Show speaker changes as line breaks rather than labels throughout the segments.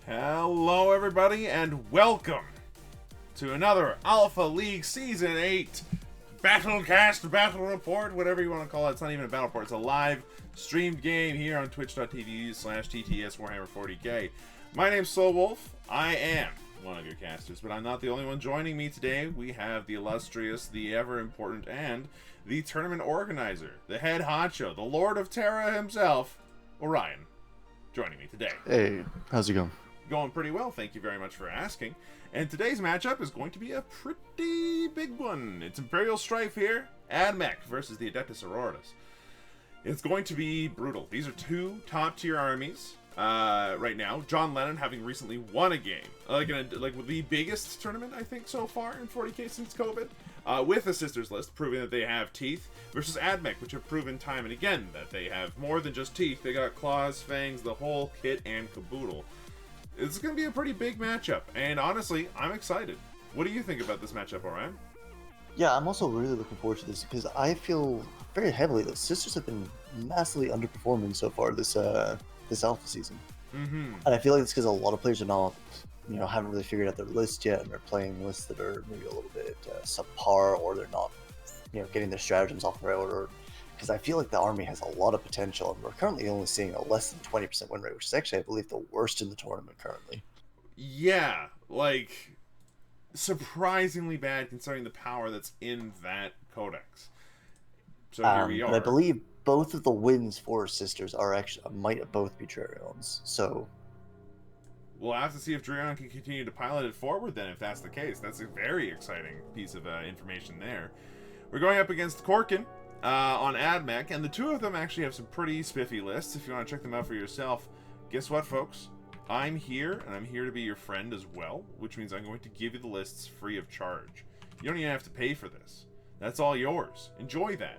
Hello everybody and welcome to another Alpha League Season 8 Battlecast, Battle Report, whatever you want to call it. It's not even a battle report, it's a live streamed game here on twitch.tv/TTSWH40K. My name's Slowwolf. I am one of your casters, but I'm not the only one. Joining me today, we have the illustrious, the ever-important, and the tournament organizer, the head honcho, the Lord of Terra himself, Orion, joining me today.
Hey, how's it going?
Going pretty well, thank you very much for asking. And today's matchup is going to be a pretty big one. It's Imperial Strife here, Admech versus the Adeptus Sororitas. It's going to be brutal. These are two top-tier armies right now. John Lennon having recently won a game, like the biggest tournament I think so far in 40K since COVID, with a sisters list, proving that they have teeth, versus Admech, which have proven time and again that they have more than just teeth. They got claws, fangs, the whole kit and caboodle. It's going to be a pretty big matchup, and honestly, I'm excited. What do you think about this matchup, Orion?
Yeah, I'm also really looking forward to this because I feel very heavily that Sisters have been massively underperforming so far this alpha season.
Mm-hmm.
And I feel like it's because a lot of players are not, haven't really figured out their list yet, and they're playing lists that are maybe a little bit subpar, or they're not, getting their stratagems off the right order. Because I feel like the army has a lot of potential, and we're currently only seeing a less than 20% win rate, which is actually, I believe, the worst in the tournament currently.
Yeah, like, surprisingly bad considering the power that's in that codex. So here we are.
And I believe both of the wins for Sisters are actually might both be Draerions. So
we'll have to see if Draerion can continue to pilot it forward then, if that's the case. That's a very exciting piece of information there. We're going up against Korkin on Admech, and the two of them actually have some pretty spiffy lists. If you want to check them out for yourself, guess what, folks? I'm here, and I'm here to be your friend as well, which means I'm going to give you the lists free of charge. You don't even have to pay for this. That's all yours. Enjoy that.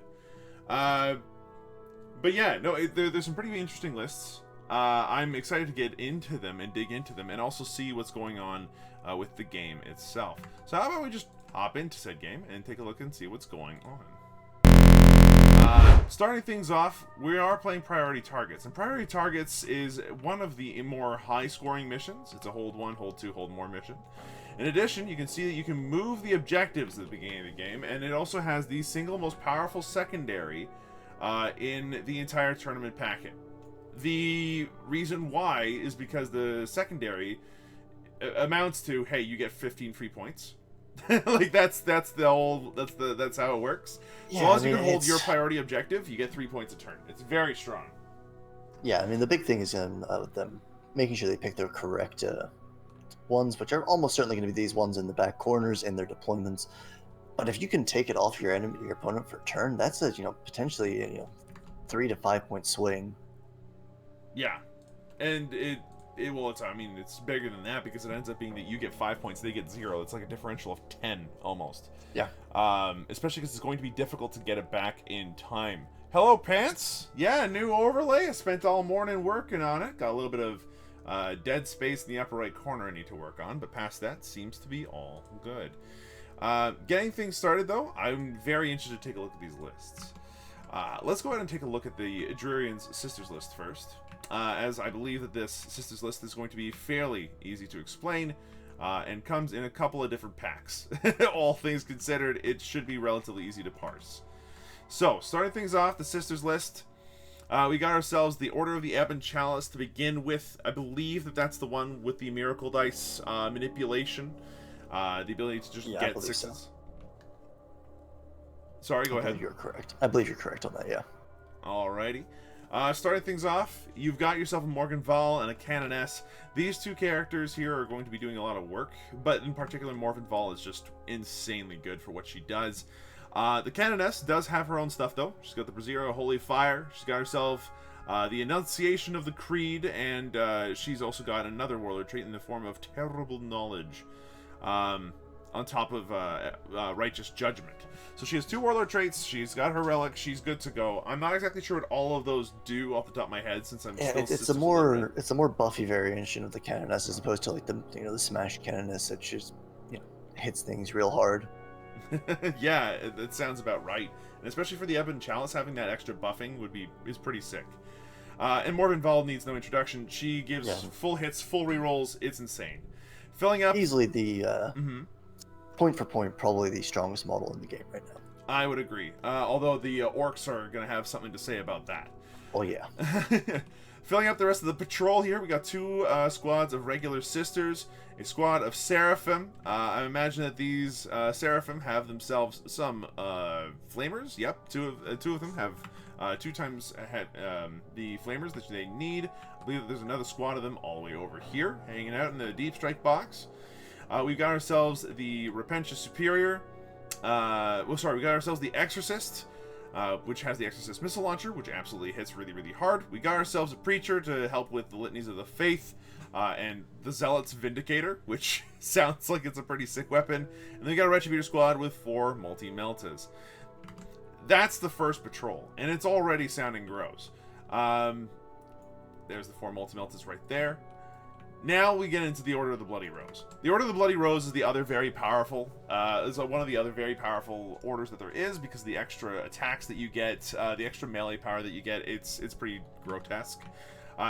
But yeah, no, there's some pretty interesting lists. I'm excited to get into them and dig into them and also see what's going on with the game itself. So how about we just hop into said game and take a look and see what's going on. Starting things off, we are playing Priority Targets, and Priority Targets is one of the more high-scoring missions. It's a hold 1, hold 2, hold more mission. In addition, you can see that you can move the objectives at the beginning of the game, and it also has the single most powerful secondary in the entire tournament packet. The reason why is because the secondary amounts to, hey, you get 15 free points. Like that's how it works. Yeah, so long as you can hold your priority objective, you get 3 points a turn. It's very strong.
Yeah, I mean the big thing is them making sure they pick their correct ones, which are almost certainly going to be these ones in the back corners in their deployments. But if you can take it off your opponent for a turn, that's a potentially 3 to 5 point swing.
Yeah, and it's bigger than that because it ends up being that you get 5 points, they get 0. It's like a differential of 10 almost.
Yeah.
Especially because it's going to be difficult to get it back in time. Hello, Pants. Yeah, new overlay. I spent all morning working on it. Got a little bit of dead space in the upper right corner I need to work on, but past that seems to be all good. Getting things started though, I'm very interested to take a look at these lists. Let's go ahead and take a look at the Draerion's Sisters list first. As I believe that this Sisters list is going to be fairly easy to explain, and comes in a couple of different packs. All things considered, it should be relatively easy to parse. So, starting things off, the Sisters list, we got ourselves the Order of the Ebon Chalice to begin with. I believe that's the one with the Miracle Dice manipulation, the ability to just get sixes. So. Sorry, go ahead.
You're correct. I believe you're correct on that, yeah.
Alrighty. Starting things off, you've got yourself a Morgan Val and a Canoness. These two characters here are going to be doing a lot of work, but in particular, Morgan Val is just insanely good for what she does. The Canoness does have her own stuff, though. She's got the Brazier Holy Fire. She's got herself the Enunciation of the Creed, and she's also got another warlord trait in the form of Terrible Knowledge, on top of Righteous Judgment. So she has 2 warlord traits, she's got her relic, she's good to go. I'm not exactly sure what all of those do off the top of my head since I'm still
it's a more buffy variation of the Canoness as opposed to like the Smash Canoness that just hits things real hard.
Yeah, it sounds about right. And especially for the Ebon Chalice, having that extra buffing is pretty sick. And Morven Val needs no introduction. She gives full hits, full rerolls. It's insane. Filling up...
Easily the, point for point, probably the strongest model in the game right now.
I would agree. Although the orcs are going to have something to say about that.
Oh, yeah.
Filling up the rest of the patrol here, we got 2 squads of regular sisters, a squad of seraphim. I imagine that these seraphim have themselves some flamers. Yep, two of them have 2 times ahead the flamers that they need. I believe that there's another squad of them all the way over here, hanging out in the deep strike box. We've got ourselves the Repentia Superior. We got ourselves the Exorcist, which has the Exorcist missile launcher, which absolutely hits really, really hard. We got ourselves a Preacher to help with the Litanies of the Faith, and the Zealot's Vindicator, which sounds like it's a pretty sick weapon. And then we got a Retributor squad with 4 multi-meltas. That's the first patrol, and it's already sounding gross. There's the 4 multi-meltas right there. Now we get into the Order of the Bloody Rose. The Order of the Bloody Rose is the other very powerful, is one of the other very powerful orders that there is, because the extra attacks that you get, the extra melee power that you get, it's pretty grotesque.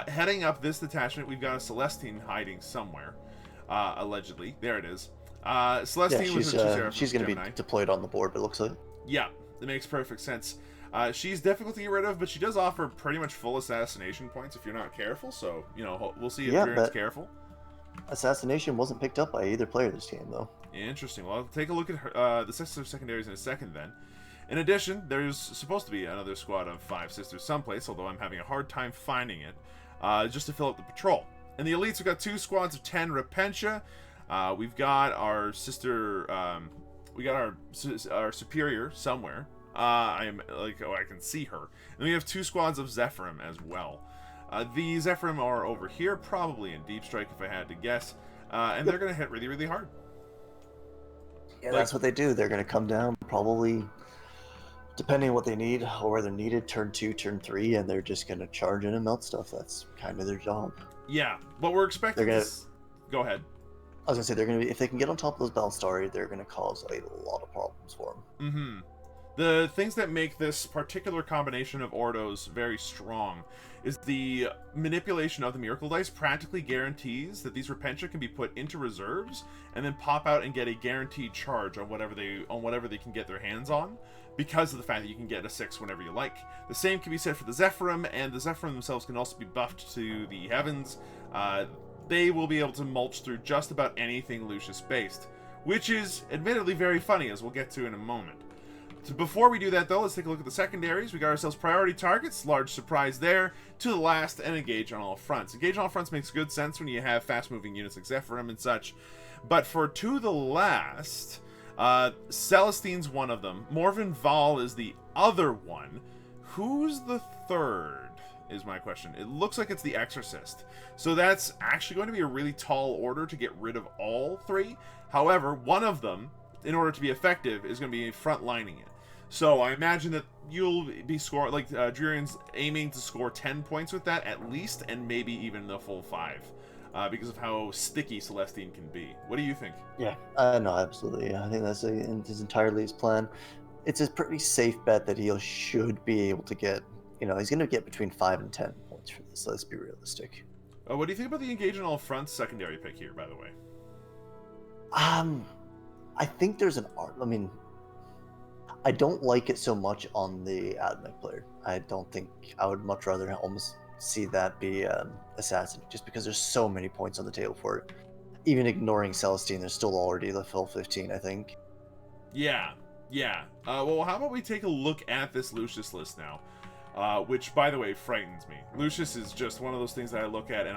Heading up this detachment, we've got a Celestine hiding somewhere, allegedly. There it is. Celestine was
she's going to be deployed on the board, it looks like.
Yeah, it makes perfect sense. She's difficult to get rid of, but she does offer pretty much full assassination points if you're not careful, so, you know, we'll see if Draerion's careful.
Assassination wasn't picked up by either player this game, though.
Interesting. Well, I'll take a look at her, the Sisters of Secondaries in a second, then. In addition, there's supposed to be another squad of 5 sisters someplace, although I'm having a hard time finding it, just to fill up the patrol. In the elites, we've got 2 squads of 10 Repentia. We've got our sister, we got our superior somewhere. I can see her. And we have 2 squads of Zephyrim as well. The Zephyrim are over here, probably in Deep Strike if I had to guess. And they're going to hit really, really hard.
Yeah, that's what they do. They're going to come down probably, depending on what they need or where they're needed, turn 2, turn 3, and they're just going to charge in and melt stuff. That's kind of their job.
Yeah, but we're expecting Go ahead.
I was going to say, they're going to be, if they can get on top of those Balstari, they're going to cause a lot of problems for them.
Mm-hmm. The things that make this particular combination of Ordos very strong is the manipulation of the Miracle Dice practically guarantees that these Repentia can be put into reserves and then pop out and get a guaranteed charge on whatever they can get their hands on, because of the fact that you can get a 6 whenever you like. The same can be said for the Zephyrim, and the Zephyrim themselves can also be buffed to the heavens. They will be able to mulch through just about anything Lucius-based, which is admittedly very funny, as we'll get to in a moment. So before we do that, though, let's take a look at the secondaries. We got ourselves priority targets, large surprise there, to the last, and engage on all fronts. Engage on all fronts makes good sense when you have fast-moving units like Zephyrim and such. But for to the last, Celestine's one of them. Morven Val is the other one. Who's the third, is my question. It looks like it's the Exorcist. So that's actually going to be a really tall order to get rid of all 3. However, one of them, in order to be effective, is going to be front-lining it. So I imagine that you'll be scoring, like, Draerion's aiming to score 10 points with that at least, and maybe even the full 5, because of how sticky Celestine can be. What do you think?
Yeah, no, absolutely. I think that's entirely his plan. It's a pretty safe bet that he should be able to get, he's going to get between 5 and 10 points for this. Let's be realistic.
What do you think about the engage on all fronts secondary pick here, by the way?
I think there's an art. I mean, I don't like it so much on the Admech player. I don't think I would much rather almost see that be Assassin, just because there's so many points on the table for it. Even ignoring Celestine, there's still already the full 15, I think.
Yeah. Well, how about we take a look at this Lucius list now, which, by the way, frightens me. Lucius is just one of those things that I look at, and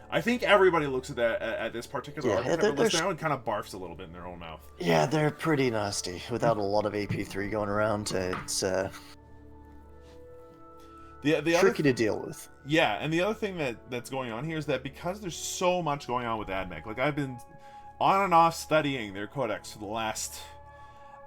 I think everybody looks at that at this particular archetype list now and kind of barfs a little bit in their own mouth. Yeah,
they're pretty nasty. Without a lot of AP3 going around, it's tricky to deal with.
Yeah, and the other thing that's going on here is that because there's so much going on with Admech, like I've been on and off studying their codex for the last,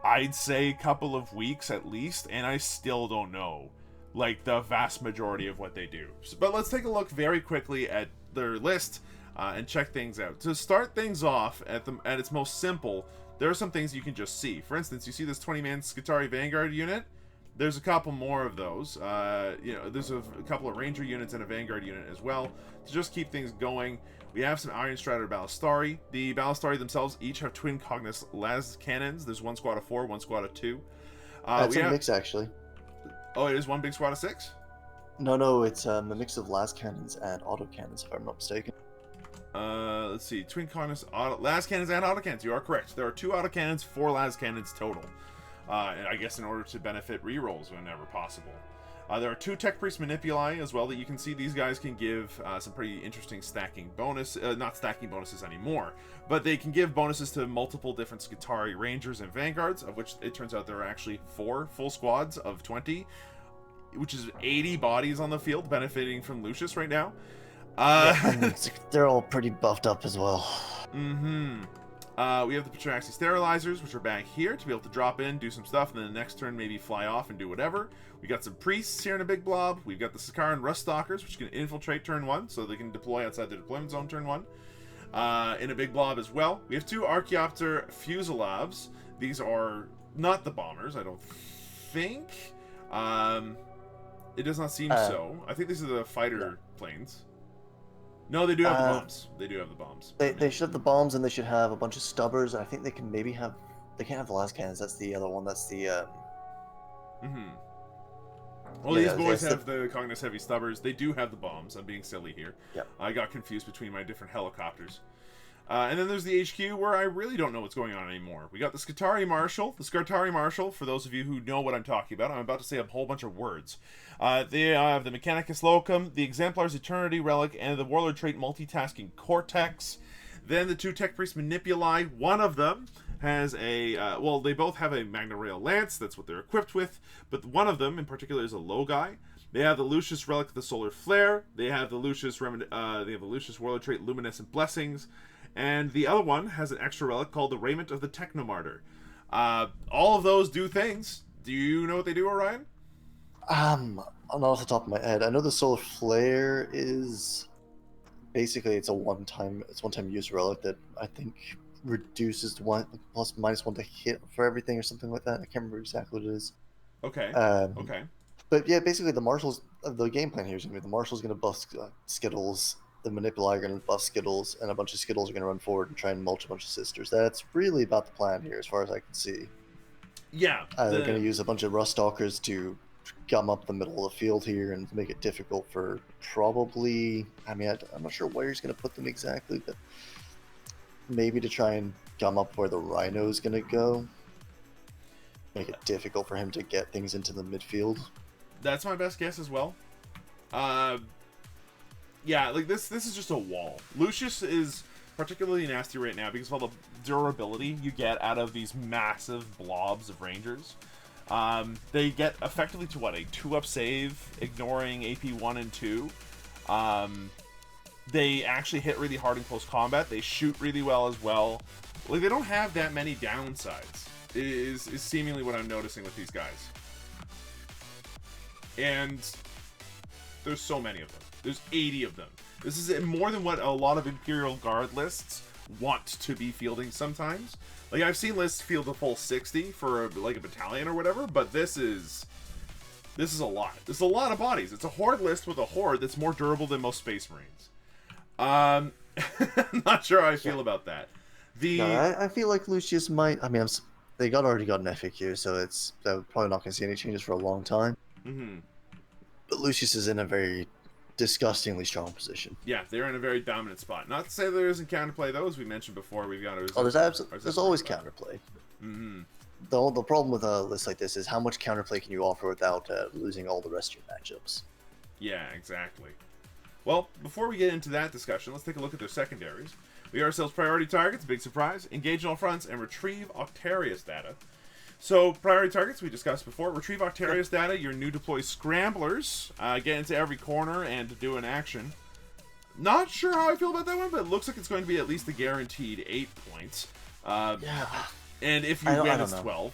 I'd say, couple of weeks at least, and I still don't know, like, the vast majority of what they do. But let's take a look very quickly at their list and check things out. To start things off at its most simple, there are some things you can just see. For instance, you see this 20-man Skitarii Vanguard unit? there's a couple more of those. You know, there's a couple of Ranger units and a Vanguard unit as well to just keep things going. We have some Iron Strider Ballistari. The Ballistari themselves each have twin Cognis las cannons. There's one squad of 4, one squad of 2.
It's a mix, actually.
Oh, it is one big squad of 6?
No, it's a mix of las cannons and autocannons, if I'm not mistaken.
Let's see. Twin Cognis, las cannons, and autocannons. You are correct. There are 2 autocannons, 4 las cannons total. And I guess in order to benefit rerolls whenever possible. There are 2 Tech Priest Manipuli as well that you can see. These guys can give some pretty interesting stacking bonus. Not stacking bonuses anymore, but they can give bonuses to multiple different Skitarii Rangers and Vanguards, of which it turns out there are actually 4 full squads of 20, which is 80 bodies on the field benefiting from Lucius right now.
Yeah, they're all pretty buffed up as well.
Mm-hmm. We have the Patraxi Sterilizers, which are back here to be able to drop in, do some stuff, and then the next turn maybe fly off and do whatever. We got some Priests here in a big blob. We've got the Sakaran Rust Stalkers, which can infiltrate turn 1, so they can deploy outside the deployment zone turn 1. In a big blob as well. We have 2 Archaeopter Fuselabs. These are not the bombers, I don't think. It does not seem so. I think these are the fighter planes. No, they do have the bombs. They do have the bombs.
They should have the bombs, and they should have a bunch of stubbers. And I think they can maybe have. They can't have the last cannons. That's the other one. That's the.
Well, these boys have the Cognis Heavy Stubbers. They do have the bombs. I'm being silly here.
Yep.
I got confused between my different helicopters. And then there's the HQ, where I really don't know what's going on anymore. We got the Skitarii Marshal. The Skitarii Marshal, for those of you who know what I'm talking about, I'm about to say a whole bunch of words. They have the Mechanicus Locum, the Exemplar's Eternity Relic, and the Warlord Trait Multitasking Cortex. Then the 2 Tech Priest Manipuli. One of them has a, well, they both have a Magna Rail Lance. That's what they're equipped with. But one of them, in particular, is a Logai. They have the Lucius Relic of the Solar Flare. They have the Lucius Warlord Trait Luminescent Blessings. And the other one has an extra relic called the Raiment of the Technomartyr. All of those do things. Do you know what they do, Orion?
Not off the top of my head. I know the Solar Flare is basically it's one-time use relic that I think reduces to -1 to hit for everything or something like that. I can't remember exactly what it is.
Okay. Okay.
But yeah, basically the Marshals. The game plan here is going to be the Marshal's going to buff Skittles. The Manipuli are going to buff Skittles, and a bunch of Skittles are going to run forward and try and mulch a bunch of Sisters. That's really about the plan here, as far as I can see.
Yeah.
They're going to use a bunch of Rust Stalkers to gum up the middle of the field here and make it difficult for probably... I mean, I'm not sure where he's going to put them exactly, but maybe to try and gum up where the Rhino is going to go. Make it difficult for him to get things into the midfield.
That's my best guess as well. Yeah, like this is just a wall. Lucius is particularly nasty right now because of all the durability you get out of these massive blobs of Rangers. They get effectively to what, a 2-up save, ignoring AP 1 and 2. They actually hit really hard in close combat. They shoot really well as well. Like, they don't have that many downsides, is seemingly what I'm noticing with these guys. And there's so many of them. There's 80 of them. This is more than what a lot of Imperial Guard lists want to be fielding sometimes. Like, I've seen lists field a full 60 for like a battalion or whatever, but this is a lot. This is a lot of bodies. It's a Horde list with a Horde that's more durable than most Space Marines. I'm not sure how I feel about that.
I feel like Lucius might... I mean, they already got an FAQ, so they're probably not going to see any changes for a long time.
Mm-hmm.
But Lucius is in a very disgustingly strong position.
Yeah, they're in a very dominant spot. Not to say there isn't counterplay, though, as we mentioned before. We've got
there's always counterplay.
Mm-hmm.
The problem with a list like this is how much counterplay can you offer without losing all the rest of your matchups.
Yeah, exactly. Well, before we get into that discussion, let's take a look at their secondaries. We ourselves priority targets, big surprise, engage on all fronts, and retrieve Octarius data. So, priority targets, we discussed before. Retrieve Octarius data, your new deploy scramblers, get into every corner and do an action. Not sure how I feel about that one, but it looks like it's going to be at least a guaranteed 8 points.
Yeah.
And if you win, it's 12.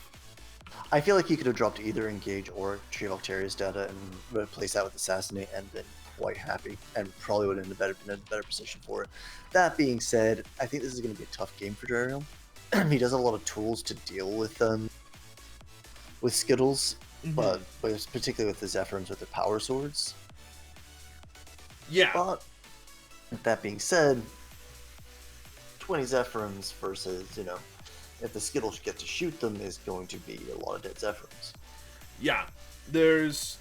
I feel like you could have dropped either engage or retrieve Octarius data and replace that with assassinate and been quite happy, and probably would have been in a better position for it. That being said, I think this is going to be a tough game for Draerion. He does have a lot of tools to deal with Skittles, but it's particularly with the Zephyrins with the power swords.
Yeah.
But with that being said, 20 Zephyrins versus, if the Skittles get to shoot them, is going to be a lot of dead Zephyrins.
Yeah. There's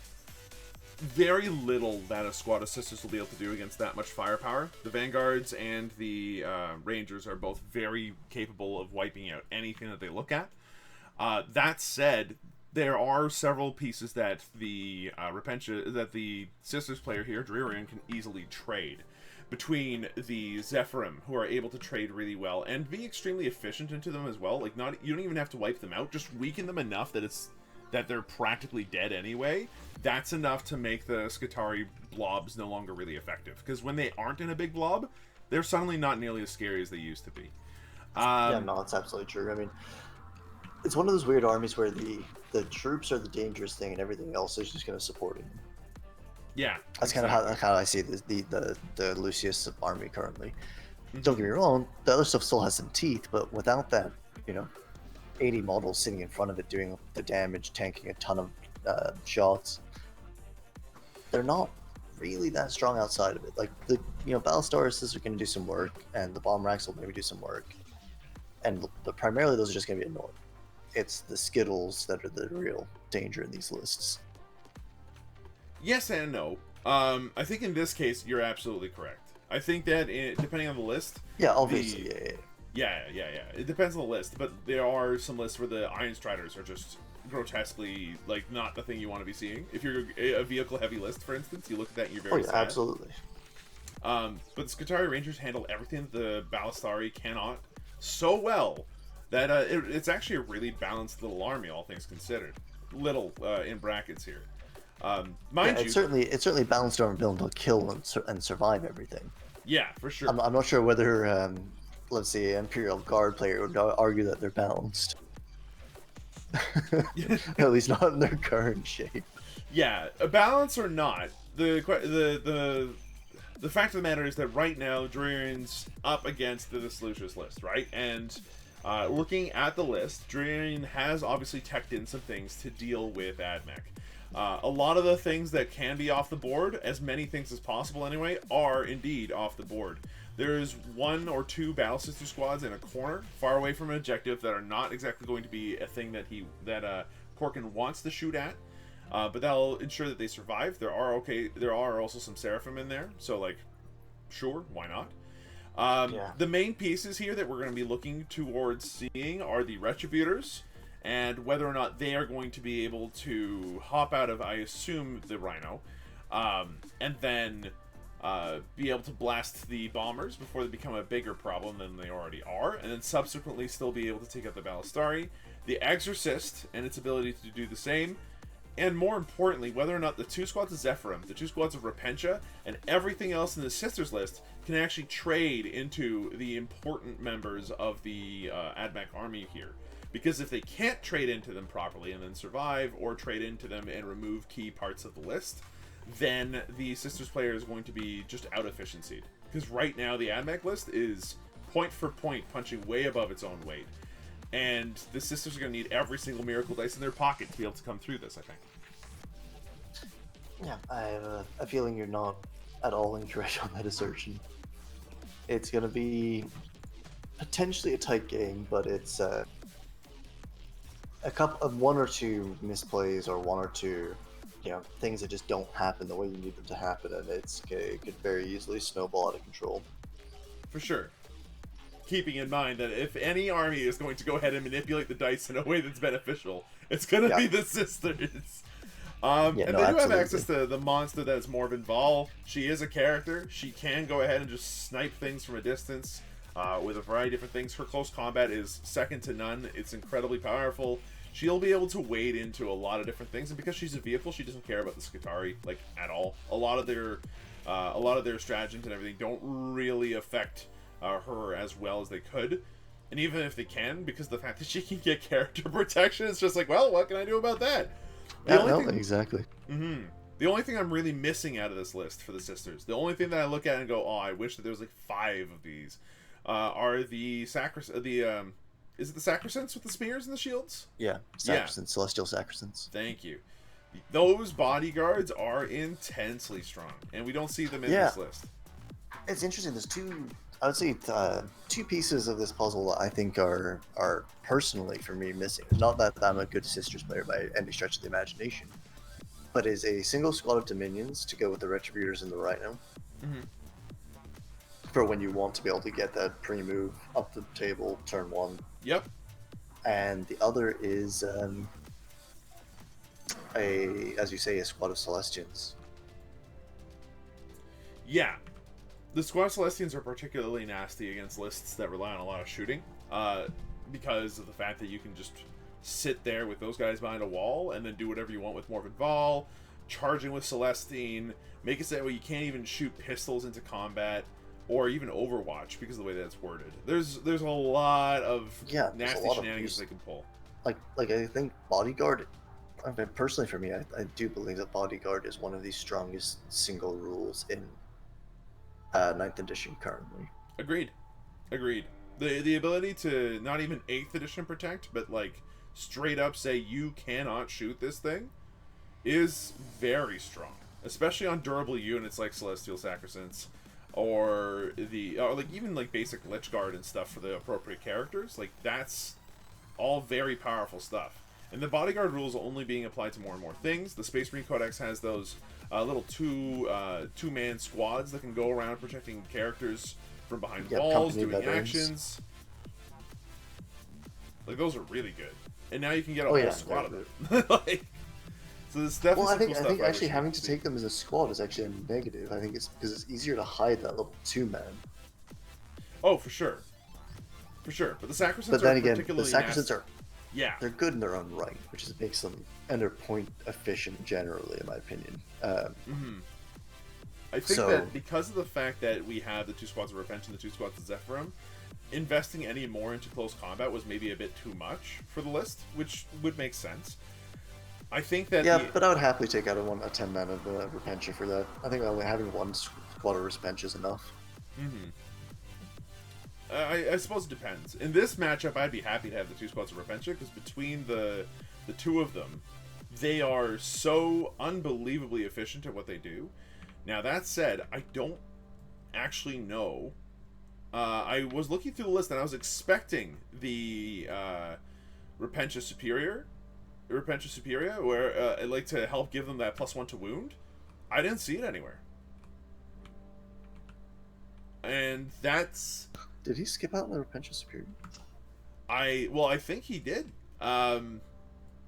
very little that a squad of sisters will be able to do against that much firepower. The Vanguards and the Rangers are both very capable of wiping out anything that they look at. That said, there are several pieces that the sisters player here, Draerion, can easily trade. Between the Zephyrim, who are able to trade really well and be extremely efficient into them as well. Like, you don't even have to wipe them out, just weaken them enough that they're practically dead anyway. That's enough to make the Skitarii blobs no longer really effective. Because when they aren't in a big blob, they're suddenly not nearly as scary as they used to be.
Yeah, no, that's absolutely true. I mean, it's one of those weird armies where the troops are the dangerous thing and everything else is just going to support it.
Yeah,
that's exactly. kind of how I see the Lucius army currently. Don't get me wrong, the other stuff still has some teeth, but without that, 80 models sitting in front of it doing the damage, tanking a ton of shots, they're not really that strong outside of it. Like the Battlestars are going to do some work, and the bomb racks will maybe do some work, and primarily those are just going to be annoying. It's the Skittles that are the real danger in these lists.
Yes and no. I think in this case, you're absolutely correct. I think that depending on the list...
Yeah, obviously,
yeah. It depends on the list, but there are some lists where the Iron Striders are just grotesquely, like, not the thing you want to be seeing. If you're a vehicle-heavy list, for instance, you look at that and you're very sad.
Absolutely.
But the Skitarii Rangers handle everything the Ballistari cannot so well that it's actually a really balanced little army, all things considered. Little, in brackets here. Mind you,
it's certainly balanced on ability to kill and survive everything.
Yeah, for sure.
I'm not sure whether, let's see, Imperial Guard player would argue that they're balanced. At least not in their current shape.
Yeah, a balance or not, the fact of the matter is that right now Draerion's up against the Lucius list, right? And looking at the list, Draerion has obviously teched in some things to deal with Admech. A lot of the things that can be off the board, as many things as possible anyway, are indeed off the board. There's 1 or 2 Battle Sister squads in a corner, far away from an objective, that are not exactly going to be a thing that Korkin wants to shoot at, but that'll ensure that they survive. There are also some Seraphim in there, so like, sure, why not? The main pieces here that we're going to be looking towards seeing are the Retributors, and whether or not they are going to be able to hop out of, I assume, the Rhino, and then be able to blast the bombers before they become a bigger problem than they already are, and then subsequently still be able to take out the Ballistari, the Exorcist, and its ability to do the same, and more importantly, whether or not the 2 squads of Zephyrim, the 2 squads of Repentia, and everything else in the Sisters list can actually trade into the important members of the Admech army here. Because if they can't trade into them properly and then survive, or trade into them and remove key parts of the list, then the Sisters player is going to be just out-efficiencyed. Because right now the Admech list is point for point punching way above its own weight. And the Sisters are going to need every single miracle dice in their pocket to be able to come through this, I think.
Yeah, I have a feeling you're not at all incorrect on that assertion. It's going to be potentially a tight game, but it's a couple of 1 or 2 misplays or 1 or 2 things that just don't happen the way you need them to happen, and it could very easily snowball out of control. For sure.
Keeping in mind that if any army is going to go ahead and manipulate the dice in a way that's beneficial, it's going to be the Sisters. And they do have access to the monster that is Morven Val. She is a character. She can go ahead and just snipe things from a distance with a variety of different things. Her close combat is second to none. It's incredibly powerful. She'll be able to wade into a lot of different things, and because she's a vehicle, she doesn't care about the Skitarii like at all. A lot of their stratagems and everything don't really affect her as well as they could, and even if they can, because the fact that she can get character protection, it's just like, well, what can I do about that?
Exactly.
The only thing I'm really missing out of this list for the Sisters, the only thing that I look at and go, oh, I wish that there was like 5 of these, are the Is it the Sacrosanct with the spears and the shields?
Yeah, Sacrosanct, Celestial Sacrosanct.
Thank you. Those bodyguards are intensely strong, and we don't see them in this list.
It's interesting. There's I would say, two pieces of this puzzle that I think are personally for me missing. Not that I'm a good Sisters player by any stretch of the imagination, but is a single squad of Dominions to go with the Retributors and the Rhino.
Mm-hmm.
For when you want to be able to get that pre-move up the table, turn 1.
Yep.
And the other is as you say, a squad of Celestians.
Yeah. The squad of Celestians are particularly nasty against lists that rely on a lot of shooting, because of the fact that you can just sit there with those guys behind a wall and then do whatever you want with Morven Val, charging with Celestine, make it so that way you can't even shoot pistols into combat, or even Overwatch because of the way that it's worded. There's a lot of nasty shenanigans they can pull.
Like I think Bodyguard, I mean, personally for me, I do believe that Bodyguard is one of the strongest single rules in 9th edition currently. Agreed.
The ability to not even 8th edition protect, but like straight up say you cannot shoot this thing is very strong, especially on durable units like Celestial Sacrosancts, or like even like basic Lich Guard and stuff for the appropriate characters. Like that's all very powerful stuff. And the Bodyguard rules only being applied to more and more things. The Space Marine Codex has those little two-man squads that can go around protecting characters from behind walls, doing actions. Like those are really good. And now you can get a whole squad of them. Like, so this definitely.
I think actually having to take them as a squad is actually a negative. I think it's because it's easier to hide that little 2-man.
Oh, for sure. But the Sacrosanct
But then
are
again,
particularly
the Sacrosanct are.
Yeah.
They're good in their own right, which makes them ender point efficient generally, in my opinion.
I think that because of the fact that we have the 2 squads of Revenge and the 2 squads of Zephyrim, investing any more into close combat was maybe a bit too much for the list, which would make sense. I think that
but I would happily take out a 10-man of Repentia for that. I think only having 1 squad of Repentia is enough.
I suppose it depends. In this matchup, I'd be happy to have the 2 squads of Repentia, because between the 2 of them, they are so unbelievably efficient at what they do. Now, that said, I don't actually know. I was looking through the list, and I was expecting the Repentia Superior, where like to help give them that +1 to wound. I didn't see it anywhere. And that's...
Did he skip out on the Repentia Superior?
I think he did.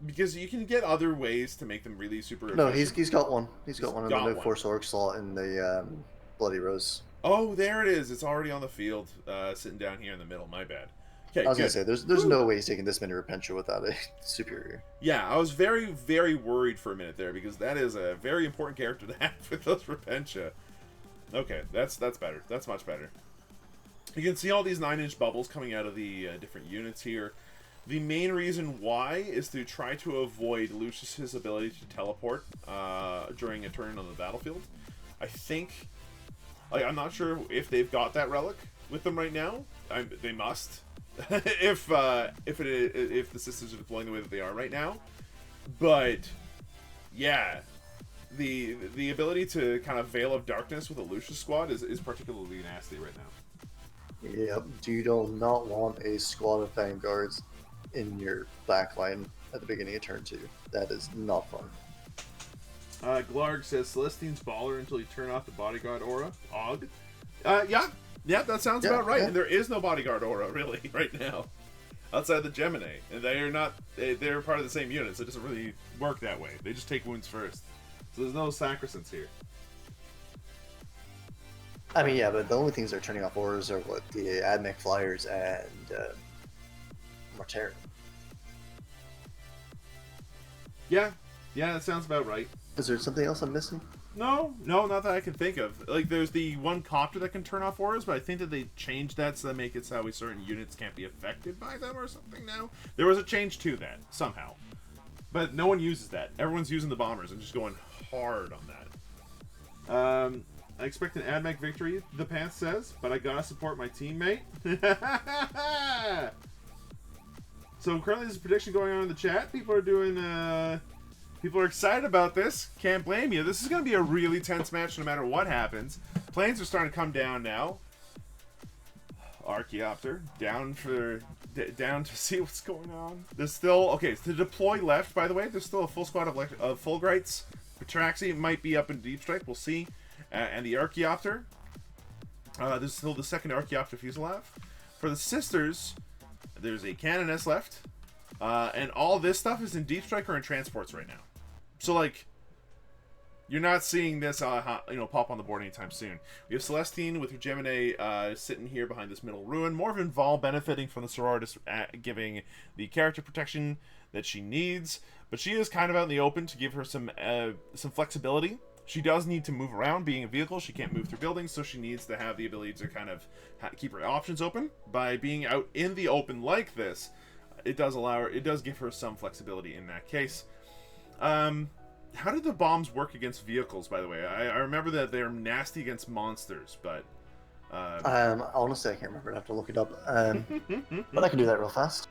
Because you can get other ways to make them really super efficient.
No, he's got one. He's got one in the Force Orc slot in the Bloody Rose.
Oh, there it is. It's already on the field, sitting down here in the middle. My bad. Okay,
I was going to say, there's no way he's taking this many Repentia without a Superior.
Yeah, I was very, very worried for a minute there, because that is a very important character to have with those Repentia. Okay, that's better. That's much better. You can see all these 9-inch bubbles coming out of the different units here. The main reason why is to try to avoid Lucius's ability to teleport during a turn on the battlefield. I think, I'm not sure if they've got that relic with them right now. They must, if the systems are deploying the way that they are right now. But yeah, the ability to kind of Veil of Darkness with a Lucius squad is particularly nasty right now.
Yep, you do not want a squad of Vanguards in your backline at the beginning of turn 2. That is not fun.
Glarg says Celestine's baller until you turn off the bodyguard aura. Og. Yeah, that sounds about right. Yeah. And there is no bodyguard aura really right now outside the Gemini, and they're part of the same unit, so it doesn't really work that way. They just take wounds first, so there's no Sacrosanct here.
I mean, yeah, but the only things that are turning off auras are what the Admech Flyers and Mortarion.
Yeah, that sounds about right.
Is there something else I'm missing?
No, not that I can think of. Like, there's the one copter that can turn off auras, but I think that they changed that so that make it so that certain units can't be affected by them or something now. There was a change to that, somehow. But no one uses that. Everyone's using the bombers and just going hard on that. I expect an Admech victory, the Pants says, but I gotta support my teammate. So currently there's a prediction going on in the chat. People are doing, people are excited about this. Can't blame you. This is going to be a really tense match no matter what happens. Planes are starting to come down now. Archaeopter down down to see what's going on. There's still, okay, to deploy left, by the way, there's still a full squad of Fulgrites. Petraxi might be up in deep strike, we'll see. And the Archaeopter. There's still the second Archaeopter Fuselage. For the sisters, there's a Canoness left. And all this stuff is in deep strike or in transports right now. So, like, you're not seeing this, pop on the board anytime soon. We have Celestine with her Gemini sitting here behind this middle ruin. Morven Vol benefiting from the Sororitas giving the character protection that she needs. But she is kind of out in the open to give her some flexibility. She does need to move around. Being a vehicle, she can't move through buildings, so she needs to have the ability to kind of keep her options open. By being out in the open like this, it does give her some flexibility in that case. How did the bombs work against vehicles, by the way? I remember that they're nasty against monsters, but...
honestly, I can't remember. I'd have to look it up. But I can do that real fast.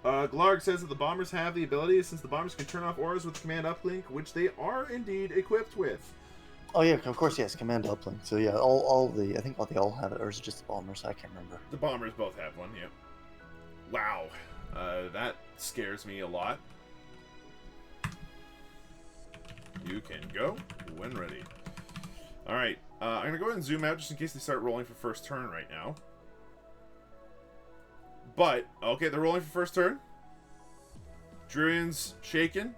Glarg says that the bombers have the ability, since the bombers can turn off auras with the command uplink, which they are indeed equipped with.
Oh yeah, of course, yes, command uplink. So yeah, I think they all have it, or is it just the bombers? I can't remember.
The bombers both have one, yeah. Wow. That scares me a lot. You can go when ready. Alright, I'm going to go ahead and zoom out just in case they start rolling for first turn right now. But, okay, they're rolling for first turn. Draerion's shaking.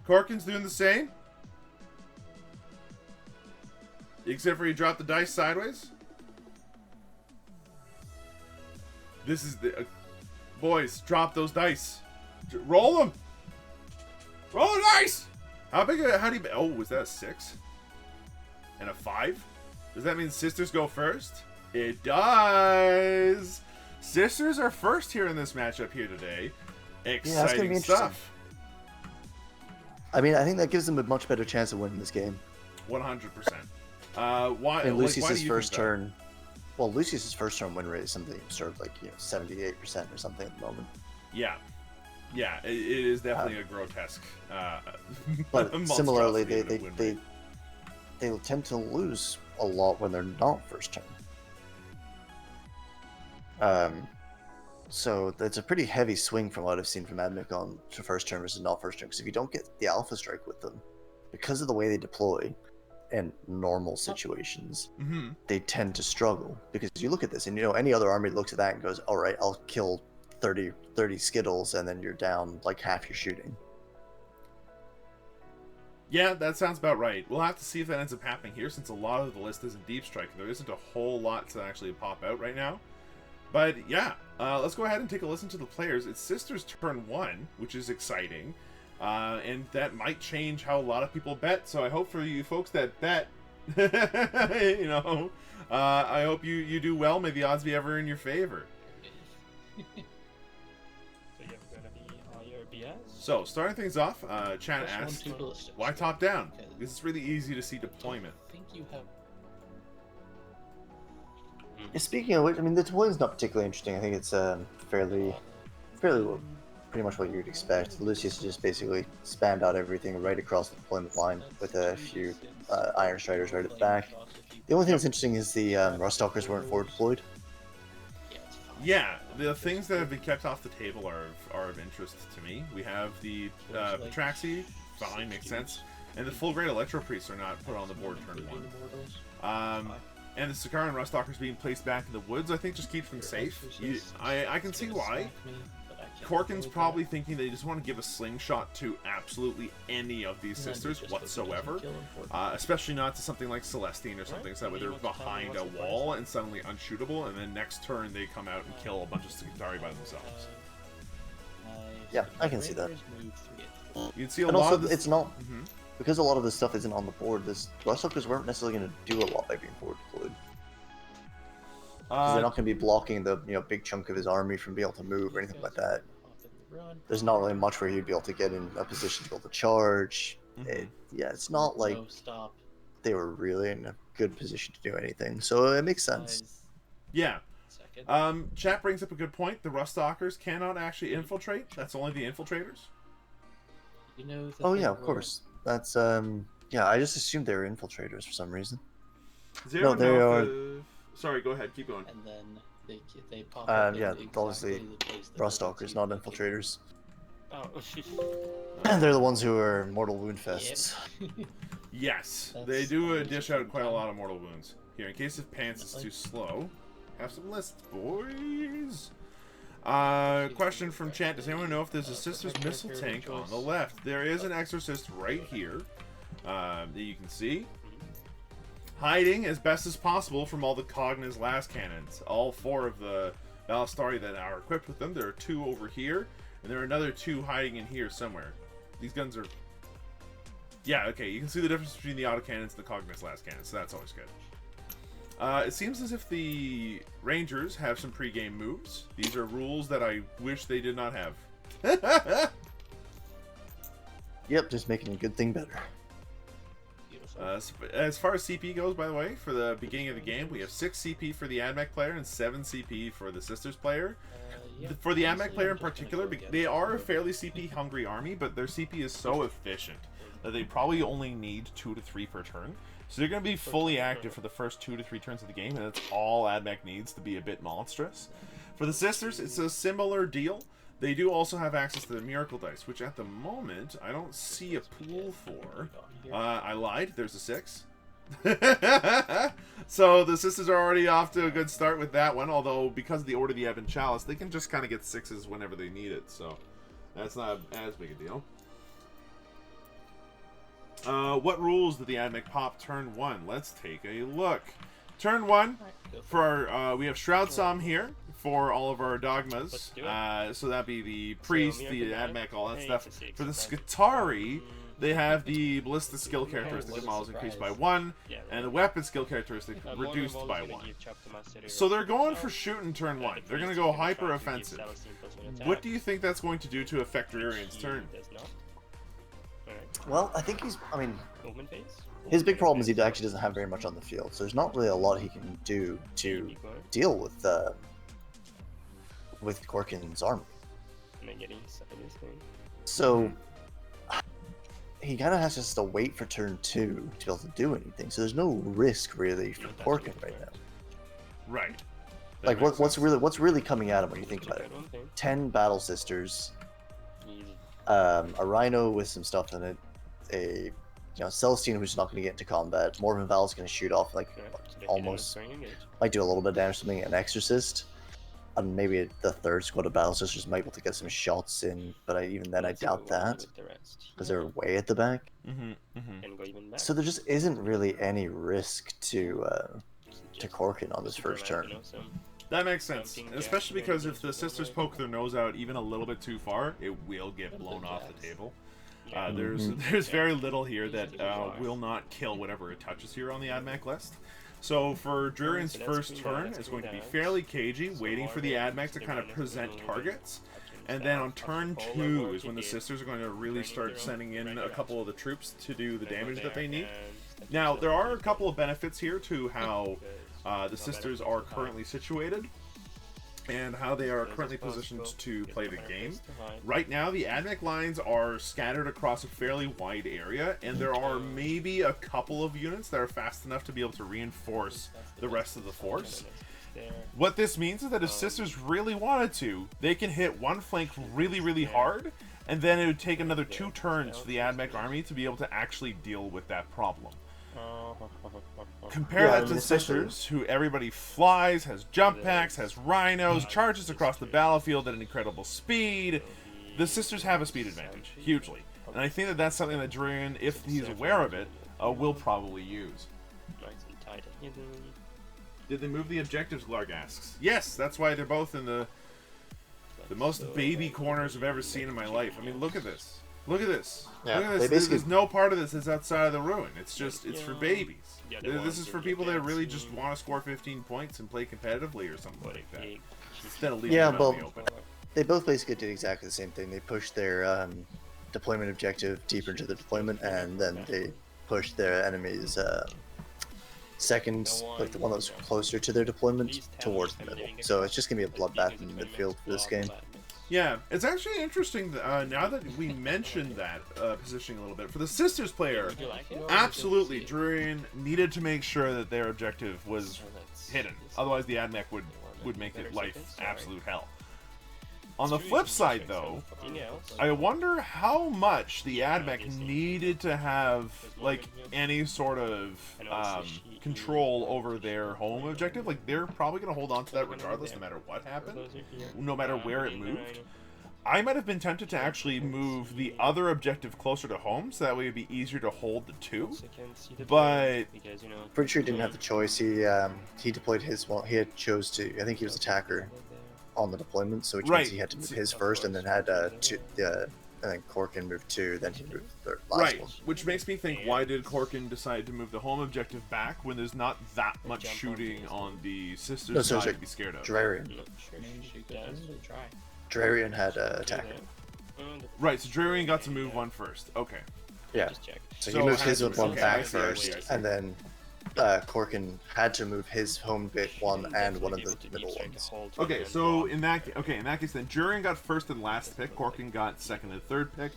Korkin's doing the same. Except for he dropped the dice sideways. This is the... boys, drop those dice. Roll them! Roll the dice! How do you... oh, was that a 6? And a 5? Does that mean sisters go first? It does! Sisters are first here in this matchup here today. Exciting stuff.
I mean, I think that gives them a much better chance of winning this game.
100%. Why?
And Lucius's
why
first turn... Well, Lucius's first turn win rate is something sort of like 78% or something at the moment.
Yeah, it is definitely a grotesque.
But similarly, they tend to lose a lot when they're not first turn. So it's a pretty heavy swing from what I've seen from Admech on to first turn versus not first turn. Because if you don't get the alpha strike with them, because of the way they deploy, in normal situations, they tend to struggle. Because you look at this, and any other army looks at that and goes, all right, I'll kill 30 Skittles, and then you're down like half your shooting.
Yeah, that sounds about right. We'll have to see if that ends up happening here, since a lot of the list isn't deep strike. There isn't a whole lot to actually pop out right now. But yeah, let's go ahead and take a listen to the players. It's Sisters turn 1, which is exciting. And that might change how a lot of people bet. So I hope for you folks that bet, I hope you do well. May the odds be ever in your favor.
So you're gonna be on your BS?
So starting things off, Chan asked, why top down?
Okay.
Because it's really easy to see deployment.
I think you have...
Yeah, speaking of which, I mean, the deployment is not particularly interesting. I think it's fairly pretty much what you'd expect. Lucius just basically spammed out everything right across the deployment line with a few Iron Striders right at the back. The only thing that's interesting is the Ruststalkers weren't forward deployed.
Yeah, the things that have been kept off the table are of interest to me. We have the Petraxi, fine, makes sense, and the full grade Electro Priests are not put on the board turn 1. And the Sakaran Ruststalkers being placed back in the woods, I think, just keeps them safe. I can see why. Korkin's probably thinking they just want to give a slingshot to absolutely any of these sisters whatsoever, especially not to something like Celestine or something, so that way they're behind a wall and suddenly unshootable, and then next turn they come out and kill a bunch of Skitari by themselves.
Yeah, I can see that.
You can see a
and
lot
also,
of this...
it's not because a lot of this stuff isn't on the board. This Ruststalkers weren't necessarily going to do a lot by being forward deployed. They're not going to be blocking the big chunk of his army from being able to move or anything like that. There's not really much where he'd be able to get in a position to be able to charge. It's not like they were really in a good position to do anything, so it makes sense.
Yeah. Chat brings up a good point. The Ruststalkers cannot actually infiltrate. That's only the infiltrators.
You know. That
Oh
they
yeah, of
were-
course. That's yeah. I just assumed they were infiltrators for some reason.
Does anyone
they
know
are.
if the... Sorry, go ahead. Keep going.
And then they pop up in
Yeah,
exactly
obviously,
the place that
Ruststalkers, not infiltrators.
Oh.
They're the ones who are mortal wound fests.
Yep.
Yes,
That's
they do
always
dish
a
out
fun
quite a
time.
lot of mortal wounds. Here, in case if Pants is too slow, have some lists, boys. Question from chat. Does anyone know if there's a Sisters missile tank on the left? There is an Exorcist right here that you can see. Hiding as best as possible from all the Cogna's last cannons. All 4 of the Ballistari that are equipped with them. There are 2 over here, and there are another 2 hiding in here somewhere. These guns are... Yeah, okay, you can see the difference between the autocannons and the Cogna's last cannons, so that's always good. It seems as if the Rangers have some pre-game moves. These are rules that I wish they did not have.
Yep, just making a good thing better.
As far as CP goes, by the way, for the beginning of the game, we have 6 CP for the Admech player and 7 CP for the Sisters player. For the Admech player in particular, they are a fairly CP-hungry army, but their CP is so efficient that they probably only need 2 to 3 per turn. So they're going to be fully active for the first 2 to 3 turns of the game, and that's all Admech needs to be a bit monstrous. For the Sisters, it's a similar deal. They do also have access to the Miracle Dice, which at the moment, I don't see a pool for. I lied, there's a 6. So the Sisters are already off to a good start with that one, although because of the Order of the Ebon Chalice, they can just kind of get 6s whenever they need it, so that's not as big a deal. What rules did the Admech pop turn 1? Let's take a look. Turn 1, for our, we have Shroud Psalm here for all of our dogmas. So that'd be the priest, the Admech, all that stuff. For the Skitari, they have the Ballista skill characteristic of models increased by 1, and the weapon skill characteristic reduced by 1. So they're going for shooting turn 1. They're going to go hyper offensive. What do you think that's going to do to affect Draerion's turn?
Well, I think his big problem is he actually doesn't have very much on the field, so there's not really a lot he can do to deal with Korkin's army. So he kind of has just to wait for turn 2 to be able to do anything. So there's no risk really for Korkin right now.
Right.
Like what's really coming at him when you think about it? 10 Battle Sisters, a Rhino with some stuff in it, a Celestine who's not going to get into combat. Morven Val's going to shoot off like almost, might do a little bit of damage to something. An Exorcist, and maybe the 3rd squad of Battle Sisters might be able to get some shots in, but even then I doubt that because they're way at the back. So there just isn't really any risk to Korkin on this first turn.
That makes sense, especially because if the Sisters poke their nose out even a little bit too far, it will get blown off the table. There's very little here that will not kill whatever it touches here on the Admech list. So for Draerion's first turn, it's going to be fairly cagey, waiting for the Admech to kind of present targets. And then on turn 2 is when the Sisters are going to really start sending in a couple of the troops to do the damage that they need. Now, there are a couple of benefits here to how the Sisters are currently situated and how they are currently positioned to play the game. Right now, the Admech lines are scattered across a fairly wide area, and there are maybe a couple of units that are fast enough to be able to reinforce the rest of the force. What this means is that if Sisters really wanted to, they can hit one flank really, really hard, and then it would take another 2 turns for the Admech army to be able to actually deal with that problem. Compare that to the Sisters, who everybody flies, has jump packs, has rhinos, charges across the battlefield at an incredible speed. The Sisters have a speed advantage, hugely. And I think that that's something that Draerion, if he's aware of it, will probably use. Did they move the objectives, Glarg asks. Yes, that's why they're both in the most baby corners I've ever seen in my life. I mean, look at this. Look at this.
Yeah,
look at this. There's no part of this that's outside of the ruin. It's just, it's for babies. This is for people that really just want to score 15 points and play competitively or something like that. Instead of leaving them out in the open.
They both basically did exactly the same thing. They pushed their deployment objective deeper into the deployment, and then they pushed their enemy's Second, like the one that was closer to their deployment, towards the middle. So it's just gonna be a bloodbath in the midfield for this game.
Yeah, it's actually interesting now that we mentioned that positioning a little bit. For the Sisters player, absolutely, Draerion needed to make sure that their objective was hidden. Otherwise, the Admech would make it life absolute hell. On the flip side, though, I wonder how much the Admech needed to have, like, any sort of control over their home objective. Like, they're probably going to hold on to that regardless, no matter what happened, no matter where it moved. I might have been tempted to actually move the other objective closer to home, so that way it'd be easier to hold the two. But
pretty sure he didn't have the choice. He deployed his one. He had chose to. I think he was attacker on the deployment, so which means he had to move his first, and then had and then Korkin moved two, then he moved the last one.
Which makes me think, why did Korkin decide to move the home objective back when there's not that much shooting on the Sisters side to be scared of?
Draerion. Draerion had attacker.
Right, so Draerion got to move one first. Okay.
Yeah. So he moved his one back first, and then Korkin had to move his home bit one and one of the middle ones.
Okay, so in that case then, Draerion got first and last pick, Korkin got second and third pick.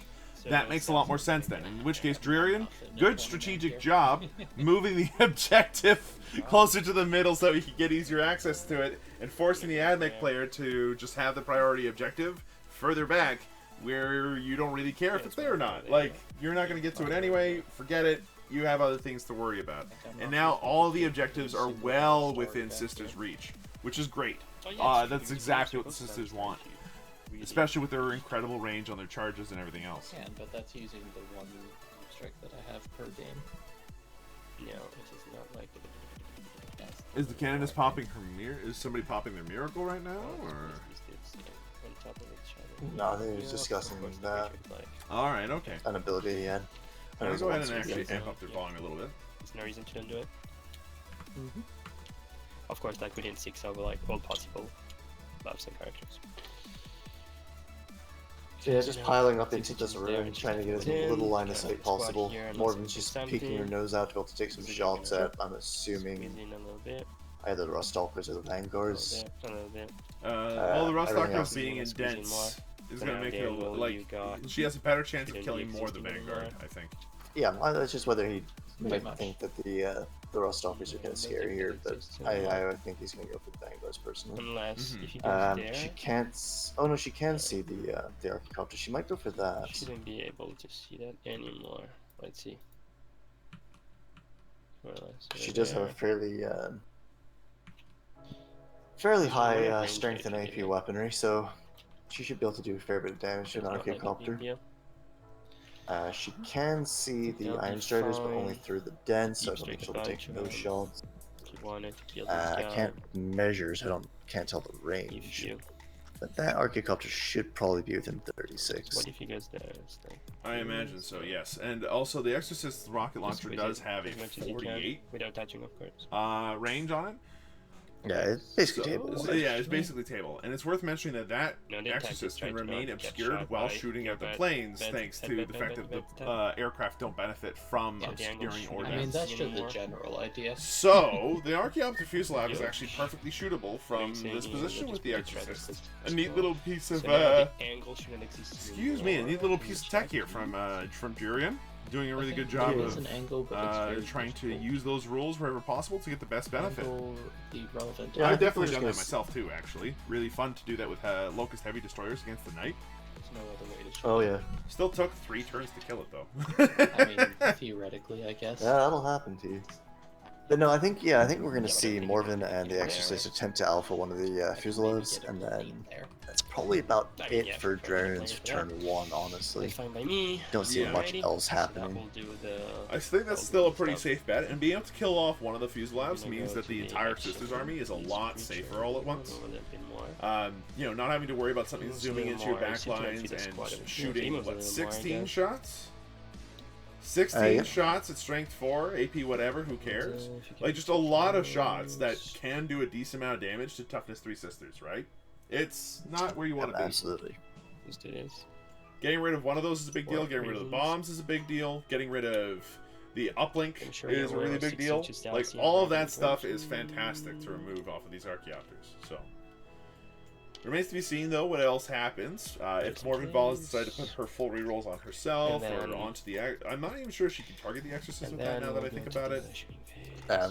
That makes a lot more sense then. In which case, Draerion, good strategic job moving the objective closer to the middle so he could get easier access to it, and forcing the Admech player to just have the priority objective further back, where you don't really care if it's there or not. Like, you're not going to get to it anyway, forget it, you have other things to worry about. And now all the objectives are well within Sisters' reach, which is great. That's exactly what the Sisters want. Especially with their incredible range on their charges and everything else.
Yeah, but that's using the one strike that I have per game. No, it is not like the
Is the Canada's popping her Is somebody popping their miracle right now, or?
No, they was discussing that.
Alright, okay.
An ability he had.
I'm gonna go ahead and actually amp up their volume a little bit.
There's no reason to undo it. Of course, like within 6 over like all possible buffs and characters.
So yeah, just piling up into this room, trying to get as little line of sight possible. More than just peeking your nose out to be able to take some shots at, I'm assuming, either the Rustalkers or the Vanguards.
Well, the Rustalkers being in dense is going to make it like, she has a better chance of killing more than Vanguard, I think.
Yeah, it's just whether he might think that the Rustalkers are kind of scary here, but I think he's going to go for the Vanguards personally.
Unless if he goes there,
she can't. Oh no, she can see the Archicopter. She might go for that.
She shouldn't be able to see that anymore. Let's see.
She does have a fairly high strength and AP weaponry, so she should be able to do a fair bit of damage to an Archicopter. She can see the Iron Striders, but only through the den, so I don't think she'll take those shots. I can't measure, so I can't tell the range. But that Archicopter should probably be within 36.
What if he goes there?
I imagine so, yes. And also, the Exorcist rocket launcher does have a 48
without touching, of course.
Range on it.
Yeah, it's basically table.
Yeah, it's basically table. And it's worth mentioning that Exorcist can remain obscured while shooting at the planes, thanks to the fact that the aircraft don't benefit from obscuring ordnance.
I mean, that's just the general idea.
So, the Archaeopter Fuselage is actually perfectly shootable from this position with the Exorcist. A neat little piece of, excuse me, a neat little piece of tech here from Draerion. Doing a really good job of trying to use those rules wherever possible to get the best benefit. Yeah, I've definitely done that myself too, actually. Really fun to do that with Locust Heavy Destroyers against the Knight.
Oh yeah.
Still took 3 turns to kill it though.
I mean, theoretically, I guess.
Yeah, that'll happen to you. But no, I think we're gonna see Morven and the Exorcist attempt to alpha one of the fuselages, and then that's probably about it for Draerion's turn 1, honestly. Don't see much else happening.
I think that's still a pretty safe bet, and being able to kill off one of the fuselages means that the entire Sisters army is a lot safer all at once. You know, not having to worry about something zooming into your backlines and shooting, what, 16 shots? 16 shots at strength 4, AP whatever, who cares? Like, just a lot of shots that can do a decent amount of damage to toughness 3 Sisters, right? It's not where you want to be.
Absolutely.
It is.
Getting rid of one of those is a big deal. Getting rid of the bombs is a big deal. Getting rid of The uplink
I'm sure
is a
you're
really
aware
big
6
deal.
inches down,
Like,
so
all of
you're
that stuff
right.
is fantastic to remove off of these Archaeopters. So, remains to be seen, though, what else happens. If Morgan Balls decide to put her full rerolls on herself
then-
or onto the... I'm not even sure if she can target the Exorcist with that now that I think about it.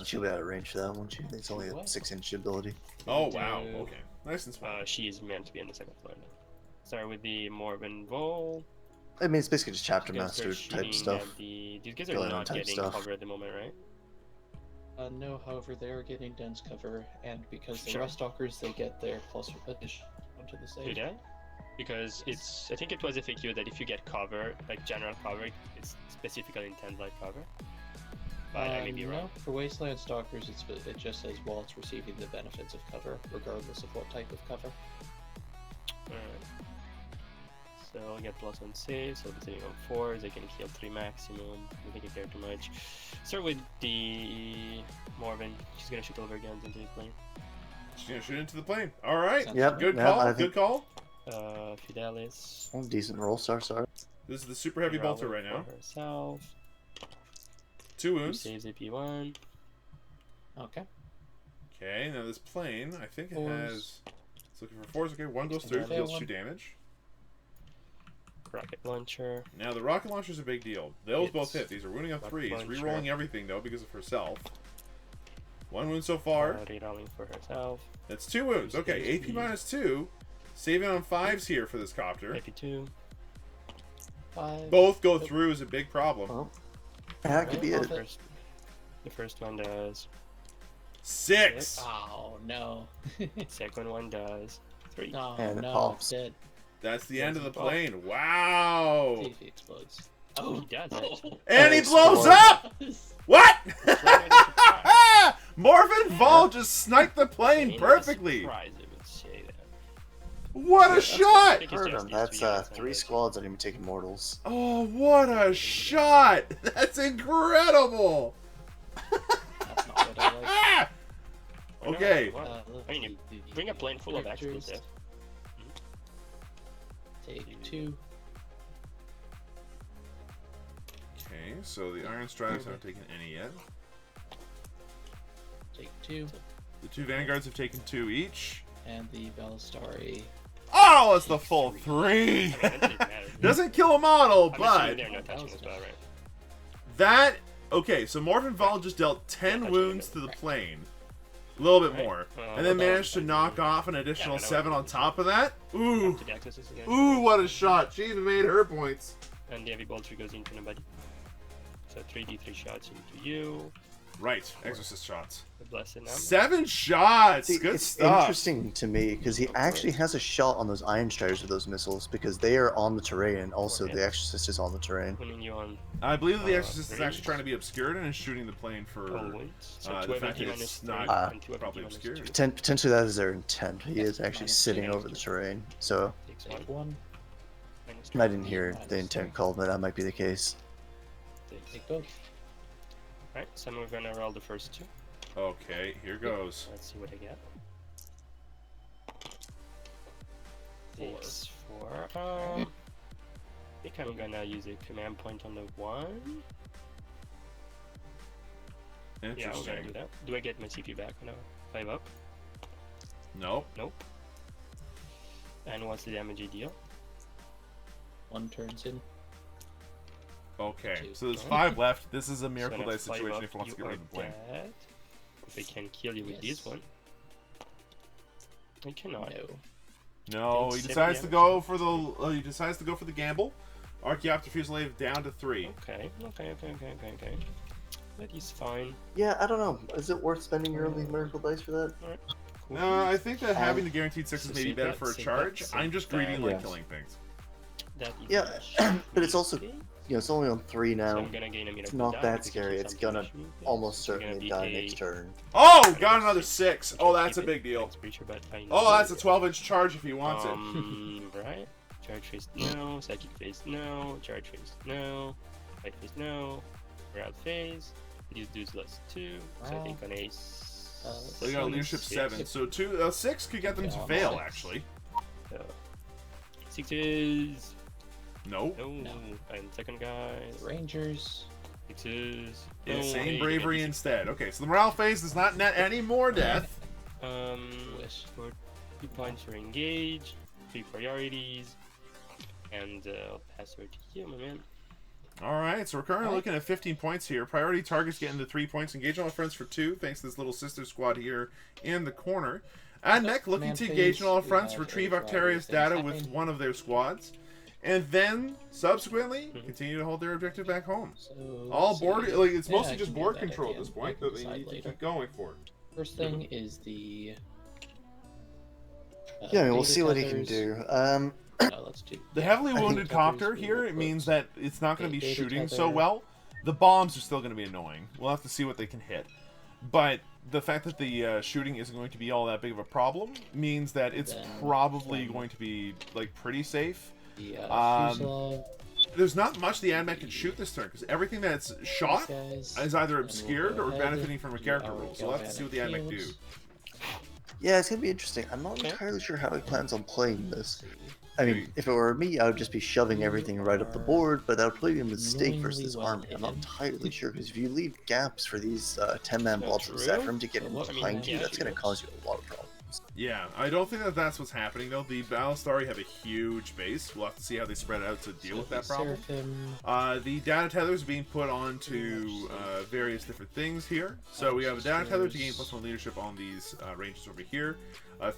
She'll be out of range for that one. It's only a
What?
6-inch ability.
Oh, wow. Okay. Nice and small.
She is meant to be on the second floor now. Start with the Morbin Vol.
I mean, it's basically just chapter
You guys
master
start
type
shooting
stuff.
at these guys are
Villain
not
type
getting
stuff.
cover at the moment, right?
No, however, they are getting dense cover, and because the
Sure.
Rust Stalkers, they get their plus addition onto the
Do
stage.
that? Because it's, I think it was FAQ that if you get cover, like general cover, it's specifically intent light cover. But I may be wrong.
No, for Wasteland Stalkers, it just says while it's receiving the benefits of cover, regardless of what type of cover.
Alright. So I'll get +1 save, so it's sitting on 4, they can kill 3 maximum, I think I care too much. Start with the Morbin, she's gonna shoot over guns into his plane.
She's going to shoot into the plane. All right.
Yep,
Good
yep,
call.
I
Good
think-
call.
Fidelis.
Oh, decent roll, sorry.
This is the super heavy bolter right now.
For herself.
2
Who
wounds.
saves AP1.
Okay.
Okay, now this plane, I think it
Fours.
has... It's looking for 4s. Okay, 1 goes
And
through,
then
deals
one.
2 damage.
Rocket launcher.
Now, the rocket launcher's a big deal. Those both
It's
hit. These are wounding on
rocket
3s.
launcher.
Rerolling everything, though, because of herself. 1 wound so far.
Rerolling for herself.
That's 2 wounds. Okay, AP -2. Saving on 5s here for this copter.
AP2.
5.
Both go through is a big problem.
Well, that could be
Right,
it.
well,
The first one does.
6!
Oh, no.
Second one does. 3.
No,
And it
no,
pops.
it's dead.
That's the end of the
Oh.
plane. Wow!
See if he explodes.
Oh, he does actually.
And he
Thanks,
blows
Lord.
up! What?
Right.
Morven Vol just sniped the plane perfectly.
Surprise, I would say that.
What a shot!
It's
Heard
just
him.
these
That's
2 units
3
on
squads that even take immortals.
Oh, what a shot! That's incredible!
That's not what I like.
Ah!
Why not?
Okay.
What? I mean, you
the
bring a plane full of
characters.
explosives.
Take 2.
Okay, so the Iron Stripes haven't taken any yet.
Take 2.
The 2 Vanguards have taken 2 each.
And the Ballistari.
Oh, it's the full 3!
I mean, that didn't matter.
Doesn't kill a model,
I'm
but...
assuming they're not touching as well, right?
That... Okay, so Morven Vol just dealt 10
touching
wounds
it.
to the plane. A little bit
Right.
more.
Well,
And then
about-
managed to knock off an additional
Yeah, I know.
7 on top of that. Ooh.
To the Exorcist again.
Ooh, what a shot. She even made her points.
And the heavy bolter goes into nobody. So 3d3 shots into you.
Right, Exorcist shots.
The blessed number.
7 shots!
See,
Good
it's
stuff.
interesting to me because he actually has a shot on those Iron Striders with those missiles because they are on the terrain. Also,
Right.
the Exorcist is on the terrain.
Winning you on
I believe that the Exorcist is
three.
actually trying to be obscured and is shooting the plane for...
all wounds. So
the
2
fact
AP
that
minus
it's
3
not
and 2
probably
AP minus
obscured.
2.
Potentially, that is their intent. He is actually
Minus
sitting
two.
over the terrain. So
Takes
Take
1.
1.
Minus
I
2.
didn't hear the intent called, but that might be the case.
Take both.
Right, so we're gonna roll the first 2.
Okay, here goes.
Let's see what I get.
4.
6, 4. I think I'm gonna use a command point on the 1. Yeah, I'm gonna do
Interesting.
that. Do I get my CP back on a 5 up?
Nope.
Nope. And what's the damage I deal?
1 turns in.
Okay,
Two.
so there's 5 left. This is a Miracle
So on a
Dice
5
situation
up,
if he wants to
you
get rid of the
are
plane.
dead. If I can kill you with
Yes.
this one. I cannot.
No.
No,
It's
he
7
decides to
damage.
go for the gamble. Archaeopter Fusillade down to 3.
Okay. That is fine.
Yeah, I don't know. Is it worth spending your only Miracle Dice for that?
Cool.
No, I think that having the guaranteed 6 is
so
maybe
save
better
that,
for a
save
charge.
that,
I'm just
save
greedy and like
that.
killing things.
That is
Yeah,
a
but it's also-
shitty.
You know, it's only on 3
So
now.
I'm gonna gain a minute
It's
to
not
die
that
because
scary.
of
It's
some
gonna
punishment.
almost
It's gonna
certainly
be
die
a-
next turn.
Oh, got another 6. Oh, that's a
Keep
big
it.
deal.
Thanks, Preacher, but I know
Oh, that's a
that.
12-inch charge if he wants it.
Right. Charge phase no. Psychic phase no. Charge phase no. Fight phase no. Route phase. These dudes less 2. So I
Wow.
think on a.
So you got leadership 7. So 6 could get them to
Yeah,
fail,
6.
actually.
So 6 is
Nope.
no.
No.
And second guy.
The Rangers.
It is
Insane bravery instead. Okay, so the morale phase does not net any more death.
For 2 points for engage, 3 priorities, and I'll pass over to you, my man.
Alright, so we're currently looking at 15 points here. Priority targets getting the 3 points. Engage all fronts for 2, thanks to this little sister squad here in the corner. Admech looking to engage on all fronts, retrieve Octarius data with one of their squads. And then, subsequently, continue to hold their objective back home. All board, like, it's mostly just board control at this point that they need to keep going for.
First thing is the...
Yeah, I mean, we'll see what he can do.
Let's do
The heavily wounded copter here, it means that it's not going to be shooting so well. The bombs are still going to be annoying. We'll have to see what they can hit. But the fact that the shooting isn't going to be all that big of a problem means that it's probably going to be, like, pretty safe. There's not much the Admech can shoot this turn, because everything that's shot is either obscured or benefiting from a character rule. So we'll have to see what the Admech do.
Yeah, it's going to be interesting. I'm not entirely sure how he plans on playing this. I mean, if it were me, I would just be shoving everything right up the board, but that would probably be a mistake versus this army. I'm not entirely sure, because if you leave gaps for these 10-man blobs of Zephyr to get in behind you, that's going to cause you a lot of problems.
Yeah, I don't think that that's what's happening, though. The Battlestari have a huge base. We'll have to see how they spread out to deal with that problem. The data tethers being put onto various different things here. So we have a data tether to gain +1 leadership on these ranges over here.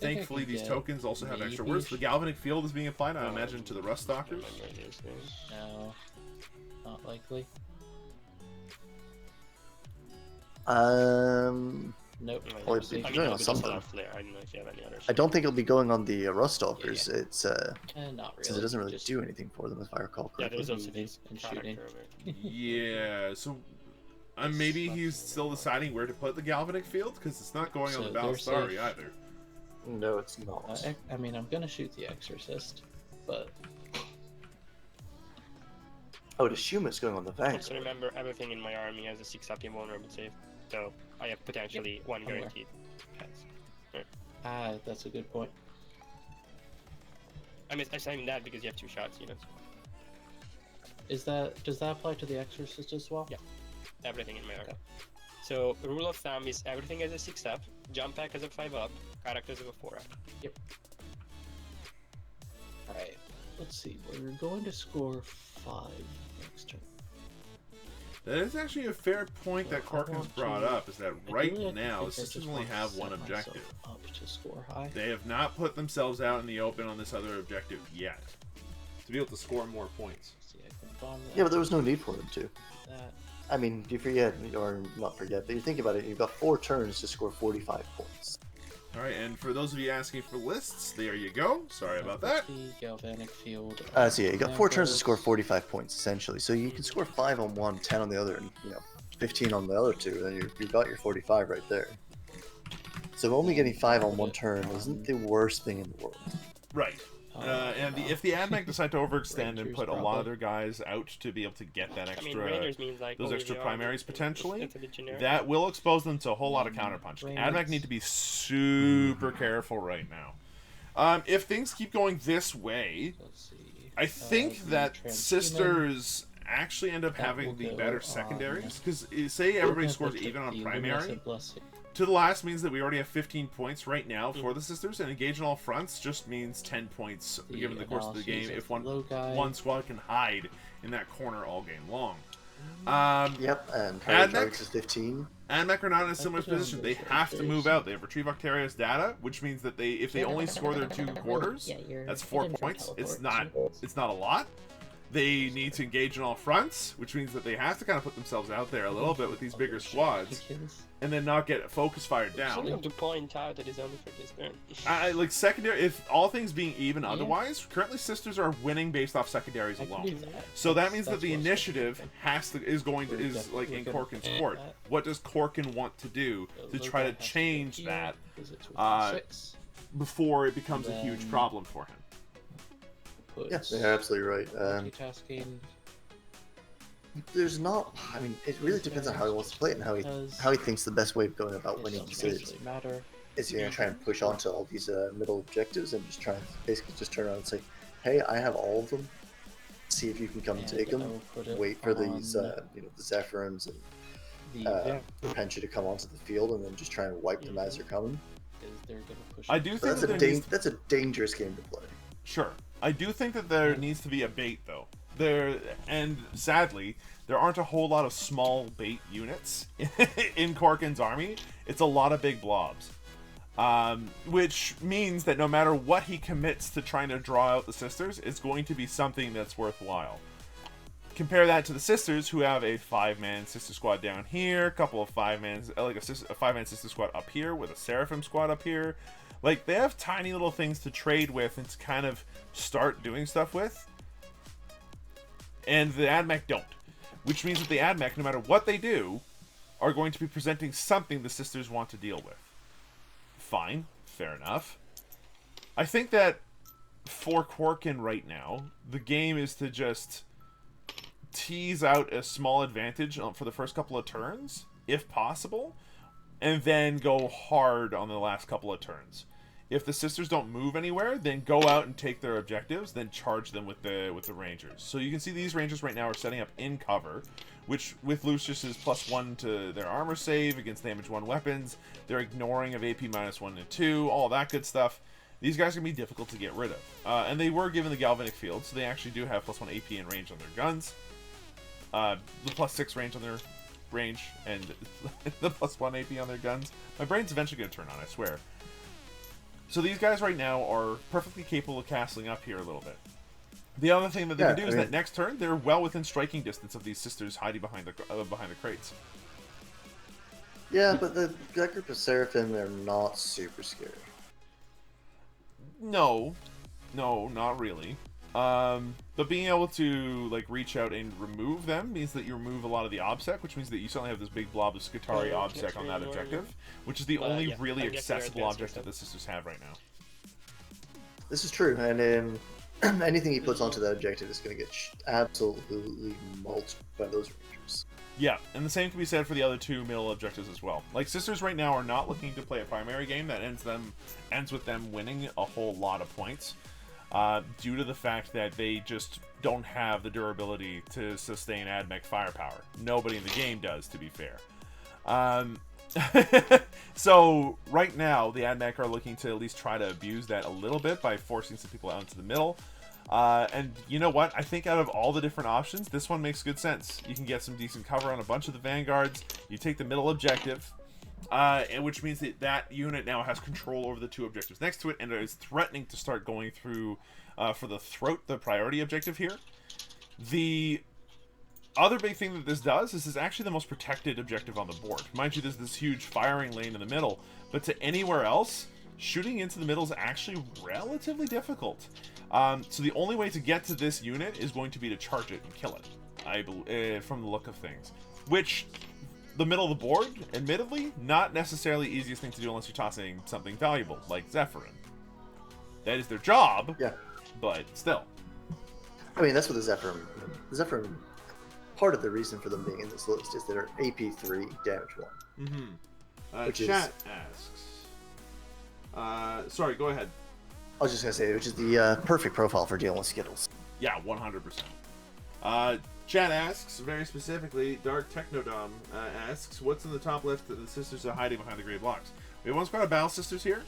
Thankfully, these tokens also have extra words. The galvanic field is being applied, I imagine, to the rust stalkers.
No, not likely. Nope.
Well, it's going on something. I don't think it'll be going on the rust stalkers. It's
not really.
Since it doesn't really do anything for them, if I recall correctly.
Yeah, there's also these
shooting.
Yeah, so maybe he's still deciding where to put the galvanic field, because it's not going on the Battlestari either.
No, it's not.
I mean, I'm gonna shoot the Exorcist, but
I would assume it's going on the Vanguard.
Also remember, everything in my army has a 6-up invulnerable save, so I have potentially one guaranteed pass.
That's a good point.
I'm saying that because you have 2 shots units.
Does that apply to the Exorcist as well?
Yeah, everything in my army. So rule of thumb is everything has a 6-up, jump pack has a 5-up, characters have a 4-up.
Yep. Alright, let's see. We're going to score 5 next turn.
That is actually a fair point that Korkin's brought up, is that right now the systems only have one objective.
Up to score high.
They have not put themselves out in the open on this other objective yet, to be able to score more points.
See, I can bomb that.
Yeah, but there was no need for them to.
That.
I mean, you forget, or not forget, but you think about it, you've got 4 turns to score 45 points.
Alright, and for those of you asking for lists, there you go. Sorry about that.
Galvanic field.
So yeah, you got 4 turns to score 45 points, essentially. So you can score 5 on one, 10 on the other, and 15 on the other 2, and you've got your 45 right there. So only getting 5 on one turn isn't the worst thing in the world.
Right. And if the Admech decide to overextend and put a lot of their guys out to be able to get that extra, those extra primaries potentially, that will expose them to a whole lot of counterpunch. Admech need to be super careful right now. If things keep going this way, I think that Sisters actually end up having the better secondaries, because say everybody scores even on primary. To the last means that we already have 15 points right now for the Sisters, and engage on all fronts just means 10 points given the course of the game if one squad can hide in that corner all game long.
Yep, and Admech is 15.
Admech are not in a similar position. They have to move out. They have retrieve Octarius data, which means that if they only score their 2 quarters, that's 4 points. It's not a lot. They need to engage on all fronts, which means that they have to kind of put themselves out there a little bit with these bigger squads, and then not get focus fired down.
I have to point out that it's only for this turn.
Like secondary, if all things being even otherwise, currently Sisters are winning based off secondaries alone. So that means that the initiative is like in Korkin's court. What does Korkin want to do to try to change that before it becomes a huge problem for him?
Yeah, you're absolutely right. There's not. I mean, it really depends on how he wants to play it and how he thinks the best way of going about winning this is. Is he gonna try and push onto all these middle objectives and just try and basically just turn around and say, "Hey, I have all of them. see if you can come
And
take
I
them.
will put it
Wait for these,
on
the Zephyrins and
the
Pencha to come onto the field, and then just try and wipe them as they're coming.
is they're gonna push.
I
it.
do
So
think
that's
that there needs
that's a dangerous game to play.
Sure. I do think that there needs to be a bait, though. And sadly, there aren't a whole lot of small bait units in Korkin's army. It's a lot of big blobs. Which means that no matter what he commits to trying to draw out the sisters, it's going to be something that's worthwhile. Compare that to the sisters, who have a 5-man sister squad down here, a couple of 5-man, like a 5-man sister squad up here, with a Seraphim squad up here. Like, they have tiny little things to trade with and to kind of start doing stuff with. And the Admech don't. Which means that the Admech, no matter what they do, are going to be presenting something the sisters want to deal with. Fine. Fair enough. I think that for Korkin right now, the game is to just tease out a small advantage for the first couple of turns, if possible, and then go hard on the last couple of turns. If the sisters don't move anywhere, then go out and take their objectives, then charge them with the Rangers. So you can see these Rangers right now are setting up in cover, which with Lucius's +1 to their armor save against damage 1 weapons, they're ignoring of AP -1 and 2, all that good stuff. These guys are going to be difficult to get rid of. And they were given the Galvanic Field, so they actually do have +1 AP and range on their guns. The +6 range on their range, and the +1 AP on their guns. My brain's eventually going to turn on, I swear. So these guys right now are perfectly capable of castling up here a little bit. The other thing that they can do is that next turn, they're well within striking distance of these sisters hiding behind the crates.
Yeah, but that group of Seraphim, they're not super scary.
No, not really. But being able to like reach out and remove them means that you remove a lot of the obsec, which means that you suddenly have this big blob of Skitarii obsec on that objective, which is the only really accessible objective the sisters have right now.
This is true, and anything he puts onto that objective is going to get absolutely mulched by those Rangers.
Yeah, and the same can be said for the other two middle objectives as well. Like, sisters right now are not looking to play a primary game that ends with them winning a whole lot of points. Due to the fact that they just don't have the durability to sustain Admech firepower. Nobody in the game does, to be fair. So, right now, the Admech are looking to at least try to abuse that a little bit by forcing some people out into the middle. And you know what? I think out of all the different options, this one makes good sense. You can get some decent cover on a bunch of the vanguards. You take the middle objective. Which means that that unit now has control over the two objectives next to it, and is threatening to start going through for the throat, the priority objective here. The other big thing that this does is actually the most protected objective on the board. Mind you, there's this huge firing lane in the middle, but to anywhere else, shooting into the middle is actually relatively difficult. So the only way to get to this unit is going to be to charge it and kill it, I believe, from the look of things. Which, the middle of the board, admittedly, not necessarily the easiest thing to do unless you're tossing something valuable, like Zephyrin. That is their job,
yeah,
but still.
I mean, that's what the Zephyrin, part of the reason for them being in this list is they're AP3, damage 1.
Mm-hmm.
Which
Chat asks... sorry, go ahead.
I was just going to say, which is the perfect profile for dealing with Skittles.
Yeah, 100%. Chat asks, very specifically, Dark Technodom asks, what's in the top left that the sisters are hiding behind the gray blocks? We have one squad of Battle Sisters here,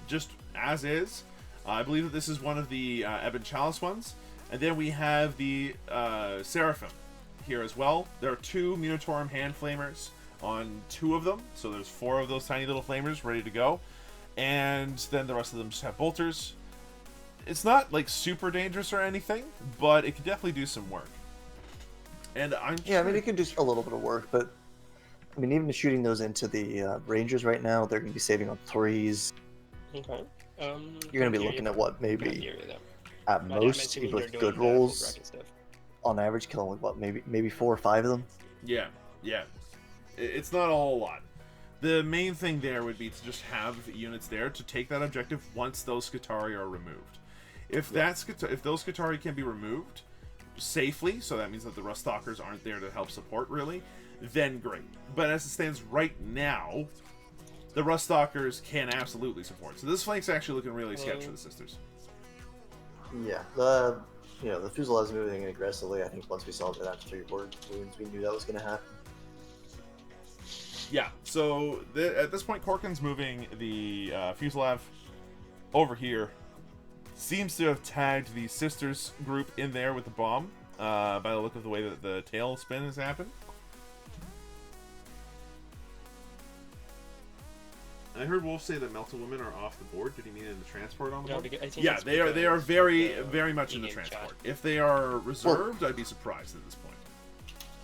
just as is. I believe that this is one of the Ebon Chalice ones. And then we have the Seraphim here as well. There are 2 Munitorum Hand Flamers on 2 of them, so there's 4 of those tiny little flamers ready to go. And then the rest of them just have bolters. It's not, like, super dangerous or anything, but it can definitely do some work. And I mean,
it can do a little bit of work, but I mean, even shooting those into the Rangers right now, they're going to be saving on 3s.
Okay.
You're going to be looking at what, maybe at most, with good rolls, on average, killing with what, maybe 4 or 5 of them.
Yeah. It's not a whole lot. The main thing there would be to just have units there to take that objective once those Skitarii are removed. If those Skitarii can be removed safely, so that means that the Ruststalkers aren't there to help support, really, then great. But as it stands right now, the Ruststalkers can absolutely support. So this flank's actually looking really sketchy for the sisters.
Yeah, the you know, the Fuselage's moving in aggressively. I think once we saw that after 3 board wounds, we knew that was going to happen.
Yeah, so at this point, Korkin's moving the Fuselage over here. Seems to have tagged the Sisters group in there with the bomb, by the look of the way that the tail spin has happened. I heard Wolf say that Melted Women are off the board. Did he mean in the transport on the board?
I think
Yeah,
it's
they are
because
very much in the
in-game
transport.
chat.
If they are reserved, I'd be surprised at this point.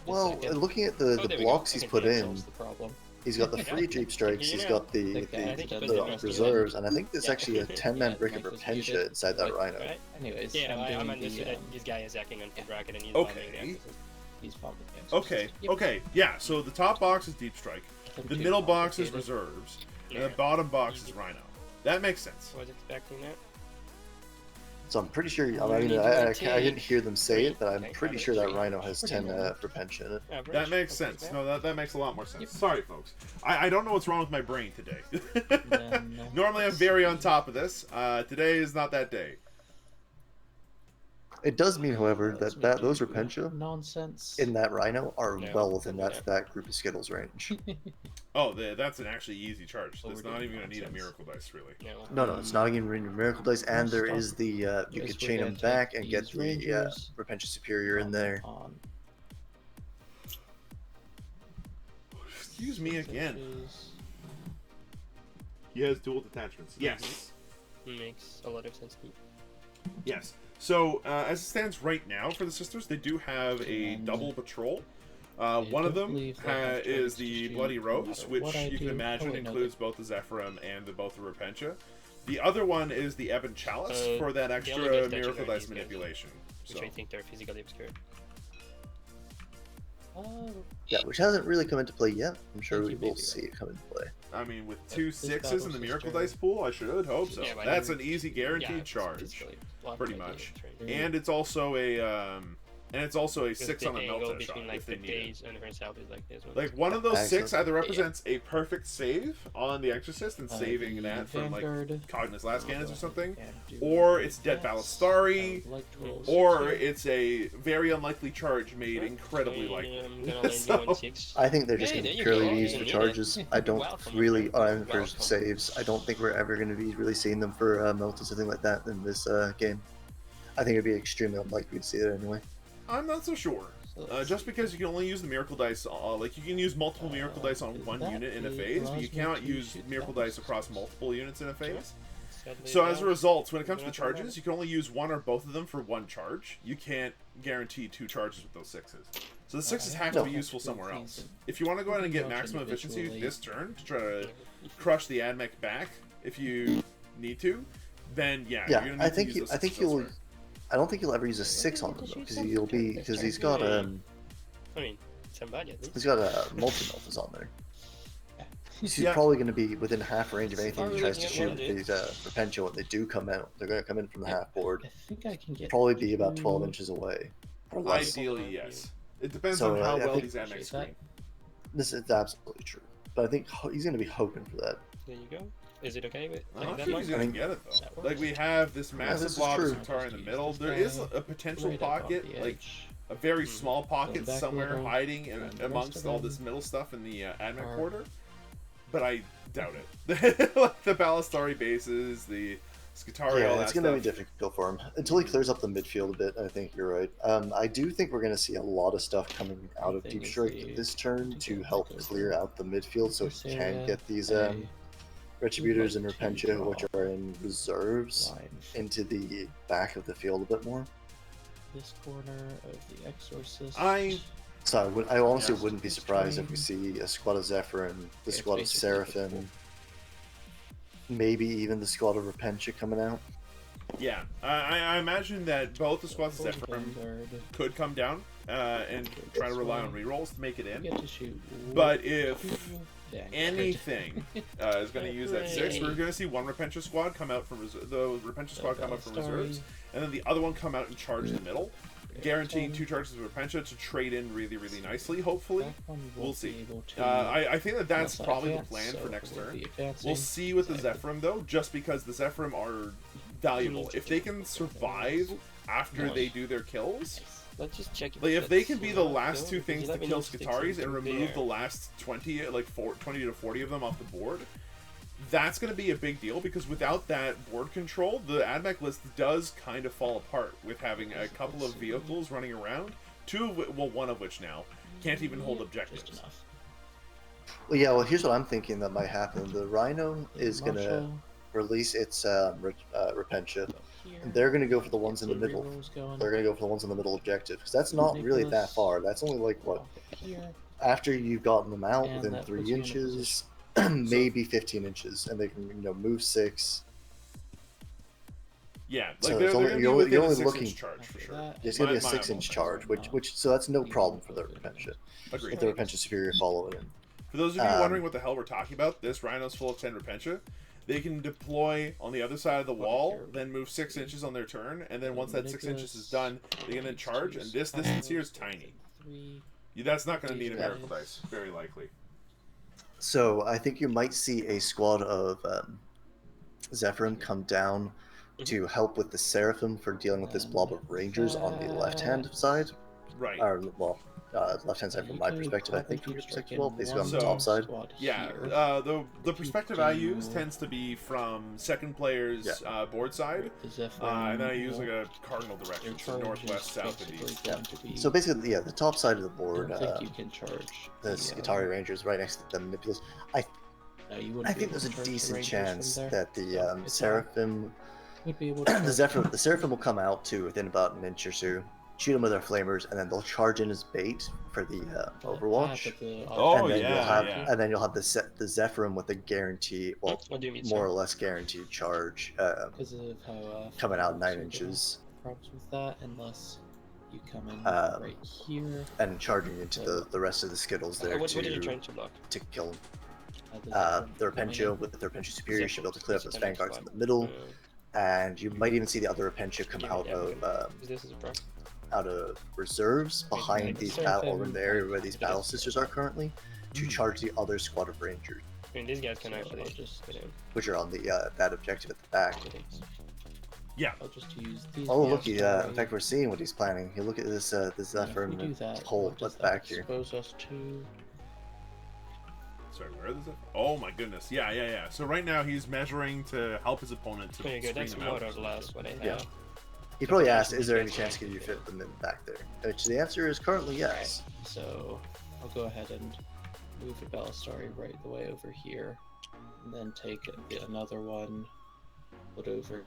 Well,
Second.
looking at the
Oh,
there we
blocks
go.
he's
I think
put
that
in,
Solves the problem.
he's got the free Jeep Strikes,
You
he's
know,
got the,
I think he put
the
the
reserves, and I think there's
Yeah.
actually a 10-man
Yeah,
brick of
Mike was
Repentia
muted.
inside that
Mike,
Rhino.
Right?
Anyways,
Yeah,
I'm
I
doing
understood
the,
that this guy is acting on full bracket and he's
Okay.
bombing the Exorcist.
he's bombing the Exorcist.
Okay,
Yep.
okay, yeah, so the top box is Deep Strike, the
Nothing too
middle box is
complicated.
reserves, and
Yeah.
the bottom box is Rhino. That makes sense.
Was expecting that.
So I'm pretty sure,
Well,
I
we
mean,
need
I
to
didn't
take
hear them say it, but I'm
Okay,
pretty
average.
sure that Rhino has
Pretty
10
normal.
Repentia in it.
Average.
That makes
That's
sense.
bad.
No, that makes a lot more sense.
Yep.
Sorry, folks. I don't know what's wrong with my brain today.
Then,
Normally I'm very on top of this. Today is not that day.
It does mean, however,
let's
that those
do
Repentia
nonsense.
in that Rhino are
No,
well within
don't do
that group of Skittles range.
Oh, that's an actually easy charge.
Oh,
It's
we're
not
doing
even going to need a
nonsense.
miracle dice, really.
No, it's not even a Miracle Dice, and there
Stop.
is the, you
Yes,
could
we're
chain
gonna
them back
take
and get
these
the
Rangers.
Repentia Superior in there.
On
Excuse me again.
Switches.
He has dual detachments. Yes.
Makes a lot of sense to me.
Yes. So, as it stands right now for the Sisters, they do have a
And
double patrol.
I
One of
don't
them
believe that I've
is
tried to
the
do
Bloody
no
Rose,
matter
which
what I
you can
do.
imagine
Oh, wait, no,
includes both the Zephyrim and both the Repentia. The other one is the Ebon Chalice for that
the
extra
only guys that
Miracle
you are
Dice
these guys,
manipulation.
Which
So,
I think they're physically obscured.
Yeah, which hasn't really come into play yet. I'm sure
Thank
we
you,
will
baby.
see it come into play.
I mean, with two
This
sixes in the
battle's
Miracle
just
Dice pool, I should hope so.
Yeah, but
That's
I
an
mean,
easy guaranteed
it's
charge,
physically blocked
pretty
by the
much.
train.
And it's also a
Because
6
the
on a
angle
melt shot
between like
if
the
they need it.
base and herself is like this one.
Like one of those
Excellent.
6 either represents a perfect save on the Exorcist and saving that from like Cognus Last Cannons or something, or it's Dead Balastari, or it's a very unlikely charge made incredibly likely.
I'm gonna lend
So-
you 1/6.
I think they're just
Hey,
going to
there you
purely
go.
be used
You
for
need
charges.
it.
I don't
Welcome, my
really,
friend.
for
Welcome.
saves. I don't think we're ever going to be really seeing them for melt or something like that in this game. I think it'd be extremely unlikely to see it anyway.
I'm not so sure. Just because you can only use the Miracle Dice, like you can use multiple Miracle Dice on one
that
unit in a
it
phase, but
allows
you
me
cannot
to
use
shoot
Miracle
down
Dice across multiple units in a phase.
Sadly,
So as a
no.
result, when it comes to the
You're not gonna
charges,
have
you can only use one or both of them for one charge. You can't guarantee 2 charges with those 6s. So the 6s have to
No.
be useful somewhere else. If you want to go ahead and get
Approach
maximum efficiency
individually.
this turn to try to crush the Admech back, if you need to, then yeah,
Yeah,
you're gonna need
I
to
think
use
you,
those
I think
6s
you'll.
elsewhere.
I don't think you'll ever use a 6 on them though, because he's got
I mean, somebody at least.
he's got multi melters on there. He's
Yeah.
probably going to be within half range of anything he
Sorry,
tries to
yeah,
shoot
well,
with these Repentia when they do come out. They're going to come in from the half board.
I think I can get
Probably be about
two-
12 inches away. Or less.
Ideally, yes. It depends
So,
on how
I
well
think-
these Admech
Appreciate
screen.
This is absolutely true. But I think he's going to be hoping for that.
There you go. Is it okay with
I don't
that
think
much?
he's gonna
I mean,
get it
that
though.
works.
Like we have this
this
massive
is
blob of
true.
Centaur in the
Just
middle.
use
There
this
is
guy
a potential
right up on
pocket,
the
like
edge.
a very
Mhm.
small pocket
back a
somewhere
little,
hiding in,
and the rest
amongst
of
all
them
this middle stuff in the Admech
are-
quarter. But I doubt it. Like the Balastari bases, the Scutari, all
Yeah,
that
it's going to be
stuff.
difficult for him until he clears up the midfield a bit. I think you're right. I do think we're going to see a lot of stuff coming out of
Thing
Deep
is
Strike
the-
this turn to
to
help
go
clear out the midfield, so
this
he can
area,
get these
I
Retributors
would
and
like to
Repentia,
draw
which are in reserves,
line
into the back of the field a bit more.
this corner of the Exorcist.
So I honestly
Yes.
wouldn't be surprised if we see a squad of Zephyrin, the
It's
squad of
basically
Seraphim, maybe even the squad of Repentia coming out.
Yeah, I imagine that both the squads of
Full
Zephyrim
vanguard.
could come down and try to rely on rerolls to make it
You
in.
get to shoot
But if
vanguard.
anything is going to use that 6, we're
Hooray.
going to see one Repentia squad come out from the Repentia squad come out from reserves, and then the other one come out and charge the middle, guaranteeing 2 charges of Repentia to trade in really, really nicely. Hopefully,
That one
we'll
won't
see.
be able to
I think that that's
unless I
probably the
advance,
plan
so
for next
we'll
turn.
be advancing.
We'll see with the
Exactly.
Zephyrim though, just because the Zephyrim are valuable. If they can survive after
Nice.
they do their kills.
Let's just check
Like if they can
that's
be the
not
last
good,
two
because
things to
11
kill
inch sticks
Skitaris and
into
remove
there.
the last 20, like 20 to 40 of them off the board, that's going to be a big deal, because without that board control, the Admech list does kind of fall apart with having a couple of vehicles running around. One of which now can't even hold objectives.
Just enough.
Well, yeah. Well, here's what I'm thinking that might happen. The Rhino is gonna
Marshall,
release its Repentia,
go here.
and they're gonna go for the ones in the
Get
middle.
rerolls going.
They're gonna go for the ones in the middle objective, because that's not really that
Nicholas.
far. That's only like what,
Walk up here.
after you've gotten them out
And
within
that
3
puts you in a
inches, maybe 15 inches, and they can move 6.
Yeah,
So
like
it's
they're
only-
going to be
you're only-
within
you're
a
only
6-inch
looking-
charge for
After
sure.
that,
It's gonna be a
My
6-inch
opinion.
charge, which so that's no problem for the Repentia.
Agreed.
If the Repentia Superior following in.
For those of you
Um,
wondering what the hell we're talking about, this Rhino's full of 10 Repentia. They can deploy on the other side of the wall, then move 6 inches on their turn, and then once that 6 inches is done, they can then charge, and this distance here is tiny. That's not going to need a miracle dice, very likely.
So I think you might see a squad of Zephyrim come down to help with the Seraphim for dealing with this blob of Rangers on the left-hand side.
Right.
Or, well, left-hand side from my perspective, I think from your perspective, well, basically on the
So-
top side.
Yeah, the perspective I use tends to be from second player's board side, and then I use like a cardinal direction, so northwest, south, and east.
So basically, yeah, the top side of the
I
board,
don't think you can charge
the Skitari Rangers right next to the Manipulus.
No, you wouldn't
I
be
think
able
there's
to
a
charge the
decent
Rangers
chance
from there.
that the
So it's
Seraphim,
would be able to
the Seraphim will come out to within about an inch or two, shoot them with their flamers, and then they'll charge in as bait for the Overwatch.
Oh,
and then
yeah,
you'll have,
yeah.
and then you'll have the Zephyrim with a guarantee, well,
What do you mean,
more
sir?
or less guaranteed charge,
because of how
coming out 9
Fox would
inches
have problems with that unless you come in
Um,
right here.
and charging into the rest of the Skittles there
What are you trying
to
to block?
kill them.
The
Their
coming
Repentia
in.
with their Repentia Superior should be able to clear up those
Zephyr,
vanguards in the
one.
middle, and you might even see the other Repentia come
Yeah,
out
yeah,
of
This is a pro.
out of reserves behind
right,
these
Seraphim,
battle, or in the area where these
it
battle
is.
sisters are currently, to charge the other squad of Rangers,
I mean, these guys can
So
actually
I'll just
get in.
which are on the that objective at the back.
Yeah.
I'll just use these.
Oh,
guys
looky!
to
In fact, we're seeing what he's planning. You look at this this
if
Zephyr
we do that,
hole
what
at
does
the
that
back here.
expose us to?
Sorry, where is it? Oh my goodness. Yeah. So right now he's measuring to help his opponent to
There you go.
screen
That's
them
more
out.
or less what I have.
Yeah. He probably asked, "Is there any chance can you fit them in back there?" Which the answer is currently yes.
So I'll go ahead and move the Ballistari right the way over here, and then take another one, put over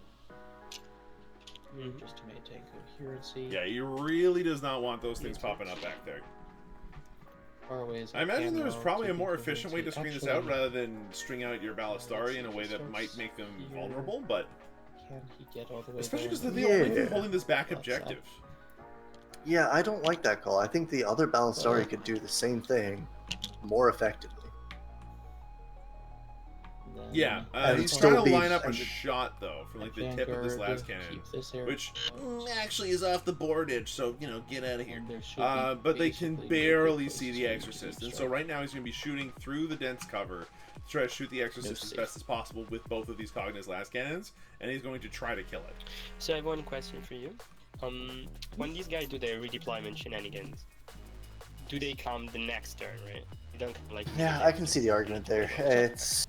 just to maintain coherency.
Yeah, he really does not want those things popping up back there.
Far away as
I imagine there was
can,
probably a
keeping
more efficient way to screen this
coherency.
out rather than string out your Ballistari in a way that might make them vulnerable, but
Can he get all the way
especially because
down?
they're the only thing
Yeah.
holding this back
Left side.
objective.
Yeah, I don't like that call. I think the other Ballistari could do the same thing more effectively.
And then
Yeah,
And
he's
still
trying to
be-
line up a
and-
shot though from like the tip of this
Vanguard,
last cannon,
keep this area
which
closed,
actually is off the board edge, so get out of here.
and there should
But
be
they can
basically no
barely
good
see
places
the
for you to
Exorcist, and so
strike.
right now he's going to be shooting through the dense cover to try to shoot the Exorcist as
safe.
best as possible with both of these Cogniz last cannons, and he's going to try to kill it.
So I have one question for you. When these guys do their redeployment shenanigans, do they come the next turn, right? They don't come like.
Yeah, I can see the argument there. It's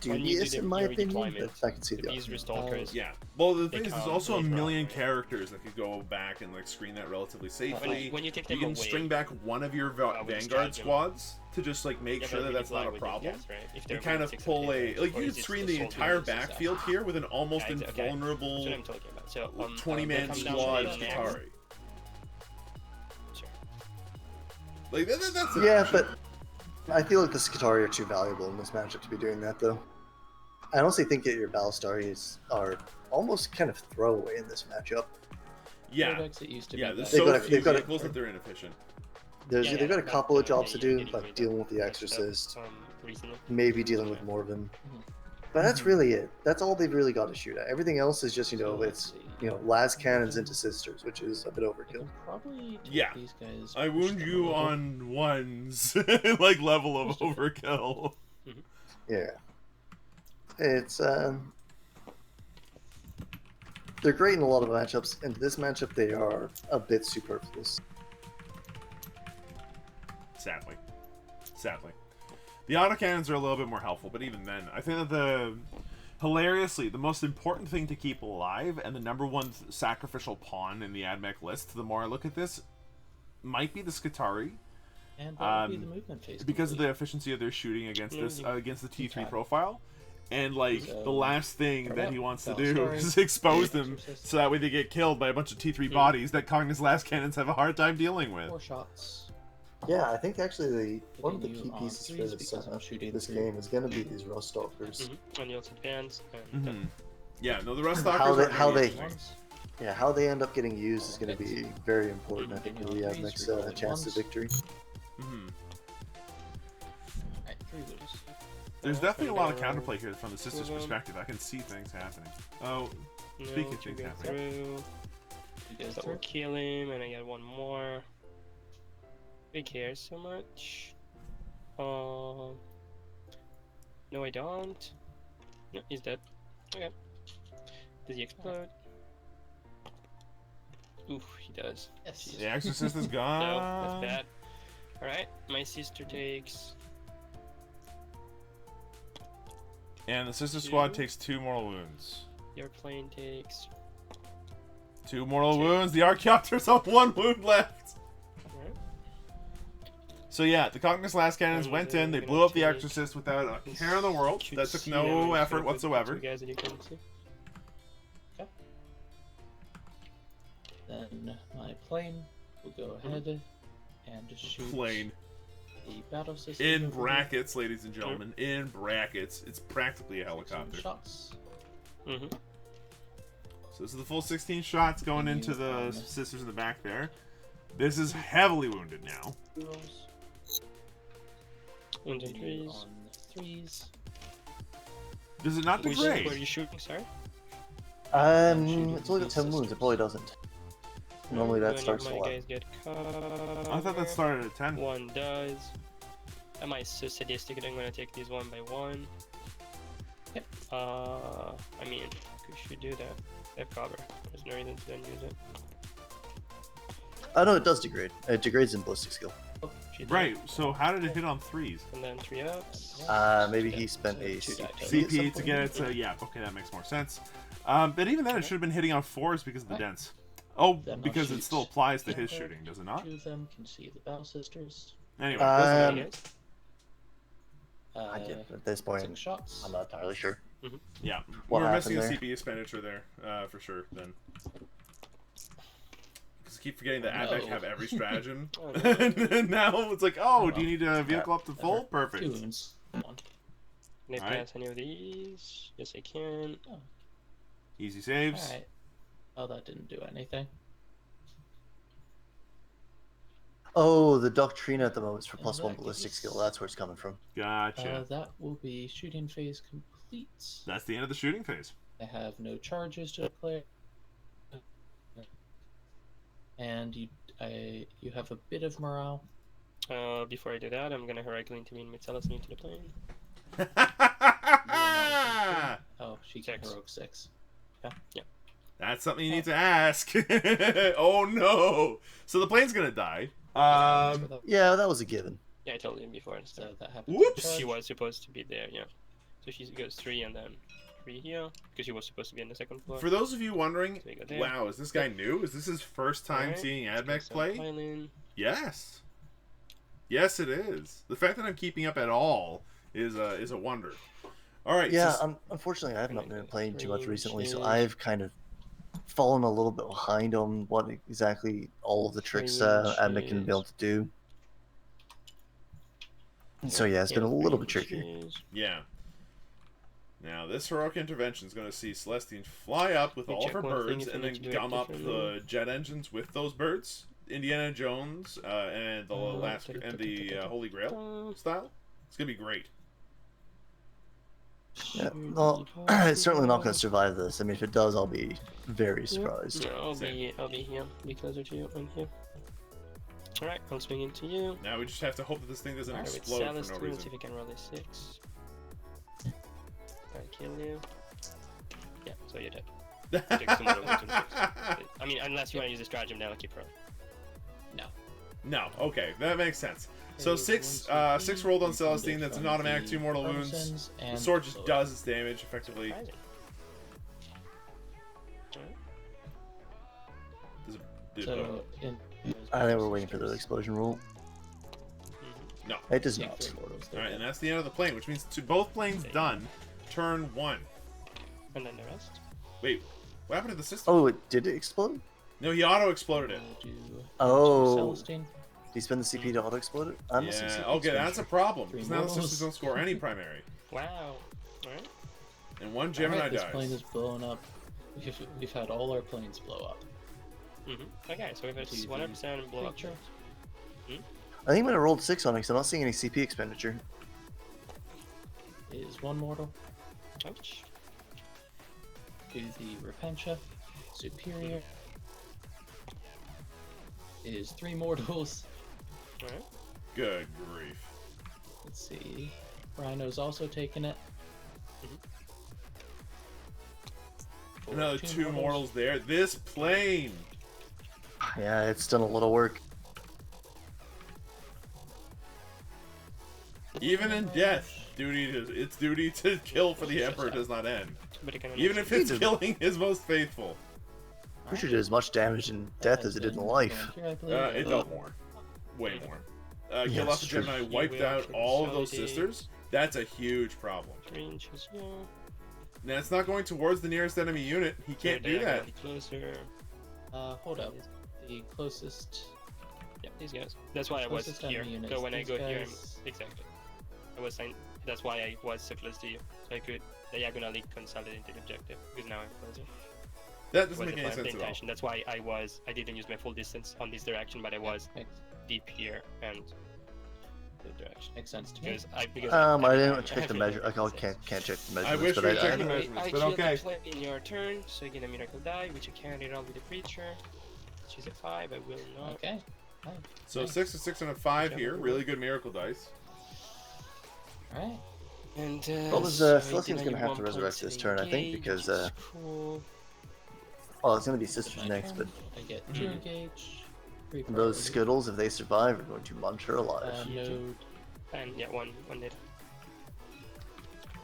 When you do
dubious
the-
in my
your
opinion,
deployment,
but I can see the
These
argument.
Restalkers.
Yeah. Well, the
They
thing is, there's
come
also a
later on,
million
right?
characters that could go back and like screen that relatively safely.
When you take
You
them
can
away,
string back one of your
with the
Vanguard
stratagem.
squads to just like make
yeah,
sure
but
that that's not a
redeploy with
problem.
these guys, right? If
And
they're
kind of
within 6
pull a
range,
like
or
you
is
could
it
screen
the
the
soldiers
entire
and stuff?
backfield here with an almost
Okay. That's
invulnerable
what I'm talking about. So
20-man
they come down
squad
to the next-
Skitari.
Sure.
Like that's an
Yeah,
option.
but I feel like the Skitari are too valuable in this matchup to be doing that, though. I honestly think that your Ballistaris are almost kind of throwaway in this matchup.
Yeah.
Codex, it used to
Yeah,
be
there's
that
so
They've got a-
few
they've got a-
vehicles that they're inefficient.
They've got a
but,
couple of jobs to
yeah,
do,
you're getting
like
rid
dealing
of
with the
that stuff,
Exorcist,
recently.
maybe dealing with Morven. But that's really it. That's all they've really got to shoot at. Everything else is just,
So let's
it's,
see.
las cannons into sisters, which is a bit
I
overkill.
can probably take
Yeah.
these guys.
I
push
wound
them a
you
little.
on ones like level of overkill.
Yeah. It's, They're great in a lot of matchups. In this matchup, they are a bit superfluous.
Sadly. The autocannons are a little bit more helpful, but even then, I think that hilariously, the most important thing to keep alive, and the number one sacrificial pawn in the Admech list, the more I look at this, might be the Skitarii.
And that would be the movement phase.
Because of the efficiency of their shooting against this against the T3 profile. And like
So,
the last thing that he wants to do
Story,
is expose them
Exorcist.
so that way they get killed by a bunch of T3 bodies that Cognus last cannons have a hard time dealing with.
4 shots.
Yeah, I think actually one of the
Hitting
key
you on
pieces for
threes
this,
because I'm shooting
this
through.
game is going to be these Rust Stalkers.
And you also advance. And
Yeah, no, the Rust Stalkers
How they-
are
how
really
they-
interesting.
Yeah, how they end up getting used is going to be very important, I think, for the Admech's chance to victory.
Alright, 3 wounds.
There's definitely a lot of counterplay here from the sister's perspective. I can see things happening. Oh, speaking of things happening.
You guys
So
through?
we'll kill him, and I get one more. Who cares so much? No, I don't. No, he's dead. Okay. Does he explode? Oof, he does.
Yes.
The Exorcist is
No,
gone.
that's bad. Alright, my sister takes.
And the sister squad takes 2 mortal wounds.
Your plane takes.
2 mortal wounds. The Archaeopteros have 1 wound left.
Alright.
So yeah, the Cognus last cannons went in. They blew up the Exorcist without a care in the world. That took no effort whatsoever.
Two guys that you can see.
Then my plane will go ahead and shoot
Plane.
the battle system.
In
over
brackets, ladies and gentlemen. In brackets. It's practically a
there.
helicopter.
16 shots.
Mm-hmm.
So this is the full 16 shots going into the sisters in the back there. This is heavily wounded now.
Rolls.
Wounds and
Continue
trees.
on 3s.
Does it not
Were
degrade?
you shooting, sorry?
It's only got 10 wounds, it probably doesn't. Normally that
One of
starts a
my
lot.
guys get caught.
I thought that started at 10.
One does. Am I so sadistic that I'm gonna take these one by one?
Yep.
I mean, we should do that. They have cover. There's no reason to then use it.
Oh no, it does degrade. It degrades in ballistic skill.
Oh,
She did.
Right, so how did it hit on 3s?
And then 3 ups.
Maybe
Okay,
he spent
so
a
2 die total.
CP to get it to, yeah, okay, that makes more sense. But even then, it should have been hitting on 4s because of the dents. Oh,
Then I'll
because it
shoot.
still applies to his
Yeah.
shooting, does it not?
2 of them can see the battle sisters.
Anyway,
Um,
Yes.
I get at this point.
6 shots.
I'm not entirely sure.
yeah,
what
we're missing a
happened
CP expenditure there, for sure, then. Because I keep forgetting that
Oh,
Admech
no.
have every stratagem.
Oh, no.
And now it's like, oh,
Oh,
do you need a vehicle up to full?
Two
Perfect.
wounds. One.
Can I
Alright.
pass any of these? Yes, I can.
Easy saves.
Alright. Oh, that didn't do anything.
Oh, the Doctrina at the moment is for
In
+1
that
ballistic
case-
skill. That's where it's coming from.
Gotcha.
That will be shooting phase complete.
That's the end of the shooting phase.
I have no charges to declare. And you have a bit of morale.
Before I do that, I'm gonna heroically intervene with Celestine to the plane.
Oh, she can
Six.
heroic 6.
That's something you need to ask. Oh no! So the plane's gonna die.
Yeah, that was a given.
Yeah, I told him before. So
So that happens.
Whoops!
she was supposed to be there, yeah. So she goes 3 and then 3 here, because she was supposed to be on the 2nd floor.
For those of you wondering,
So you go there.
wow, is this guy new? Is this his first time
Alright,
seeing
let's get
Admech
some
play?
piling.
Yes. Yes, it is. The fact that I'm keeping up at all is a wonder. All right.
Yeah,
so-
unfortunately, I have not been playing too much
Three
recently, so
inches.
I've kind of fallen a little bit behind on what exactly all of the tricks Admech can be able to do. So yeah, it's been a little bit trickier.
yeah. Now, this heroic intervention is going to see Celestine fly up with
You
all of
check
her
one thing
birds
if
and
you
then
need to do it
gum up the
differently.
jet engines with those birds. Indiana Jones and the last and the Holy Grail style. It's going to be great.
Yeah, well, it's certainly not going to survive this. I mean, if it does, I'll be very surprised.
No, I'll
Same.
be here. Be closer to you. I'm here. Alright, I'll swing into you.
Now we just have to hope that this thing doesn't
Alright, with
explode for no
Celestine, see
reason.
if I can roll a 6. I kill you. Yeah, so you're dead. It takes 2 mortals into the 6. I mean, unless you want to use a stratagem now, keep rolling.
No.
No, okay, that makes sense. So
Okay,
6
1, 2,
6
3,
rolled on
refunded
Celestine, that's an
from
automatic
the
2 mortal wounds.
partisans
The
and
sword just
Slowwolf.
does its damage, effectively.
Surprising. Alright.
So, in
I think we're waiting for the explosion rule.
No.
It does
yeah,
not.
3 mortals. they're
Alright, and
dead.
that's the end of the plane, which means both planes done. Turn 1.
And then the rest.
Wait, what happened to the system?
Oh, did it explode?
No, he auto-exploded it.
We'll do
Oh.
Celestine.
Did you spend the CP to auto-explode it? I'm missing
Yeah,
CP
okay, that's a
expenditure.
problem.
3
Because now the
mortals.
sisters don't score any primary.
Wow. Alright.
And 1 Gemini
Alright, this plane
dies.
is blowing up. We've had all our planes blow up.
Okay, so if it's
To the
100% and blow up.
creature.
I think I'm gonna roll 6 on it because I'm not seeing any CP expenditure.
Is 1 mortal.
Ouch.
To the Repentia. Superior. Is 3 mortals.
Alright.
Good grief.
Let's see. Rhino's also taking it. For
Another 2 mortals there. This plane!
Yeah, it's done a little work.
Even in death, its duty to kill for the Emperor does not end.
But it can
Even if it's killing his most faithful.
Creature did as much damage in death as it did in life.
It dealt more. Way more.
Yeah,
Kill off
it's
the
true.
Gemini
You
wiped
will
out all of those
consolidate.
sisters. That's a huge problem.
3 inches, yeah.
Now, it's not going towards the nearest enemy unit. He can't do that.
Closer.
Hold up. The closest.
Yeah, these guys. That's why I was
Closest
here.
enemy units,
So when I
these
go here,
guys.
exactly. I was saying that's why I was so close to you, so I could diagonally consolidate the objective. Because now I'm closer.
That
Was
doesn't make
the
any
plan, the
sense at all.
intention. That's why I didn't use my full distance on this direction, but I was deep here and the direction.
Makes sense to me.
Because
I didn't check the measure.
I
I can't check the
I
measurements,
wish
but
we had checked the
Anyway,
measurements,
I
but
killed
okay.
the plane in your turn, so you get a miracle die, which you can reroll with the creature. She's a 5, I will not.
Okay.
So
Nice.
6, a 6, and a 5 here. Really good miracle dice.
Alright.
And
Well, this,
so
Celestine's
I
gonna have to
1
resurrect
point
this turn, I think,
engage,
because,
which is cool.
well, it's gonna be Sisters
My
next,
turn.
but
I get 2 engage. 3
those
priority.
Skittles, if they survive, are going to munch her alive.
Node.
And yeah, one did.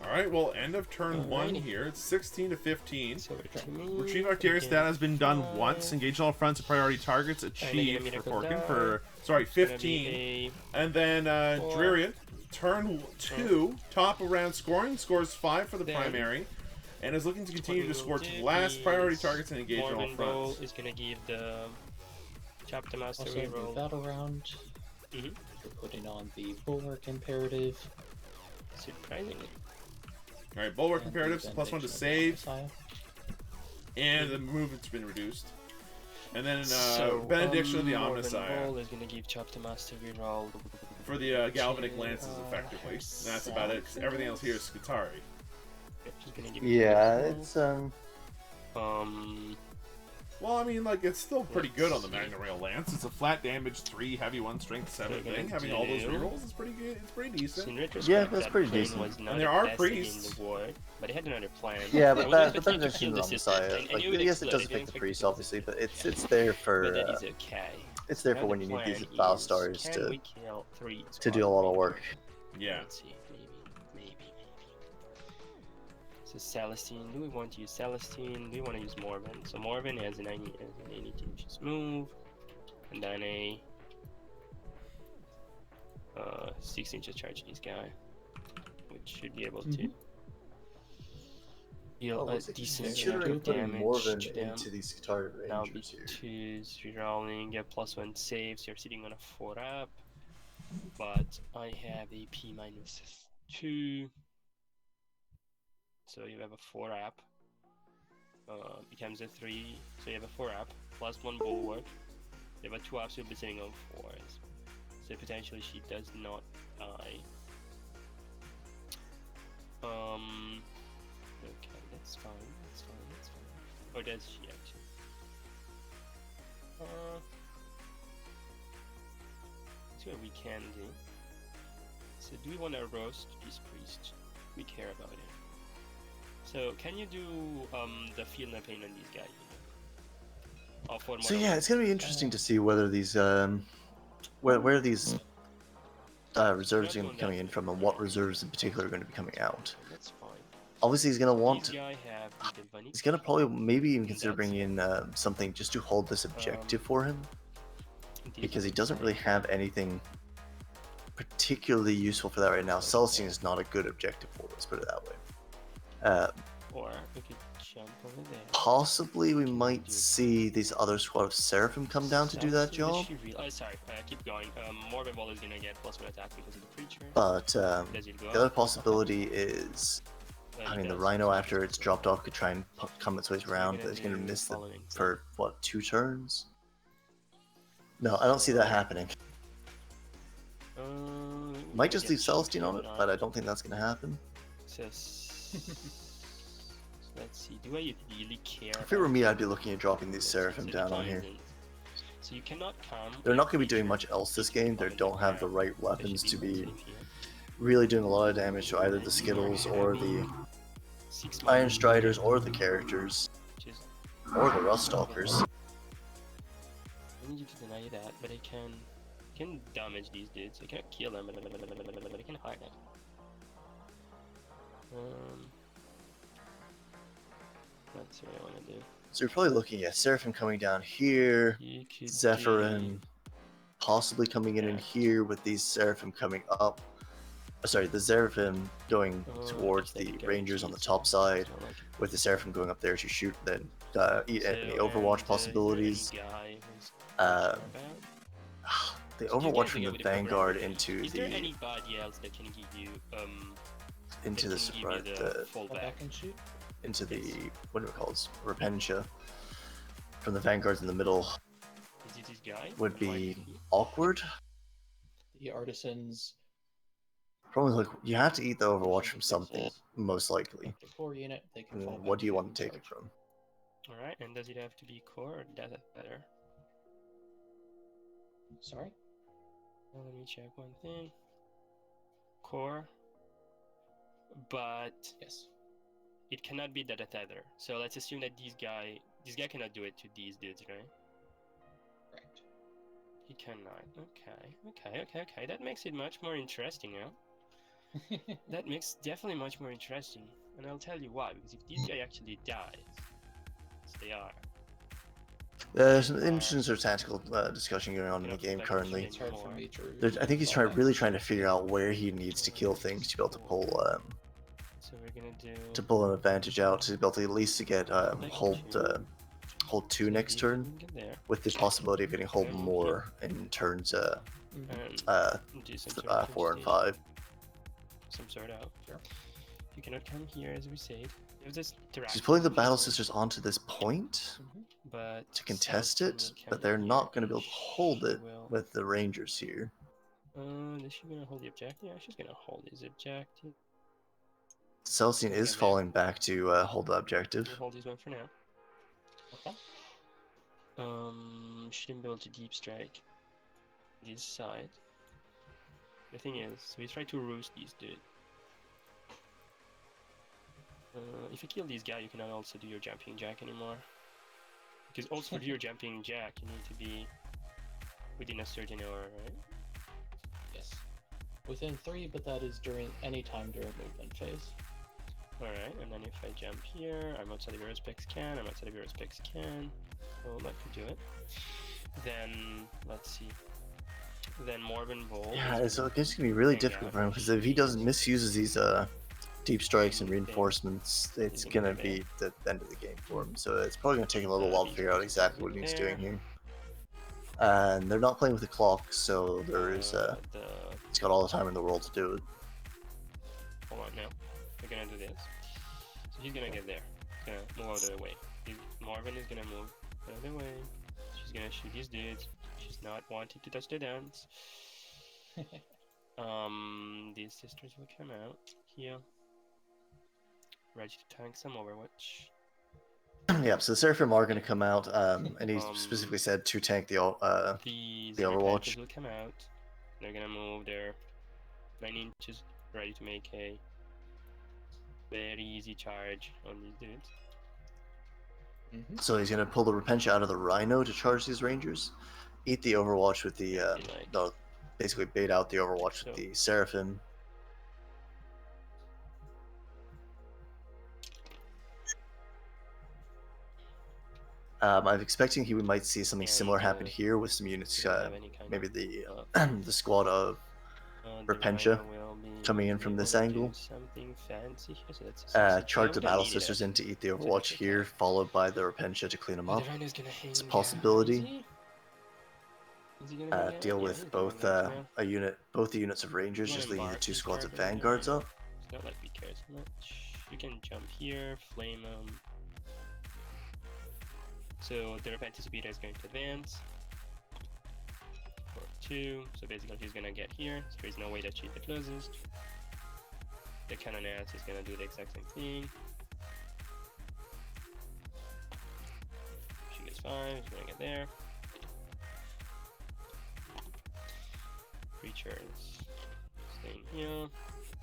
Alright, well, end of turn 1
Alrighty.
here. It's 16 to 15.
So we're to move.
Retrieve Arterius
again,
data has been done
5.
once. Engage all fronts of priority targets.
they get a
Achieved for
miracle
Korkin
die.
for, sorry,
It's gonna
15.
be
And then
4.
Draerion, turn 2, top around scoring, scores 5 for the
Then-
primary, and is looking to continue to
What
score
we will
to
do
last priority
is
targets and engage on all
Morven Bowl
fronts.
is gonna give the chapter master
Also, the
reroll.
battle round.
Mhm.
We're putting on the Bulwark Imperative.
Surprisingly.
Alright, Bulwark
and the
imperatives, +1 to
Benediction of
save,
Messiah.
and the movement's been reduced. And then
So,
Benediction of the
Morven
Omnissiah
Bowl is gonna give chapter master reroll.
for the Galvanic Lances, effectively. And that's about it, because everything else here is Skitari.
She's gonna give
Yeah,
reroll.
it's
Well, I mean, like, it's still pretty good on the Magna Rail Lance. It's a flat damage 3, heavy 1, strength 7
They're gonna
thing. Having all those
do-
rerolls is pretty good. It's pretty decent.
In retrospect,
Yeah, that's
that
pretty
plane
decent.
Was not
And there are
invested
priests.
In the war, but they had another plan.
yeah,
They
but
wanted
that
to
doesn't
kill
seem
the
on the
sisters,
side.
and
Like,
you would
yes, it
explode
does
if you
affect the
expect
priest,
to kill
obviously, but
sisters.
it's there for
But that is okay.
it's there
Now
for
the
when you need
plan
these battle
is,
stars
can
to
we kill 3
do a lot of work.
Yeah.
Let's see, maybe. So Celestine, do we want to use Celestine? Do we want to use Morven? So Morven has an 82 inches move, and then a 6 inches charge this guy, which should be able to deal a decent amount
Considering
of
putting
damage
Morven
to them.
into these Skitari
Now be
Rangers here.
2s, rerolling, get +1 saves, you're sitting on a 4 up. But I have a P -2. So you have a 4 up. Becomes a 3. So you have a 4 up, +1 bulwark. You have a 2 up, so you'll be sitting on 4s. So potentially she does not die. Okay, that's fine. Or does she actually? That's what we can do. So do we want to roast this priest? We care about him. So can you do the field campaign on these guys? For
So
Modern
yeah, it's gonna be interesting to see whether these where these reserves are going to be coming in from, and what reserves in particular are going to be coming out.
That's fine.
Obviously, he's going to want
These
to.
guy have the galvanic.
He's going to probably maybe even consider
That's
bringing in something just to hold this objective for him, because he doesn't really have anything particularly useful for that right now. Celestine is not a good objective for us, put it that way.
Or we could jump over there.
Possibly we might see these other squad of Seraphim come down to do that job.
Sorry, keep going. Morbid Ball is gonna get +1 attack because of the creature.
But
Does it go?
the other possibility is, I mean, the Rhino after it's dropped off could try and come its ways around, but it's going to miss them for, what, 2 turns? No, I don't see that happening. Might just leave Celestine on it, but I don't think that's going to happen.
Let's see, do I really care?
If it were me, I'd be looking at dropping these Seraphim down on here.
So you cannot come.
They're not going to be doing much else this game. They don't have the right weapons to be really doing a lot of damage to either the Skittles or the Iron Striders or the characters or the Rust Stalkers.
I need you to deny that, but I can damage these dudes. I cannot kill them, but I can hide them. That's what I want to do.
So you're probably looking at Seraphim coming down here, Zephyrin possibly coming in here with these Seraphim coming up. Sorry, the Seraphim going towards the Rangers on the top side, with the Seraphim going up there to shoot, then eat any Overwatch possibilities. The Overwatch from the Vanguard into
Is there
the
anybody else that can give you
into the
Back and shoot.
into the what do we call it? Repentia from the Vanguards in the middle
Is it this guy?
would be awkward.
The artisans.
Probably like you have to eat the Overwatch from something, most likely.
The core unit, they can fall
What
back
do you
and
want to take it
charge.
from?
Alright, and does it have to be core or does it better?
Sorry?
Well, let me check one thing. Core. But
Yes.
it cannot be data tether. So let's assume that this guy cannot do it to these dudes, right?
Correct.
He cannot. Okay. That makes it much more interesting, huh? That makes definitely much more interesting. And I'll tell you why, because if this guy actually dies, as they are.
There's some interesting sort of tactical discussion going on in the game currently.
It's hard for me to
I think he's really trying to figure out where he needs to kill things to be able to pull
So we're gonna do
an advantage out, to be able to at least to get hold 2 next turn, with the possibility of getting hold more in turns
do some sort of
4 and 5.
Some sort of. Sure. You cannot come here, as we said.
He's pulling the Battle Sisters onto this point
but
to contest it, but they're not going to be able to hold it with the Rangers here.
Is she gonna hold the objective? Yeah, she's gonna hold his objective.
Celestine is falling back to hold the objective.
We'll hold this one for now.
Okay.
Shouldn't be able to deep strike this side. The thing is, we try to roost these dudes. If you kill this guy, you cannot also do your jumping jack anymore. Because also to do your jumping jack, you need to be within a certain hour, right?
Yes. Within 3, but that is during any time during movement phase.
Alright, and then if I jump here, I'm outside of your specs can, I'm outside of your specs can. So that could do it. Then, let's see. Then Morbin Bolt.
Yeah, so it's going to be really difficult for him, because if he doesn't misuses these deep strikes and reinforcements, it's going to be the end of the game for him. So it's probably going to take a little while to figure out exactly what he's doing here. And they're not playing with the clock, so there is he's got all the time in the world to do it.
Hold on now. We're gonna do this. So he's gonna get there. He's gonna move out of the way. Marvin is gonna move out of the way. She's gonna shoot these dudes. She's not wanting to touch the dance. These sisters will come out here. Ready to tank some Overwatch.
Yeah, so the Seraphim are going to come out, and he specifically said to tank the Overwatch.
Will come out. They're gonna move their 9 inches, ready to make a Very easy charge on these dudes.
So he's gonna pull the Repentia out of the Rhino to charge these Rangers, eat the Overwatch with the no, basically bait out the Overwatch with the Seraphim. I'm expecting we might see something similar happen here with some units, maybe the the squad of Repentia coming in from this angle.
Something fancy here, so that's
Charge the Battle Sisters in to eat the Overwatch here, followed by the Repentia to clean them up. It's a possibility. Deal with both both the units of Rangers, just leaving the 2 squads of Vanguards up.
It's not like we care so much. You can jump here, flame them. So the Repentia speeder is going to advance. 4-2. So basically he's gonna get here. So there's no way to cheat the closest. The Cannonettes is gonna do the exact same thing. She gets 5, he's gonna get there. Creatures staying here.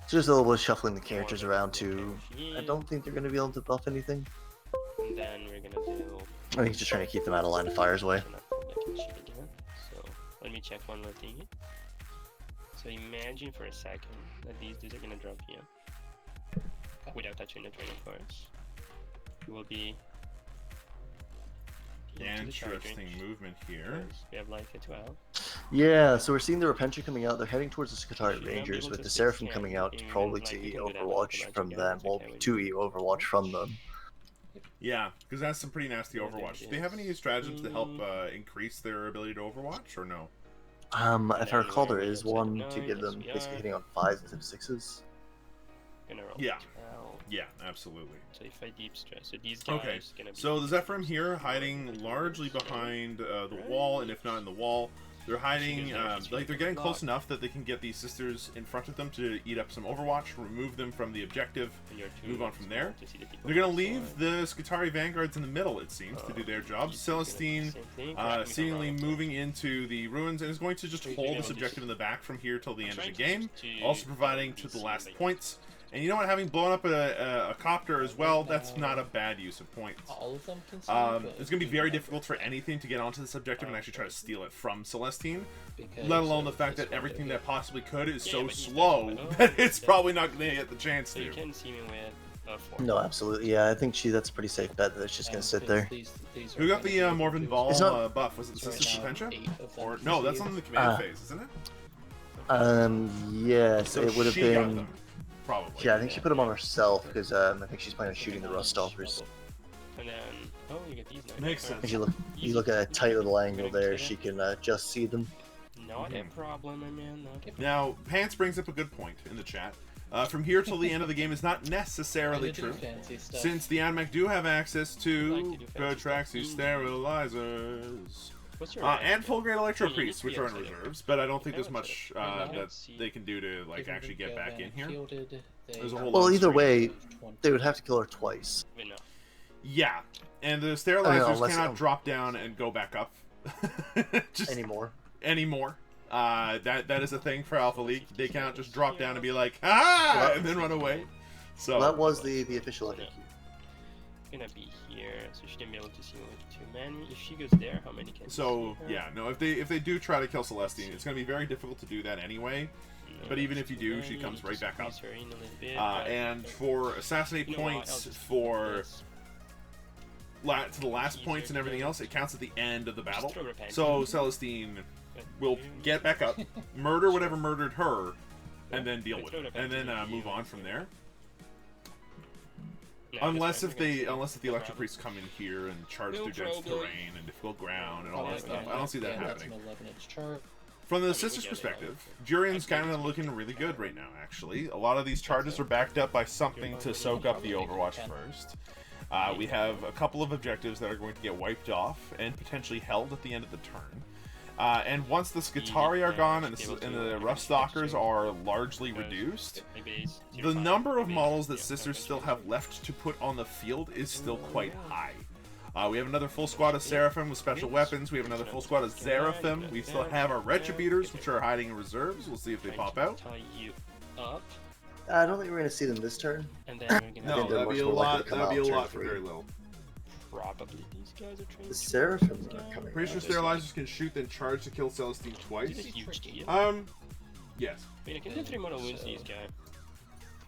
Just a little bit of shuffling the characters around too. I don't think they're going to be able to buff anything.
And then we're gonna do.
I think he's just trying to keep them out of line of fire's way.
So let me check one more thing. So imagine for a second that these dudes are gonna drop here without touching the training course. It will be
interesting movement here.
We have like a 12.
Yeah, so we're seeing the Repentia coming out. They're heading towards the Skitarii Rangers, with the Seraphim coming out probably to eat Overwatch from them. Well, to eat Overwatch from them.
Yeah, because that's some pretty nasty Overwatch. Do they have any stratagems to help increase their ability to Overwatch, or no?
If I recall, there is one to give them basically hitting on 5s instead of 6s.
Yeah. Yeah, absolutely.
So if I deep stress, so these guys
okay.
Gonna be
so the Zephyrim here hiding largely behind the wall, and if not in the wall, they're hiding, like they're getting close enough that they can get these sisters in front of them to eat up some Overwatch, remove them from the objective, move on from there. They're going to leave the Skitarii Vanguards in the middle, it seems, to do their job. Celestine seemingly moving into the ruins and is going to just hold this objective in the back from here till the end of the game, also providing to the last points. And you know what, having blown up a copter as well, that's not a bad use of points.
All of them can
it's going to be very difficult for anything to get onto this objective and actually try to steal it from Celestine, let alone the fact that everything that possibly could is so slow that it's probably not going to get the chance to.
You can see me with 4.
No, absolutely. Yeah, I think that's a pretty safe bet that it's just going to sit there.
Who got the Morven Ball buff? Was it the Sister Repentia? Or no, that's on the command phase, isn't it?
Yes,
So
it would have
she got
been.
them, probably.
Yeah, I think she put them on herself because I think she's planning on shooting the Rust Stalkers.
And then, oh, you get these now.
Makes sense.
If you look at a tight little angle there, she can just see them.
Not a problem, my man. Not a problem.
Now, Pants brings up a good point in the chat. From here till the end of the game is not necessarily true, since the Admech do have access to Protraxi sterilizers. And full grade Electro Priests, which are in reserves, but I don't think there's much that they can do to like actually get back in here. There's a whole lot
Well,
of
either
strength.
way, they would have to kill her twice.
Yeah, and the sterilizers
unless-
cannot drop down and go back up just
Anymore.
That is a thing for Alpha League. They cannot just drop down and be like, ah, and then run away. So
Well, that was the official FAQ.
Gonna be here, so she didn't be able to see with too many. If she goes there, how many can
So
see her?
yeah, no. If they do try to kill Celestine, it's going to be very difficult to do that anyway.
No,
But even if you do,
very
she comes right
just
back up.
squeeze her in a little bit, but-
And for assassinate
You know what, I'll
points
just
for
do this.
to the last points and everything else, it counts at the end of the battle.
throw Repentia.
So Celestine will get back up, murder whatever murdered her, and then deal with it, and then move on from there.
No,
Unless
that's
if
fine,
the
we're
unless if the
no
electric
problem.
priests come in here and charge
No
through dense
problem.
terrain and difficult ground and all
Oh,
that stuff, I don't see that
That's
happening.
an 11-inch chart.
From the
we
sisters'
get it.
perspective, Draerion's kind of looking really good right now, actually. A lot of these charges are backed up by something to soak up the Overwatch first. We have a couple of objectives that are going to get wiped off and potentially held at the end of the turn. And once the Skitarii are gone and the Rust Stalkers are largely reduced, the number of models that Sisters still have left to put on the field is still quite high. We have another full squad of Seraphim with special weapons. We have another full squad of Seraphim. We still have our Retributor, which are hiding in reserves. We'll see if they pop out.
Tie you up.
I don't think we're gonna see them this turn.
And then we're gonna
No,
they're
that'd be
much
a
more likely
lot.
to come
That'd be a
out turn
lot for
3.
very little.
probably these guys are trained.
The Seraphim are coming.
Pretty sure
out.
sterilizers can shoot then charge to kill Celestine
Did a
twice.
huge deal.
Yes.
I mean, I can do 3 mono wounds to these guys.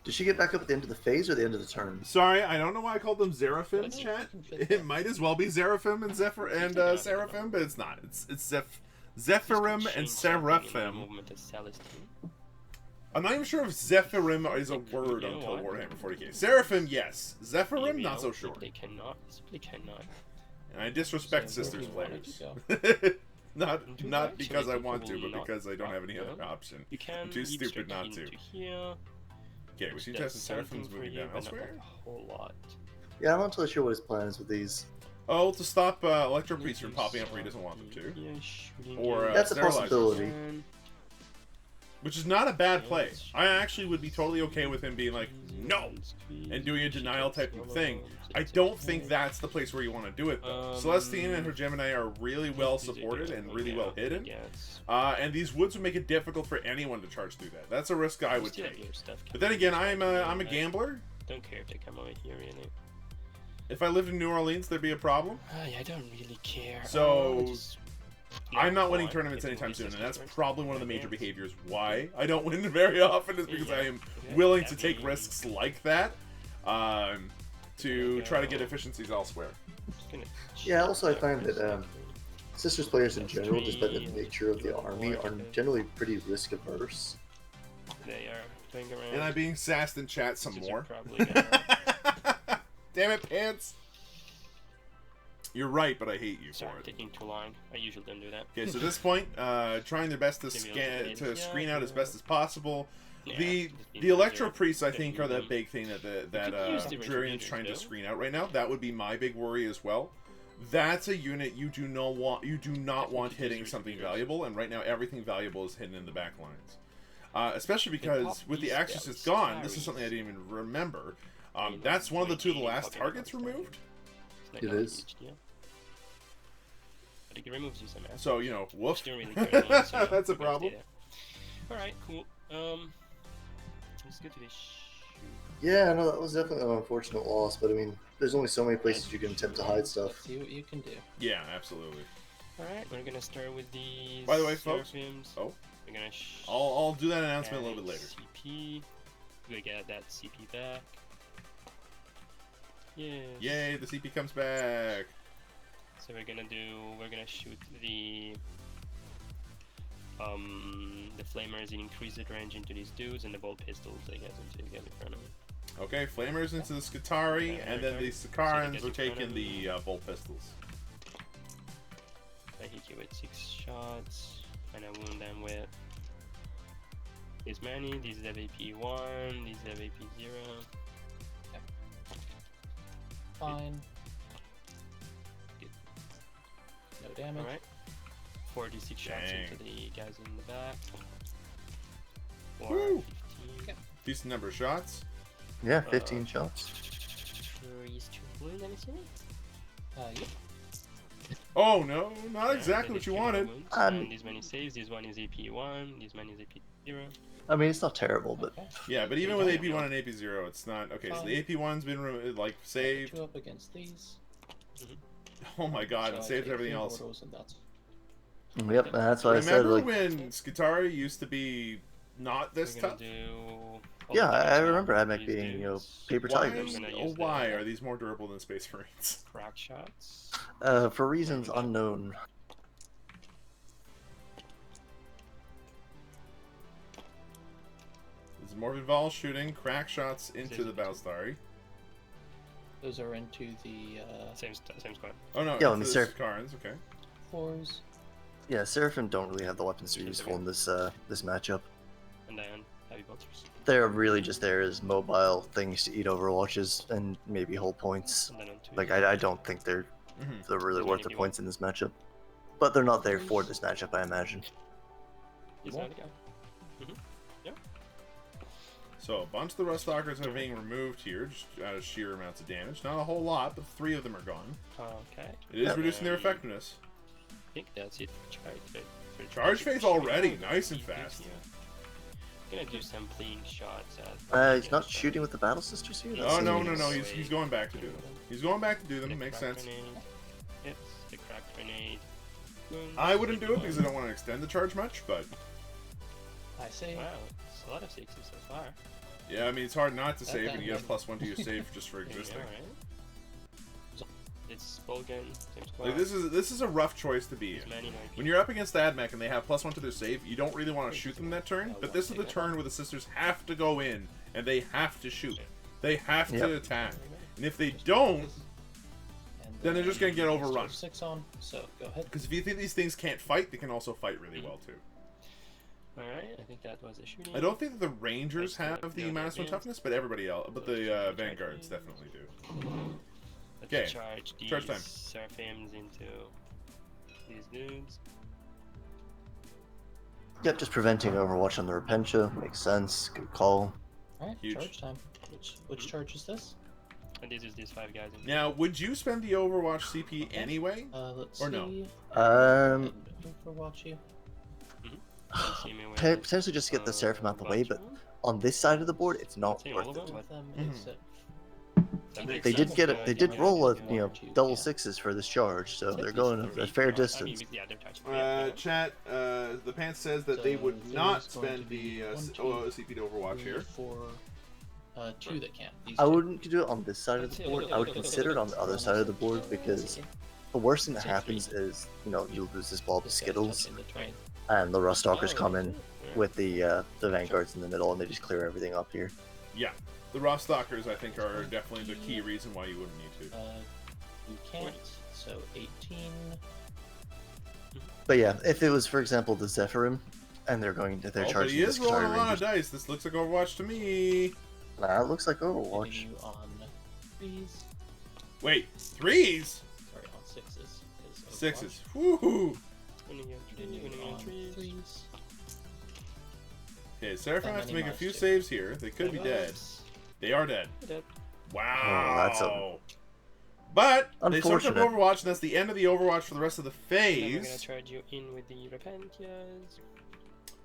Does she get back up at the end of the phase or the end of the turn?
Sorry, I don't know why I called them Zeraphim,
Well, I
chat.
can fit
It
that.
might as well be Zeraphim and Seraphim, but it's not. It's Zephyrim and Seraphim.
Movement to Celestine.
I'm not even sure if Zephyrim is a word
You know
until
what?
Warhammer 40K. Seraphim, yes. Zephyrim,
You
not
know,
so sure.
They cannot. Simply cannot.
And I disrespect
So where
sisters'
do you want it
players.
to
not
Do
not
actually
because I
think
want
it
to,
will
but
not
because I don't have any
drop
other
down.
option.
You can
I'm too
leap
stupid
straight
not
into
to.
Here.
Okay, we see
That's
Tess and Seraphim's
something for
moving
you,
down
but not
elsewhere.
a whole lot.
Yeah, I'm not totally sure what his plan is with these.
Oh, to stop Electro Priest from popping up where he doesn't want them to.
Yeah, shooting
Or,
you.
That's a
sterilizers.
possibility.
Which is not a bad play. I actually would be totally okay with him being like, no, and doing a denial type of thing. I don't think that's the place where you want to do it, though. Celestine and her Gemini are really well supported and really well hidden.
Yes.
And these woods would make it difficult for anyone to charge through that. That's a risk I would
Still have
take.
your stuff
But then again,
coming,
I'm a
I
gambler.
Don't care if they come over here, really.
If I lived in New Orleans, there'd be a problem.
I don't really care.
So,
Just
I'm not winning
fine.
tournaments
If
anytime
it
soon, and
moves
that's
first,
probably one of the major
advance.
behaviors why I don't win very often is because I am willing to take risks like that to try to get efficiencies elsewhere.
Just gonna
Yeah, also I
check
find
this
that
out.
Sisters players in general, despite the nature of the army, are generally pretty risk averse.
They are going around.
And I'm being sassed in chat some
Sisters are
more.
probably gonna-
Damn it, Pants! You're right, but I hate you
Sorry,
for it.
taking too long. I usually don't do that.
Okay, so at this point, trying their best to
Maybe I'll
scan
just
to
edit.
screen
Yeah,
out as
yeah.
best as possible.
Yeah,
The
just be
Electro
easier.
Priests, I
Don't
think,
need
are the
them.
big thing that
could use the
Draerion's
Retribution
trying to
still.
screen out right now. That would be my big worry as well. That's a unit you do not want. You do not
think
want
you could use
hitting something
Retribution.
valuable, and right now everything valuable is hidden in the back lines. Especially
They pop
because with the
these
Exorcist
spells,
gone, this is
carries.
something I didn't even remember.
You know,
That's one of the two of the
when
last
you
targets
pop it,
removed.
It's
It
not a
is.
huge deal. But it removes you somehow.
So you know, woof.
Still really good, so
That's a
we're gonna stay
problem.
there. Alright, cool. Let's go to this shoot.
Yeah, no, that was definitely an unfortunate loss, but I mean, there's only so many places you can attempt to hide
Let's
stuff.
see what you can do.
Yeah, absolutely.
Alright, we're gonna start with these.
By the way, folks-
Seraphims.
Oh,
We're gonna
I'll do that announcement a little bit later.
CP. We get that CP back. Yes.
Yay, the CP comes back.
So we're gonna shoot the flamers and increase the range into these dudes, and the bolt pistols I guess until you get in front of me.
Okay, flamers into the Skitari,
Okay,
and then the
so
Sakarans
they
are
get in front
taking
of
the
me.
bolt pistols.
I hit you with 6 shots, and I wound them with this many. These have AP 1, these have AP 0.
Fine. No damage.
Alright. 46 shots
Dang.
into the guys in the back.
Woo!
15.
Okay.
Decent number of shots.
Yeah, 15 shots.
Trees to wound anything?
Yep.
Oh no, not
Yeah,
exactly
then
what you
it's
wanted.
wounds,
Um,
and these many saves. This one is AP 1, this one is AP 0.
I mean, it's not terrible, but
Okay.
Yeah, but even with AP1 and AP0, it's not okay. So the AP1's been like
Put
saved.
you up against these.
Oh my god,
So
it
I
saves
take
everything
3
else.
mortals and that's
yep, and that's what I said.
Remember
Like,
when Skitari used to be not this
We're gonna
tough?
do
yeah,
all
I
these
remember
now,
Admech
these
being,
dudes.
paper
Why?
tigers.
I'm gonna
Oh,
use the-
why are these more durable than Space Marines?
Crack shots.
For reasons unknown.
This is Morven Vol shooting crack shots into the Balstari.
those are into the
Same squad.
Oh no,
Yeah,
into
let me
the
start.
Sakarans, okay.
4s.
Yeah, Seraphim don't really have the weapons to be useful in this this matchup.
And then heavy bolters.
They're really just there as mobile things to eat overwatches and maybe hold points.
And then on 2.
Like, I don't think they're really worth the points in this matchup. But they're not there for this matchup, I imagine.
He's
More.
not a guy.
So a bunch of the Ruststalkers are being removed here, just out of sheer amounts of damage. Not a whole lot, but 3 of them are gone.
Okay.
It is
Yeah.
reducing their effectiveness.
I think that's it for charge phase.
Charge phase already, nice and fast.
Gonna do some fleeing shots at.
He's not shooting with the battle sisters here.
Oh no, he's going back to do them. He's going back to do them. Makes sense.
Hits the crack grenade. Boom.
I wouldn't do it because I don't want to extend the charge much, but
I say.
Wow, it's a lot of sixes so far.
yeah, I mean it's hard not to save, and you get a +1 to your save just for existing.
Alright. It's Bolgan, same squad.
Like this is a rough choice to be in. When you're up against Admech and they have +1 to their save, you don't really want to shoot them that turn. But this is the turn where the sisters have to go in and they have to shoot. They have to attack, and if they don't, then they're just gonna get overrun.
6 on, so go ahead.
Because if you think these things can't fight, they can also fight really well too.
Alright, I think that was a shooting.
I don't think that the Rangers have the -1 toughness, but everybody else, but the Vanguards definitely do. Okay,
Charge these
charge time.
Seraphims into these dudes.
Yep, just preventing Overwatch on the Repentia. Makes sense. Good call.
Alright,
Huge.
charge time. Which charge is this?
And these are these 5 guys.
Now, would you spend the Overwatch CP anyway?
Let's
Or no?
see. Overwatch you.
Potentially just to get the Seraphim out the way, but on this side of the board, it's not
See,
worth
all of
it.
them?
They did get it. They did roll a double sixes for this charge, so they're going a fair distance.
Yeah, they're touching.
Chat. The Pants says that they would not spend the CP to Overwatch here.
For 2 that can't.
I wouldn't do it on this side of the board. I would consider it on the other side of the board because the worst thing that happens is you lose this ball to Skittles, and the Ruststalkers come in with the Vanguards in the middle, and they just clear everything up here.
Yeah, the Ruststalkers I think are definitely the key reason why you wouldn't need to.
You can't. So 18.
But yeah, if it was, for example, the Zephyrim, and they're
But
charging
he
the
is rolling a
Skitari
lot of
Rangers.
dice. This looks like Overwatch to me.
Nah, it looks like
Hitting
Overwatch.
you on 3s.
Wait, 3s?
Sorry, on 6s.
6s. Woohoo!
Hitting you on 3s.
Okay, Seraphim has to make a few
-2.
saves here. They could be dead. They are dead.
Dead.
Wow.
that's a-
But they switched up
Unfortunate.
Overwatch, and that's the end of the Overwatch for the rest of the
Then we're gonna
phase.
charge you in with the Repentias.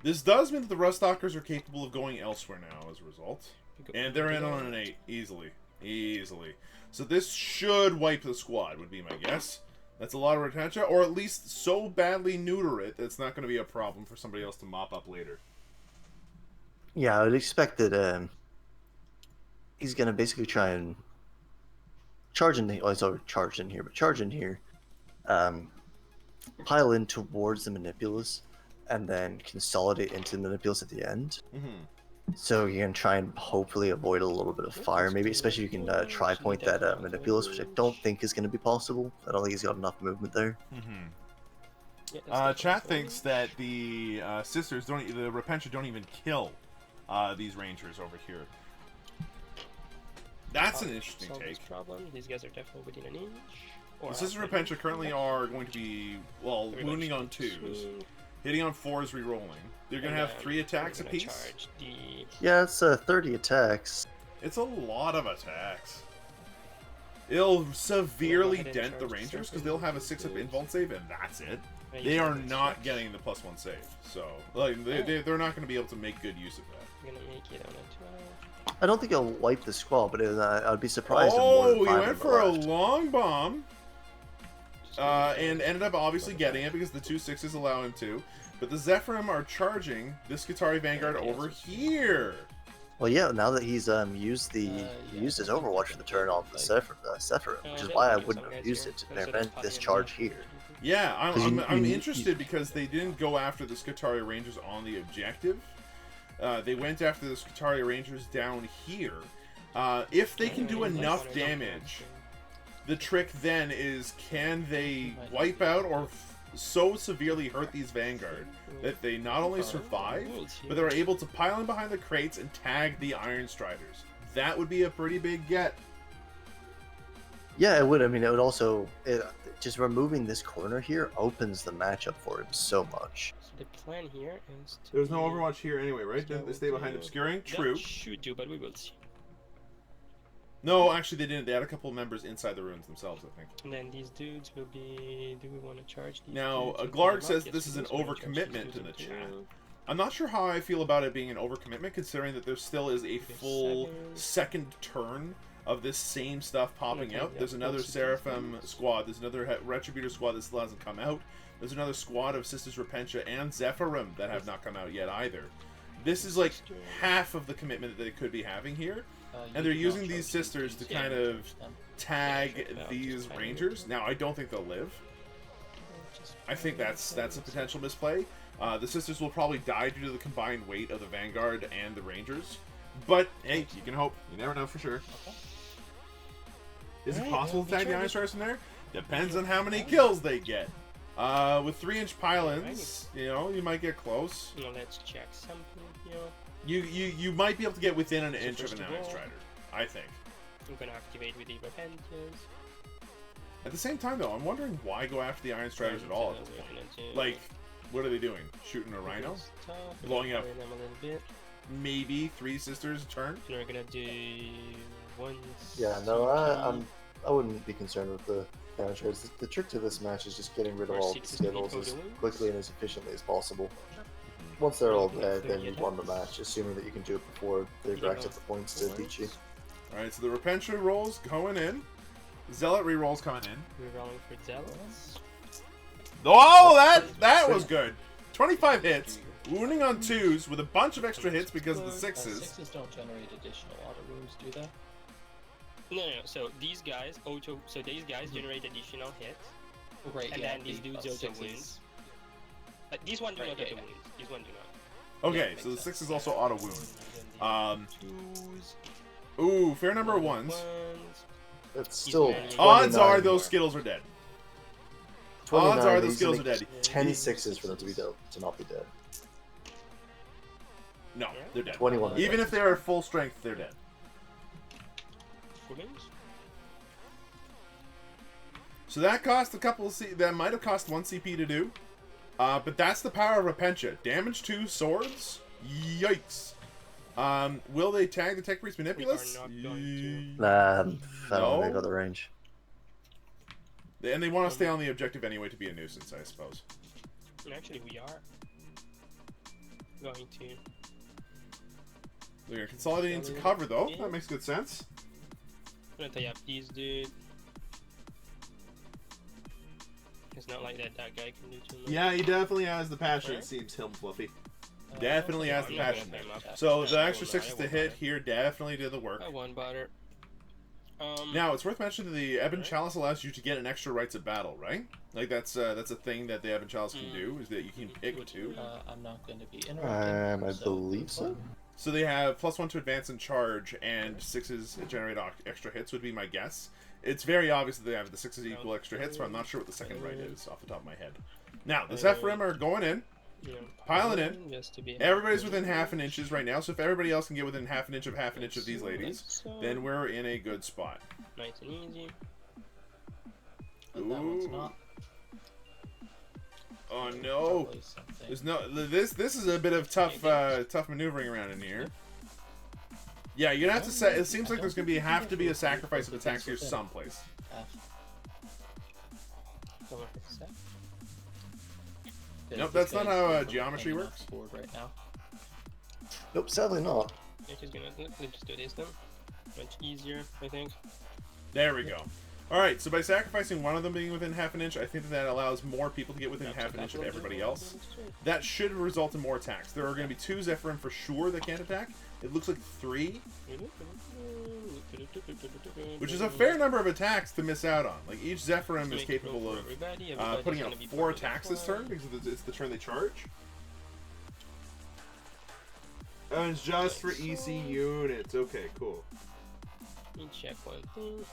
This does mean that the Ruststalkers are capable of going elsewhere now as a result. And they're in on an 8, easily. Easily. So this should wipe the squad, would be my guess. That's a lot of retention, or at least so badly neuter it that it's not going to be a problem for somebody else to mop up later.
Yeah, I would expect that he's gonna basically try and charge in. He's already charged in here, but charge in here, pile in towards the Manipulus, and then consolidate into the Manipulus at the end. So you can try and hopefully avoid a little bit of fire, maybe, especially if you can tri-point that Manipulus, which I don't think is going to be possible. I don't think he's got enough movement there.
Chat thinks that the sisters don't, the Repentia don't even kill these Rangers over here. That's an interesting
Solve this
take.
problem. These guys are definitely within an inch. Or
The Sisters
half
Repentia
inch.
currently are going to be, well,
Pretty
wounding
much
on 2s.
swing.
Hitting on 4s, re-rolling. They're going to
And
have
then
3 attacks
we're gonna
apiece.
charge the...
Yeah, it's 30 attacks.
It's a lot of attacks. It'll severely
ahead and
dent the
charge
Rangers because
something.
they'll have a 6-up invuln save and that's it.
Right,
They
you
are
can
not
switch.
getting the +1 save, so like they're not going to be able to make good use of that.
We're gonna make it on a 12.
I don't think he'll wipe the squad, but I'd be surprised if more
Oh,
than
he
5
went
of them
for a
left.
long bomb, and ended up obviously getting it because the 2 6s allow him to. But the Zephyrim are charging this Skitari Vanguard over here.
Well, yeah, now that he's used his Overwatch for the turn on the Sephiroth, which is why I wouldn't have used it to prevent this charge here.
Yeah,
'Cause
I'm
you-
interested because they didn't go after the Skitari Rangers on the objective. They went after the Skitari Rangers down here. If they can do enough damage, the trick then is can they wipe out or so severely hurt these Vanguard that they not only survive, but they're able to pile in behind the crates and tag the Iron Striders. That would be a pretty big get.
Yeah, it would. I mean, it would also just removing this corner here opens the matchup for him so much.
So the plan here is to...
There's no Overwatch here anyway, right? They stay behind obscuring? True.
That should do, but we will see.
No, actually they didn't. They had a couple of members inside the ruins themselves, I think.
And then these dudes will be... Do we want to charge these
Now,
dudes?
Glarg
Yes,
says
we
this is
do.
an
So we're gonna charge these
overcommitment
dudes
in the
up
chat.
here.
I'm not sure how I feel about it being an overcommitment, considering that there still is a full second turn of this same stuff popping
Okay,
out.
yeah,
There's another
that's
Seraphim squad. There's another Retributor squad that still hasn't come out. There's another squad of Sisters Repentia and Zephyrim that have not come out yet either. This is like half of the commitment that they could be having here. And they're using these sisters to kind of tag these rangers. Now, I don't think they'll live. I think that's a potential misplay. The sisters will probably die due to the combined weight of the Vanguard and the Rangers. But, hey, you can hope. You never know for sure. Is it possible to tag the Iron Stars in there? Depends on how many kills they get. With 3-inch pylons, you know, you might get close.
Well, let's check something, you know.
You might be able to get within an inch of an Iron Strider, I think.
I'm gonna activate with the Repentias.
At the same time, though, I'm wondering why go after the Iron Striders at all at this point. Like, what are they doing? Shooting a Rhino? Blowing up
them a little bit.
maybe 3 sisters a turn?
And we're gonna do one.
Yeah, no, I wouldn't be concerned with the managers. The trick to this match is just getting rid of
Or
all the
6
skittles
people
as
doing.
quickly and as efficiently as possible. Once they're all dead, then you've won the match, assuming that you can do it before they've racked up the points to beat you.
Alright, so the Repentia rolls going in. Zealot rerolls coming in.
We're rolling for Zealots.
Oh, that was good. 25 hits. Wounding on 2s with a bunch of extra hits because of the 6s.
6s don't generate additional auto wounds, do they?
No. So these guys generate additional hits,
Right,
and
yeah,
then these dudes auto wounds. These one do
Right,
not
yeah,
auto
yeah.
wounds. These one do not.
Okay,
Yeah,
so the
makes
6
sense.
is also auto wound.
2s.
Ooh, fair number of 1s.
It's still
Odds are
29
those Skittles are dead.
29,
Odds are those
these
Skittles are
make
dead.
10 6s for them to be dead, to not be dead.
No, they're dead.
21.
Even if they are full strength, they're dead.
Women's?
So that cost a couple of that might have cost 1 CP to do. But that's the power of Repentia. Damage 2 swords? Yikes. Will they tag the Tech Priest Manipulus?
not going
Nah, I
No?
don't think the range.
And they want to stay on the objective anyway to be a nuisance, I suppose.
Actually, we are going to.
They're consolidating to cover, though. That makes good sense.
I'm gonna tie up these dude. It's not like that guy can do too much.
Yeah, he definitely has the passion.
Right?
It seems him fluffy. Definitely has the
I'm not
passion
gonna
there.
pay him up.
So the
I
extra
will
6
not,
to
I will
hit
not.
here definitely did the work.
I won butter.
Now, it's worth mentioning that the Ebon Chalice allows you to get an extra Rites of Battle, right? Like, that's a thing that the Ebon Chalice can do, is that you can pick 2.
I'm not going to be interrupting.
I believe so.
So they have +1 to advance and charge, and 6s generate extra hits would be my guess. It's very obvious that they have the 6s equal extra hits, but I'm not sure what the second right is off the top of my head. Now, the Zephyrim are going in.
Yeah,
Piling in.
Just to be
Everybody's within half an inches right now, so if everybody else can get within half an inch of these ladies, then we're in a good spot.
nice and easy.
But that one's
Ooh.
not.
Oh no!
Probably something.
There's no this is a bit of tough maneuvering around in here. Yeah, you're gonna have to say. It seems like there's gonna have to be a sacrifice of attacks here someplace.
Come on, fix that.
Nope, that's not how geometry works.
Board right now.
Nope, sadly not.
Let's just do this then. Much easier, I think.
There we go. Alright, so by sacrificing one of them being within half an inch, I think that allows more people to get within half an inch of everybody else. That should result in more attacks. There are going to be 2 Zephyrim for sure that can't attack. It looks like 3, which is a fair number of attacks to miss out on. Like, each Zephyrim is capable of putting out 4 attacks this turn, because it's the turn they charge. And it's just for EC units. Okay, cool.
Let me check one thing.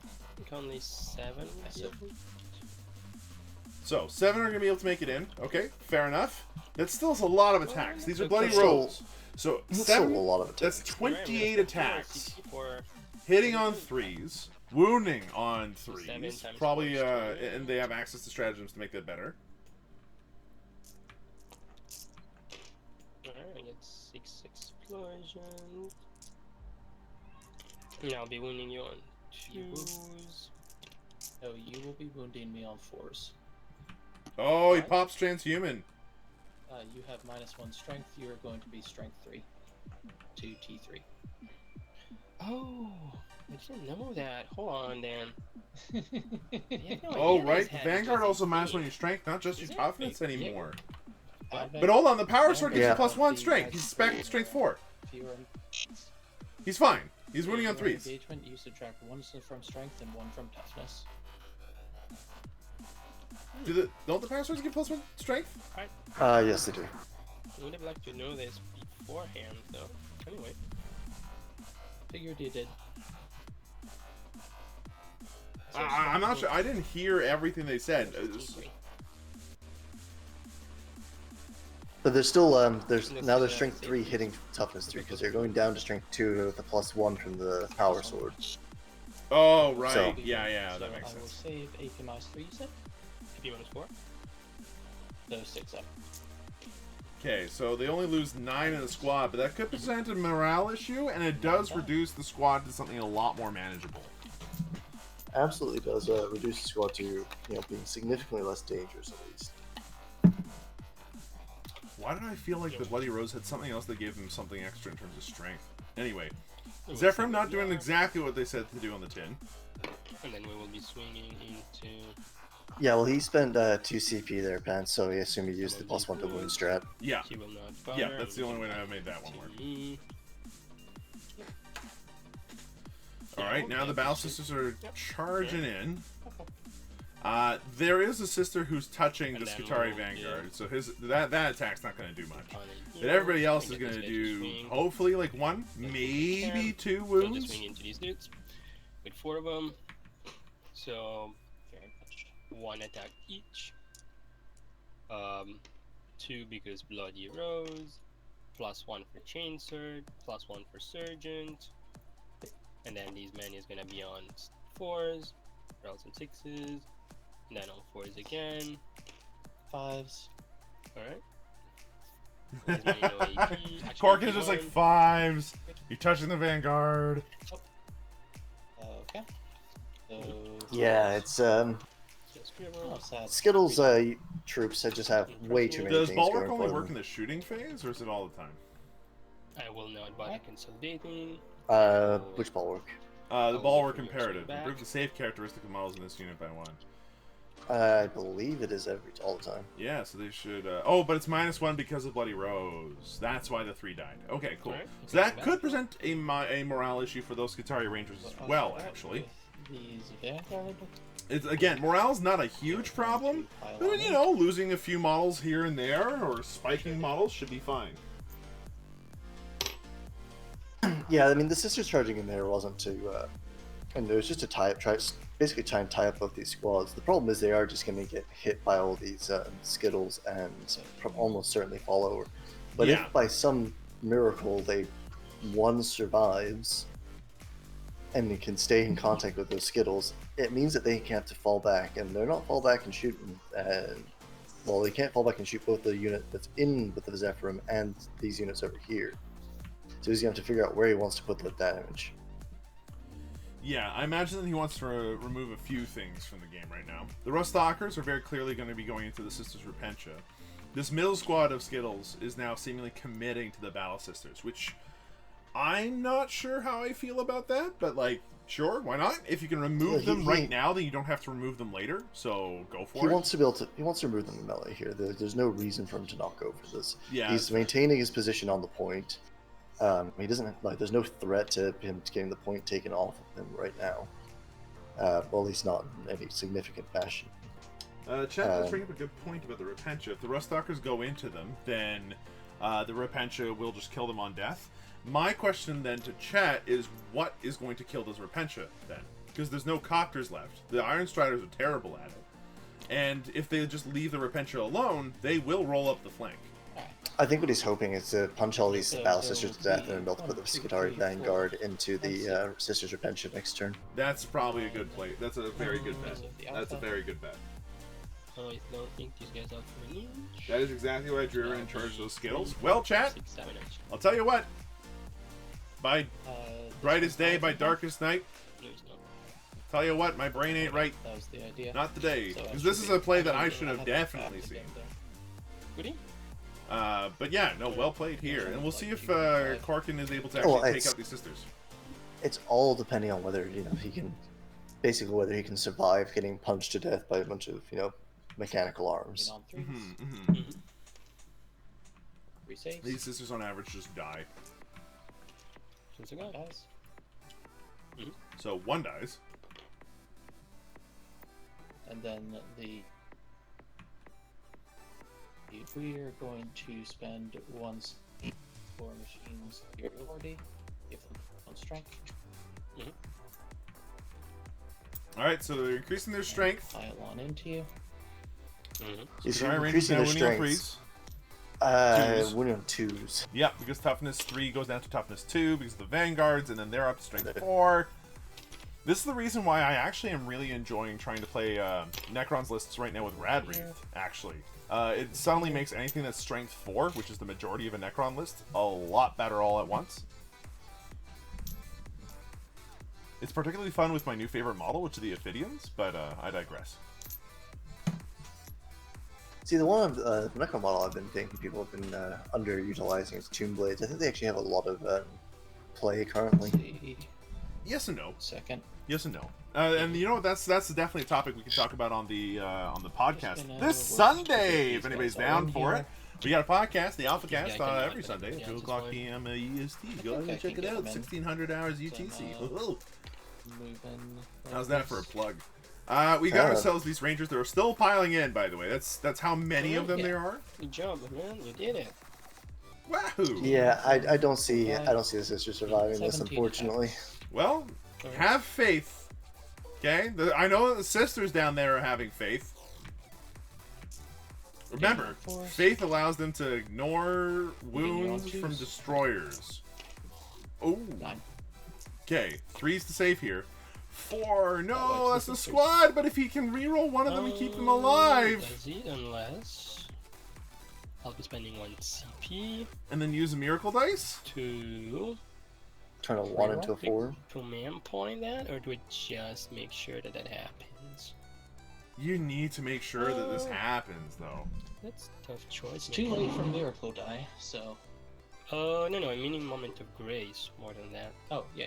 I think only 7.
So, 7 are going to be able to make it in. Okay, fair enough. That still is a lot of attacks. These are bloody
That's still-
rolls. So,
That's
7,
still a lot of attacks.
that's 28 attacks. Hitting on 3s. Wounding on 3s. Probably, and they have access to stratagems to make that better.
Alright, I get 6 explosions. And I'll be wounding you on 2s.
No, you will be wounding me on 4s.
Oh, he pops transhuman.
You have -1 strength. You are going to be strength 3 to T3.
Oh, I didn't know that. Hold on, then. I have no
Oh,
idea
right.
this had
Vanguard
just
also
a
minus
thing.
1 your strength, not just your
Is it?
toughness
Wait,
anymore.
Admech,
But hold on, the power sword gives
Yeah.
you +1 strength. He's strength 4.
if you are
He's fine. He's winning on
if you are in
3s.
engagement, you subtract 1 from strength and 1 from toughness.
Don't the power swords give +1 strength?
Yes, they do.
I would have liked to know this beforehand, though. Anyway.
Figured you did.
So
I'm not sure. I didn't hear everything they said.
But there's still there's
This
now
is,
there's strength 3
safety.
hitting toughness 3 because they're going down to strength 2 with a +1 from the power sword.
Oh, right.
So-
Yeah,
So
that makes
I will
sense.
save AP -3, you said?
AP -4?
Those 6 up.
Okay, so they only lose 9 in the squad, but that could present a morale issue, and it does reduce the squad to something a lot more manageable.
Absolutely does reduce the squad to being significantly less dangerous at least.
Why did I feel like the Bloody Rose had something else that gave them something extra in terms of strength? Anyway, Zephyr not doing exactly what they said to do on the tin.
And then we will be swinging into...
Yeah, well he spent 2 CP there, Pants, so I assume he used the +1 to wound strat.
Yeah,
He will not fire.
yeah, that's the only way I made that one work. Alright, now the Battle Sisters are charging in. There is a sister who's touching the
And then
Skitari
we'll
Vanguard, so that attack's not going to do much.
On a
But everybody else is
get
going
this
to
guy
do
swing.
hopefully like 1, maybe 2
So
wounds.
just swing into these dudes with 4 of them. So very much 1 attack each. 2 because Bloody Rose, +1 for Chain Sword, +1 for Sergeant, and then these men is gonna be on 4s, rolls and 6s, and then on 4s again.
5s.
Alright.
Korkin's just like 5s. You're touching the Vanguard.
Okay. So,
Yeah, it's
oh, sad.
Skittles troops that just have way too many
Does
things
Bulwark
going
only
for
work in
them.
the shooting phase, or is it all the time?
I will not bother consolidating.
Which bulwark?
The
Oh,
Bulwark
from your
imperative.
back.
Improve the save characteristic of models in this unit by 1.
I believe it is all the time.
Yeah, so they should. Oh, but it's -1 because of Bloody Rose. That's why the 3 died. Okay, cool.
Alright,
So that
back.
could present a morale issue for those Skitari Rangers as well, actually.
These Vanguard.
It's again, morale's not a huge problem. But, losing a few models here and there, or spiking models, should be fine.
Yeah, I mean the sisters charging in there wasn't to, and it was just to basically try and tie up both these squads. The problem is they are just going to get hit by all these Skittles and almost certainly fall over. But
Yeah.
if by some miracle one survives and they can stay in contact with those Skittles, it means that they can't have to fall back, and they're not fall back and shoot. Well, they can't fall back and shoot both the unit that's in with the Zephyrim and these units over here. So he's going to have to figure out where he wants to put the damage.
Yeah, I imagine that he wants to remove a few things from the game right now. The Rustalkers are very clearly going to be going into the Sisters Repentia. This middle squad of Skittles is now seemingly committing to the Battle Sisters, which I'm not sure how I feel about that, but sure, why not? If you can remove them right now, then you don't have to remove them later, so go for it.
He wants to remove them in melee here. There's no reason for him to not go for this.
Yeah,
He's maintaining his position on the point. He doesn't there's no threat to him getting the point taken off of him right now. Well, at least not in any significant fashion.
Chet does bring up a good point about the Repentia. If the Rustalkers go into them, then the Repentia will just kill them on death. My question then to Chet is, what is going to kill those Repentia then? Because there's no Copters left. The Iron Striders are terrible at it. And if they just leave the Repentia alone, they will roll up the flank.
I think what he's hoping is to punch all these Battle Sisters to death and then be able to put the Skitari Vanguard into the Sisters Repentia next turn.
That's probably a good play. That's a very good bet. That's a very good bet.
I don't think these guys are for an inch.
That is exactly why Draerion charged those Skittles. Well, chat,
6, 7 inch.
I'll tell you what. By brightest day, by darkest night,
No, it's not.
tell you what, my brain ain't right.
That was the idea.
Not today.
So
Because this is a play that I should have definitely seen.
Goody?
But yeah, no, well played here. And we'll see if Korkin is able to
Well,
actually take out these sisters.
It's all depending on whether he can, basically whether he can survive getting punched to death by a bunch of mechanical arms.
On threes.
Mm-hmm, mm-hmm.
3 saves.
These sisters on average just die.
Since it guys.
So one dies.
And then we are going to spend 1 for machines superiority. Give them 1 strength.
Alright, so they're increasing their strength.
Pile on into you.
Is
Draerion is
increasing
now
their
winning on
strengths?
threes.
Winning on 2s.
Yep, because toughness 3 goes down to toughness 2 because of the vanguards, and then they're up to strength 4. This is the reason why I actually am really enjoying trying to play Necron's lists right now with Radwreath, actually. It suddenly makes anything that's strength 4, which is the majority of a Necron list, a lot better all at once. It's particularly fun with my new favorite model, which are the Ophidians, but I digress.
See, the one the Necron model I've been thinking people have been underutilizing is Tomb Blades. I think they actually have a lot of play currently.
Yes and no.
Second.
Yes and no. And you know what? That's definitely a topic we can talk about on the podcast
Just gonna
this
work
Sunday,
these
if anybody's
guys
down
in
for
here.
it. We got a podcast, the Alpha
Yeah,
Cast,
I can-
every Sunday,
yeah,
2
just
o'clock
fine.
p.m. EST. Go
think I
and check
can
it
get
out.
them in.
1600 hours UTC.
Some,
Woohoo.
Moving.
How's that for a plug? We got ourselves these Rangers. They're still piling in, by the way. That's how many of them
Yeah.
there are.
Good job, man. You did it.
Wahoo!
Yeah, I don't see the sister surviving this,
17
unfortunately.
attacks.
Well, have faith. Okay? I know that the sisters down there are having faith. Remember, faith allows them to ignore wounds from destroyers. Oh.
9.
Okay, 3's to save here. 4, no,
Oh,
that's
it's
the
the
squad, but if he can reroll one of them and keep them alive.
Does it? Unless I'll be spending 1 CP
And then use a miracle dice?
to
Turn a 1 into a 4.
command point that, or do we just make sure that that happens?
You need to make sure that this happens, though.
That's a tough choice.
It's too late for miracle die, so.
No, I mean moment of grace more than that.
Oh, yeah.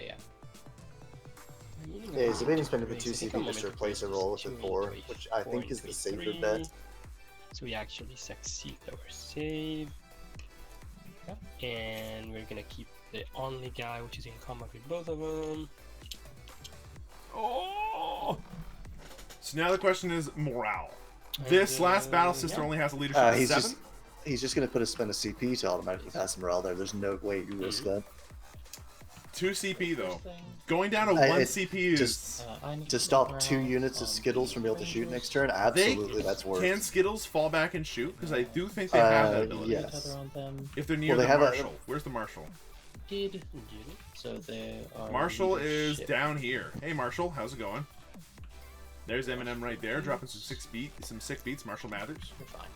Yeah, he's debating spending the 2 CP just to replace a roll with a 4, which I think is the safer bet.
So we actually succeed our save. And we're gonna keep the only guy which is in combat with both of them.
Oh! So now the question is morale. This last battle sister only has a leadership of 7.
He's just gonna spend a CP to automatically pass morale there. There's no way you risk that.
2 CP though. Going down to 1 CP is...
To stop 2 units of Skittles from being able to shoot next turn, absolutely, that's worth.
Can Skittles fall back and shoot? Because I do think they have that ability.
yes.
If they're near the Marshal. Where's the Marshal?
So they are.
Marshal is down here. Hey Marshal, how's it going? There's Eminem right there, dropping some sick beats. Marshal Mathers.
They're fine.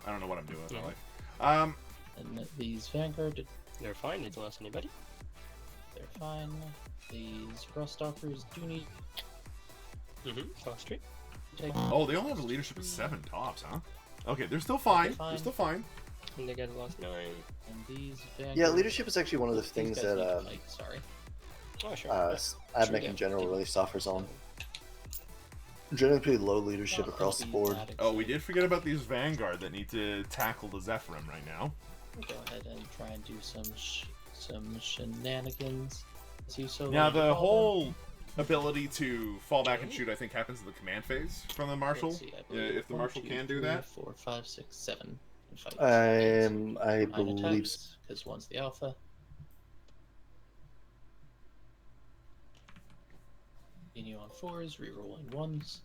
I don't know what I'm doing with my life.
And these Vanguard,
They're fine, they don't lost anybody.
they're fine. These Ruststalkers do need.
Cross street.
Oh, they only have a leadership of 7 tops, huh? Okay, they're still fine. They're still fine.
And they got lost 9.
And these Vanguard.
Yeah, leadership is actually one of the things
These guys need to
that
fight, sorry.
Oh, sure.
Admech in general really suffers on. Generally pretty low leadership across the board.
Oh, we did forget about these Vanguard that need to tackle the Zephyrim right now.
We'll go ahead and try and do some shenanigans.
Now, the whole ability to fall back and shoot, I think, happens in the command phase from the Marshal. If the Marshal can do that.
4, 5, 6, 7.
I believe so.
Because one's the alpha. Continue on 4s, rerolling 1s.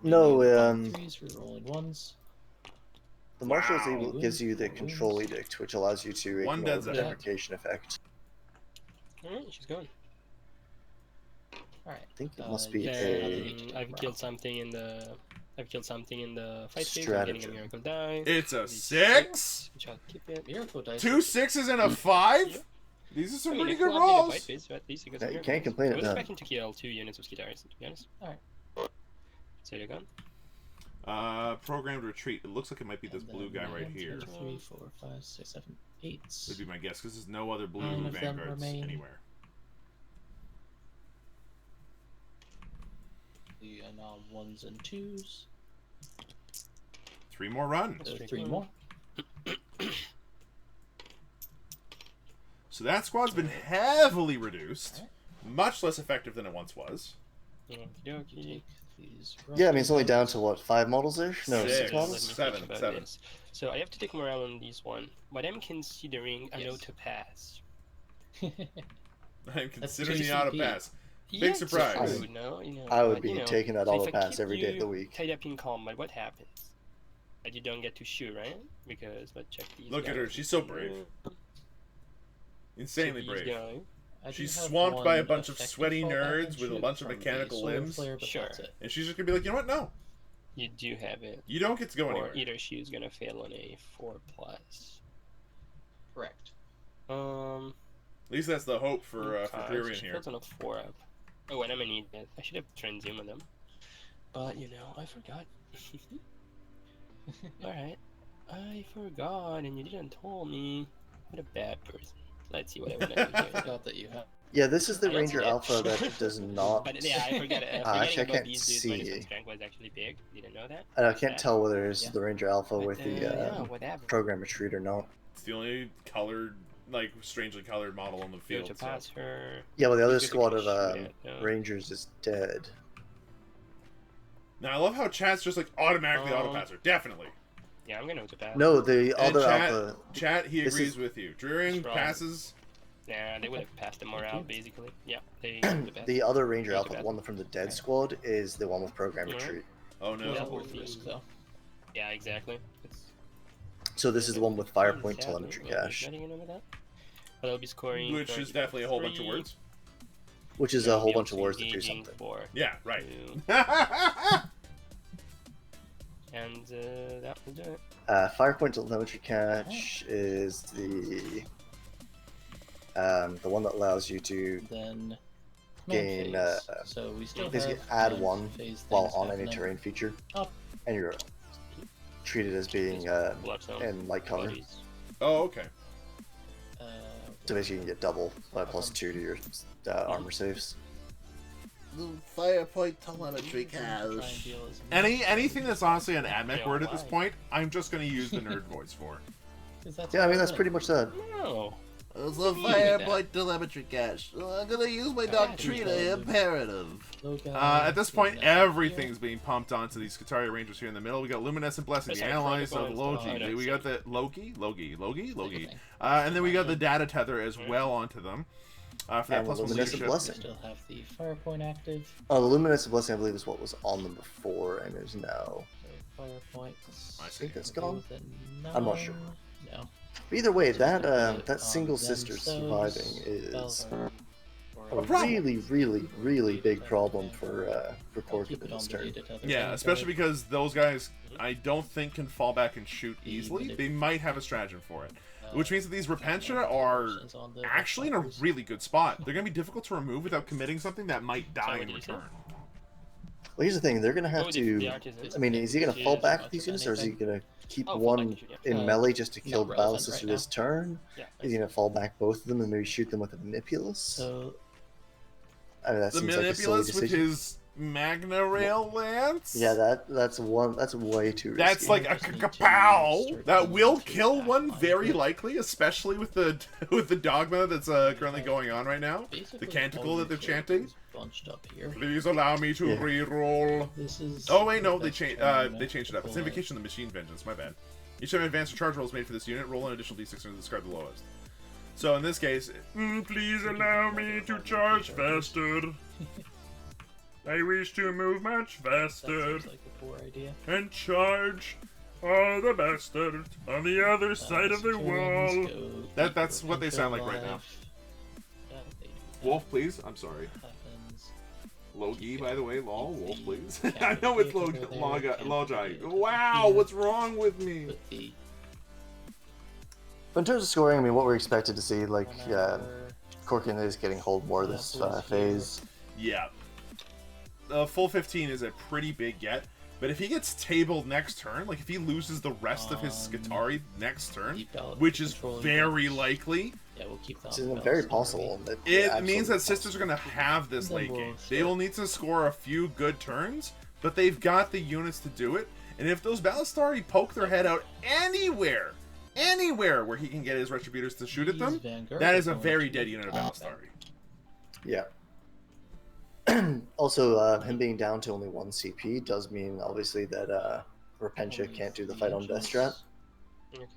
No,
3s, rerolling 1s.
the Marshal is able gives you the control edict, which allows you to
One
ignore
dead
the
zone.
deprecation effect.
Alright, she's gone.
Alright.
I think it must be
Then I've killed something in the fight phase. I'm getting a
Stratagem.
miracle die.
It's a 6?
Which I'll keep it.
Miracle dice.
2 6s and a 5? These are some
I mean,
pretty
if we'll
good
update the
rolls.
fight phase, so at least you got
Yeah,
some
you
good
can't
rolls.
complain
I
at
was
that.
expecting to kill 2 units of guitars, to be honest.
Alright.
So you're gone.
Programmed retreat. It looks like it might be this
And
blue
then
guy right
1, 2,
here.
3, 4, 5, 6, 7, 8.
Would be my guess, because there's no other blue
9 of them
vanguards
remain.
anywhere.
The ones and twos.
3 more run.
So
That's
3
pretty
more.
So that squad's been heavily reduced. Much less effective than it once was.
Okey-dokey.
These
Yeah, I mean, it's only down to what, 5 models ish? No, 6
Six.
models?
Let me think
Seven,
about
seven.
this. So I have to take morale on these one. What I'm considering a no
Yes.
to pass.
I'm considering the
JCP.
auto pass. Big
Yeah, it's
surprise.
true, no, you know,
I would
but,
be
you know,
taking that
so if
auto
I
pass
keep
every day of
you
the week.
Tied up in combat, what happens? That you don't get to shoot, right? Because let's check these.
Look at
guys.
her, she's so brave. Insanely
These
brave.
guys.
I do
She's
have
swamped by a
one
bunch of
effective
sweaty
fallback
nerds
and
with a
shoot
bunch of
from the
mechanical
Solar
limbs.
Flare, but
Sure.
that's it.
And she's just gonna be like, you know what? No.
You do have it.
You don't get to go
Or
anywhere.
either she's gonna fail on a 4+.
Correct.
At least that's the hope for Draerion
she
here.
fails on a 4-up. Oh, and I'm gonna need that. I should have transhumed on them. But, you know, I forgot. Alright. I forgot, and you didn't tell me. What a bad person. Let's see what I want to do
I
here.
forgot that you have.
Yeah, this is the
I also
Ranger
did.
Alpha that does not.
But yeah, I forgot.
Actually,
Forgetting
I
about
can't
these dudes, minus
see.
one strength was actually big. Didn't know that.
I can't
Sad.
tell whether it's
Yeah.
the Ranger Alpha
But,
with the
yeah, whatever.
program retreat or not.
It's the only colored, like, strangely colored model on the
Go
field.
to
So.
pass her.
Yeah, well, the other
Who's
squad
gonna
of
shoot it? No.
Rangers is dead.
Now, I love how chat's just, like, automatically
Um,
auto passer. Definitely.
Yeah, I'm gonna to pass.
No, the
And
other
chat,
Alpha.
chat, he
This
agrees
is-
with you. Draerion
Strong.
passes.
Nah, they would have passed the morale, basically. Yeah, they
The other Ranger
Go to
Alpha, the
bed.
one from the dead squad, is the one with program
Alright.
retreat.
Oh, no.
Yeah,
Yeah.
worth risk though.
Yeah, exactly. It's
So this is the one with Firepoint
sadly,
telemetry
we'll be
cache,
getting into that. But I'll be scoring.
Which is definitely a whole bunch of words.
which is a whole bunch of words to do
Engaging
something.
for
Yeah, right.
2, and that will do it.
Firepoint telemetry cache is the one that allows you to
Then
gain,
command phase. So we still
basically
have
add
command
one
phase
while
things
on any
happening.
terrain feature,
Oh.
and you're treated as being
Blood zone,
in light color.
bodies.
Oh, okay.
Uh,
So basically, you can get double +2 to your armor saves.
The Firepoint telemetry
try and
cache.
deal as many-
Anything that's honestly an Admech
Yeah,
word at this
why?
point, I'm just going to use the nerd voice for.
'cause that's
Yeah, I mean
what
that's
we're
pretty much that.
No.
It's the Firepoint telemetry cache. I'm gonna use my Doctrina imperative.
doing. Low
At this point,
guy,
everything's being pumped onto these Kataria Rangers here in the middle. We got Luminescent Blessing, the
Sorry,
Analyze of
Chronicles,
Logi.
oh, no,
We got the Logi.
Everything.
And then we got the Data Tether as well onto them. For that
And the
plus one
Luminescent
leadership.
We
Blessing.
still have the Firepoint active.
Oh, the Luminescent Blessing, I believe, is what was on them before, and is now.
So Firepoints.
I
I
see.
think that's gone.
with a
I'm not sure.
9. No.
But either way,
Just
that
gonna
that
hit
single
on
sister
themselves,
surviving is
spell
a
or-
really big problem for
I'll
Korkin
keep it
in
on
this
the
turn.
data tether.
Yeah, especially because those guys, I don't think can fall back and shoot
The
easily.
minute-
They might have a stratagem for it.
Uh,
Which means that these Repentia are
on the
actually in a
buffers.
really good spot. They're going to be difficult to remove without committing something that might die
Sorry,
in
what did you say?
return.
Well, here's the thing: they're gonna have
Oh,
to.
the artisans.
I mean, is he gonna
She
fall
is
back
not
these
of
units, or is he
anything.
gonna keep
Oh, fall
one
back, yeah.
in
Uh,
melee just to kill
not
the
relevant
battle sister
right
this turn?
Yeah.
Is he gonna fall back both of them and maybe shoot them with a manipulus?
So
I mean, that
The
seems like a silly
Manipulus with
decision.
his Magna Rail Lance?
Yeah, that's way too risky.
That's like a
Just need to
kapow
start
that
going
will
through
kill
that
one
line
very
bit.
likely, especially with the with the dogma that's currently going on right now.
basically
canticle
all
that they're
your
chanting.
characters Bunched up here.
Please allow me to
Yeah.
re-roll.
This is.
Oh wait, no,
the
they
best
changed.
tournament
They changed it up.
to
It's
pull out.
Invocation of the Machine Vengeance. My bad. Each time advanced or charge roll is made for this unit, roll an additional d6 and discard the lowest. So in this case, please allow me to charge faster. I wish to move much
That
faster
seems like a poor idea.
and charge all the bastards on the other side of the
Centurions
wall.
go
That's
deeper
what they
into
sound like right now.
life. Yeah, they do that.
Wolf, please. I'm sorry.
Happens.
Logi, by the way, lol. Wolf, please.
Keep the
I know it's
capital there,
Logi.
capital
Wow,
here.
what's wrong with me?
With the
But in terms of scoring, I mean, what we're expected to see, like,
1 hour,
Korkin is getting hold more this phase.
Yeah. Full 15 is a pretty big get, but if he gets tabled next turn, like if he loses the rest of his Skitarii next turn, which is very likely,
yeah, we'll keep that.
It's very possible.
It means that Sisters are going to have this late game. They will need to score a few good turns, but they've got the units to do it. And if those Ballistari poke their head out anywhere where he can get his Retributors to shoot at them, that is a very dead unit of Ballistari.
Yeah. Also, him being down to only 1 CP does mean, obviously, that Repentia can't do the fight on death strat.
Okay.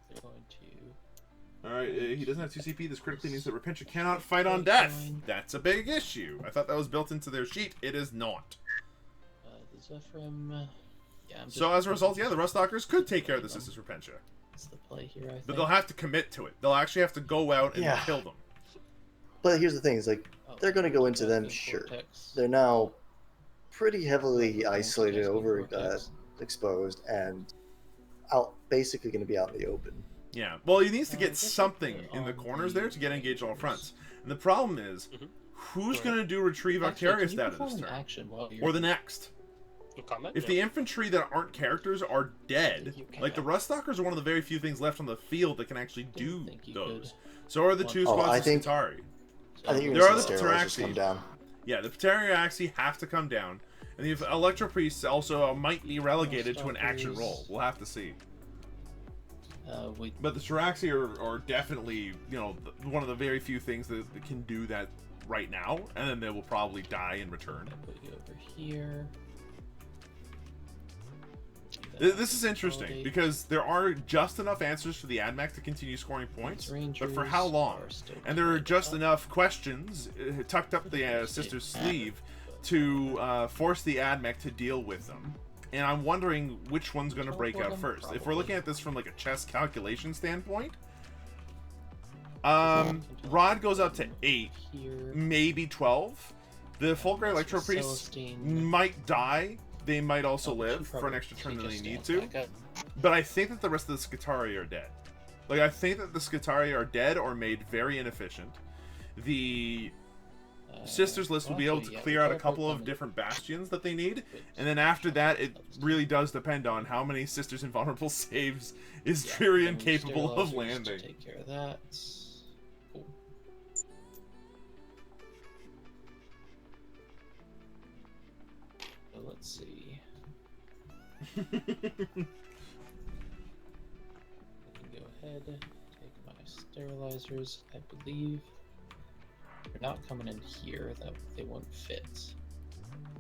They're going to...
Alright, he doesn't have 2 CP. This critically means that Repentia cannot fight on death. That's a big issue. I thought that was built into their sheet. It is not.
The Zephyrim... Yeah,
so as a result, yeah, the Rustalkers could take care of the Sisters Repentia.
That's the play here, I think.
But they'll have to commit to it. They'll actually have to go out and kill them.
But here's the thing, is like, they're going to go into them, sure. They're now pretty heavily isolated, exposed, and basically going to be out in the open.
Yeah, well, he needs to get something in the corners there to get engaged all fronts. And the problem is, who's going to do Retrieve Octarius out of this turn? Or the next? If the infantry that aren't characters are dead, like the Rustalkers are one of the very few things left on the field that can actually do those. So are the 2 squads of Skitarii.
I think
there are the
Pteraxii come down.
Yeah, the Pteraxii have to come down, and the Electro Priests also might be relegated to an action role. We'll have to see. But the Pteraxii are definitely, you know, one of the very few things that can do that right now, and then they will probably die in return.
I'll put you over here.
This is interesting because there are just enough answers for the Admech to continue scoring points, but for how long? And there are just enough questions tucked up the Sister's sleeve to force the Admech to deal with them. And I'm wondering which one's going to break out first. If we're looking at this from like a chess calculation standpoint, Rod goes up to 8, maybe 12. The Fulgray Electro Priests might die. They might also live for an extra turn than they need to. But I think that the rest of the Skitarii are dead. Like, I think that the Skitarii are dead or made very inefficient. The Sisters list will be able to clear out a couple of different bastions that they need. And then after that, it really does depend on how many Sisters Invulnerable saves is Draerion capable of landing.
Take care of that. Cool. So let's see. I can go ahead, take my sterilizers. I believe they're not coming in here, that they won't fit.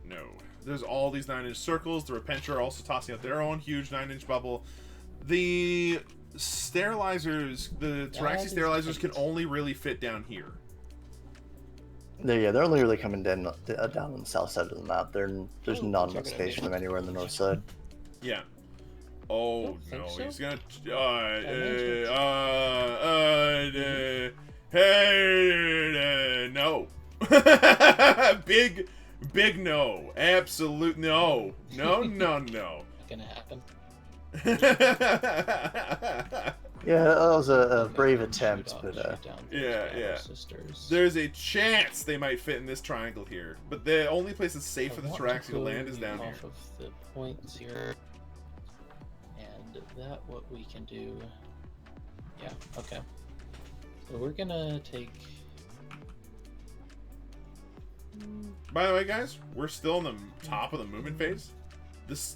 No. There's all these 9-inch circles. The Repentia are also tossing out their own huge 9-inch bubble. The sterilizers, the Pteraxii sterilizers can only really fit down here.
They're only really coming down on the south side of the map. There's not enough space for them anywhere in the north side.
Yeah. Oh no,
so.
he's gonna. No. Big no. Absolute no. No.
Not gonna happen.
Yeah, that was a brave attempt, but
yeah. There's a chance they might fit in this triangle here, but the only place that's safe for the Pteraxii to land is down here.
Off of the points here, and that what we can do. Yeah. Okay. So we're gonna take.
By the way, guys, we're still in the top of the movement phase.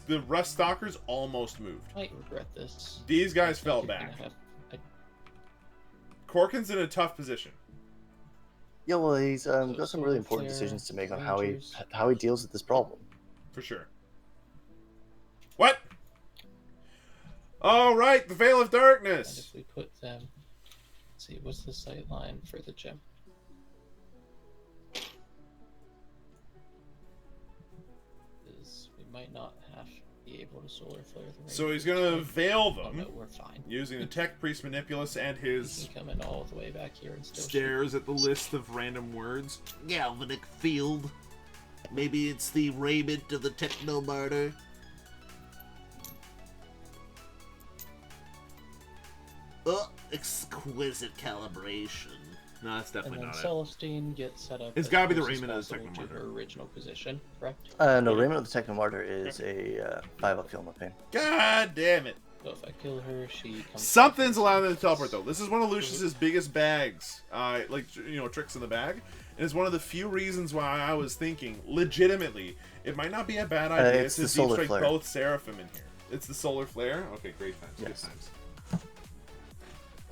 The Rustalkers almost moved.
Might regret this.
These guys fell back. Korkin's in a tough position.
yeah, well, he's got some really important decisions to make on how he deals with this problem.
For sure. What? All right, the Veil of
And
Darkness.
if we put them, let's see, what's the sight line for the gem? We might not have to be able to solar flare the
So he's gonna veil
Oh,
them
no, we're fine.
using the Tech Priest Manipulus and his
He can come in all the way back here and still
stares at the list of random words.
Galvanic field. Maybe it's the raiment of the Technomartyr. exquisite calibration.
No, that's
And
definitely
then
not it.
Celestine gets set up.
It's
as
gotta be the
close as
Raymond of the
possible to
Technomartyr.
her original position, correct?
No, Raymond of the Technomartyr is a 5-up Feel No Pain.
God damn it.
So if I kill her, she comes.
Something's allowing them to teleport, though. This is one of Lucius's biggest bags, tricks in the bag. And it's one of the few reasons why I was thinking, legitimately, it might not be a bad idea
it's
to
the
deep
solar
strike
flare.
both Seraphim in here. It's the solar flare? Okay, great times.
Yes.
Good times.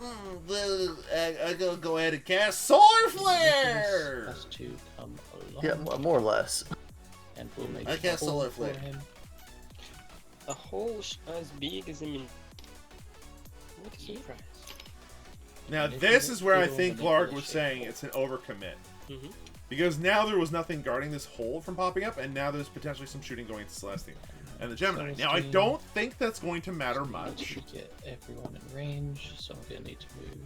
I'm gonna go ahead and cast Solar Flare!
Has to come along.
Yeah, more or less.
And we'll make
I cast
a hole
Solar
for
Flare.
him.
A hole as big as what is the price?
Now,
And if
this
you
is where I
feel
think
the
Larg was
manipulation
saying
hole.
it's an overcommit.
Mm-hmm.
Because now there was nothing guarding this hole from popping up, and now there's potentially some shooting going to Celestine and the Gemini. Now, I
Celestine.
don't think that's going to matter
Need
much.
to get everyone in range, so I'm gonna need to move.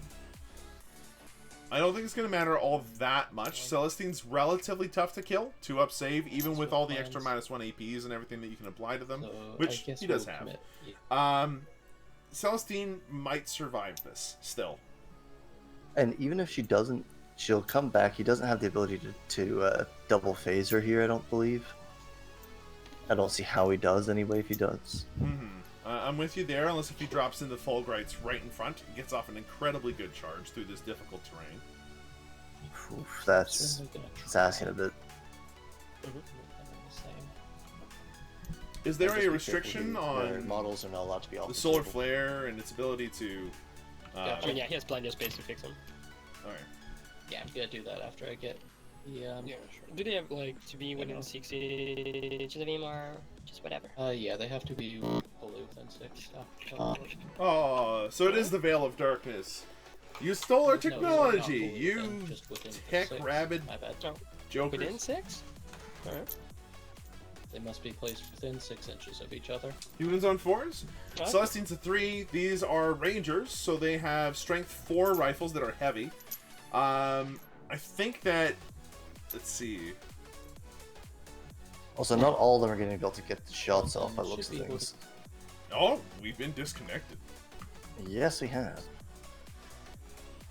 I don't think it's going to matter all that much. Celestine's relatively tough to kill. 2-up save, even with all the extra -1 APs and everything that you can apply to them,
So
which
I guess
he does
we'll
have.
commit. Yeah.
Celestine might survive this, still.
And even if she doesn't, she'll come back. He doesn't have the ability to double phaser here, I don't believe. I don't see how he does anyway if he does.
I'm with you there, unless if he drops in the Fulgrites right in front. He gets off an incredibly good charge through this difficult terrain.
Oof, that's
Certainly gonna
it's
try.
asking a bit.
Move them the same.
Is there
Just
a
be careful
restriction
who-
on
their models are not allowed to be off
the solar
table.
flare and its ability to...
Gotcha.
I mean, yeah, he has plenty of space to fix them.
Alright.
Yeah, I'm gonna do that after I get the
Yeah, sure. Do they have like to be within 6 inches of him or just whatever?
Yeah, they have to be fully within 6.
Oh, so it is the Veil of Darkness. You stole our
No, they're not
technology,
fully
you
within, just within the
tech
6.
rabid
My bad.
Oh,
jokers.
within 6? Alright.
They must be placed within 6 inches of each other.
Humans on 4s?
Okay.
Celestine's a 3. These are Rangers, so they have strength 4 rifles that are heavy. I think that... Let's see.
Also, not all of them are going to be able to get the shots off by
Should
looks of
be able
things.
Oh, we've been disconnected.
Yes, we have.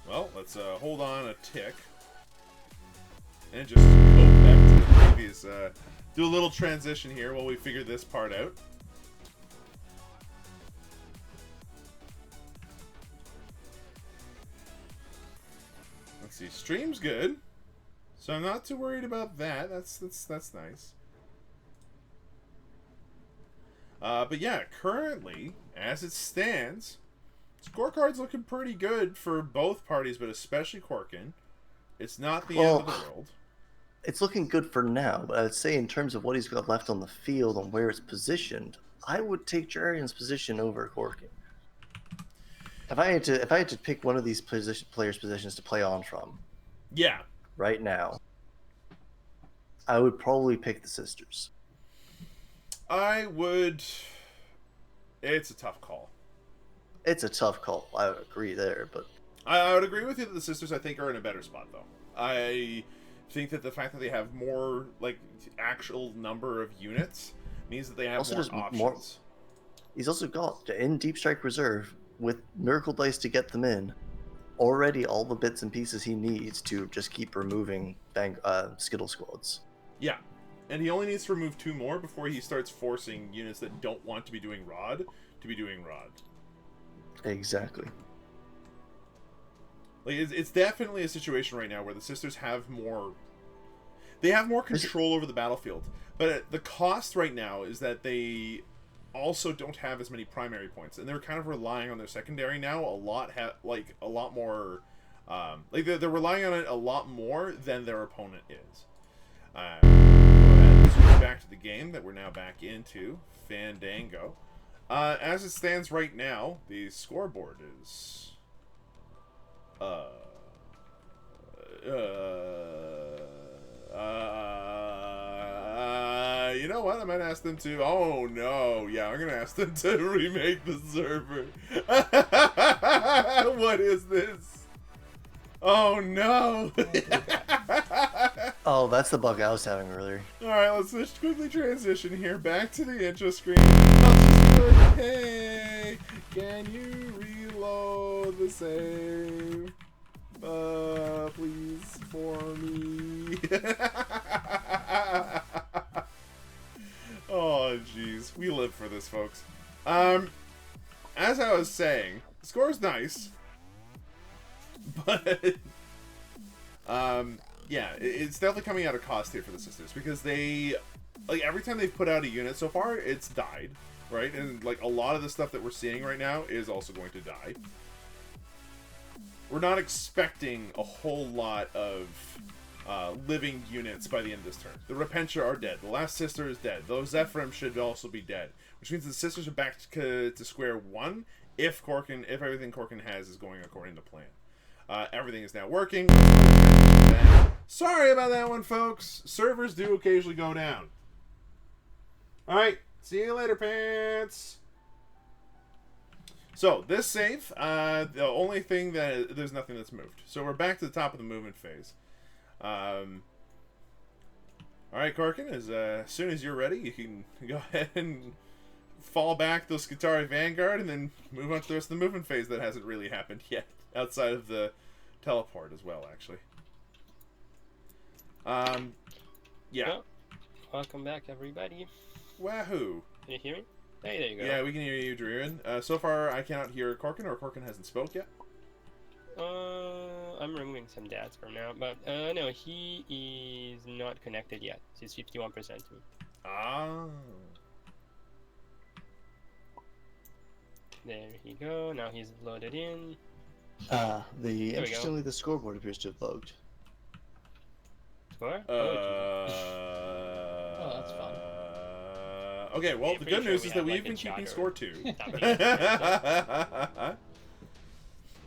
Well, let's hold on a tick. And just go back to the previous... do a little transition here while we figure this part out. Let's see, stream's good, so I'm not too worried about that. That's nice. But yeah, currently, as it stands, scorecard's looking pretty good for both parties, but especially Korkin. It's not the end of the world.
It's looking good for now, but I'd say in terms of what he's got left on the field and where it's positioned, I would take Draerion's position over Korkin. If I had to pick one of these players' positions to play on from,
Yeah.
right now, I would probably pick the sisters.
I would... It's a tough call.
It's a tough call. I would agree there, but
I would agree with you that the sisters, I think, are in a better spot, though. I think that the fact that they have more, like, actual number of units means that they have
Also
more
just
options.
more- he's also got in Deep Strike Reserve with Miracle Dice to get them in. Already, all the bits and pieces he needs to just keep removing Skittle squads.
Yeah. And he only needs to remove 2 more before he starts forcing units that don't want to be doing Rod to be doing Rod.
Exactly.
Like, it's definitely a situation right now where the sisters have more... They have more control over the battlefield. But the cost right now is that they also don't have as many primary points. And they're kind of relying on their secondary now a lot more... they're relying on it a lot more than their opponent is. Go ahead and switch back to the game that we're now back into. Fandango. As it stands right now, the scoreboard is... you know what? I might ask them to... Oh, no. Yeah, I'm going to ask them to remake the server. What is this? Oh, no.
Oh, that's the bug I was having earlier.
Alright, let's just quickly transition here back to the intro screen. I'll just be like, hey, can you reload the save? Please, for me. Oh, jeez. We live for this, folks. As I was saying, the score's nice. But, yeah, it's definitely coming at a cost here for the sisters, because they, like, every time they've put out a unit so far, it's died, right? And, like, a lot of the stuff that we're seeing right now is also going to die. We're not expecting a whole lot of living units by the end of this turn. The Repentia are dead. The last sister is dead. Those Zephyrim should also be dead, which means the sisters are back to square one if everything Korkin has is going according to plan. Everything is now working. Sorry about that one, folks. Servers do occasionally go down. Alright, see you later, pants. So, this save, the only thing there's nothing that's moved. So we're back to the top of the movement phase. Alright, Korkin, as soon as you're ready, you can go ahead and fall back those Skitarii Vanguard and then move on to the rest of the movement phase that hasn't really happened yet. Outside of the teleport as well, actually. Yeah.
Well, welcome back, everybody.
Wahoo!
Can you hear me? Hey, there you go.
Yeah, we can hear you, Draerion. So far, I cannot hear Korkin, or Korkin hasn't spoke yet.
I'm removing some dads for now, but no, he is not connected yet. He's 51% to me.
Ah.
There you go. Now he's loaded in.
Interestingly, the scoreboard appears to have bugged.
Score?
Oh, that's fun.
Okay, well,
Yeah,
the
pretty
good
sure
news
we
is that
have,
we've
like,
been
a
keeping
chat
score
or
too.
something.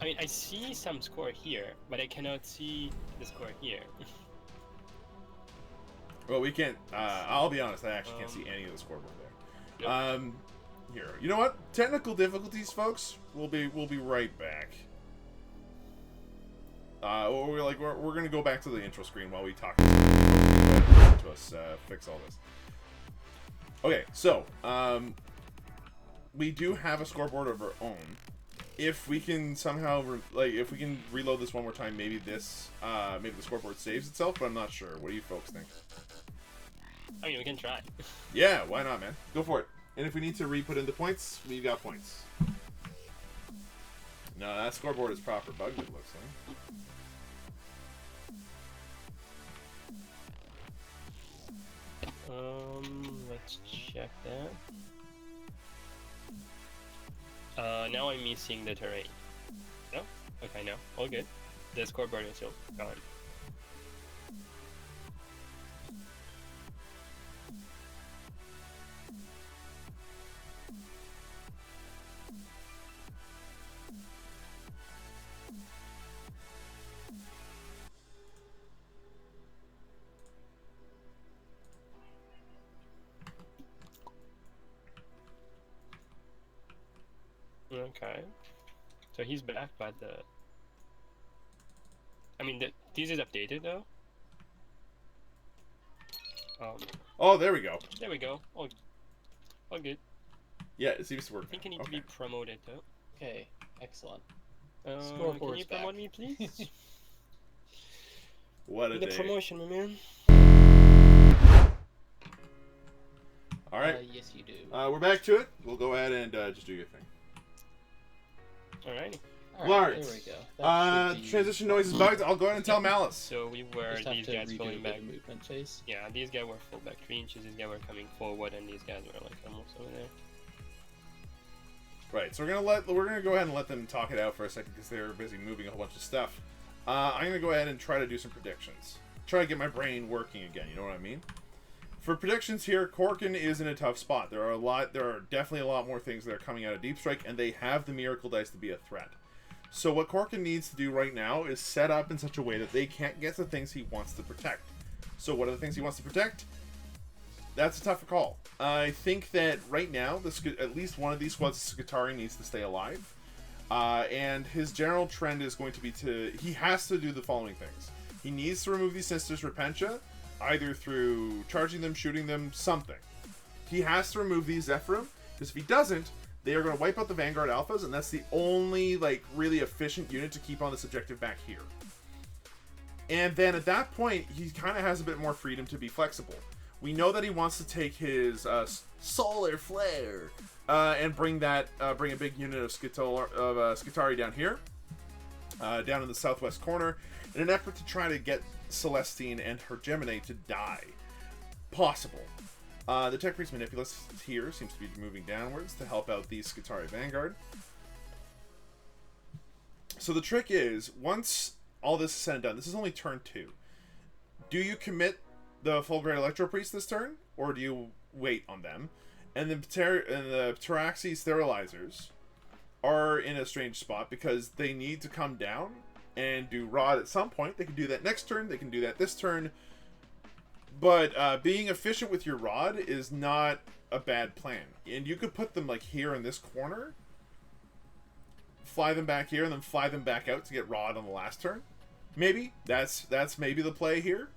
I mean, I see some score here, but I cannot see the score here.
Well, we can't. I'll be honest, I actually can't see any of the scoreboard there.
Nope.
Here, you know what? Technical difficulties, folks. We'll be right back. We're gonna go back to the intro screen while we talk to us fix all this. Okay, so we do have a scoreboard of our own. If we can somehow if we can reload this one more time, maybe the scoreboard saves itself, but I'm not sure. What do you folks think?
I mean, we can try.
Yeah, why not, man? Go for it. And if we need to re-put in the points, we've got points. No, that scoreboard is proper bugged, it looks like.
Let's check that. Now I'm missing the terrain. No? Okay, no. All good. The scoreboard is still gone. Okay. So he's back, but I mean, this is updated though.
Oh, there we go.
There we go. All good.
Yeah, it seems to work.
I think I need to be promoted though.
Okay, excellent. Can Scoreboard's
you promote
back.
me, please?
What a
Need a
day.
promotion, my man.
All right.
Yes, you do.
We're back to it. We'll go ahead and just do your thing.
Alrighty.
Alright, there we go. That should be-
Transition noise is bugged. I'll go ahead and tell Malice.
So we were
Just have
these
to
guys
redo
pulling
the
back.
movement phase.
Yeah, these guys were full back 3 inches. These guys were coming forward, and these guys were like almost over there.
Right. So we're gonna go ahead and let them talk it out for a second because they're busy moving a whole bunch of stuff. I'm gonna go ahead and try to do some predictions. Try to get my brain working again. You know what I mean? For predictions here, Korkin is in a tough spot. There are definitely a lot more things that are coming out of Deep Strike, and they have the Miracle Dice to be a threat. So what Korkin needs to do right now is set up in such a way that they can't get the things he wants to protect. So what are the things he wants to protect? That's a tougher call. I think that right now, at least one of these squads of Skitarii needs to stay alive. And his general trend is going to be he has to do the following things. He needs to remove these Sisters Repentia, either through charging them, shooting them, something. He has to remove these Zephyrim, because if he doesn't, they are going to wipe out the Vanguard Alphas, and that's the only, like, really efficient unit to keep on this objective back here. And then at that point, he kind of has a bit more freedom to be flexible. We know that he wants to take his Solar Flare and bring a big unit of Skitari down here, down in the southwest corner, in an effort to try to get Celestine and her Gemini to die. Possible. The Tech Priest Manipulus here seems to be moving downwards to help out the Skitari Vanguard. So the trick is, once all this is said and done, this is only turn 2. Do you commit the Fulgurite Electro Priest this turn, or do you wait on them? And the Taraxi Sterilizers are in a strange spot because they need to come down and do Rod at some point. They can do that next turn, they can do that this turn. But being efficient with your Rod is not a bad plan. And you could put them like here in this corner, fly them back here, and then fly them back out to get Rod on the last turn. Maybe. That's maybe the play here.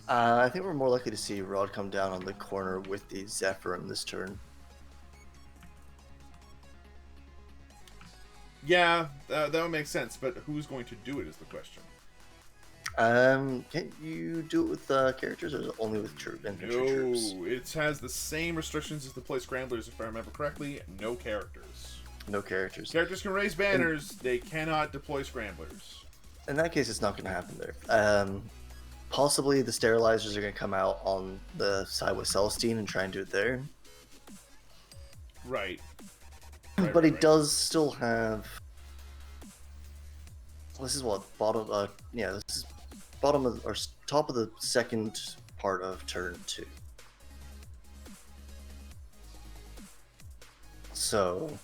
I think we're more likely to see Rod come down on the corner with the Zephyrim this turn.
Yeah, that would make sense, but who's going to do it is the question.
Can't you do it with characters, or is it only with infantry troops?
No, it has the same restrictions as the Play Scramblers, if I remember correctly. No characters.
No characters.
Characters can raise banners, they cannot deploy Scramblers.
In that case, it's not going to happen there. Possibly the Sterilizers are going to come out on the side with Celestine and try and do it there.
Right.
But he does still have... This is what? Bottom... yeah, this is bottom of... or top of the second part of turn 2. So...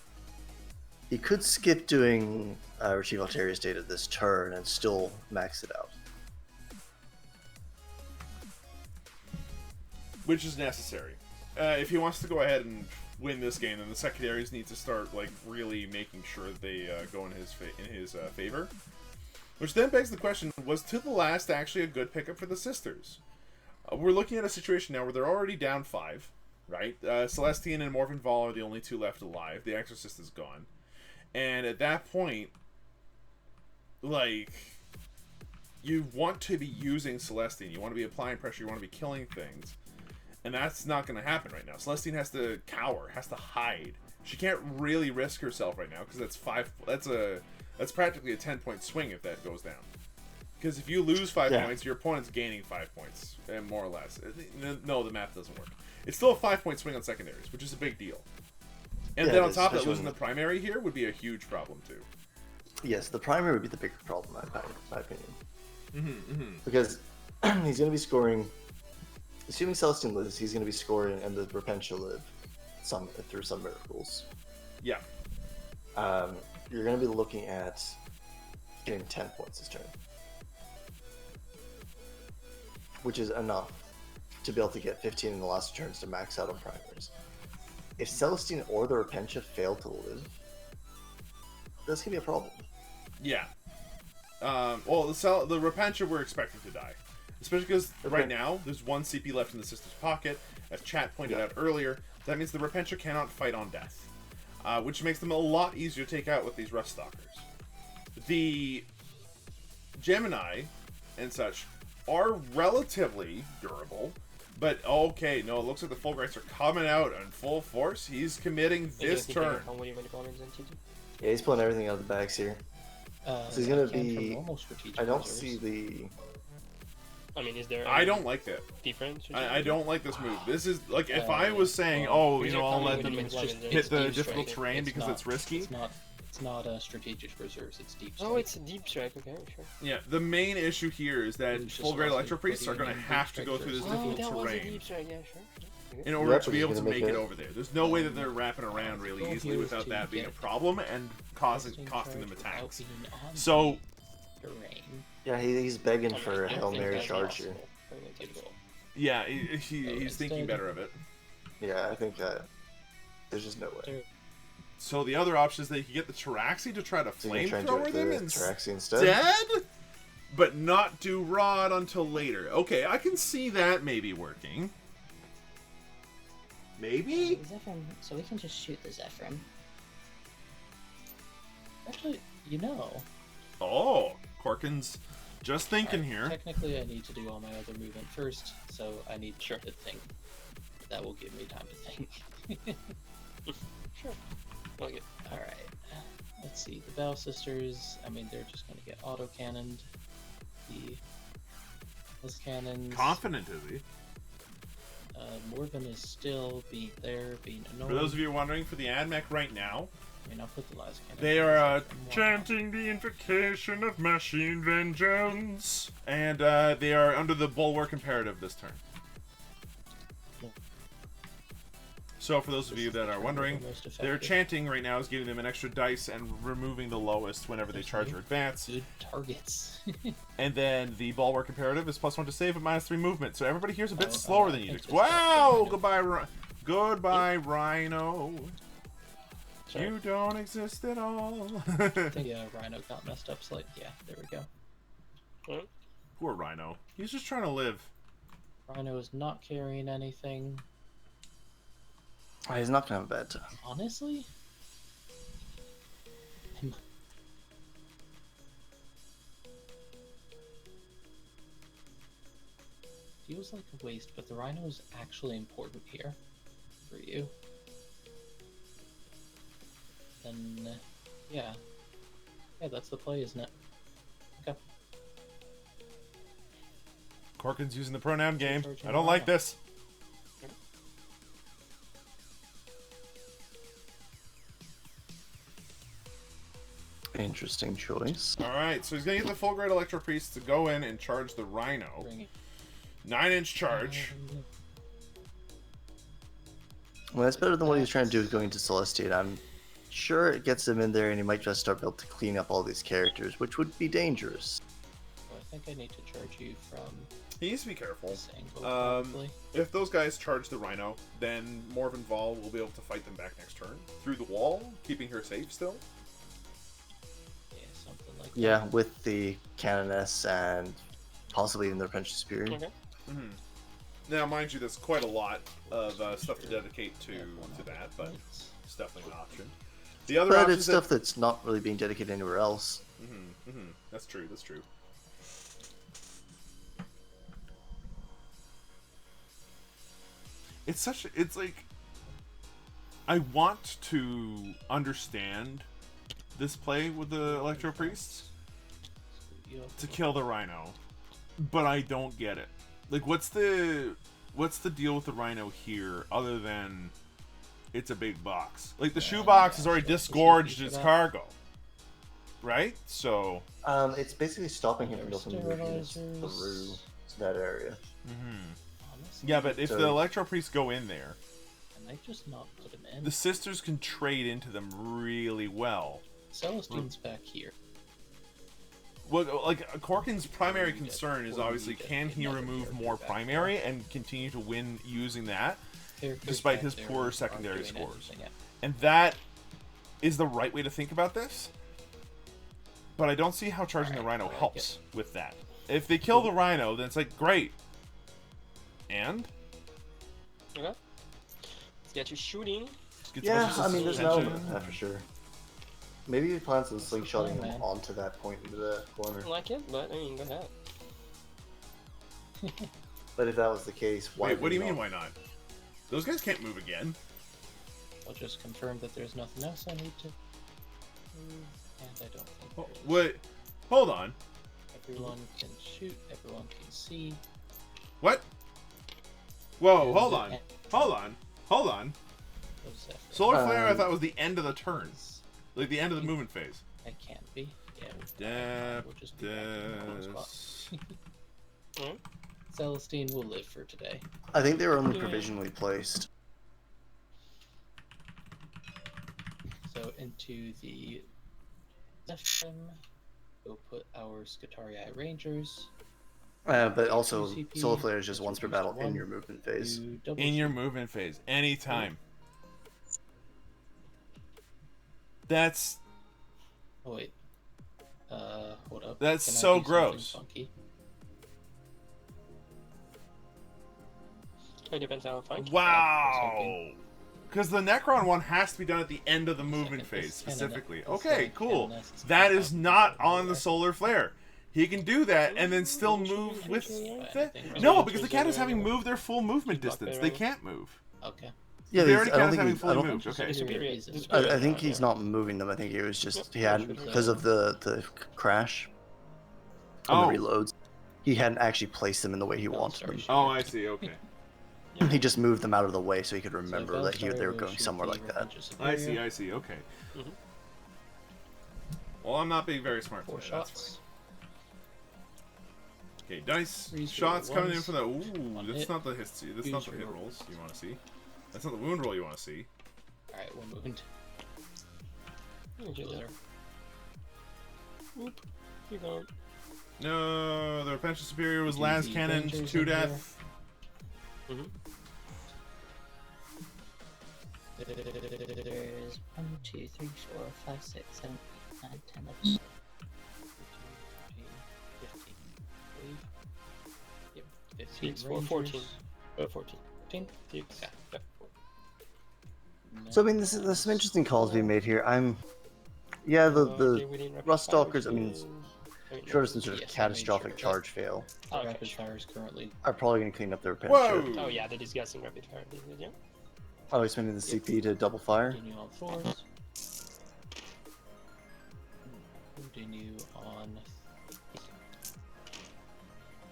he could skip doing Retrieve Alteria's data this turn and still max it out.
Which is necessary. If he wants to go ahead and win this game, then the secondaries need to start like really making sure that they go in his favor. Which then begs the question: was To the Last actually a good pickup for the Sisters? We're looking at a situation now where they're already down 5, right? Celestine and Morvenn Vahl are the only 2 left alive. The Exorcist is gone, and at that point, like, you want to be using Celestine. You want to be applying pressure. You want to be killing things. And that's not going to happen right now. Celestine has to cower, has to hide. She can't really risk herself right now because that's practically a 10-point swing if that goes down. Because if you lose 5 points, your opponent's gaining 5 points, more or less. No, the math doesn't work. It's still a 5-point swing on secondaries, which is a big deal. And then on top of that, losing the primary here would be a huge problem too.
Yes, the primary would be the bigger problem, in my opinion.
Mm-hmm.
Because he's going to be scoring. Assuming Celestine lives, he's going to be scoring, and the Repentia live through some miracles.
Yeah.
You're going to be looking at getting 10 points this turn, which is enough to be able to get 15 in the last 2 turns to max out on primaries. If Celestine or the Repentia fail to live, that's going to be a problem.
Yeah. Well, the Repentia we're expecting to die. Especially because right now, there's 1 CP left in the Sister's pocket. As Chat pointed out earlier, that means the Repentia cannot fight on death. Which makes them a lot easier to take out with these Ruststalkers. The Gemini and such are relatively durable, but okay, no, it looks like the Fulgurites are coming out in full force. He's committing this turn.
Yeah, he's pulling everything out of the bags here. So he's going to be... I don't see the...
I mean, is there?
I don't like that.
Difference?
I don't like this move. This is like if I was saying, I'll let them hit the difficult terrain because it's risky.
It's not a strategic reserves. It's deep strike.
Oh, it's a deep strike. Okay, sure.
Yeah, the main issue here is that Fulgurite Electro Priests are going to have to go through this difficult terrain in order to be able to make it over there. There's no way that they're wrapping around really easily without that being a problem and costing them attacks. So.
Yeah, he's begging for a Hail Mary charge here.
Yeah, he's thinking better of it.
Yeah, I think that there's just no way.
So the other option is that he could get the Taraxi to try to flamethrower them instead. but not do Rod until later. Okay, I can see that maybe working. Maybe?
Zephyr, so we can just shoot the Zephyr. Actually, you know.
Oh, Korkin's just thinking
Alright,
here.
Technically, I need to do all my other movement first, so I need to think. That will give me time to think.
Sure. Okay.
Alright. Let's see. The Bow Sisters, I mean, they're just going to get auto-cannoned. The cannons.
Confident, is he?
Morven is still being annoying.
For those of you wondering, for the Admech right now,
I mean, I'll put the last cannon.
they are chanting the invocation of machine vengeance, and they are under the bulwark imperative this turn. So for those of you that are wondering, their chanting right now is giving them an extra dice and removing the lowest whenever they charge or advance.
Good targets.
And then the bulwark imperative is +1 to save and -3 movement. So everybody here's a bit slower than you. Wow! Goodbye, Rhino.
Sorry.
You don't exist at all.
I think Rhino got messed up slightly. Yeah, there we go.
Alright.
Poor Rhino. He's just trying to live.
Rhino is not carrying anything.
Oh, he's not gonna have a bad time.
Honestly? Feels like a waste, but the Rhino is actually important here for you. Then, yeah. Yeah, that's the play, isn't it? Okay.
Korkin's using the pronoun game.
Charging
I don't like
Rhino.
this.
Interesting choice.
Alright, so he's going to get the full grade Electro Priest to go in and charge the Rhino.
Bring it.
9-inch charge.
Well, that's better than what he was trying to do with going to Celestiate. I'm sure it gets him in there and he might just start able to clean up all these characters, which would be dangerous.
So I think I need to charge you from
He needs to be careful.
this angle, probably.
If those guys charge the Rhino, then Morven Vol will be able to fight them back next turn. Through the wall, keeping her safe still.
Yeah, something like
Yeah,
that.
with the Canoness and possibly even the Apprentice Superior.
Okay.
Mm-hmm. Now, mind you, there's quite a lot of stuff to dedicate to that, but it's definitely an option. The other
But
option
it's stuff that's not really being dedicated anywhere else.
That's true. That's true. It's such. It's like I want to understand this play with the Electro Priests to kill the Rhino, but I don't get it. Like, what's the deal with the Rhino here, other than it's a big box? Like, the shoebox has already disgorged its cargo, right? So
It's basically stopping him from building more units through that area.
Honestly,
yeah, but if
So-
the Electro Priests go in there,
can I just not put him in?
the sisters can trade into them really well.
Celestine's back here.
Well, like, Korkin's primary concern is obviously, can he remove more primary and continue to win using that,
Characters
despite
back
his
there
poor
aren't
secondary
doing
scores?
anything yet.
And that is the right way to think about this. But I don't see how charging the Rhino helps with that. If they kill the Rhino, then it's like, great. And?
Okay. Let's get you shooting.
Gets
Yeah,
most of
I
his
mean, there's an
attention.
element of that for sure. Maybe he plans on slingshotting
plan,
him
man.
onto that point into the corner.
I like it, but I mean, go ahead.
But if that was the case, why
Wait, what do you
would
mean,
he
why not? Those guys can't move again.
I'll just confirm that there's nothing else I need to. And I don't think there is.
Wait, hold on.
Everyone can shoot. Everyone can see.
What? Whoa,
There's
hold
a-
on. Hold on. Hold on.
Oh, Zephyr.
Solar Flare I thought was the end of the turn. Like the end of the
You-
movement phase.
It can't be. Yeah, we'll just be back in the corner spot.
Adeptus.
Celestine will live for today.
I think they were only provisionally placed.
So into the Zephyr, we'll put our Scutarii Rangers.
But also,
CP,
Solar Flare is just
it's
once per
reduced
battle
to
in
one.
your movement phase.
You double
In your
shoot.
movement phase. Anytime. That's...
Oh wait. hold up.
That's
Can I
so
do something
gross.
funky?
It depends on how funky.
Wow. Because the Necron one has to be done at the end of the movement
Second,
phase,
it's kinda
specifically.
it's
Okay,
like
cool.
kinda necessary.
That is not on the
Yeah.
solar flare. He can do that and then still move with it. No, because the cat is having moved their full movement distance. They can't move.
Okay.
Yeah,
They
he's-
already
I don't
count as
think
having
he's- I
fully
don't
moved.
think
Okay.
he's
Superior.
He's
This is
I
I
superior
think
now,
he's
yeah.
not moving them. I think it was just
Yep,
he had
superior.
because of the crash on
Oh.
the reloads. He hadn't actually placed them in the way he wanted them.
Oh, I see. Okay.
He just moved them out of the way so he could
So
remember that they were
Belisarius
going
should
somewhere
be
like that.
Revenge of
I see.
Superior.
I see. Okay.
Mhm.
Well, I'm not being very smart
4
today. That's
shots.
fine. Okay, dice.
3
Shots
zero
coming in
ones.
from the. Ooh,
One
that's
hit.
not the hit. That's not the
2
hit
zero.
rolls you want to see. That's not the wound roll you want to see.
Alright, 1 wound.
Killer. Whoop. You're gone.
No, the Repentance Superior was
Do
las
the
cannon
Rangers
to
in here.
death.
There's 1, 2, 3, 4, 5, 6, 7, 8, 9, 10, 11, 15. Yep, 15
Six, 4, 14.
Rangers.
14.
15?
Six.
Yeah.
So I mean, there's some interesting calls being made here. Yeah, the Rust Stalkers. I mean, short of some sort of
Yes, I
catastrophic
made sure.
charge fail,
Okay,
Rapid
sure.
fire is currently.
are probably going to clean up their
Whoa!
repentance.
Oh yeah, the disgusting rapid fire. Yeah.
Probably spending the CP to double fire.
Continue on 4s. Continue on.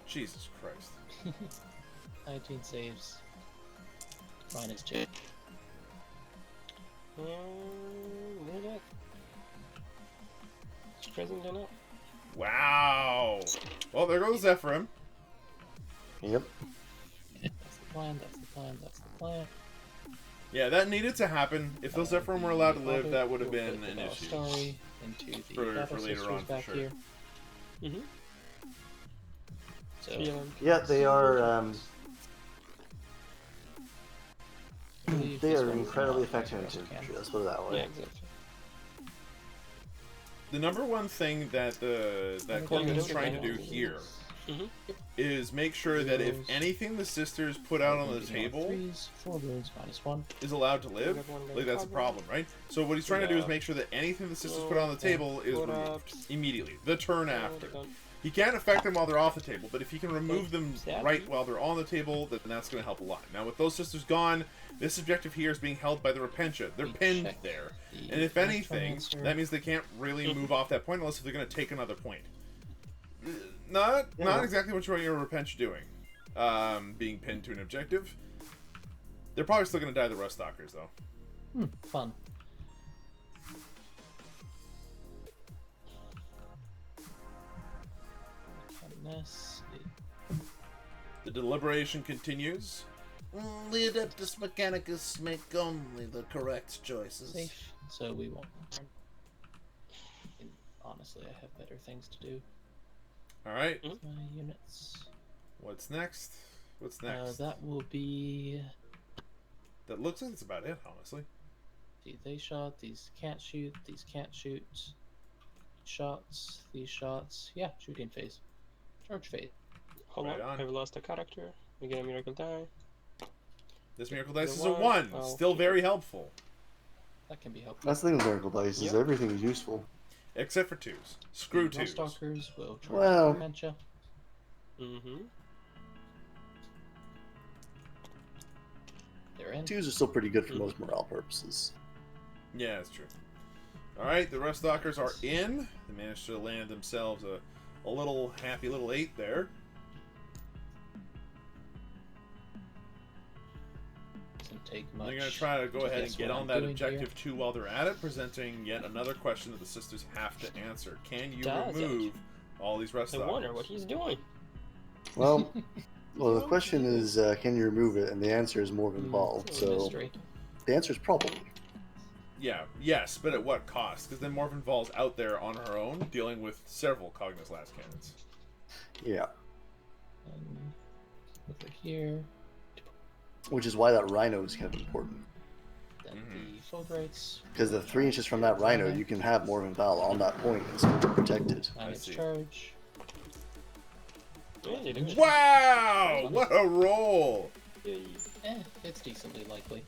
Jesus Christ.
19 saves. -2.
Look at that. Surprisingly enough.
Wow. Well, there goes Zephyrim.
Yep.
That's the plan, that's the plan, that's the plan.
Yeah, that needed to happen. If those Zephyrim were allowed to live,
We'll
that would have
put
been
the
an
Battle
issue.
Story into the
For
Battle
later
Sisters
on, for
back
sure.
here.
Mm-hmm.
So,
Yeah, they are.
I believe
They
this
are
one is
incredibly
not
effective in
Rust
infantry.
Cannon.
Let's put it that way.
Yeah, exactly.
The number one thing that Korkin is trying to do here
Mm-hmm.
is make sure that if anything the sisters put out on the table
3s, 4 wounds, -1.
is allowed to live, like that's a problem, right? So what he's trying to do is make sure that anything the sisters put on the table is removed immediately, the turn after. He can't affect them while they're off the table, but if he can remove them right while they're on the table, then that's going to help a lot. Now, with those sisters gone, this objective here is being held by the Repentia. They're pinned there. And if anything, that means they can't really move off that point unless they're going to take another point. Not exactly what you want your Repentia doing, being pinned to an objective. They're probably still going to die the Rust Stalkers, though.
Fun. This.
The deliberation continues.
The Adeptus Mechanicus make only the correct choices.
Safe, so we won't. And honestly, I have better things to do.
Alright,
My units.
what's next? What's next?
That will be.
That looks like it's about it, honestly.
See, they shot. These can't shoot. These can't shoot. Shots. These shots. Yeah, shooting phase. Charge phase.
Hold
Right
on.
on.
I've lost a character. We get a miracle die.
This Miracle Dice is
The
a 1.
one.
Still very helpful.
That can be helpful.
That's the thing with Miracle Dice is
Yep.
everything is useful.
Except for 2s. Screw
The
2s.
Stalkers will charge
Well-
dementia.
Mm-hmm.
They're in.
Twos are still pretty good for most morale purposes.
Yeah, that's true. Alright, the Rust Stalkers are in. They managed to land themselves a little happy little 8 there.
Doesn't take much.
They're going to try to go ahead and
guess
get
what
on
I'm
that
doing
objective 2 while they're at it, presenting yet another question that the sisters have to answer. Can you
Does it?
remove all these Rust
I
Stalkers?
wonder what he's doing.
Well, the question is, can you remove it? And the answer is more involved.
It's a
So
mystery.
the answer is probably.
Yeah, yes, but at what cost? Because then Morven Vall's out there on her own, dealing with several Cognus Last Cannons.
Yeah.
Over here.
Which is why that Rhino is kind of important.
then
Mhm.
the Fulbrights.
Because the 3 inches from that rhino, you can have Morven Val on that point and still be protected.
I
Its
see.
charge.
Yeah, you do it.
Wow! What a roll!
It's decently likely.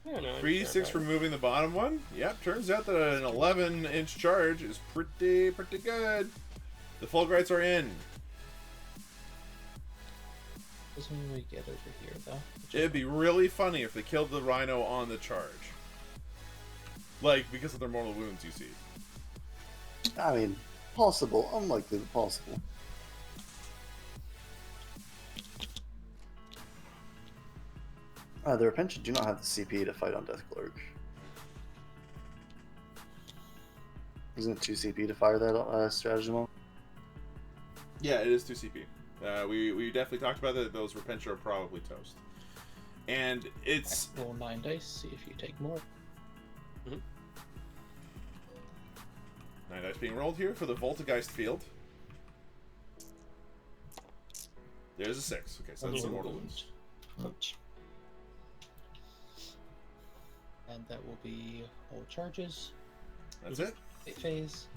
I don't know.
3d6 for moving the bottom one? Yep, turns out that an 11-inch charge is pretty good. The Fulbrights are in.
Doesn't really get over here though.
It'd be really funny if they killed the rhino on the charge. Like, because of their mortal wounds, you see.
I mean, possible, unlikely, but possible. The Repentia do not have the CP to fight on Death Clerk. Isn't it 2 CP to fire that stratagem on?
Yeah, it is 2 CP. We definitely talked about that. Those Repentia are probably toast. And it's...
Roll 9 dice, see if you take more.
9 dice being rolled here for the Voltegeist field. There's a 6. Okay, so that's some mortal wounds.
Ouch. And that will be all charges.
That's it?
Phase.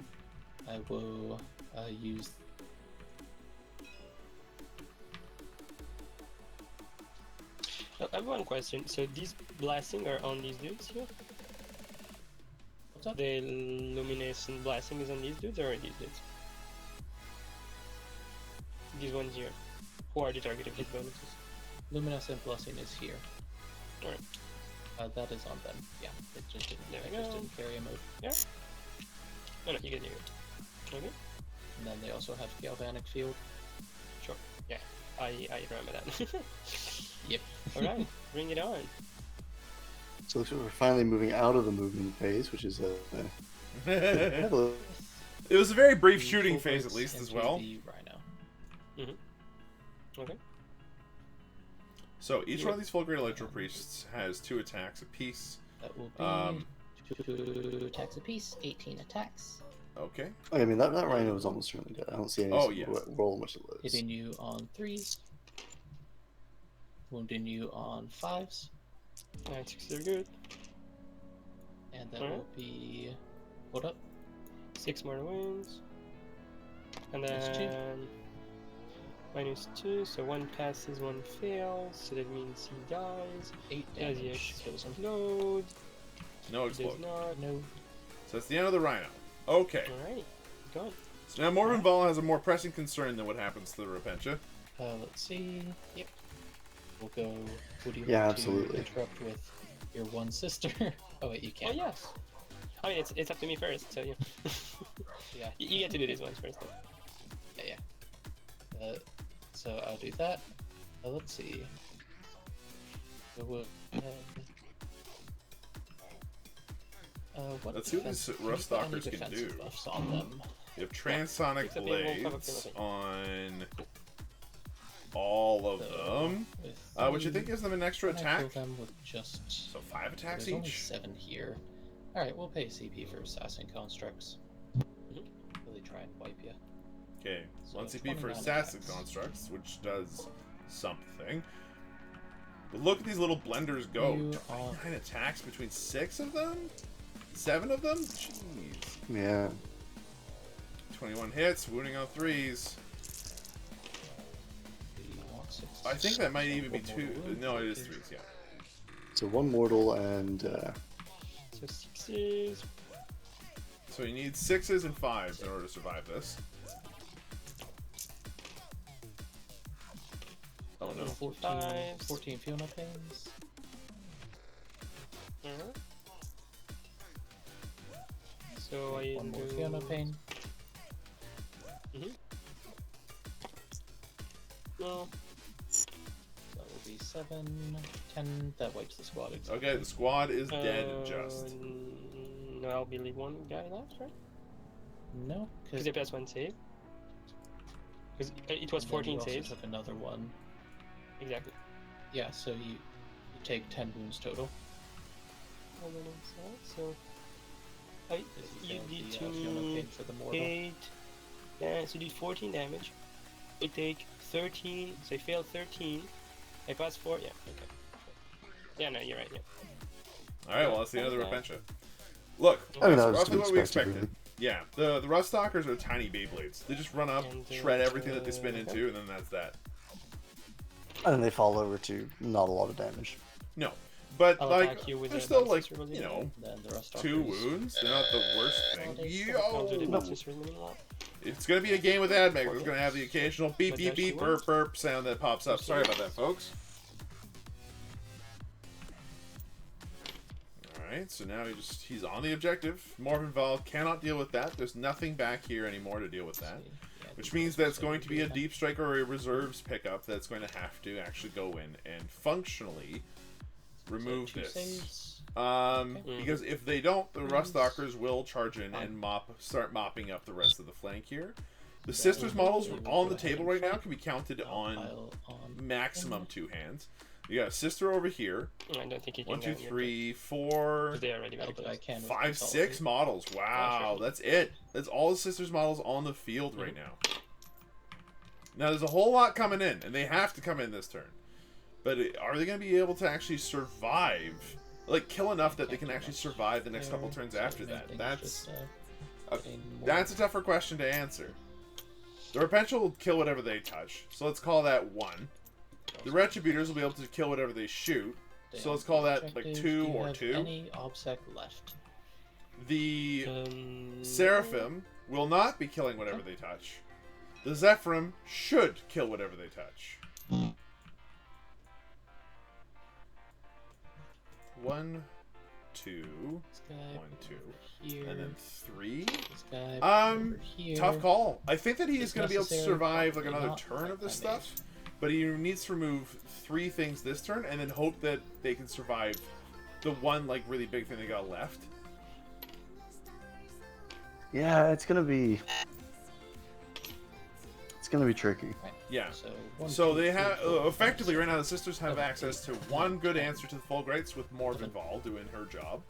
I will use.
I have one question. So these blasting are on these dudes here?
What's up?
The luminescent blasting is on these dudes or are these dudes? These ones here. Who are the targeted hit bonuses?
Luminescent blessing is here.
Alright.
That is on them. Yeah, it just didn't.
There we
I just
go.
didn't carry him over.
Yeah. No, you get it. Okay.
And then they also have Galvanic Field.
Sure. Yeah. I remember that.
Yep.
Alright, bring it on.
So it looks like we're finally moving out of the movement phase, which is
It was a very brief shooting phase, at
Fulbrights
least, as
into
well.
the Rhino.
Okay.
So each one of these Fulgrim Electro Priests has 2 attacks apiece.
That will be
Um,
2 attacks apiece, 18 attacks.
Okay.
I mean, that rhino is almost certainly dead. I don't see any
yes.
roll in which it lives.
Hitting you on 3s. Wounding you on 5s.
9, 6 are good.
And that
Alright.
will be. Hold up.
6 more wounds. And
Minus two.
then -2, so 1 passes, 1 fails, so that means he dies.
8
Does he
damage. Kills him.
explode?
No
He does
explode.
not.
No.
So that's the end of the Rhino. Okay.
Alright, gone.
So now Morven Val has a more pressing concern than what happens to the Repentia.
Let's see. Yep. We'll go. Would you
Yeah,
like
absolutely.
to interrupt with your one sister? Oh wait, you
Oh
can't.
yes. I mean, it's up to me first, so yeah.
Yeah.
You get to do these ones first. Though.
Yeah. So I'll do that. Let's see. So we'll. What
Let's see what
defense-
these
can you
Rust
put any
Stalkers can
defensive
do.
buffs on them?
You have Transonic
Except they won't cover
Blades
penalty.
on all of
So,
them,
with
which I think
three,
gives them an extra
can I kill
attack.
them with just.
So 5 attacks
There's only
each.
7 here. Alright, we'll pay CP for assassin constructs. Really try and wipe you.
Okay,
So
1 CP for
29
Assassin
attacks.
Constructs, which does something. But look at these little blenders go.
You are-
29 attacks between 6 of them? 7 of them? Jeez.
Yeah.
21 hits, wounding on 3s.
Do you want 6?
I think that might even be
One
2.
more wound.
No, it is 3s, yeah.
So 1 mortal and
So 6s.
So you need 6s and 5s in order to survive this. Oh no.
14 Fiona pains.
Uh-huh. So I
One more
do...
Fiona pain.
No.
That will be 7, 10. That wipes the squad. Exactly.
Okay, the squad is dead just.
No, I'll be leave one guy left, right?
No,
Because they passed 1 save. Because it was 14 saves.
Took another one.
Exactly.
Yeah, so you take 10 wounds total.
And then inside, so... I,
Because
you
failed
did
the,
to
Fiona
me
pain for the mortal.
8... Yeah, so you did 14 damage. I take 13, so I failed 13. I passed 4, yeah, okay. Yeah, no, you're right, yeah.
Alright, well, that's the end of the Repentia. Look,
I mean,
that's
that was to
roughly
be
what we
expected,
expected. Yeah, the Ruststalkers are tiny Beyblades. They just run up,
And,
shred everything that they spin into, and then that's that.
And then they fall over to not a lot of damage.
No. But,
I'll
like,
attack you with
they're
the
still, like,
Advanced Circle
you know,
Then the rest
2 wounds. They're not the worst thing.
I'll do the
Yo!
Advanced Circle Mini-Lock.
It's gonna be a game with Admech. There's gonna have the occasional beep,
But
beep,
does she
beep,
win?
burp, burp sound that pops up. Sorry about that, folks. Alright, so now he's on the objective. Morvenval cannot deal with that. There's nothing back here anymore to deal with that. Which means that it's going to be a deep strike or a reserves pickup that's going to have to actually go in and functionally remove this. Because if they don't, the Ruststalkers will charge in and start mopping up the rest of the flank here. The Sisters models on the table right now can be counted on maximum 2 hands. You got a Sister over here.
I don't think you can
1, 2,
get
3, 4,
They already got
But I can.
5, 6 models. Wow, that's it. That's all the Sisters models on the field right now. Now, there's a whole lot coming in, and they have to come in this turn. But are they going to be able to actually survive? Like, kill enough that they can actually survive the next couple turns after that? That's a tougher question to answer. The Repentia will kill whatever they touch, so let's call that 1. The Retributors will be able to kill whatever they shoot, so let's call that like 2 or 2.
Any obsec left?
The Seraphim will not be killing whatever they touch. The Zephyrim should kill whatever they touch. 1, 2, 1, 2, and then 3. Tough call. I think that he is going to be able to survive like another turn of this stuff, but he needs to remove 3 things this turn, and then hope that they can survive the one like really big thing they got left.
Yeah, it's gonna be tricky.
Yeah. So they have effectively right now the Sisters have access to 1 good answer to the Fulgrites with Morvenval doing her job.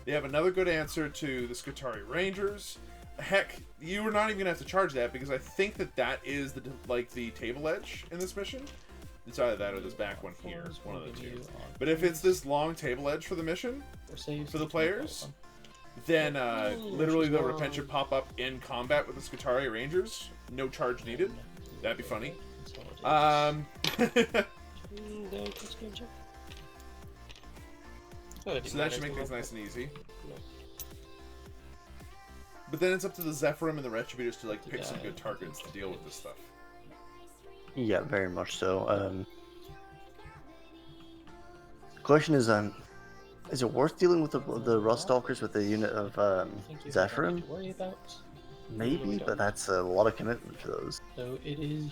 They have another good answer to the Skitarii Rangers. Heck, you are not even gonna have to charge that because I think that is the table edge in this mission. It's either that or this back one here, one of the 2. But if it's this long table edge for the mission for the players, then literally the Repentia pop up in combat with the Skitarii Rangers. No charge needed. That'd be funny. So that should make things nice and easy. But then it's up to the Zephyrim and the Retributors to like pick some good targets to deal with this stuff.
Yeah, very much so. The question is it worth dealing with the Ruststalkers with the unit of Zephyrim? Maybe, but that's a lot of commitment for those.
So it is.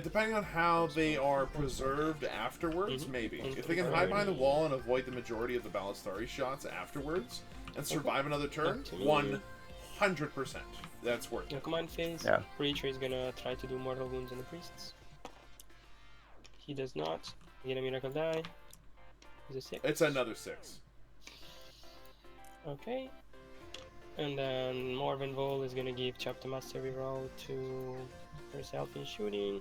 Depending on how they are preserved afterwards, maybe. If they can hide behind the wall and avoid the majority of the Ballistari shots afterwards and survive another turn, 100%. That's worth it.
Command phase,
Yeah.
Preacher is gonna try to do mortal wounds on the priests. He does not. Get a miracle die. He's a 6.
It's another 6.
Okay. And then Morvenval is gonna give Chapter Master reroll to herself in shooting.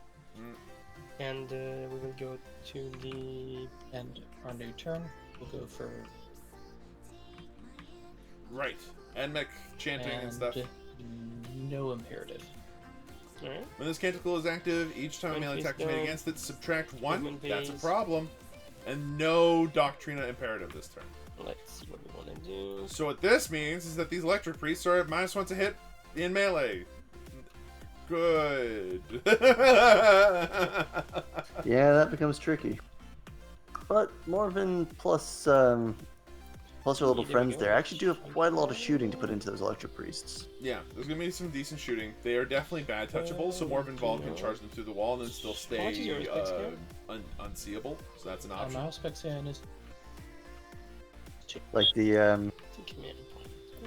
And we will go to the...
And our new turn, we'll go for...
Right. Admech chanting and stuff.
No imperative.
Alright.
When this canticle is active, each time a melee attack is made against it, subtract 1. That's a problem. And no Doctrina imperative this turn.
Let's see what we want to do.
So what this means is that these Electric Priests are at -1 to hit in melee. Good.
Yeah, that becomes tricky. But Morven plus our little friends there actually do have quite a lot of shooting to put into those Electric Priests.
Yeah, there's going to be some decent shooting. They are definitely bad touchable, so Morvenval can charge them through the wall and then still stay unseeable. So that's an option.
Our Spexian is...
Like the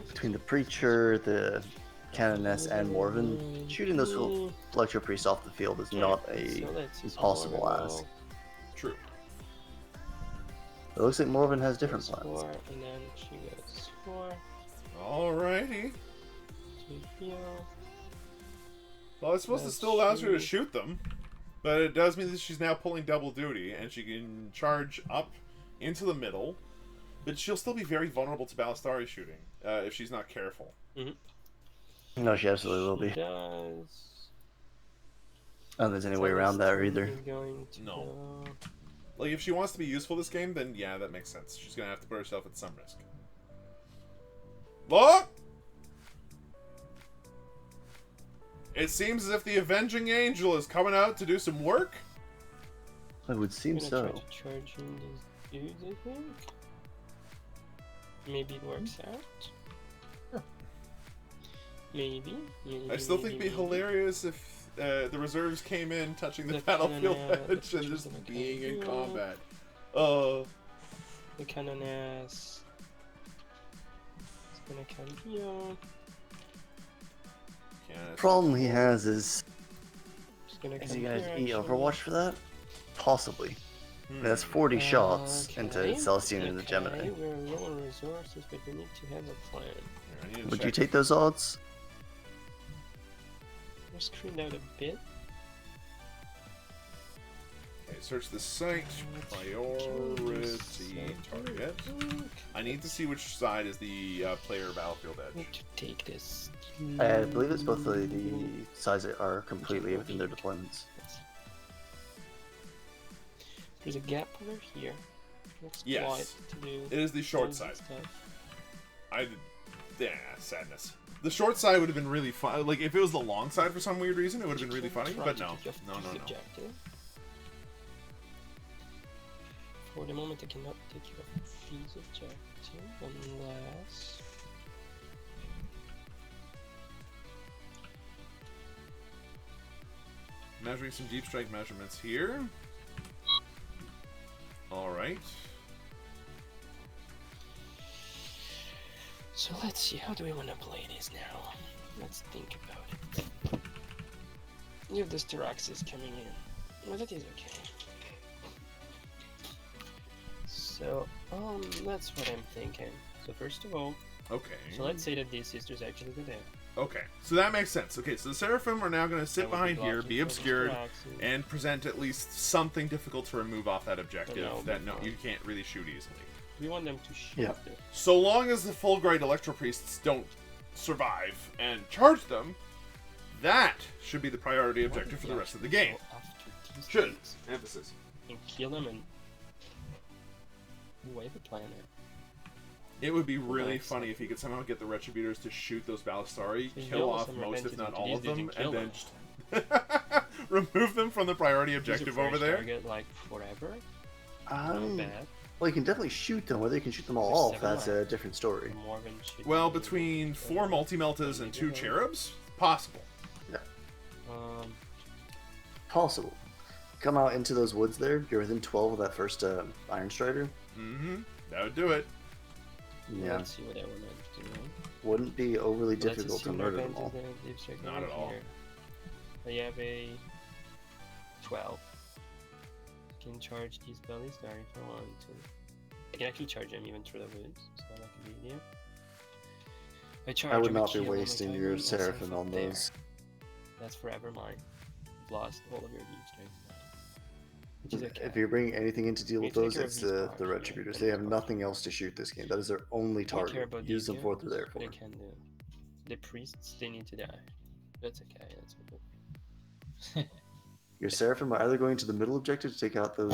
between the Preacher, the Canoness, and Morven, shooting those Electro Priests off the field is not a impossible ask.
True.
It looks like Morven has different plans.
4, and then she goes 4.
Alrighty.
To heal.
Well, I suppose it still allows her to shoot them, but it does mean that she's now pulling double duty, and she can charge up into the middle, But she'll still be very vulnerable to Ballistari shooting if she's not careful.
No, she absolutely will be.
Does.
I don't think there's any way around that either.
No. Like, if she wants to be useful this game, then yeah, that makes sense. She's going to have to put herself at some risk. Look! It seems as if the Avenging Angel is coming out to do some work.
It would seem
Try
so.
to charge in these dudes, I think. Maybe it works out. Maybe.
I still think it'd be hilarious if the reserves came in, touching the battlefield edge, and just being in combat.
The Canonass is gonna come here.
Problem he has is
Just gonna
you
come
guys
here,
eat
actually.
Overwatch for that? Possibly. That's 40 shots into
Okay,
Celestine and the Gemini.
We're low on resources, but we need to have a plan.
Would you take those odds?
We're screened out a bit.
Okay, search the site. Priority target. I need to see which side is the player battlefield edge.
Need to take this.
I believe it's both the sides that are completely within their deployments.
There's a gap over here. Looks
Yes.
quiet to do.
It is the short
guns and
side.
stuff.
Sadness. The short side would have been really fun. Like, if it was the long side for some weird reason, it would have been really funny,
Try
but
to
no.
take off
No.
this objective. For the moment, I cannot take you off these objectives unless.
Measuring some deep strike measurements here. Alright.
So let's see, how do we want to play this now? Let's think about it. You have this Tyraxis coming in. Well, that is okay. So, that's what I'm thinking. So first of all,
Okay.
so let's say that these sisters actually go there.
Okay, so that makes sense. Okay, so the Seraphim are now going to sit
That would
behind
be
here,
blocking
be
for the
obscured,
Tyraxis.
and present at least something difficult to remove off that objective
That would
that
be
no,
fine.
you can't really shoot easily.
We want them to shoot
Yeah.
it.
So long as the Fulgurite Electro Priests don't survive and charge them, that should be the priority objective for the rest of the game.
Go after these
Should.
things
Emphasis.
and kill them and wipe the planet.
It would be really
Nice.
funny if you could somehow get the Retributors to shoot those Ballistari,
So you
kill
know
off
some
most, if
advantage
not
into
all of
these dudes
them,
and kill
and then
them.
just remove them from the priority
Use a
objective over
fresh
there.
Target, like forever. Not bad.
Well, you can definitely shoot them. Whether you can shoot them all
There's
off,
7
that's a different story.
Morgan should
Well,
be-
between 4 multi-meltas and 2 cherubs, possible.
Possible. Come out into those woods there. You're within 12 of that first Iron Strider.
Mm-hmm. That would do it.
Yeah.
Let's see what I want to do.
Wouldn't be overly
Let's
difficult to
assume
murder
our
them all.
advantage is deep strike
Not
over
at all.
here. I have a 12. I can charge these bellies there if I want to. I can actually charge them even through the woods. It's not like a big deal. I charge
I would
them,
not be
kill them, I
wasting
charge
your
them, myself
Seraphim
up
on
there.
those.
That's forever mine. You've lost all of your deep strikes now. Which is okay.
If you're bringing anything in to deal
We
with
take
those,
care of
it's
these
the
parts, yeah,
Retributors.
but
They have
it's
nothing else to shoot this game. That is their only
I don't care
target.
about
Use
these
them for what they're there
guys.
for.
They can do. The priests, they need to die. That's okay. That's okay.
Your Seraphim are either going to the middle objective to take out those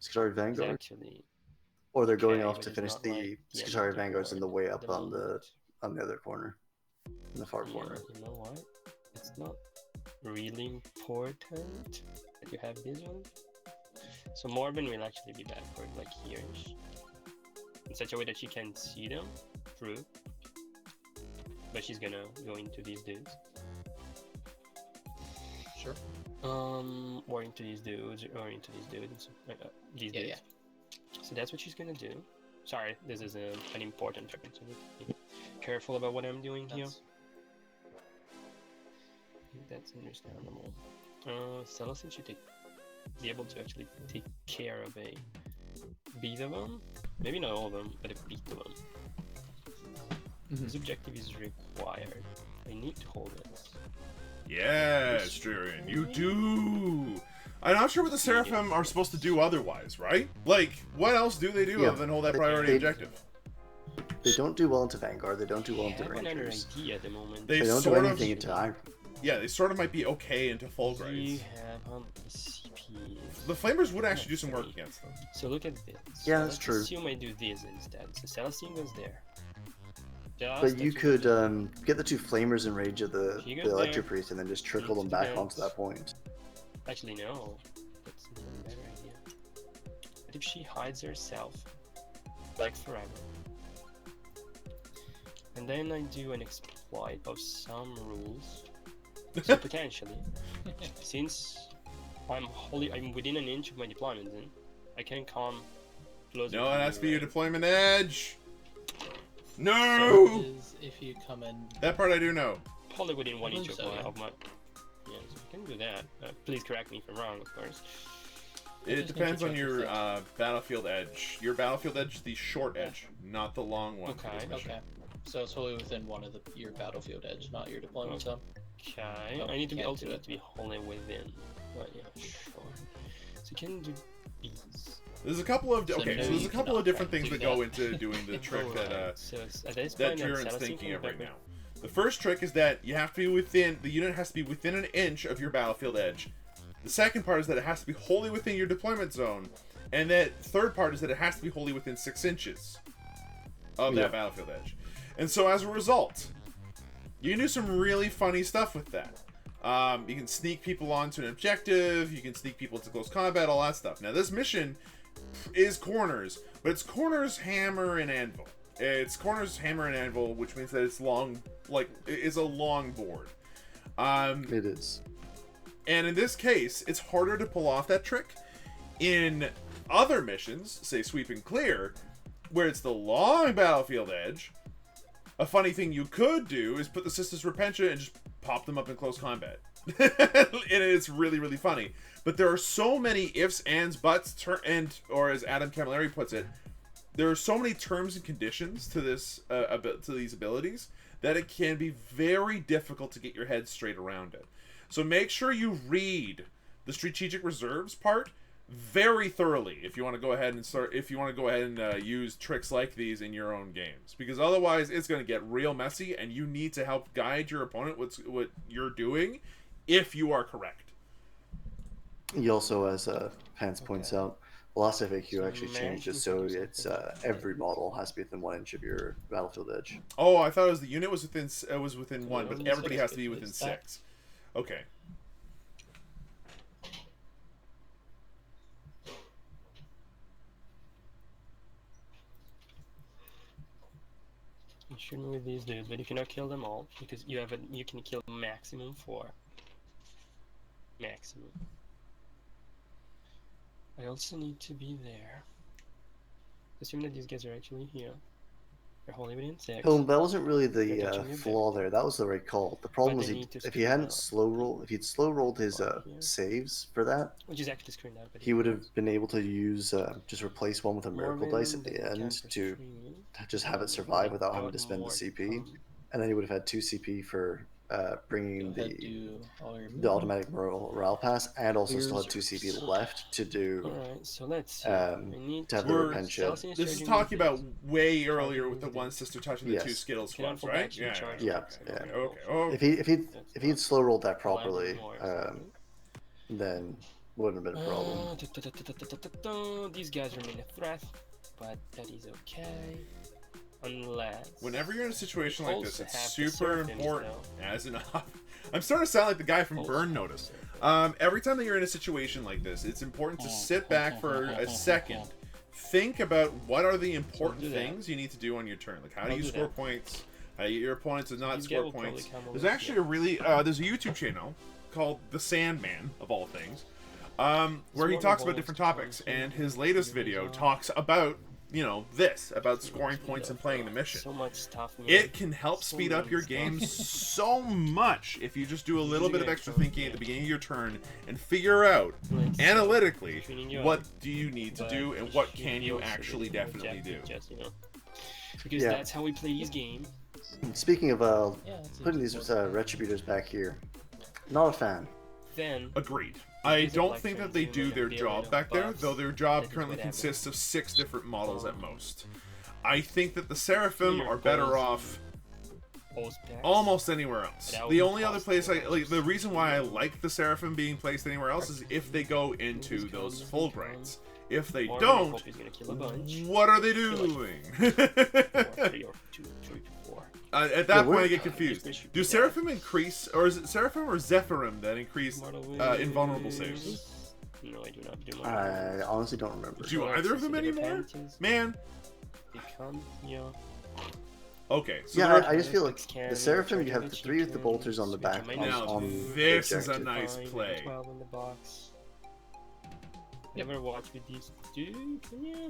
Skitari
It's
Vanguard,
actually
or they're going
okay,
off
but
to
it's
finish
not
the
like the
Skitari
end of the
Vanguards in the
board
way
at
up
the
on the
moment.
other corner, in the far
Yeah,
corner.
you know what? It's not really important that you have this one. So Morbin will actually be backward, like here-ish. In such a way that she can see them through. But she's gonna go into these dudes.
Sure.
Or into these dudes, or into these dudes. These
Yeah,
dudes. So that's what she's gonna do. Sorry, this is an important turn, so I need to be careful about what I'm doing here. I think that's understandable. Celestin should be able to actually take care of a bit of them. Maybe not all of them, but a bit of them. This objective is required. I need to hold this.
Yes, Draerion, you do! I'm not sure what the Seraphim are supposed to do otherwise, right? Like, what else do they do
Yeah,
other than hold that priority objective?
They don't do well into Vanguard. They don't do well into
I have another
Rangers.
idea at the moment.
They
They don't do
sort of,
anything into Iron.
yeah, they sort of might be okay into
You
Fulgrides.
have CP.
The Flamers would actually do some work against them.
So look at this.
Yeah,
So
that's true.
Let's assume I do this instead. So Celestine goes there.
But you could get the 2 Flamers in range of the
She goes
Electro
there.
Priest and then just trickle them
Into
back
defense.
onto that point.
Actually, no. That's not a better idea. What if she hides herself? Like forever. And then I do an exploit of some rules. So potentially, since I'm within an inch of my deployment zone, I can come closer.
No,
to
it
you,
has to be your
right?
deployment edge.
So
No!
is if you come in.
That part I do know.
Probably within 1 inch
believe
of
so,
my,
yeah.
of my. Yeah, so we can do that. Please correct me if I'm wrong, of course.
It
just
depends
need
on
to check
your
this
battlefield edge. Your battlefield edge is the short edge, not the long one. for
Okay,
this mission.
Okay. So it's totally within one of your battlefield edge, not your deployment zone.
Okay,
Oh,
I need to be
can't
also
do
need
it.
to be wholly within. But yeah, sure. So you can do these.
There's a couple of
So
okay.
no,
So there's
you
a couple
cannot
of different
try
things
to
that
do
go
that.
into doing the trick that
Alright, so at this
that
point,
Draeron's
Celestine
thinking
can
of right
pepper-
now. The first trick is that you have to be within the unit has to be within an inch of your battlefield edge. The second part is that it has to be wholly within your deployment zone, and that third part is that it has to be wholly within 6 inches of
Yeah.
that battlefield edge. And so as a result, you can do some really funny stuff with that. You can sneak people onto an objective, you can sneak people into close combat, all that stuff. Now this mission is corners, but it's corners, hammer, and anvil. It's corners, hammer, and anvil, which means that it's long, like, it is a long board.
It is.
And in this case, it's harder to pull off that trick. In other missions, say Sweep and Clear, where it's the long battlefield edge, a funny thing you could do is put the Sisters Repentia and just pop them up in close combat. And it's really, really funny. But there are so many ifs, ands, buts, or as Adam Camilleri puts it, there are so many terms and conditions to this to these abilities that it can be very difficult to get your head straight around it. So make sure you read the strategic reserves part very thoroughly if you want to go ahead and use tricks like these in your own games, because otherwise it's going to get real messy and you need to help guide your opponent what you're doing if you are correct.
You also, as Pants points out, the last FAQ
So
actually changed it so it's every model has to be within 1 inch of your battlefield edge.
Oh, I thought it was the unit was within 1, but
within
everybody
6,
has to be within
it's that.
6. Okay.
You shouldn't with these dudes, but you cannot kill them all because you can kill maximum 4. Maximum. I also need to be there. Assume that these guys are actually here. They're wholly within 6.
Oh, that wasn't really
They're
the
touching your
flaw there. That was the right call. The problem
But
was
they need to
if he
screen
hadn't
out.
if he'd slow rolled his
Right here.
saves for that,
Which is actually screened out. But
he would have been able to use just replace one with a miracle dice at the end to just have it survive without having to spend the CP, and then he would have had 2 CP for bringing
Go ahead,
the
do all your
automatic morale pass, and also still had 2
Here's-
CP left to do
Alright, so let's see.
um,
I need
to have
the
repentia.
Celestine
This is
surging
talking
with
about
these.
way earlier with the one sister touching the
Yes.
2 Skittles
Can I
swaps,
pull
right?
back to the charge?
Yeah,
Okay.
yeah.
Okay.
If he'd
That's
he'd slow rolled that
Why
properly,
more, so-
then wouldn't have been a problem.
These guys remain a threat, but that is okay. Unless.
Whenever you're in a situation like this,
Also
it's
have the
super
Seraphims,
important.
though.
As an I'm starting to sound like the guy from
Also
Burn
have the
Notice.
Seraphims.
Every time that you're in a situation like this, it's important to sit back for a second, think about what are the important
do that.
things you need to do on your turn. Like how do
I'll
you
do
score
that.
points? How do you get your opponents to not
These guys
score
will probably
points?
come
There's
over
actually
here.
a really there's a YouTube channel called The Sandman of all things, where he
one
talks
of
about
all
different
those
topics,
times
and
when
his latest
there
video
is,
talks about about scoring points and playing the mission.
So much stuff. Man.
It can help
So
speed up
many
your
stuff.
game so much if you just do a little bit of extra thinking at the beginning of your turn and figure out
Let's see.
analytically
Tuning you
what
up.
do you need to
But
do and what
you
can you
also
actually
need to
definitely do.
objective just, because
Yeah.
that's how we play these games.
Speaking of
Yeah, it's
putting these retributors back here, not a fan.
Then
Agreed. I
Is it
don't
like
think that
friends
they
and
do
like a
their
billion
job
of
back there,
buffs
though their job
that is
currently
whatever.
consists of 6 different models at most. I think that the
So
Seraphim
your
are better
goals
off
all specs.
almost anywhere else.
That would
The
be
only other place
possible.
like the reason why I like the Seraphim being placed anywhere else is if they go into
Who's
those
gone?
full
Who's gone?
grades. If they
Or I
don't,
hope he's gonna kill a bunch.
what are they
Feel
doing?
Or 3 or 2, 3 to 4.
At that point,
we're-
I get confused. Do Seraphim increase, or is it Seraphim or Zephyrim that increase invulnerable saves?
No, I do not do
I honestly don't remember.
Do either of them anymore? Man.
Become, yeah.
Okay, so
Yeah,
there-
I just feel like
Scan,
the Seraphim, you
charge
have the
which
3 with the
can
bolters on the
switch
back
your
on,
Now,
on the
this is a
objective.
nice play.
12 in the box. You ever watch with these dudes? Yeah.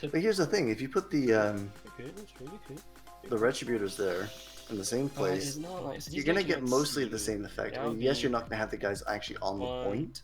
But here's the thing: if you put the
Okay, that's really good.
retributors there in the same
It's
place,
not like, so
you're
these
gonna
guys
get
might
mostly
see
the
you.
same effect. I
That'll
mean, yes,
be
you're not gonna have the guys actually on the
1,
point.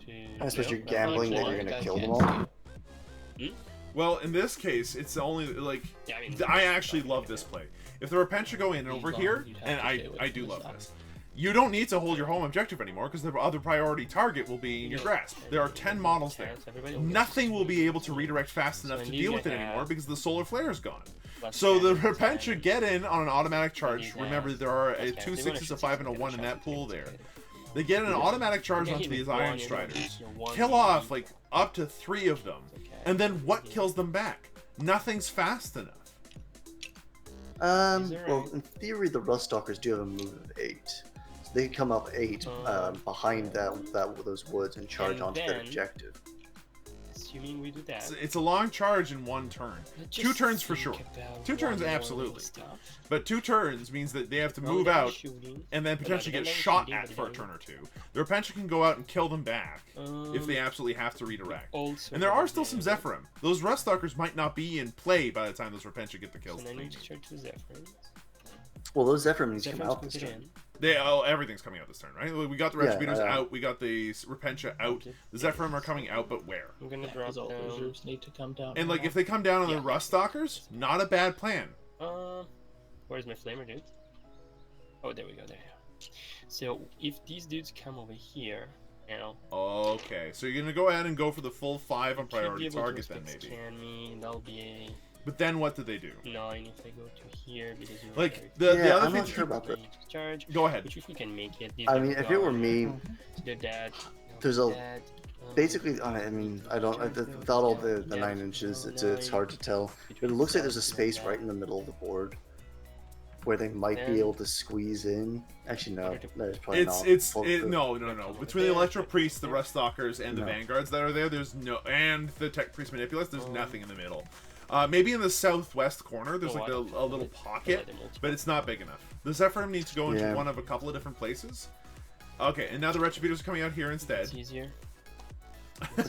2,
Unless you're
yeah,
gambling
that's
that
like
you're
one.
gonna kill them all.
well, in this case, it's the only like
Yeah, I mean,
I actually love this play. If the Repentia go in over here, and I do love this. You don't need to hold your home objective anymore because the other priority target will be in your grasp. There are 10 models there. Nothing will be able to redirect fast enough to deal with it anymore because the solar flare is gone. So the Repentia get in on an automatic charge. Remember, there are 2 6s, a 5, and a 1 in that pool there. They get an automatic charge onto these Iron Striders, kill off like up to 3 of them, and then what kills them back? Nothing's fast enough.
Well, in theory, the Ruststalkers do have a move of 8. So they come up 8 behind those woods and charge
And
onto their
then-
objective.
Assuming we do that.
It's a long charge in 1 turn.
Just
2 turns for
think
sure.
about
2 turns,
one more
absolutely.
stuff.
But 2 turns means that they have to
Well,
move
they're
out
shooting,
and then
but
potentially
they're
get
not
shot
shooting,
at
but
for a
they're-
turn or 2. The Repentia can go out and kill them back if they absolutely have to redirect.
Also
And there are still some Zephyrim. Those Ruststalkers might not be in play by the time those Repentia get the kills.
And then you just charge 2 Zephyrs.
Well, those Zephyr needs to come
Zephyrs
out
can
this
get
turn.
in.
Everything's coming out this turn, right? We got the
Yeah,
Retributors out, we got the Repentia out. The Zephyrim are coming out, but where?
I'm gonna drop
Because all
down.
reserves need to come down.
And like, if they come down on the
Yeah.
Ruststalkers, not a bad plan.
Where's my flamer, dude? Oh, there we go. There. So if these dudes come over here, now
Okay, so you're gonna go ahead and go for the full 5 on
should be
priority
able to
target then,
respect
maybe.
Scan me, and that'll be
But then what did they do?
a 9 if I go to here because you
Like,
Yeah,
the other
I'm
thing
not sure about that.
charge.
Go ahead.
Which if we can make it. These
I
guys
mean, if it
go
were me,
to their dad.
there's a-
dad,
basically, I mean, without all the 9 inches, it's hard to tell. But it looks like there's a space right in the middle of the board where they might be able to squeeze in. Actually, no, that is probably not.
No. Between the Electro Priests, the Ruststalkers, and the
No.
Vanguards that are there, and the Tech Priest Manipulus, there's nothing in the middle. Maybe in the southwest corner, there's like a little pocket, but it's not big enough. The Zephyrim needs to go into
Yeah.
one of a couple of different places. Okay, and now the Retributors are coming out here instead.
It's easier.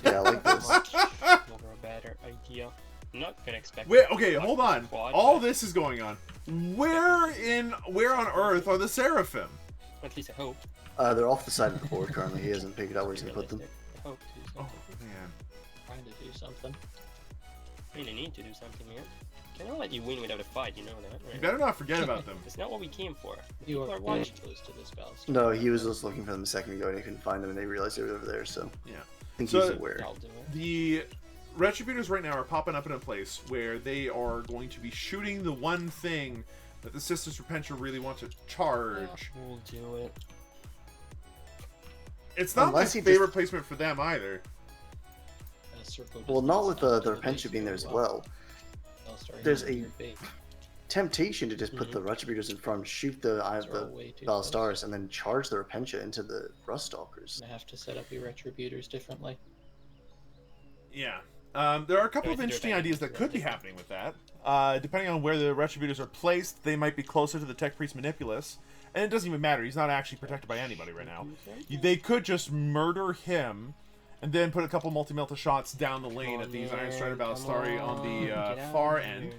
Yeah, I like this.
Over a better idea. I'm not gonna expect.
Wait, okay, hold on.
Quad,
All
but
this is going on. Where on Earth are the Seraphim?
At least I hope.
They're off the side of the board currently. He hasn't figured out where he's gonna put them.
Realistic. I hope to do
Oh
something.
man.
Trying to do something.
I mean, I need to do something here. Cannot let you win without a fight, you know that,
You
right?
better not forget about them.
It's not what we came for.
You
People
are
are
very
watching.
close to this balance.
No, he was just looking for them a second ago and he couldn't find them, and they realized they were over there. So
Yeah.
I think
So-
he's aware.
I'll do it.
The Retributors right now are popping up in a place where they are going to be shooting the one thing that the Sisters Repentia really want to charge.
We'll do it.
It's not
Unless
my
he
favorite
just-
placement for them either.
Well, not with the Repentia being there as well. There's a temptation to just put the Retributors in front, shoot the Ballistars, and then charge the Repentia into the Ruststalkers.
I have to set up your retributors differently.
Yeah. There are a couple
Yeah,
of
we can do
interesting
it.
ideas that could be happening with that. Depending on where the Retributors are placed, they might be closer to the Tech Priest Manipulus. And it doesn't even matter. He's not actually protected by anybody right now. They could just murder him and then put a couple multi-melta shots down the lane at these Iron Strider Ballistari on the far end.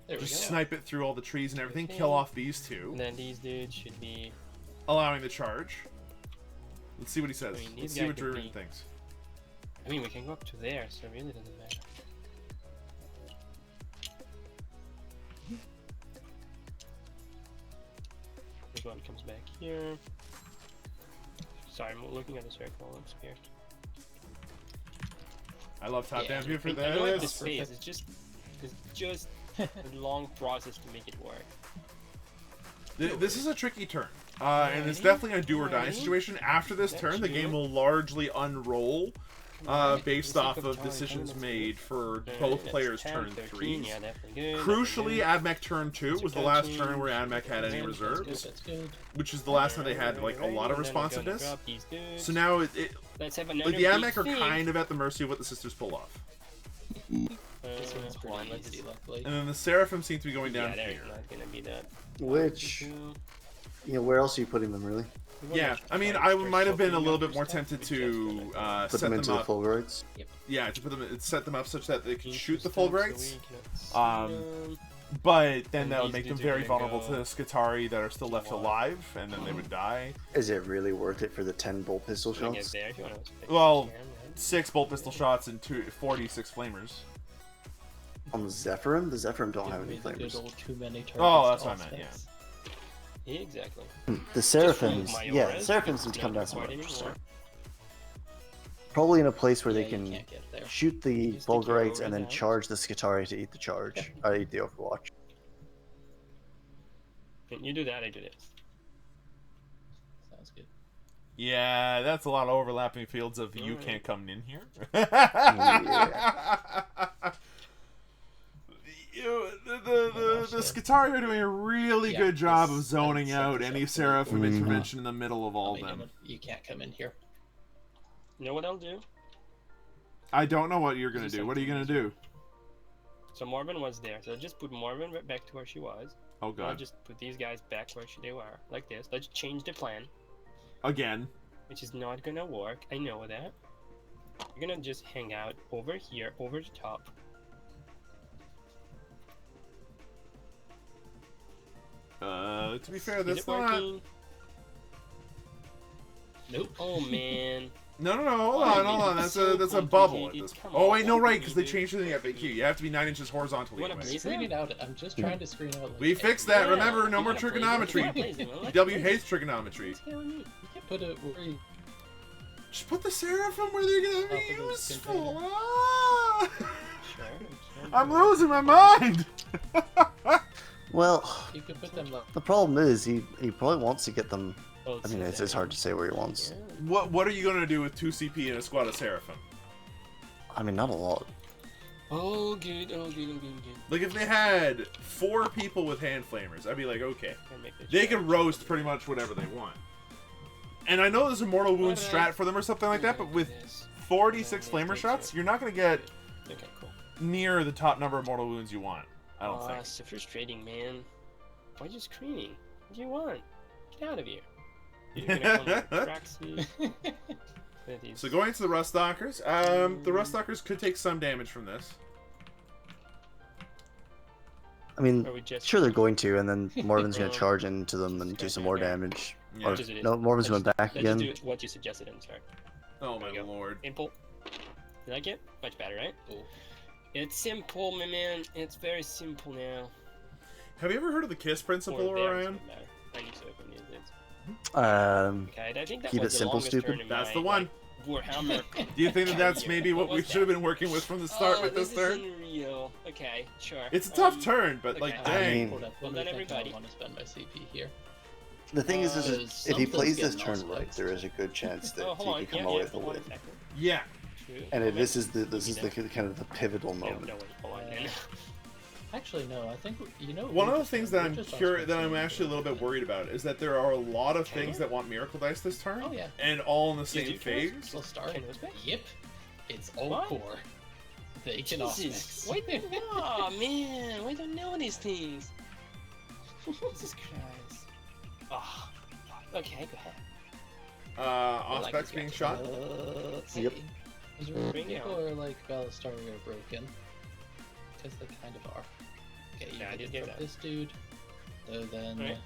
There we
Just
go.
snipe it through all the trees and everything, kill off these two,
And then these dudes should be.
allowing the charge. Let's see what he says.
I mean, these
Let's see
guys
what
could
Draerion
be-
thinks.
I mean, we can go up to there, so it really doesn't matter. this one comes back here. Sorry, I'm looking at the circle. I'm scared.
I love top-down view for
I know like the
this.
space. It's just a long process to make it work.
This is a tricky turn. And it's definitely a do-or-die situation. After this turn, the game will largely unroll based off of decisions made for both players' turn 3s. Crucially, Admech turn 2 was the last turn where Admech had any reserves, which is the last time they had like a lot of responsiveness. So now like the Admech are kind of at the mercy of what the sisters pull off.
This one's pretty easy, luckily.
And then the Seraphim seem to be going down
Yeah,
here.
not gonna be that.
Which, where else are you putting them, really?
Yeah, I mean, I might have been a little bit more tempted to
Put
set
them into
them
the
up.
Fulgurites?
Yeah, to put them, set them up such that they can shoot the Fulgurites. But then that would make them very vulnerable to the Skitarii that are still left alive, and then they would die.
Is it really worth it for the 10 bolt pistol shots?
Well, 6 bolt pistol shots and 46 flamers.
On the Zephyrim? The Zephyrim don't have any flamers.
Oh, that's what I meant, yeah.
Exactly.
The Seraphims, the Seraphims need to come down somewhere. Probably in a place where they can shoot the Fulgurites and then charge the Skitarii to eat the charge. Eat the Overwatch.
You do that, I do this.
Sounds good.
Yeah, that's a lot of overlapping fields of you can't come in here. The Skitarii are doing a really good job of zoning out any Seraphim intervention in the middle of all them.
You can't come in here.
You know what I'll do?
I don't know what you're gonna do. What are you gonna do?
So Morbin was there, so just put Morbin back to where she was.
Oh
I'll
god.
just put these guys back where they were, like this. Let's change the plan.
Again.
Which is not gonna work, I know that. You're gonna just hang out over here, over the top.
To be fair, that's
Is it
not...
working?
Nope.
Oh man.
No, hold on. That's a bubble at this point. Oh wait, no, right, because they changed the FAQ. You have to be 9 inches horizontally. Anyway.
Screen it out. I'm just trying to screen out. Like,
We fixed that.
Yeah,
Remember, no
you
more
gotta play
trigonometry.
it.
W hates trigonometry.
You can put it where you...
Just put the Seraphim where they're gonna be
Off of the
useful.
container.
Ah!
Sure.
I'm losing my mind.
Well,
You can put them like...
the problem is he probably wants to get them.
Oh,
I mean, it's hard to say where he wants.
What are you gonna do with 2 CP and a squad of Seraphim?
I mean, not a lot.
Oh, good.
Like if they had 4 people with hand flamers, I'd be like, okay,
Can make this
they
shot.
can roast pretty much whatever they want. And I know there's a mortal wound strat for them or something like that, but with 46 flamer shots, you're not gonna get
Okay, cool.
near the top number of mortal wounds you want. I don't think.
So frustrating, man. Why are you screaming? What do you want? Get out of here. You're gonna come with a tracksuit.
So going to the Ruststalkers, the Ruststalkers could take some damage from this.
I mean,
Are we just...
sure they're going to, and then Morven's gonna charge into them and do some more damage.
Yeah.
Or, no, Morven's going back
Let's
again.
just do what you suggested in the start.
Oh
There
my
we go.
lord.
Simple. You like it? Much better, right?
Cool.
It's simple, my man. It's very simple now.
Have you ever heard of the KISS principle,
Or there,
Orion?
it's better. I used to open these things.
Um,
Okay, I think that
Keep
was
it
the
simple,
longest
stupid.
turn in
That's
my,
the one.
Like, Warhammer.
Do you think that that's maybe what we should have been working with from the start with this turn?
Isn't real. Okay, sure.
It's a tough turn, but like,
okay.
dang.
I mean-
Hold up,
Well,
let
then
me think how I
everybody-
want to spend my CP here.
the thing is if he
something's
plays this
getting
turn
lost.
right, there is a good chance that
Oh, hold
he
on.
can come
Yeah,
away
yeah,
with a
hold on
win.
a second.
Yeah.
True.
And
Hold
this
on.
is the kind of the pivotal
No,
moment.
no, wait, hold on then.
Actually, no. I think you know.
One of the
just-
things that
we're
I'm
just on
curious, that
screen
I'm
here.
actually a little bit worried about is that there are a lot of things that want Miracle Dice this turn,
Oh yeah.
and all in the
You
same
do
phase.
We'll start.
Can those back?
Yep. It's all
What?
core. They can
Jesus. Wait, oh man, why don't know these things? Jesus Christ. Oh, okay, go ahead. like
Auspex
this
being
guy.
shot.
Yep.
Is there
Bring it
people
on.
are like Ballistari are broken? Because they kind of are. Okay, you
Yeah, I
can
did
get
get that.
this dude. So then,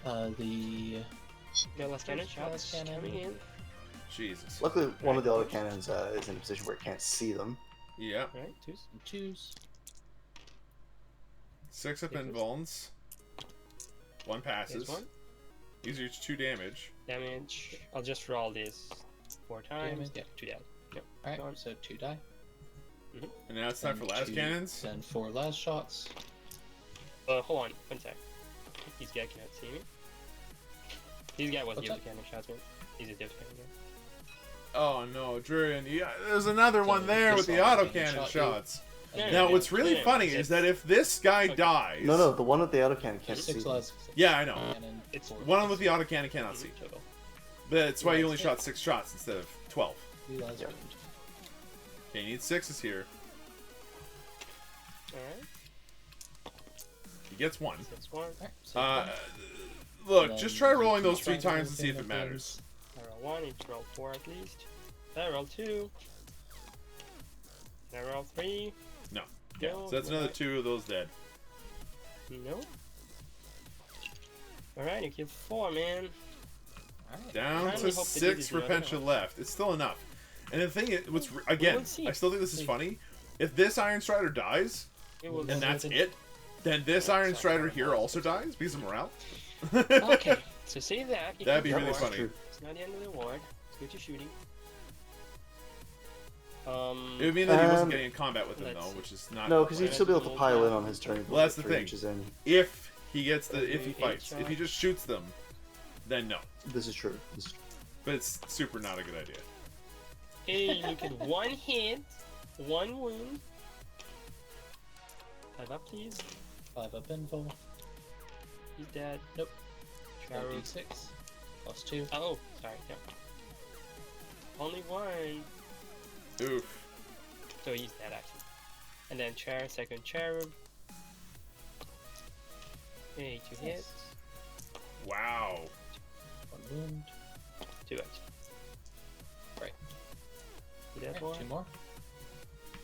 Alright.
the
No less cannon
First
shots
last cannon.
coming in.
Jesus.
Luckily, one of the other cannons is in a position where it can't see them.
Yeah.
Alright, twos.
twos.
6 up in Vulns. 1 passes.
Here's one.
These are each 2 damage.
Damage. I'll just roll this 4 times.
Damage.
Yeah, 2 damage. Yep.
Alright, so 2 die.
And now it's time for
Then
las
2,
cannons.
Then 4 las shots.
Hold on, 1 sec. This guy cannot see me. This guy was
What's
the
up?
cannon shots, man. He's a diff cannon guy.
Oh no, Draerion. Yeah, there's another one
So
there with
this
the
one
auto
can
cannon
shot you.
shots.
Yeah,
Now,
yeah,
what's really
yeah,
funny
it's-
is that if this guy
Okay.
dies,
No, the one with the autocannon can't see.
6 las.
yeah, I know.
Cannon,
It's
4
One
las.
with the auto cannon cannot see.
Total.
That's why you only
Yeah.
shot 6 shots instead of 12.
3 las
Yeah.
wound.
Okay, you need 6s here.
Alright,
He gets 1.
6 1.
Alright, so
Look,
And
just
then
try
you
rolling
can
those 3
try
times and see if it
everything that
matters.
I roll 1, each roll 4 at least. I roll 2. I roll 3.
No. Yeah,
No,
so that's another
alright.
2 of those dead.
No. Alright, you killed 4, man.
Alright.
Down
I
to
really hope they do
6
this
for
another
pension
one.
left. It's still enough. And the thing is, again,
will see.
I still think this is
See.
funny. If this Iron Strider dies,
We will
and that's
see.
it, then this
Yeah,
Iron
it's
Strider
not
here
gonna
also dies because of morale.
Okay, so say that. you
That'd be
killed
really
four.
funny.
True.
It's not the end of the war. It's good to shooting.
It would mean that he wasn't
Um,
getting in combat with them
let's
though,
see.
which is not.
No, because
the
he'd
plan.
still be able to pile in on his turn.
Well, that's the
3
thing.
inches in.
If he gets the, if he
Eight
fights, if he
shots.
just shoots them, then no.
This is true. This is true.
But it's super not a good idea.
Hey, look at 1 hit, 1 wound. 5 up, please.
5 up invul.
He's dead.
Nope.
Charo.
4d6. Plus 2.
Oh, sorry. Yeah. Only 1.
Oof.
So he's dead actually. And then second cherub. Okay, 2 hits.
Wow.
1 wound.
2 actually.
Right.
You dead,
Alright,
boy?
2 more.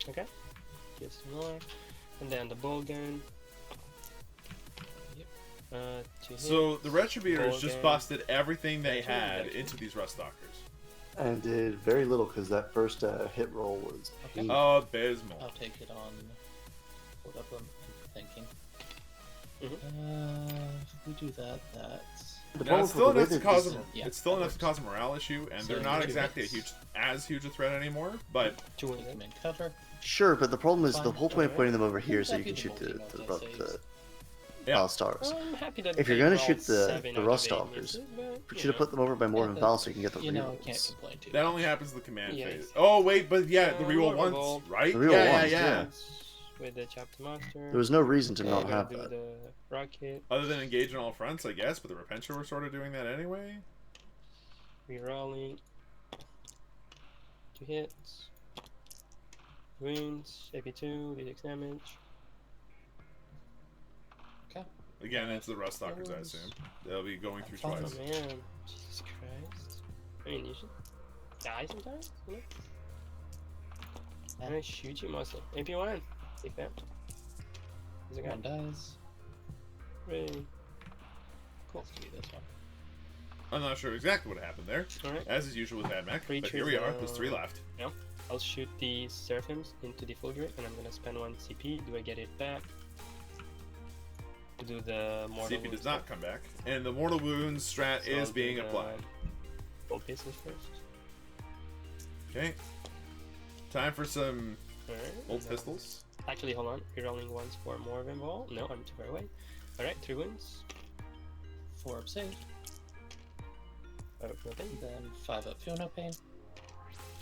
Okay. Just more. And then the bow gun.
Yep.
2 hits.
So the Retributors
Roll
just
again.
busted everything they
That's really
had
good.
into these Ruststalkers.
And did very little because that first hit roll was
Okay.
pain.
Abysmal.
I'll take it on. Hold up, I'm thinking.
Mhm.
If we do that, that's.
The
Now,
problem
it's
with
still
the way
enough to
they're
cause
just-
them.
Yeah,
It's still
that
enough to
works.
cause a morale issue, and
So
they're not
2
exactly
hits.
as huge a threat anymore. But
2
Take
wounds.
them in cover.
Sure, but the problem is the
Fine.
whole point of
Alright.
putting them over here so you
That'd
can
be
shoot
the multi-mode
Yeah.
Battle Stars.
I'm happy that
If you're
they
gonna
rolled
shoot the
7 out of
Rust
8
Stalkers,
misses, but,
You
you
should have
know.
put them over by more
Yeah,
than
but,
Val so you can get the
You know, I can't
rerolls.
complain too
that
much.
only happens in the command
Yeah.
phase. Oh wait, but yeah, the reroll
more
once, right?
The reroll
yeah,
once,
yeah,
yeah.
With the chapter master.
There was no reason to
Yeah,
not
gotta
have
do
that.
the rocket.
Other than engage on all fronts, I guess. But the Repentia were sort of doing that anyway.
Rerolling. 2 hits. Wounds. AP2. D6 damage.
Okay.
Again, it's the Ruststalkers, I assume. They'll be going through
Fine.
Oh
twice.
man. Jesus Christ. I mean, you should die sometimes, you know? I'm gonna shoot you mostly. AP1. Take that. There's a guy.
1 dies.
Really?
Let's do this one.
I'm not sure exactly what happened there,
Alright.
as is usual with Admech. But
Creatures,
here we are. There's 3 left.
I'll shoot the Seraphims into the Fulgurate, and I'm gonna spend 1 CP. Do I get it back? To do the mortal
CP
wounds
does not come back, and the mortal wounds strat
So
is
I'll do
being
the
applied.
Gold pieces first.
Okay. Time for some
Alright.
old
and,
pistols.
Actually, hold on. Rerolling once for more of involved. No, I'm too far away. Alright, 3 wounds.
4 up save.
5 up nothing.
Then 5 up feel no pain.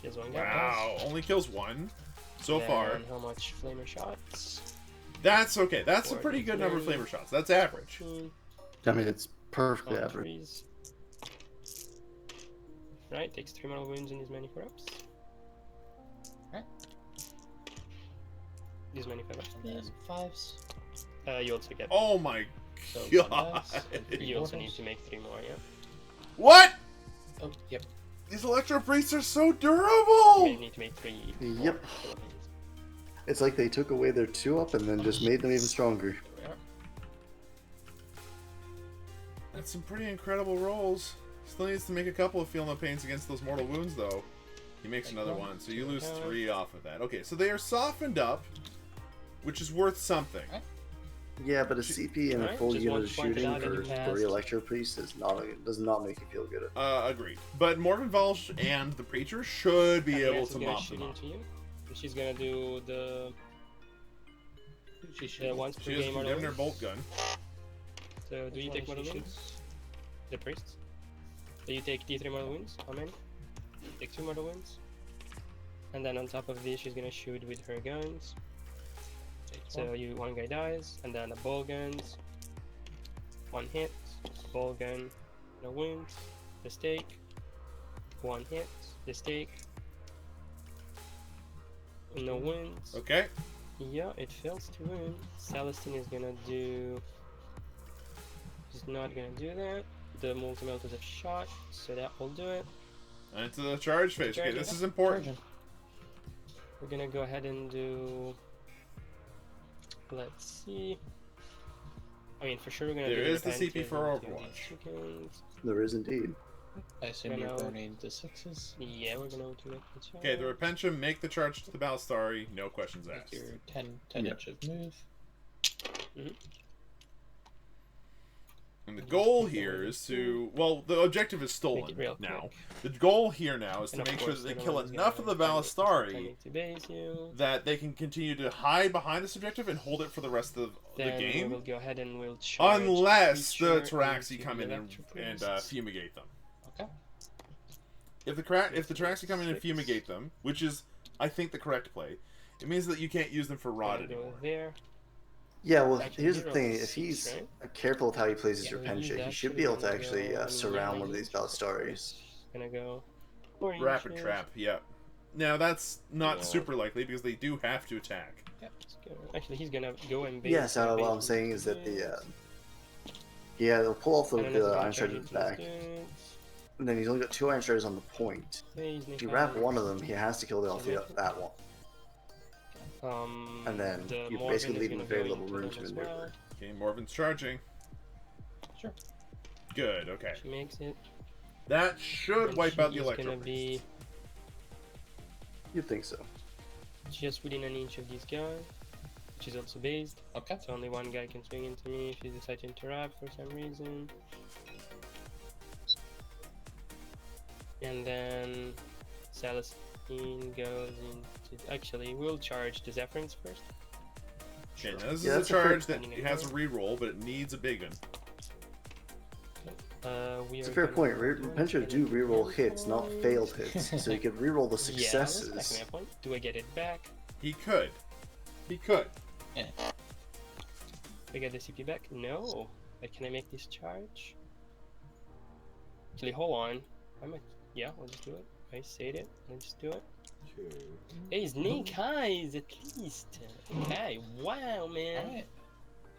Kills 1 guy.
Wow, only kills 1 so far.
And how much flamer shots?
That's okay. That's a
4
pretty good number of
D3.
flavor shots. That's average.
14.
I mean, it's perfectly
On
average.
3s. Right, takes 3 mortal wounds in these many 4-ups.
Right.
These many 5-ups,
And then
please.
5s.
You also get.
Oh my
So 1
god.
dice. And 3
You also need
mortals.
to make 3 more, yeah.
What?
Oh, yep.
These electro priests are so
You
durable.
may need to make 3 more.
Yep. It's like they took away their 2-up and then just made them even stronger.
Here we are.
That's some pretty incredible rolls. Still needs to make a couple of feel no pains against those mortal wounds, though. He makes
Take
another
1,
one, so you
2
lose
down.
3 off of that. Okay, so they are softened up, which is worth something.
Right.
Yeah, but a CP and a
Alright,
full
just
unit
want
of
to point it
shooting
out that
for
you passed.
3 Electro Priests does not make you feel good.
Agreed. But Morgan Valsh and the Preacher should be able
Admech
to
is gonna
mop
shoot
them up.
into you. And she's gonna do the
She shoots.
once per
She is
game mortal
giving her
wounds.
bolt gun.
So do you
Which
take
one
mortal
she
wounds? The priests. So you take D3 mortal wounds. How many? Take 2 mortal wounds. And then on top of this, she's gonna shoot with her guns. So you one guy dies, and then the ball guns. 1 hit, ball gun, no wounds. The stake. 1 hit, the stake. No wounds.
Okay.
Yeah, it fails to wound. Celestine is gonna do. He's not gonna do that. The multi-melt is a shot, so that will do it.
Into the charge phase. Okay,
Charge,
this
yeah.
is important.
Charging.
We're gonna go ahead and do. Let's see. I mean, for sure we're gonna
There
do
is the CP
repentance
for
into
Overwatch.
these chickens.
There is indeed.
I assume you're
Gonna-
burning the 6s.
Yeah, we're gonna do it.
Okay, the Repentia, make the charge to the Balstari, no questions
Make
asked.
your 10
Yeah.
inches move.
And the goal here is to, well, the objective is
Make
stolen
it real
now.
quick.
The goal here now is to
And of
make sure
course,
that they
the
kill
one's
enough of the
gonna
Balastari
to base you.
that they can continue to hide behind this objective and hold it for the rest of the
Then we
game.
will go ahead and we'll charge
Unless the
Preacher
Taraxi
into
come
the
in and
Electro-Priests.
fumigate them.
Okay.
If the Taraxi come in and
6.
fumigate them, which is, I think, the correct play, it means that you can't use them for rod
Gonna go
anymore.
there.
Yeah, well,
Actually,
here's the
hero
thing.
is
If
6,
he's
right?
careful with how he plays his
Yeah,
Repentia, he
he's
should be able to
actually
actually
gonna go
surround one of
yeah,
these Balstaris.
Gonna go. 4
Rapid
inches.
trap, yeah. Now, that's not
Yeah.
super likely because they do have to attack.
Yeah, let's go. Actually, he's gonna go and base.
Yeah, so what I'm
base
saying
into
is that
this.
yeah, they'll pull off
And then it's
the
gonna
Iron
charge
Strider
into
back,
these dudes.
and then he's only got 2 Iron Striders on the point.
Phase
If you wrap one of them, he has to kill that one. And then
the
you
Morgan
basically
is
leave him
gonna
very
go
little
into
room
them
to
as
maneuver.
well.
Okay, Morven's charging.
Sure.
Good, okay.
She makes it.
That should
And
wipe out the
she's
Electro
gonna be
You'd think so.
just within an inch of this guy, which is also based.
Okay.
So only one guy can swing into me if he decides to interrupt for some reason. And then Celestine goes into. Actually, we'll charge the Zephyrins first.
Okay, now this
Yeah,
is
that's
a
a fair-
charge that has a reroll, but it needs a big one.
It's a fair point. Repentia do reroll hits, not failed hits, so you could reroll the
Yeah, that's
successes.
my point. Do I get it back?
He could. He could.
Do I get the CP back? No. But can I make this charge? Actually, hold on. Yeah, I'll just do it. I said it. Let's just do it. Hey, snake eyes at least. Okay, wow, man.
Alright.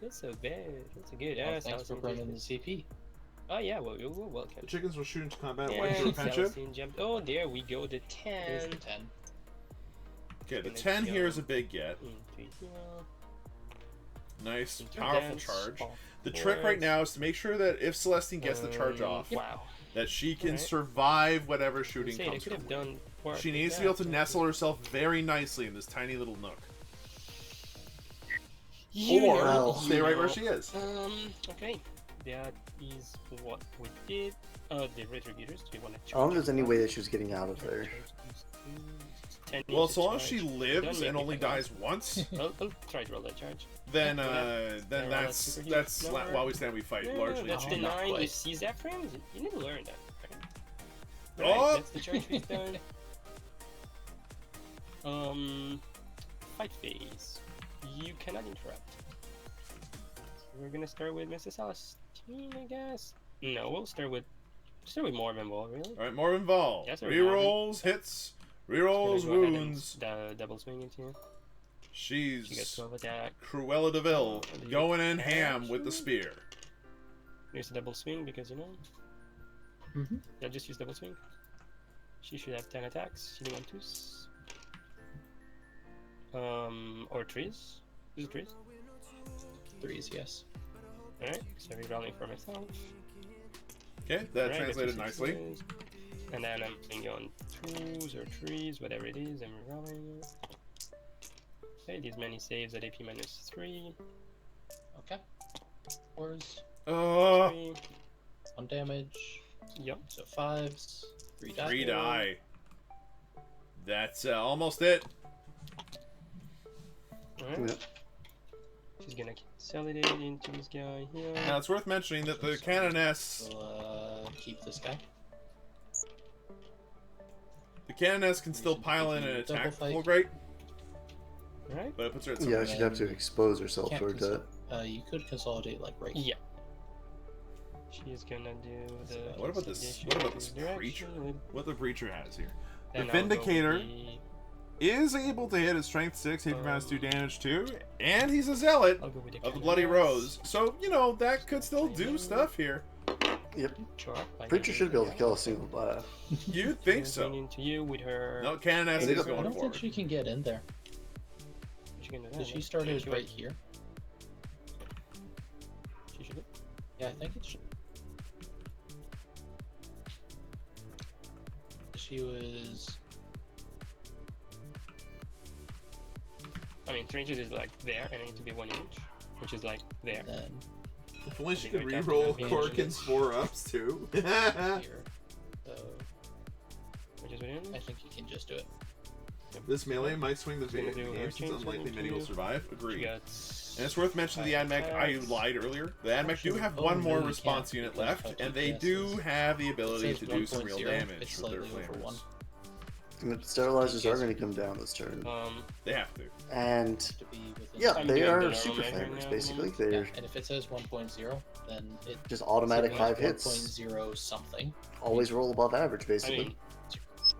That's so bad. That's a good
Well,
ass.
thanks for burning the CP.
Oh yeah, well, you're welcome.
The chickens will shoot into combat.
Yeah,
Wipe the Repentia.
Celestine jumped. Oh, there we go. The
Here's
10.
the 10.
Okay, the
Gonna
10 here is a
jump
big get.
Into here.
Nice,
Into
powerful
dance,
charge.
off
The trick right
forwards.
now is to make sure that if Celestine gets the charge off,
Wow.
that she can
Alright.
survive whatever shooting
Say, I
comes
could
from
have
her.
done work
She
with
needs to
that,
be able to
so-
nestle herself very nicely in this tiny little nook.
You
Or
know,
stay
you
right where
know.
she is.
Okay. That is what we did. The retributors, do you want to
I don't know if there's any way that she was getting out of there.
Well, so long as she lives and only dies once,
I'll try to roll that charge.
then
Yeah,
that's
super
that's
huge number.
while we stand we fight
Yeah,
largely.
that's the
not
9
quite.
with C Zephyrs. You need to learn that. Right?
Oh!
Right, that's the charge we've done. Fight phase. You cannot interrupt. We're gonna start with Mrs. Celestine, I guess. No, we'll start with Mormon Ball, really.
All right, more involved.
Yes, sir,
Rerolls, hits, rerolls,
Gonna go ahead and
wounds.
double swing into you. She gets
She's
12 attack.
Cruella de Vil
Oh,
going in
yeah.
ham with the spear.
Use a double swing because you know.
Mhm.
Yeah, just use double swing. She should have 10 attacks. She didn't want twos. Or trees. Use trees.
3s, yes.
Alright, so rerolling for myself.
Okay, that
Alright,
translated
got 2
nicely.
sixes. And then I'm putting on 2s or 3s, whatever it is, I'm rerolling it. Okay, these many saves at AP -3.
Okay. 4s,
Oh,
3.
1 damage.
Yep.
So 5s, 3 die.
3 die. That's almost it.
Alright.
Yep.
She's gonna consolidate into this guy here.
Now it's worth mentioning that the Canoness,
We'll keep this guy.
can still pile in an
Double
attack
fight.
full great,
Alright?
but it puts her at some
Yeah,
risk.
she'd have to expose herself
Can't
towards that.
You could consolidate like right here.
Yeah. She's gonna do the.
What about this? What about this preacher? What the preacher has here? The
Then I'll go with
Vindicator
the-
is able to hit at strength 6, hit for -2 damage too, and he's a zealot
I'll go with the
of the Bloody
Canoness.
Rose. So, you know, that could still do stuff here.
Yep.
Sure. I
Preacher
can
should be
do
able to kill a single
You'd think
She's going
so.
into you with her.
No, Canoness
I
is
don't
I
going
don't
forward.
think she can get in there.
She's gonna do
Because
that,
she
no?
started
She
right
would-
here.
She should.
Yeah, I think it should. She was.
I mean, 3 inches is like there, and I need to be 1 inch, which is like there.
Then
If only
she could reroll Korkin's
4-ups too.
here. So
Which is within.
I think you can just do it.
This melee might swing the
Gonna do
game
her
since
change
unlikely
into
many will
you.
survive.
She
Agreed.
got.
And it's worth mentioning the Admech, I lied earlier. The Admech do have one more
no, you
response
can't,
unit
because
left,
how
and they
TTS
do
is.
have the ability
It
to
says
do some real
1.0,
damage
it's
with their
slightly over 1.
flamers.
And the sterilizers are going to come down this turn.
They have to.
And
To be within
yeah,
I'm
they
doing
are
the
super
normal measure
flamers,
now,
basically.
Yeah,
They're
and if it says 1.0, then it
just automatic
signals
5 hits.
1.0 something.
Always roll above average,
I
basically.
mean,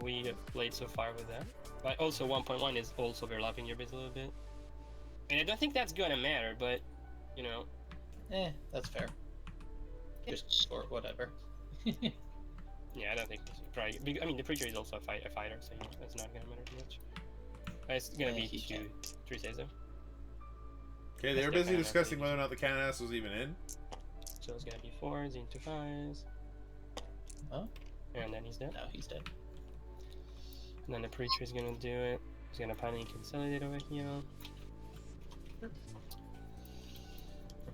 we have played so far with that. But also 1.1 is also overlapping your base a little bit. And I don't think that's gonna matter, but you know.
That's fair. Just or whatever.
Yeah, I don't think this is probably. I mean, the preacher is also a fighter, so you know, that's not gonna matter too much. It's gonna
Yeah,
be
he can.
3 says though.
Okay, they were
That's
busy
their
discussing
Canoness.
whether or not the Canoness was even in.
So it's gonna be 4s into 5s.
Oh,
And then he's dead.
now he's dead.
And then the preacher is gonna do it. He's gonna finally consolidate over here.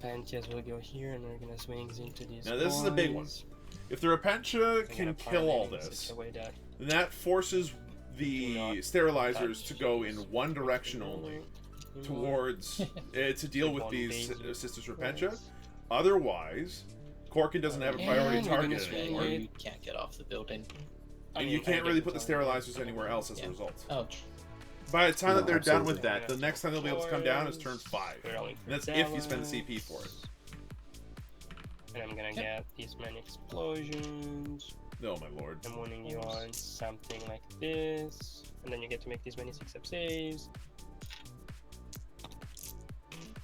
Pantheas will go here, and we're gonna swing into these.
Now, this is a big one.
boys.
If the Repentia
We're
can
gonna
kill all
parlay in
this,
such a way that
then that forces the
not
sterilizers
touch
to go in
these
one direction only,
anymore.
towards to deal
Like
with
one
these
base
Sisters Repentia. Otherwise, Korkin doesn't have a priority
And we're gonna
target
swing
anymore,
it.
You can't get off the building.
I
and
mean,
you
I
can't
get
really put the
target.
sterilizers anywhere else as a
Yeah.
result.
Oh,
By the time that
No,
they're done with
absolutely.
that, the next time they'll be able to come down is turn 5.
We're rolling
And
for
that's if you spend the
zealots.
CP for it.
And I'm gonna get these many explosions.
Oh my lord.
I'm warning you on something like this. And then you get to make these many 6-up saves.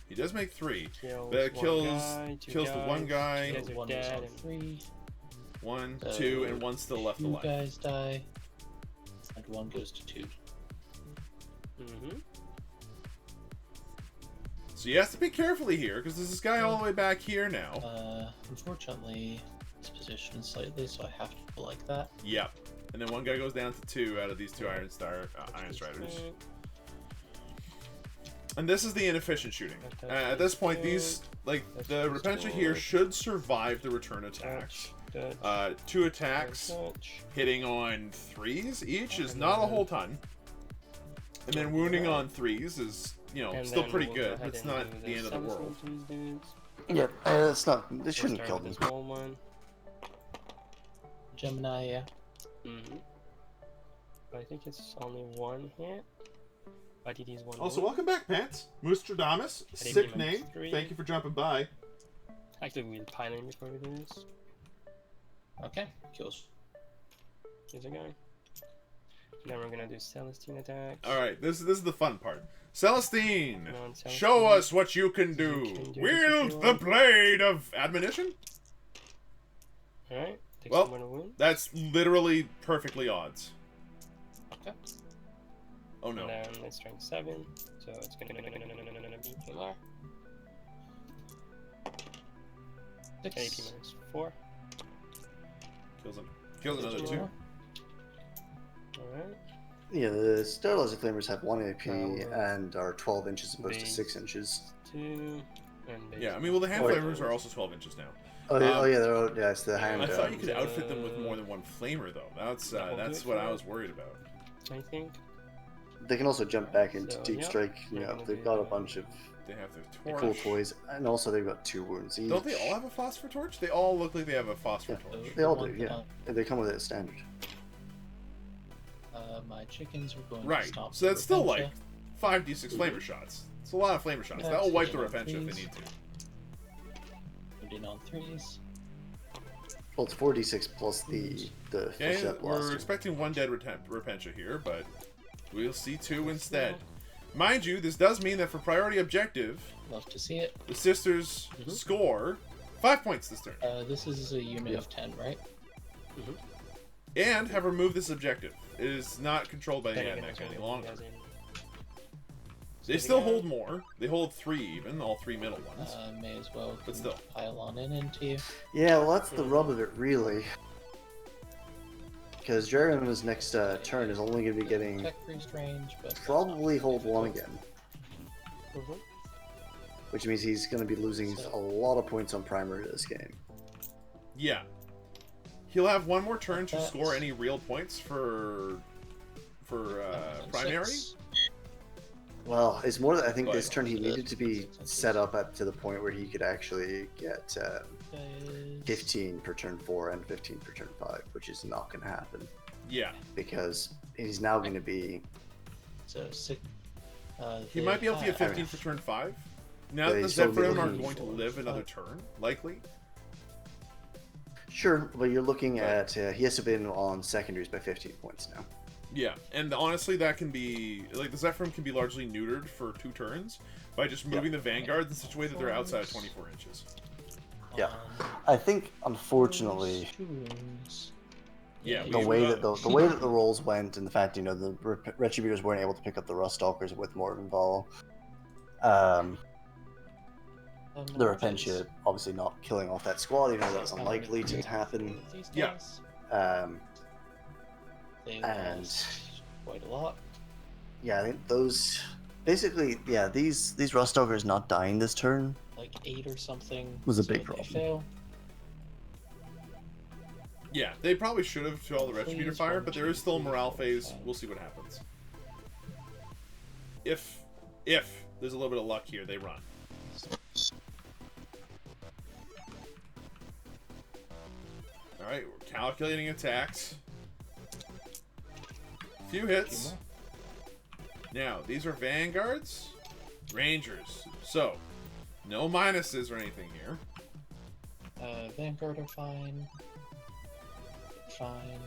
He does make 3.
Kills
But it
one
kills
guy, two
kills the one
guys.
guy,
You guys are
one is
dead,
on
and
3.
1,
So,
2, and 1 still left
2
alive.
guys die. And 1 goes to 2.
Mhm.
So you have to pick carefully here, because there's this guy all the way back here now.
Unfortunately, it's positioned slightly, so I have to go like that.
Yep. And then one guy goes down to 2 out of these 2 Iron Striders. And this is the inefficient shooting. At this point, these, like, the Repentia here should survive the return attacks.
Touch,
2 attacks,
touch.
hitting on 3s each is not a whole ton. And then wounding on 3s is, you know,
And
still
then
pretty
we'll go
good,
ahead
but it's
and
not
do
the end of the
summons
world.
to these dudes.
Yeah, it's not. They
We'll
shouldn't
start
kill
with
them.
this small one.
Gemini, yeah.
I think it's only 1 hit. But it is 1
Also,
wound.
welcome back, Pants. Moostradamus,
think
sick
he meant
name.
3.
Thank you for dropping by.
Actually, we'll pile in before we do this.
Okay, kills.
Here's a guy. Then we're gonna do Celestine attacks.
Alright, this is the fun part. Celestine,
Come on, Celestine.
show us what you can
You
do.
can do this if
Wield
you
the
want.
blade of admonition.
Alright, takes
Well,
1 wound.
That's literally perfectly odds.
Okay.
Oh no.
And then it's strength 7, so it's gonna be killer.
6.
AP minus 4.
Kills him. Kills another 2.
Alright.
Yeah, the sterilizer flamers have 1 AP
Oh,
and are 12 inches opposed to
base.
6 inches.
2. And
Yeah, I mean, well, the hand flamers are also 12 inches now.
Oh yeah, they're it's the hand.
I thought you could outfit them with more than one flamer, though. That's what I was worried about.
I think.
They can also jump back into
So,
deep
yeah.
strike. You know, they've got a bunch of
They have their torch.
cool toys, and also they've got 2 wounds each.
Don't they all have a phosphor torch? They all look like they have a phosphor
Yeah.
torch.
They all do, yeah. They come with it as standard.
My chickens are going to
Right.
stop.
So that's still like
Repentia.
5d6 flamer shots. It's a lot of flamer shots.
Yeah,
That'll wipe the
yeah,
Repentia if they
please.
need to.
Moved in on 3s.
Well, it's 4d6 plus the
Okay,
Flechette
we're
Blaster.
expecting 1 dead Repentia here, but we'll see 2 instead. Mind you, this does mean that for priority objective,
Love to see it.
the sisters score 5 points this turn,
This is a unit of 10, right?
and have removed this objective. It is not controlled by the Admech any longer. They still hold more. They hold 3 even, all 3 middle ones.
May as well
But still.
pile on into you.
Yeah, well, that's the rub of it, really. Because Draerion's next turn is only going to be getting
Tech priest range, but that's
probably
not
hold 1
difficult.
again, which means he's going to be losing a lot of points on primary this game.
Yeah. He'll have 1 more turn to
That's-
score any real points for
And
primary.
6.
Well, it's more that I think
But-
this turn he needed to be set up to the point where he could actually get 15 per turn 4 and 15 per turn 5, which is not going to happen
Yeah.
because he's now going to be.
So 6.
He might be able to get 15
have-
for turn 5. Now
Yeah,
that the
he's still
Zephyrim are
looking
going to
for
live another
5.
turn, likely.
Sure, but you're looking at he has to be in on secondaries by 15 points now.
Yeah, and honestly, that can be like the Zephyrim can be largely neutered for 2 turns by just moving the Vanguards in such a way that they're outside of 24 inches.
Yeah. I think unfortunately
Yeah,
the way that the way that the rolls went and the fact the Retributors weren't able to pick up the Rust Stalkers with Morton Ball, the Repentia obviously not killing off that squad, even though that's unlikely to happen.
Yeah.
They
And-
lost quite a lot.
Yeah, I think those basically, yeah, these Rust Stalkers not dying this turn.
Like 8 or something.
Was a
so
big
they
problem.
Fail.
Yeah, they probably should have to all the Retributor
Please,
fire,
1,
but there
2,
is still a
3,
morale
4,
phase.
5.
We'll see what happens. If there's a little bit of luck here, they run. Alright, we're calculating attacks. Few hits. Now, these are Vanguards, Rangers. So, no minuses or anything here.
Vanguard are fine. Fine.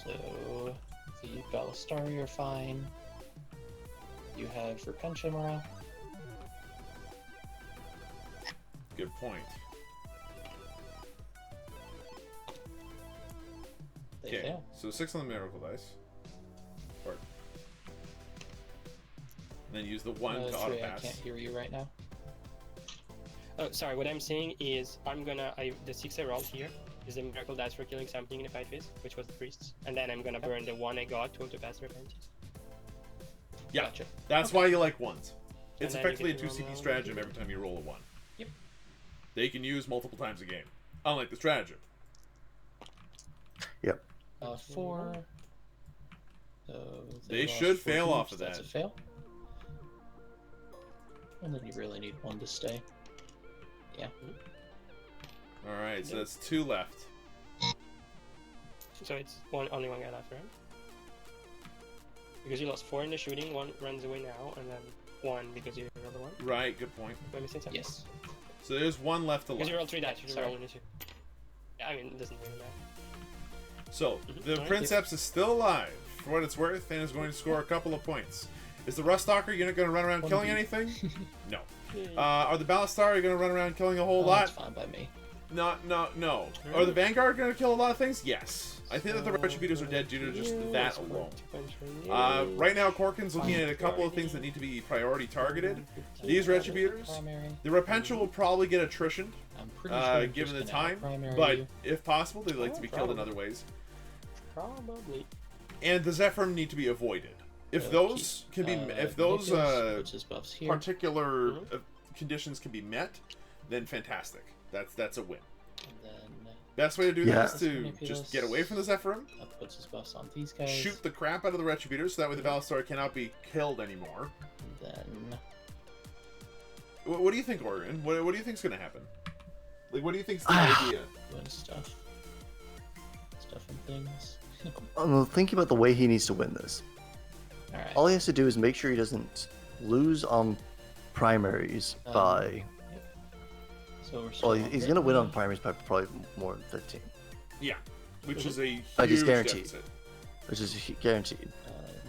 So the Ballistari are fine. You have Repentia morale.
Good point.
They
Okay,
fail.
so 6 on the Miracle Dice. Or, and then use the 1 to
Trey, I
auto-pass.
can't hear you right now.
Oh, sorry. What I'm saying is, the 6 I rolled here is the miracle dice for killing something in the fight phase, which was the priests, and then I'm gonna burn the 1 I got to auto-pass Repentia.
Yeah,
Gotcha.
that's why you like 1s. It's
And then you
effectively a
get to
2
roll
CP
the
stratagem
1.
every time you roll a 1.
Yep.
They can use multiple times a game, unlike the stratagem.
Yep.
4. So
They
lost
should
4
fail
groups,
off of
That's
that.
a fail. And then you really need 1 to stay. Yeah.
Alright, so that's 2 left.
So it's only one guy left, right? Because you lost 4 in the shooting, 1 runs away now, and then 1 because you rolled the 1.
Right, good point.
Am I missing something?
Yes.
So there's 1 left to
Because you
left.
rolled 3 dice, you should
Sorry.
roll an issue. Yeah, I mean, it doesn't really matter.
So, the
Alright,
Princeps is still alive, for what it's worth, and is going to score a couple of points. Is the Ruststalker unit going to run around
One
killing
beat.
anything? No. Are the Ballastar going to run around killing a whole
That's
lot?
fine by me.
No. Are the Vanguard going to kill a lot of things? Yes. I think that the Retributors are dead due to just that alone. Right now, Korkin's looking at a couple of things that need to be priority targeted. These Retributors,
Primary.
the Repentia will probably get attrition,
I'm pretty sure I'm
given the
just gonna
time,
primary
but
you.
if possible, they'd like to be killed in
probably.
other ways.
Probably.
And the Zephyrim need to be avoided. If
So
those
keep,
can be, if those
Manipulus, puts his buffs here.
particular conditions can be met, then fantastic. That's a win.
And then
Best way to do
Yeah.
that is to just get away from the Zephyrim,
that puts his buffs on these guys.
shoot the crap out of the Retributors, so that way the Valstar cannot be killed anymore.
And then
What do you think, Oregon? What do you think's gonna happen? Like, what do you think's the idea?
win stuff. Stuff and things.
Well, think about the way he needs to win this.
Alright.
All he has to do is make sure he doesn't lose on primaries by.
So we're still
Well,
on
he's going to win on
Brittany.
primaries by probably more than 15,
Yeah, which is a huge
Like, it's guaranteed.
deficit.
which is guaranteed.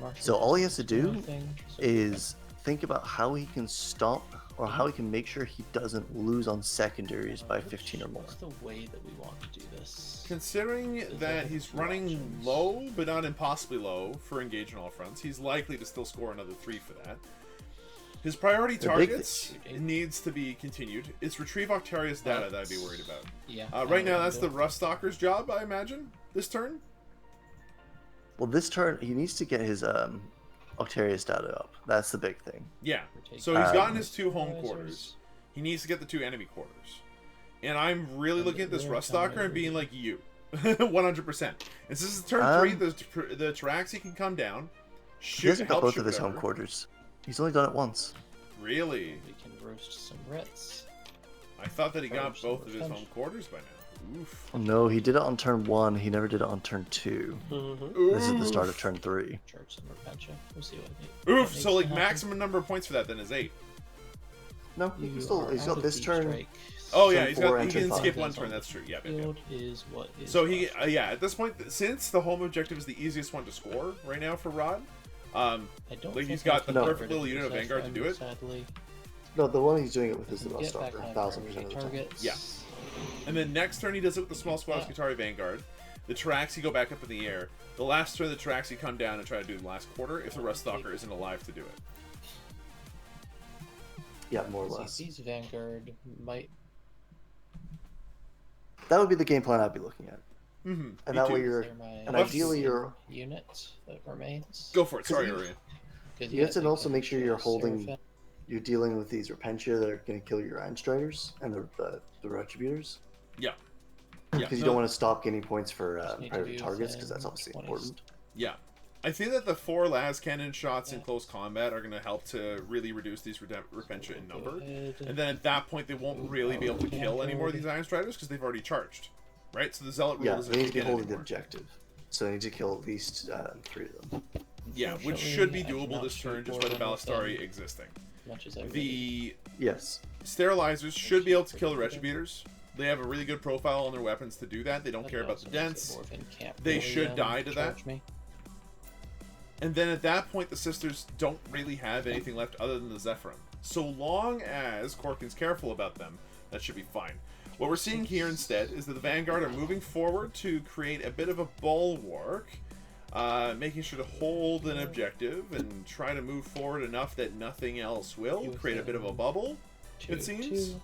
Marshall
So all he has
does
to do
nothing, so
is think about how he can stop or how he can make sure he doesn't lose on secondaries by 15 or more.
What's the way that we want to do this?
Considering
Does
that
have
he's
two
running
options?
low, but not impossibly low, for engage on all fronts, he's likely to still score another 3 for that. His priority
The big
targets
thing-
needs to be continued. It's retrieve Octarius data that I'd be worried about.
Yeah.
Right now, that's the Ruststalker's job, I imagine, this turn.
Well, this turn he needs to get his Octarius data up. That's the big thing.
Yeah.
We're
So he's
taking
gotten his 2 home
supervisors.
quarters. He needs to get the 2 enemy quarters. And I'm really
And
looking at this
they're
Ruststalker
coming
and being
over.
like, you. 100%. And since it's turn 3, the Traxi can come down.
He
Shoot,
hasn't got
help
both
shoot
of his home
whatever.
quarters. He's only done it once.
Really?
We can roast some Rits.
I thought that he got
First,
both of his
revenge.
home quarters by now. Oof.
Oh, no, he did it on turn 1. He never did it on turn 2. This is the start of turn 3.
Charge some Repentia. We'll see what what
Oof,
needs
so
to
like
happen.
maximum number of points for that then is 8.
No, he
You
can still,
are
he's
out
got
of
this
deep
turn.
strike.
Oh yeah,
Turn
he's
4
got, he
and turn
can
5.
skip one turn, that's true. Yeah, yeah, yeah.
Field is what is
So he,
possible.
yeah, at this point, since the home objective is the easiest one to score right now for Rod,
I don't
like, he's
think
got
I
the
can get
perfect
rid
little
of
unit of
this
Vanguard to do it.
Sadly.
No, the one he's doing it with is the
Get back
Ruststalker,
on
1000%
primary
of the time.
targets.
Yeah. And then next turn he does it with the small squad
Yeah.
Skitarii Vanguard. The Traxi go back up in the air. The last turn the Traxi come down and try to do the last quarter if the Ruststalker isn't alive to do it.
Yeah, more or less.
These Vanguard might.
That would be the game plan I'd be looking at.
Mm-hmm.
And that way you're,
They're my
and ideally you're,
unit that remains.
Go for it. Sorry,
you-
Orion.
'Cause
you have to
they
also
can
make sure you're
kill
holding,
Seraphim.
you're dealing with these Repentia that are going to kill your Einstriders and the Retributors.
Yeah. Yeah.
Because you
no,
don't want to stop gaining points for
Just need to
priority
be
targets, because that's
within
obviously
20.
important.
Yeah. I think that the 4 las cannon shots in
Yeah.
close combat are going to help to really reduce these Repentia in
Go
number.
ahead.
And then at that point, they won't really be able to kill any more of these Iron Striders because they've already charged. Right? So the Zealot rule
Yeah,
doesn't
they need to be
kick in
holding the
anymore.
objective. So they need to kill at least 3 of them.
Yeah, which
Unfortunately,
should be
I
doable
cannot
this turn
shoot
just by the
Warhammer with them
Balistari existing.
as much as I really
The
Yes.
Sterilizers should be able to kill the Retributors. They have a really good profile on their weapons to do that. They don't
That
care about the
also means
dents.
that Morven can't
They
really,
should die to that.
charge me.
And then at that point, the Sisters don't really have anything left other than the Zephyrim. So long as Korkin's careful about them, that should be fine. What we're seeing here instead is that the Vanguard are moving forward to create a bit of a bulwark, making sure to hold an objective and try to move forward enough that nothing else will. Create a bit of a bubble, it seems.
2-2.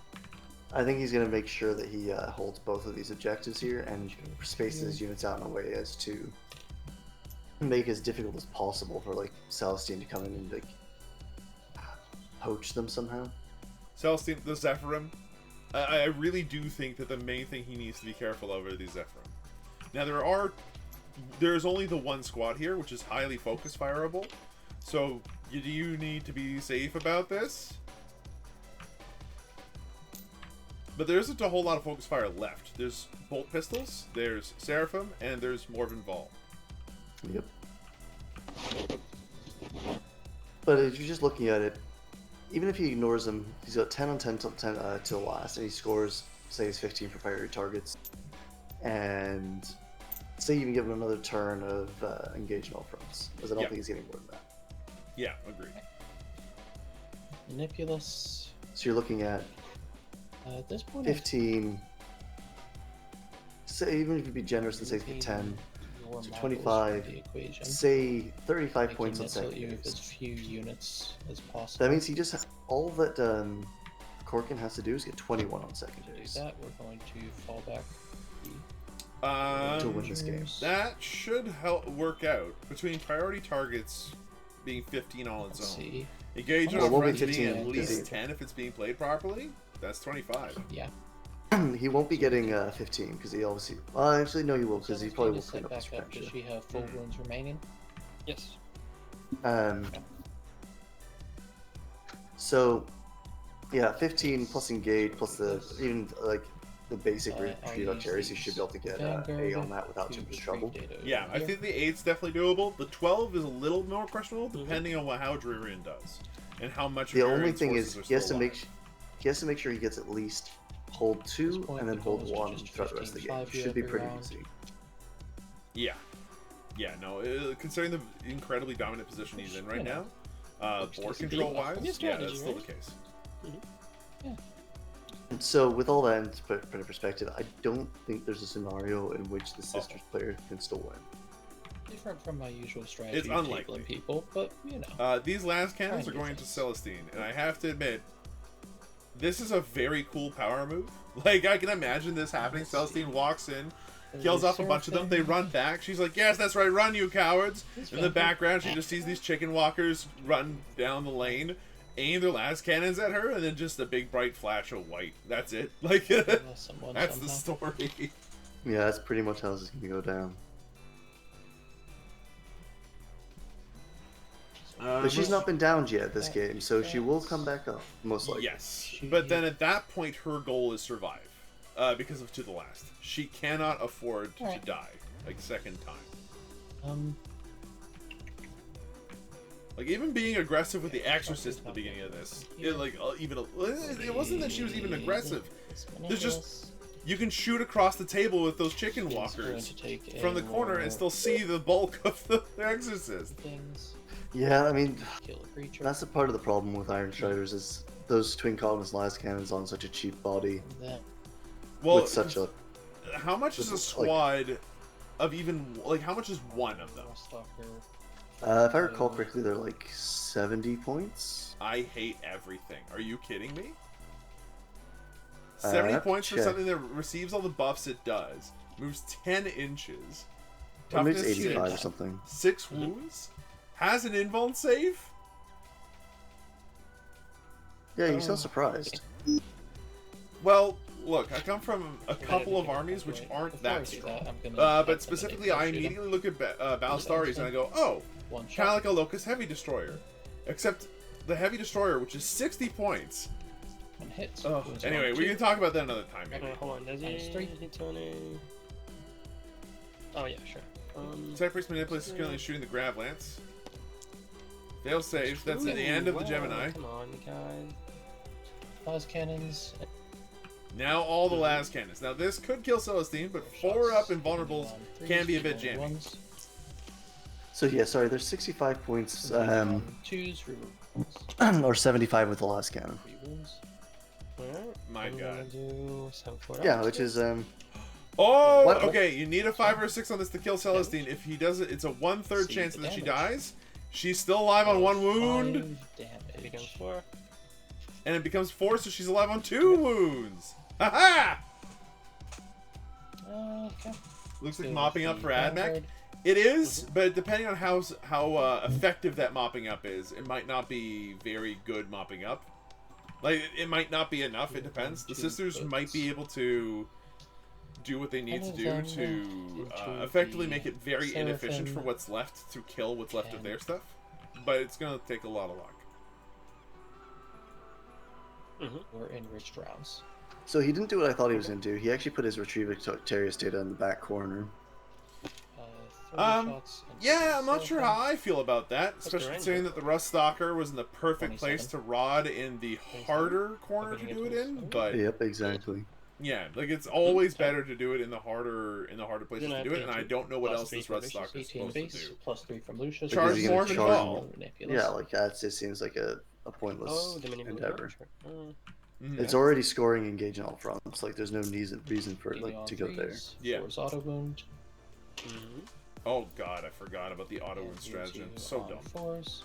I think he's going to make sure that he holds both of these objectives here and spaces his units out in a way as to make it as difficult as possible for like Celestine to come in and like poach them somehow.
Celestine, the Zephyrim. I really do think that the main thing he needs to be careful of are these Zephyrim. Now there's only the one squad here, which is highly focus fireable. So do you need to be safe about this? But there isn't a whole lot of focus fire left. There's bolt pistols, there's Seraphim, and there's Morven Vol.
Yep. But if you're just looking at it, even if he ignores them, he's got 10 on 10 till the last, and he scores, say, he's 15 for priority targets. And say you even give him another turn of engage in all fronts, because I don't
Yeah.
think he's getting more than that.
Yeah, agreed.
Manipulus.
So you're looking at
At this point, I
15. Say even if you be generous and say
think
10,
your
so
models
25,
are the equation.
say 35
Making
points on
it so that you have as
secondaries.
few units as possible.
That means he just all that Korkin has to do is get 21 on
To do
secondaries.
that, we're going to fall back.
To win this game.
That should help work out. Between priority targets, being 15 on its
Let's
own.
see.
Engagement
Well,
on
won't be
friends being
15,
at least
15.
10 if it's being played properly. That's 25.
Yeah.
He won't be getting 15 because he obviously. Well, actually, no, he will because he probably will clean up his
back up. Does
friendship.
she have full wounds remaining?
Yes.
So, yeah, 15 plus engage plus the even like the basic retreat on cherries, he should be able to get A on that without too much trouble.
Yeah, I think the 8's definitely doable. The 12 is a little more questionable depending on how Draerion does and how much.
The only
Draerion's
thing
forces
is
are
he has to
still
make
alive.
he has to make sure he gets at least hold 2
point,
and then
the
hold
goal is
1
just
throughout the rest of the game.
15-5
Should be
every
pretty
round.
easy.
Yeah. Yeah, no, considering the incredibly dominant position he's in right now, board control wise, yeah, that's still the case.
And so, with all that in perspective, I don't think there's a scenario in which the sisters player can still win.
Different from my usual strategy.
It's
of
unlikely.
tabling people, but you know.
These last cannons are
Trying
going
to
to
do
Celestine, and I have to admit, this is a very cool power move. Like, I can imagine this happening. Celestine walks in, kills off a bunch of them, they run back. She's like, yes, that's right, run, you cowards! In the background, she just sees these chicken walkers run down the lane, aim their last cannons at her, and then just a big bright flash of white. That's it. Like, that's the story.
Yeah, that's pretty much how this is going to go down. But she's not been downed yet this game, so she will come back up, most likely.
Yes, but then at that point, her goal is survive, because of To the Last. She cannot afford to die, like, second time. Like, even being aggressive with the Exorcist at the beginning of this, it wasn't that she was even aggressive. There's just, you can shoot across the table with those chicken walkers from the corner and still see the bulk of the Exorcist.
Yeah, I mean,
Kill a creature.
that's a part of the problem with Iron Striders is those twin columns last cannons on such a cheap body
Well,
with such a.
how much is a squad of even, like, how much is one of them?
If I recall correctly, they're like 70 points.
I hate everything. Are you kidding me? 70 points for
check.
something that receives all the buffs it does. Moves 10 inches.
Or maybe it's
Toughness
85 or
6.
something.
6 wounds? Has an invuln save?
Yeah, you sound surprised.
Well, look, I come from a couple of armies which aren't that strong. But specifically, I immediately look at Balstaris and I go, oh, kind of like a Locust Heavy Destroyer. Except the Heavy Destroyer, which is 60 points. Oh, anyway, we can talk about that another time, maybe.
Okay, hold on. Does he Oh, yeah, sure.
Cypress Manipulus is currently shooting the Grav Lance. Fail save. That's at the end of the Gemini.
Come on, guys.
Pause cannons.
Now all the last cannons. Now this could kill Celestine, but 4-up invulnerables can be a bit jammy.
So yeah, sorry, there's 65 points,
Twos,
or 75 with the last cannon.
My God.
Yeah, which is
Oh,
What?
okay. You need a 5 or a 6 on this to kill Celestine. If he does it, it's a 1/3 chance that she dies. She's still alive on 1 wound,
It becomes 4.
and it becomes 4, so she's alive on 2 wounds. Haha!
Okay.
Looks like mopping up for Admech. It is, but depending on how effective that mopping up is, it might not be very good mopping up. Like, it might not be enough. It depends. The sisters might be able to do what they need to do to effectively make it very inefficient for what's left to kill what's left of their stuff. But it's going to take a lot of luck.
Or enriched rounds.
so he didn't do what I thought he was going to do. He actually put his Retrievicarious data in the back corner.
Yeah, I'm not sure how I feel about that, especially considering that the Rust Stalker was in the perfect place to rod in the harder corner to do it in. But
Yep, exactly.
yeah, like it's always better to do it in the harder places to do it, and I don't know what else this Rust Stalker is supposed to do.
+3 from Lucius.
Charge
Because
more
he's
than
gonna
fall.
Yeah, like that just seems like a pointless
Dominion
endeavor.
Mhm.
It's already scoring engage on all fronts. Like there's no reason for it like to go there.
Yeah.
Auto wound.
Oh god, I forgot about the auto wound strategy. So dumb.
4s.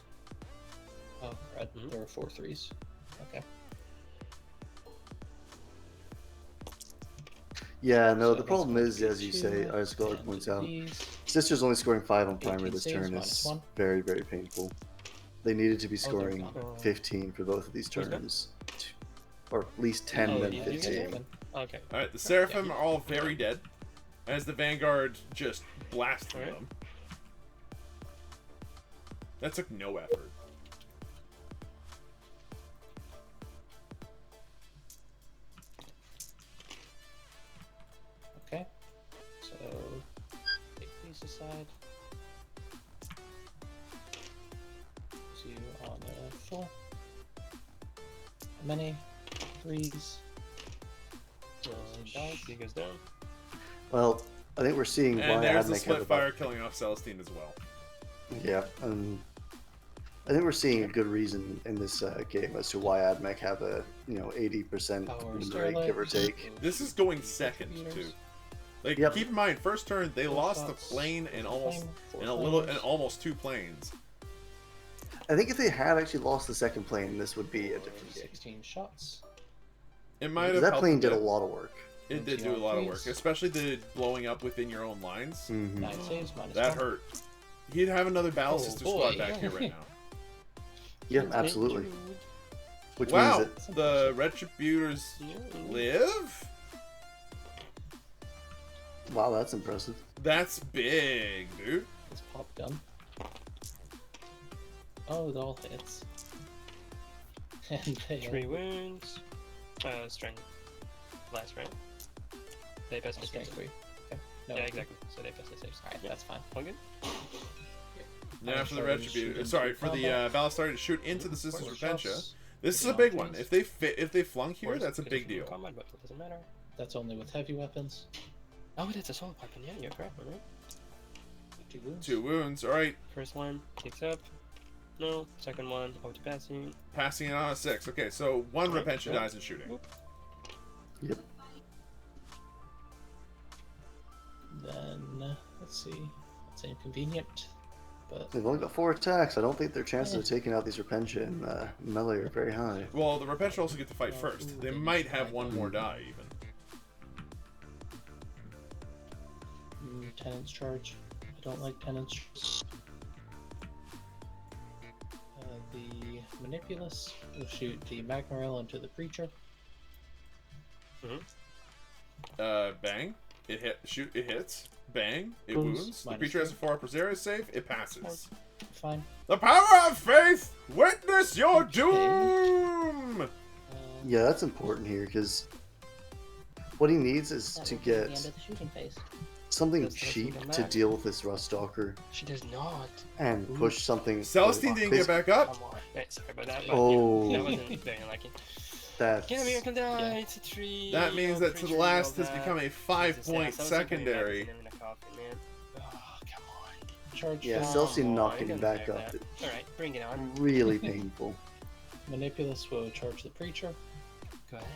Oh, crud. There are 4 3s. Okay.
Yeah, no,
So
the
that's
problem
going
is,
to be
as you say,
2,
as Scholar
and
points out,
these.
Sister's only scoring 5 on primary
18
this
saves,
turn
minus
is
1.
very, very painful. They needed to be
Oh, they're
scoring
gone.
15 for both of these
Who's that?
turns. Or at least 10,
Oh,
then
yeah, these guys
15.
open.
Okay.
Alright, the Seraphim are all very dead. As the Vanguard just blasts through
Alright.
them. That took no effort.
Okay. So take these aside. See you on 4. Many 3s.
He goes down.
Well, I think we're seeing
And
why
there's the
Admech have
split
about...
fire killing off Celestine as well.
Yeah, I think we're seeing a good reason in this game as to why Admech have a 80%
Power
win
Starlight.
rate, give or take.
This is going second too. Like,
Yep.
keep in mind, first turn they
Four
lost the
shots,
plane and almost
four
and a little
flames.
and almost 2 planes.
I think if they had actually lost the second plane, this would be a different game.
16 shots.
It might
Because
have
that
helped
plane
a
did a
bit.
lot of work.
It did do a lot of work, especially the blowing up within your own lines.
Mm-hmm.
9 saves, minus
That
1.
hurt. He'd have another Battle
Oh,
Sister
boy.
squad back here right now.
Yeah, absolutely. Which
Wow,
means that
the Retributors live?
wow, that's impressive.
That's big, dude.
This pop gun. Oh, it all hits. And they
3 wounds. Strength. Last round. They pass my
strength
saves.
3. Okay. No,
Yeah, exactly. So they pass my saves.
Alright,
Yeah.
that's fine.
All good?
Now for the
Starting to shoot
Retributor,
into
sorry,
the
for the
combat.
Ballistari to shoot into the Sisters
Four
of Repentia.
shots.
This is a
Putting
big
on
one.
threes.
If they flunk here,
Force
that's a
gets
big
from
deal.
Combat, but it doesn't matter.
That's only with heavy weapons.
Oh, that's a assault weapon. Yeah, you're correct, right?
2 wounds.
2 wounds. All right,
First one kicks up. No. Second one, out to passing.
passing it on a 6. Okay, so 1
Alright,
Repentia
sure.
dies in shooting.
Whoop.
Yep.
Then, let's see. That's inconvenient. But
They've only got 4 attacks. I don't think their chances of taking out these Repentia in melee are very high.
Well, the Repentia also get to fight first.
Ooh,
They
they
might
need to
have
fight
1
them.
more die even.
Tenant's charge. I don't like Tenant's charge. The Manipulus will shoot the Magmaril into the Preacher.
Bang. It hit. Shoot. It hits. Bang. It
Wounds.
wounds. The
Minus
creature has a
2.
4 Presaria save. It passes.
Fine.
The power of faith. Witness your doom.
Yeah, that's important here because what he needs is
That
to
will be the end
get
of the shooting phase.
something
That's
cheap
something
to
back.
deal with this Rust Stalker
She does not.
and push something.
Celestine didn't get back up.
Come on. Right, sorry about that. But
Oh.
yeah, that wasn't very lucky.
That's
Can't miracle die. It's a 3.
That means that to the last has become a 5-point secondary.
Oh, come on.
Charge.
yeah,
phase.
Celestine not
on,
getting
it
back
doesn't
up.
matter. Alright, bring it on.
Really painful.
Manipulus will charge the Preacher.
Go ahead.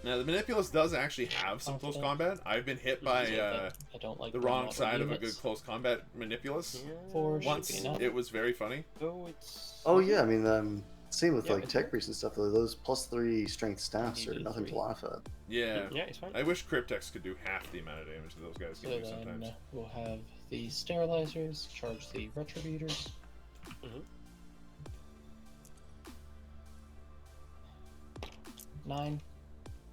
Now the Manipulus does actually have some close combat. I've been hit by
I don't like
the
the
wrong
model
side of a
units.
good close combat Manipulus.
Yeah.
4 should
Once
be enough.
it was very funny.
Oh, it's.
Oh yeah, I mean, same with
Yeah,
like
it's
tech
good.
priests and stuff. Though, those +3 strength staffs are
DD3.
nothing to laugh at.
Yeah.
Yeah, it's fine.
I wish Cryptex could do half the amount of damage that those guys
So
can do
then
sometimes.
we'll have the Sterilizers charge the Retributors.
Mhm.
9.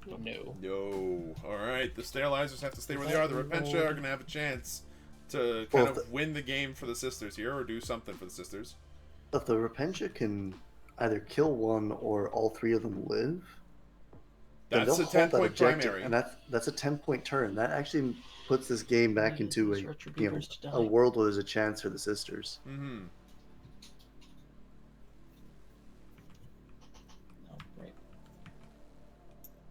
No.
No. Alright, the Sterilizers have to stay where they are. The Repentia are going to have a chance to
Well,
kind of win the game for the Sisters here, or do something for the Sisters.
If the Repentia can either kill one or all 3 of them live, then
That's
they'll
a
hold that
10-point
objective,
primary.
and that's a 10-point turn. That actually puts this game back
Need
into
these
a
Retributors to die.
a world where there's a chance for the Sisters.
Mm-hmm.
Oh, right.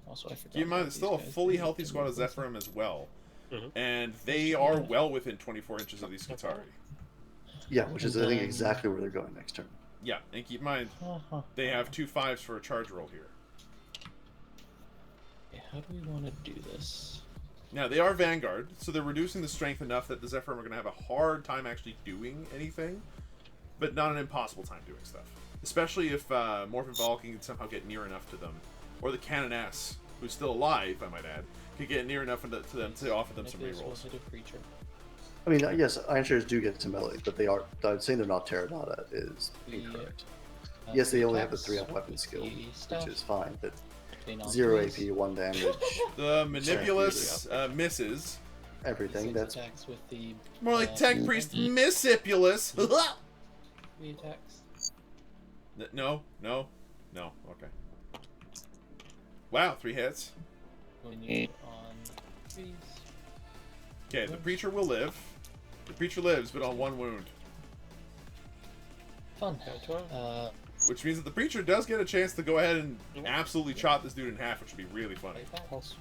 Also, I forgot.
Keep in mind,
about
it's still a
these guys.
fully
They
healthy
have to
squad of
move this
Zephyrim as well.
Mhm.
And they are well within 24 inches of these Skitarii.
Yeah, which is I think
then-
exactly where they're going next turn.
Yeah, and keep in mind,
Uh-huh.
they have 2 5s for a charge roll here.
Okay, how do we want to do this?
Now, they are Vanguard, so they're reducing the strength enough that the Zephyrim are going to have a hard time actually doing anything, but not an impossible time doing stuff. Especially if Morphin Vulcan can somehow get near enough to them. Or the Canoness, who's still alive, I might add, could get near enough to them to offer them some
Manipulus will
rerolls.
hit a Preacher.
I mean, yes, Iron Sharers do get some melee, but they are. I'd say they're not Terradata is
The,
incorrect. Yes, they only have the
attacks
3 on weapon
with
skill,
the
which
staff,
is fine, but
between all
0
threes.
AP, 1 damage,
The Manipulus misses.
everything.
Six
That's
attacks with the
More like Tech Priest Missipulus.
3 attacks.
No. Okay. Wow, 3 hits.
When you on threes.
Okay, the Preacher will live. The Preacher lives, but on 1 wound.
Fun.
Which means that the Preacher does get a chance to go ahead and absolutely chop this dude in half, which would be really funny.
Pulse.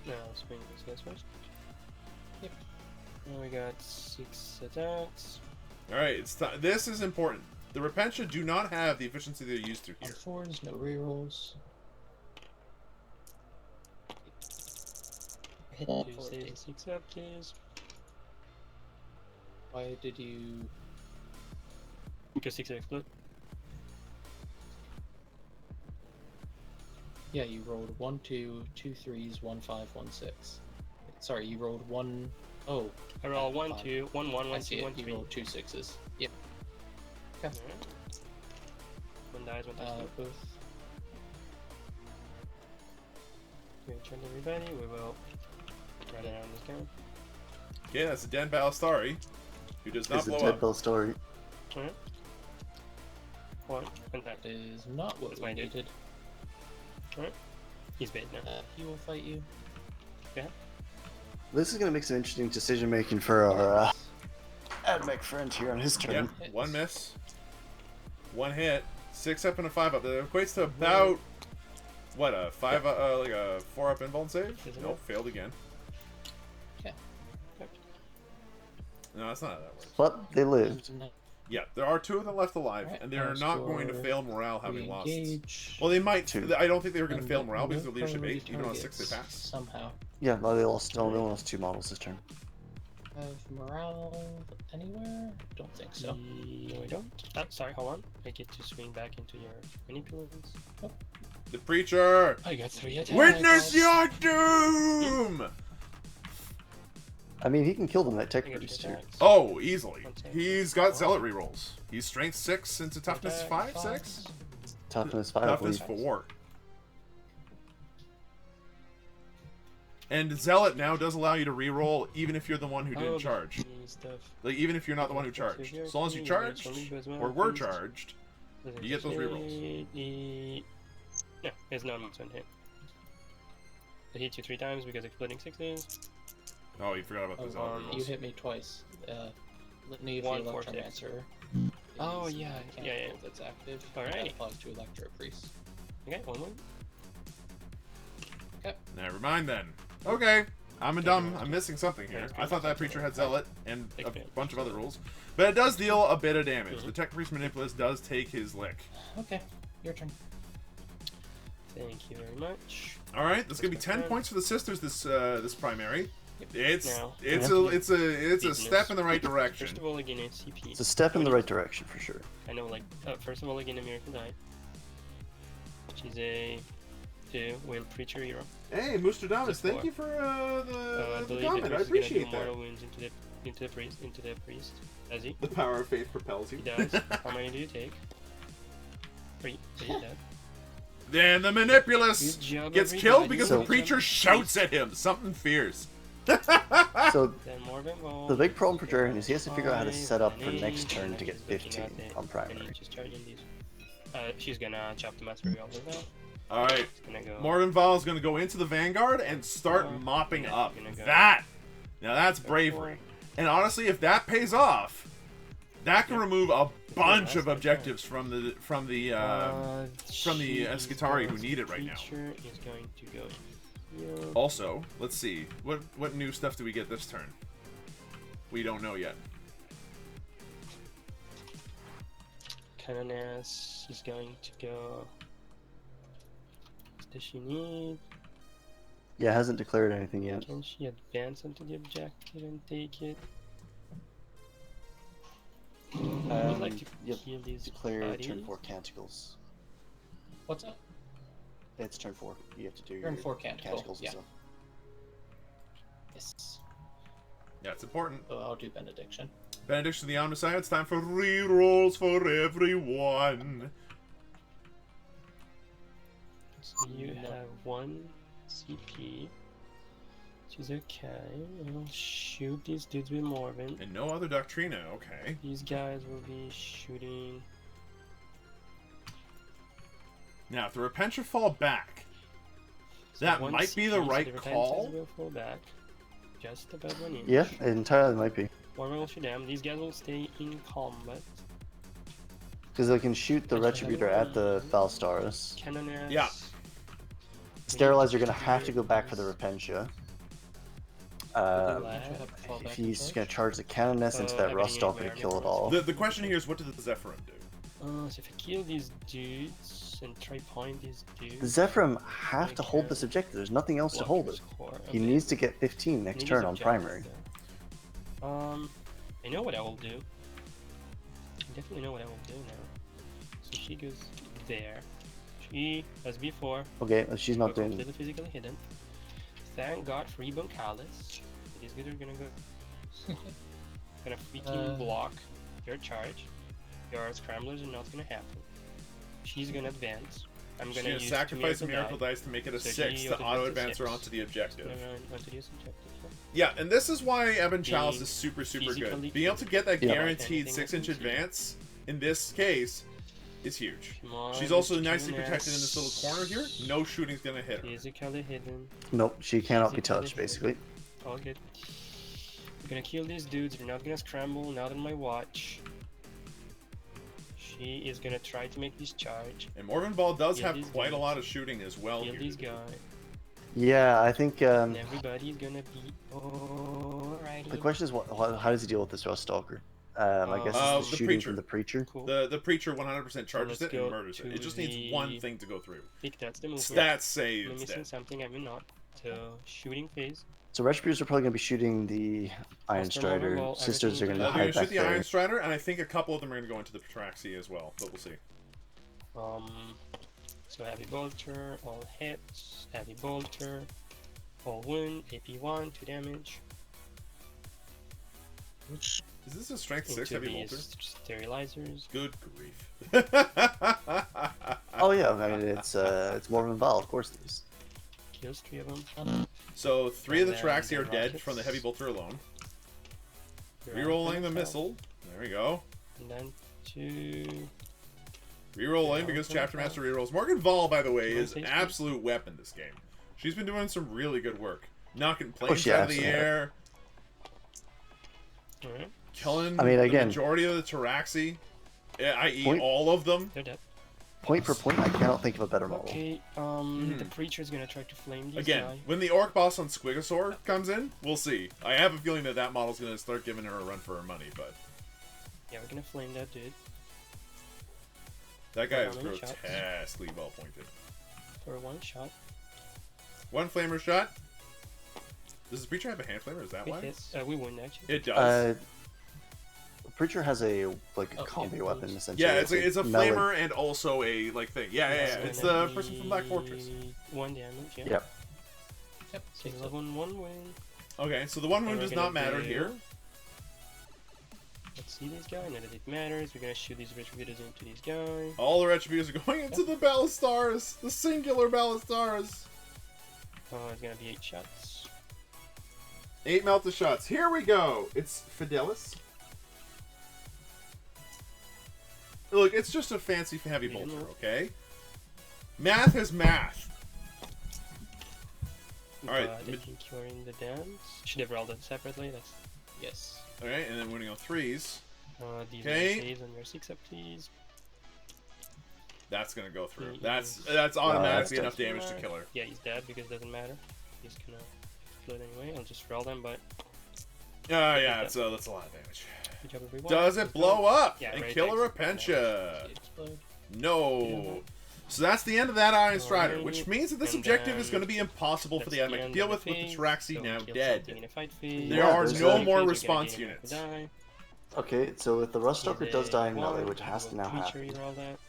No, swing this guy first.
Yep.
Now we got 6 attacks.
Alright, it's time. This is important. The Repentia do not have the efficiency they're used to
On
here.
4s, no rerolls. Hit
Two
40.
saves and 6 up, please.
Why did you?
Because 6 explode.
Yeah, you rolled 1, 2, 2 3s, 1 5, 1 6. Sorry, you rolled 1. Oh,
I roll
Five.
1, 2, 1, 1,
I
1,
see
2,
it.
1,
You
3.
rolled 2 6s. Yep.
Alright. One dies, one dies.
Both.
Good turn, everybody. We will run around this guy.
Okay, that's a Den Balastari, who does not
is a
blow
Dead
up.
Bell story.
Alright. 1, and that
That is not what
That's
we
my dude.
needed.
he's bait now.
He will fight you.
This is going to make some interesting decision making for our Admech friend here on his turn.
Yep, 1 miss. 1 hit. 6 up and a 5 up. That equates to about, what, a 5, like a 4 up invuln save?
Isn't
Nope,
it?
failed again.
Okay.
No, that's not how that works.
But they lived.
Yeah, there are 2 of them left alive,
Alright,
and they are
now
not going to
score
fail morale having lost.
Engage.
Well, they might.
2.
I don't think they were going to
And
fail morale because
no
of leadership
priority
8, even on 6 they
targets
pass.
Somehow.
Yeah, no, they lost. No, they only lost 2 models this turn.
Have morale anywhere? Don't think so.
No, we don't. Oh, sorry, hold on. I get to swing back into your manipulants.
The Preacher!
I got 3 attacks.
Witness your doom!
I mean, he can kill them at
I
Tech
got 2
Priest here.
attacks.
Oh, easily.
One second.
He's got Zealot rerolls. He's Strength 6 into Toughness
Attack,
5, 6?
Toughness 5, I
Toughness
believe.
4. And Zealot now does allow you to reroll even if you're the one who didn't
Oh,
charge.
the stuff.
Like, even if you're not the one who charged. As long as you charged, or were charged, you get those rerolls.
No, it's not much on hit. I hit you 3 times because exploding 6s.
Oh, you forgot about the Zealot
You
rerolls.
hit me twice. Litany of the
1, 4,
Electromancer.
Oh,
is
yeah,
a
yeah, yeah.
cantrip That's active.
Alrighty.
That applies to Electro Priest.
Okay, 1 more.
Never mind then. Okay, I'm a dumb. I'm missing something here. I thought that Preacher had Zealot and a bunch of other rules. But it does deal a bit of damage. The Tech Priest Manipulus does take his lick.
Okay, your turn.
Thank you very much.
Alright, that's gonna be 10 points for the sisters this primary. It's
Now,
it's a step in the right direction.
First of all, again, it's CP.
It's a step in the right direction for sure.
I know, like, first of all, again, a Miracle Die. She's a 2 Whale Preacher hero.
Hey, Mustradamus, thank
Four.
you for
I
the
believe
comment.
that
I
Bruce is gonna
appreciate
do
that.
mortal wounds into the priest. Does he?
The power of faith propels you.
He does. How many do you take? 3. So you're dead.
Then the Manipulus
Good job,
gets
everybody.
killed because the
So-
Preacher shouts at him. Something fierce.
So
Then Morbin will...
the big problem for Draerion is he has to figure out how to set up for next turn to get
She's looking
15
at it,
on
and
primary.
he's just charging these. She's gonna chop the master revolver now.
Alright,
It's gonna go...
Morven Val is going to go into the Vanguard and start
Four.
mopping
Yeah,
up.
gonna go.
That! Now that's bravery. And honestly, if that pays off, that can remove a bunch of objectives from the Escatari who need it right now.
Preacher is going to go here.
Also, let's see. What new stuff do we get this turn? We don't know yet.
Canonass is going to go... What does she need?
Yeah, hasn't declared anything yet.
Can she advance onto the objective and take it? I would like to
Yep,
kill these
declare
bodies.
turn 4 canticles.
What's up?
It's turn 4. You have to do
Turn
your
4 canticle,
canticles and
yeah.
stuff.
Yes.
Yeah, it's important.
So I'll do Benediction.
Benediction of the Omnicide. It's time for rerolls for everyone.
So you have 1 CP, which is okay. I'll shoot these dudes with Morven.
And no other Doctrina, okay.
These guys will be shooting.
Now, if the Repentia fall back,
So
that
1
might be
CP,
the
so
right
the
call.
Repentance will fall back. Just about 1 inch.
Yeah, it entirely might be.
Morven will shoot them. These guys will stay in combat.
Because they can shoot the Retributor at the Falstaris.
Cannoneers.
Yeah.
Sterilizer gonna have to go back for the Repentia.
If
He's gonna charge the Cannoness into that Rust Stalker to kill it all.
The question here is, what did the Zephyrim do?
So if I kill these dudes and try point these dudes.
The Zephyrim have to hold this objective. There's nothing else to hold it. He needs to get 15 next turn on primary.
I know what I will do. I definitely know what I will do now. So she goes there. She, as before,
Okay, she's not doing.
completely physically hidden. Thank God for Ebon Callus. These guys are gonna go. Gonna freaking block your charge. Your scramblers are not gonna happen. She's gonna advance. I'm
She's
gonna
going to
use
sacrifice a
two
miracle dice to make it a
So
6
she
to
auto-advances
auto-advance her
6.
onto the objective.
Onto this objective.
Yeah, and this is why Ebon Chalice
Being
is super
physically
good. Being able to get that
Yeah.
guaranteed
Anything
6-inch
happens, yeah.
advance, in this case, is huge.
Come on,
She's also
Mr.
nicely
Cannoneers.
protected in this little corner here. No shooting's going to hit her.
Physically hidden.
Nope, she cannot be touched, basically.
All good. I'm gonna kill these dudes. They're not gonna scramble. Not on my watch. She is gonna try to make this charge.
And Morven Ball does
Kill
have
these
quite a
dudes.
lot of shooting as well
Kill
here.
these guys.
Yeah, I think
And everybody's gonna be alrighty.
the question is, how does he deal with this Rust Stalker? I guess it's
the
the shooting
Preacher.
from the Preacher.
Cool.
The Preacher 100% charges
let's
it and
go
murders it.
to
It just needs
the-
one thing to go through.
I think that's the move.
Stats say
I'm
it's
missing
dead.
something. I'm not. So shooting phase.
So Retributors are probably going to be shooting the Iron
Master
Strider.
Marvel,
Sisters are going to
They're
hide
going to
back
shoot the Iron
there.
Strider, and I think a couple of them are going to go into the Patraxi as well, but we'll see.
So heavy bolter, all hits, heavy bolter, all wound, AP1, 2 damage.
Is this a Strength 6
Into
heavy
these
bolter?
sterilizers.
Good grief.
Oh yeah, I mean it's Morven Val, of course it is.
Kills 3 of them.
So 3 of the
And then
Traxi are
the
dead
rockets.
from the heavy bolter alone.
You're
Rerolling
on
the
top.
missile. There we go.
And then 2.
Rerolling
Yeah,
because
okay.
Chapter Master rerolls. Morgan Vol, by the way,
One
is an
HP.
absolute weapon this game. She's been doing some really good work. Knocking planes
she
out of the
absolutely has.
air,
Alright,
killing
I mean,
the
again-
majority of the Taraxi, i.e.
Point-
all of them.
they're dead.
Point for point, I cannot think of a better model.
Okay, the Preacher's gonna try to flame these
Again,
guys.
when the Orc boss on Squigosaur comes in, we'll see. I have a feeling that that model's going to start giving her a run for her money, but
Yeah, we're gonna flame that dude
that guy
How
is
many shots?
grotesquely well pointed.
for 1 shot.
One flamer shot. Does the Preacher have a hand flamer? Is that
We
why?
hit. We win actually.
It does.
Preacher has a
Oh,
combi
yeah,
weapon
please.
essentially.
Yeah, it's a
melee-
flamer and also a thing. Yeah. It's the person from Black Fortress.
1 damage. Yeah.
Yep.
Yep.
So 11, 1 win.
Okay, so the one wound
we're
does
gonna
not matter
do-
here.
Let's see these guys. None of it matters. We're gonna shoot these Retributors into these guys.
All the Retributors are going into the Ballistars, the singular Ballistars.
It's gonna be 8 shots.
8 melted shots. Here we go. It's Fidelis. Look, it's just a fancy heavy
Yeah,
bolter,
no.
okay? Math is math. Alright,
But I think you're in the dance. Should have rolled it separately. That's yes.
Alright, and then winning on 3s.
These
Okay.
are saves on your 6 up, please.
That's gonna go through.
He
That's
is-
automatically
that's
enough damage to kill her.
Yeah, he's dead because it doesn't matter. He's gonna explode anyway. I'll just roll them, but
Yeah, that's a lot of damage.
good job everyone.
Does it
Let's
blow
go.
up
Yeah,
and
right,
kill a
thanks.
Repentia?
Explode.
No. So that's the end of that Iron Strider,
Alrighty.
which means that this
And
objective is
then
going to be impossible for the
That's
Admech to
end
deal
of
with the
phase,
Traxi
so
now
kill
dead.
something in a fight phase.
There
Yeah,
are
there's
no
a-
more
Phase, you're gonna
response
gain a
units.
die.
Okay, so if the Rust Stalker
He's
does die
a
in melee,
one,
which has to now
Preacher,
happen,
you roll that.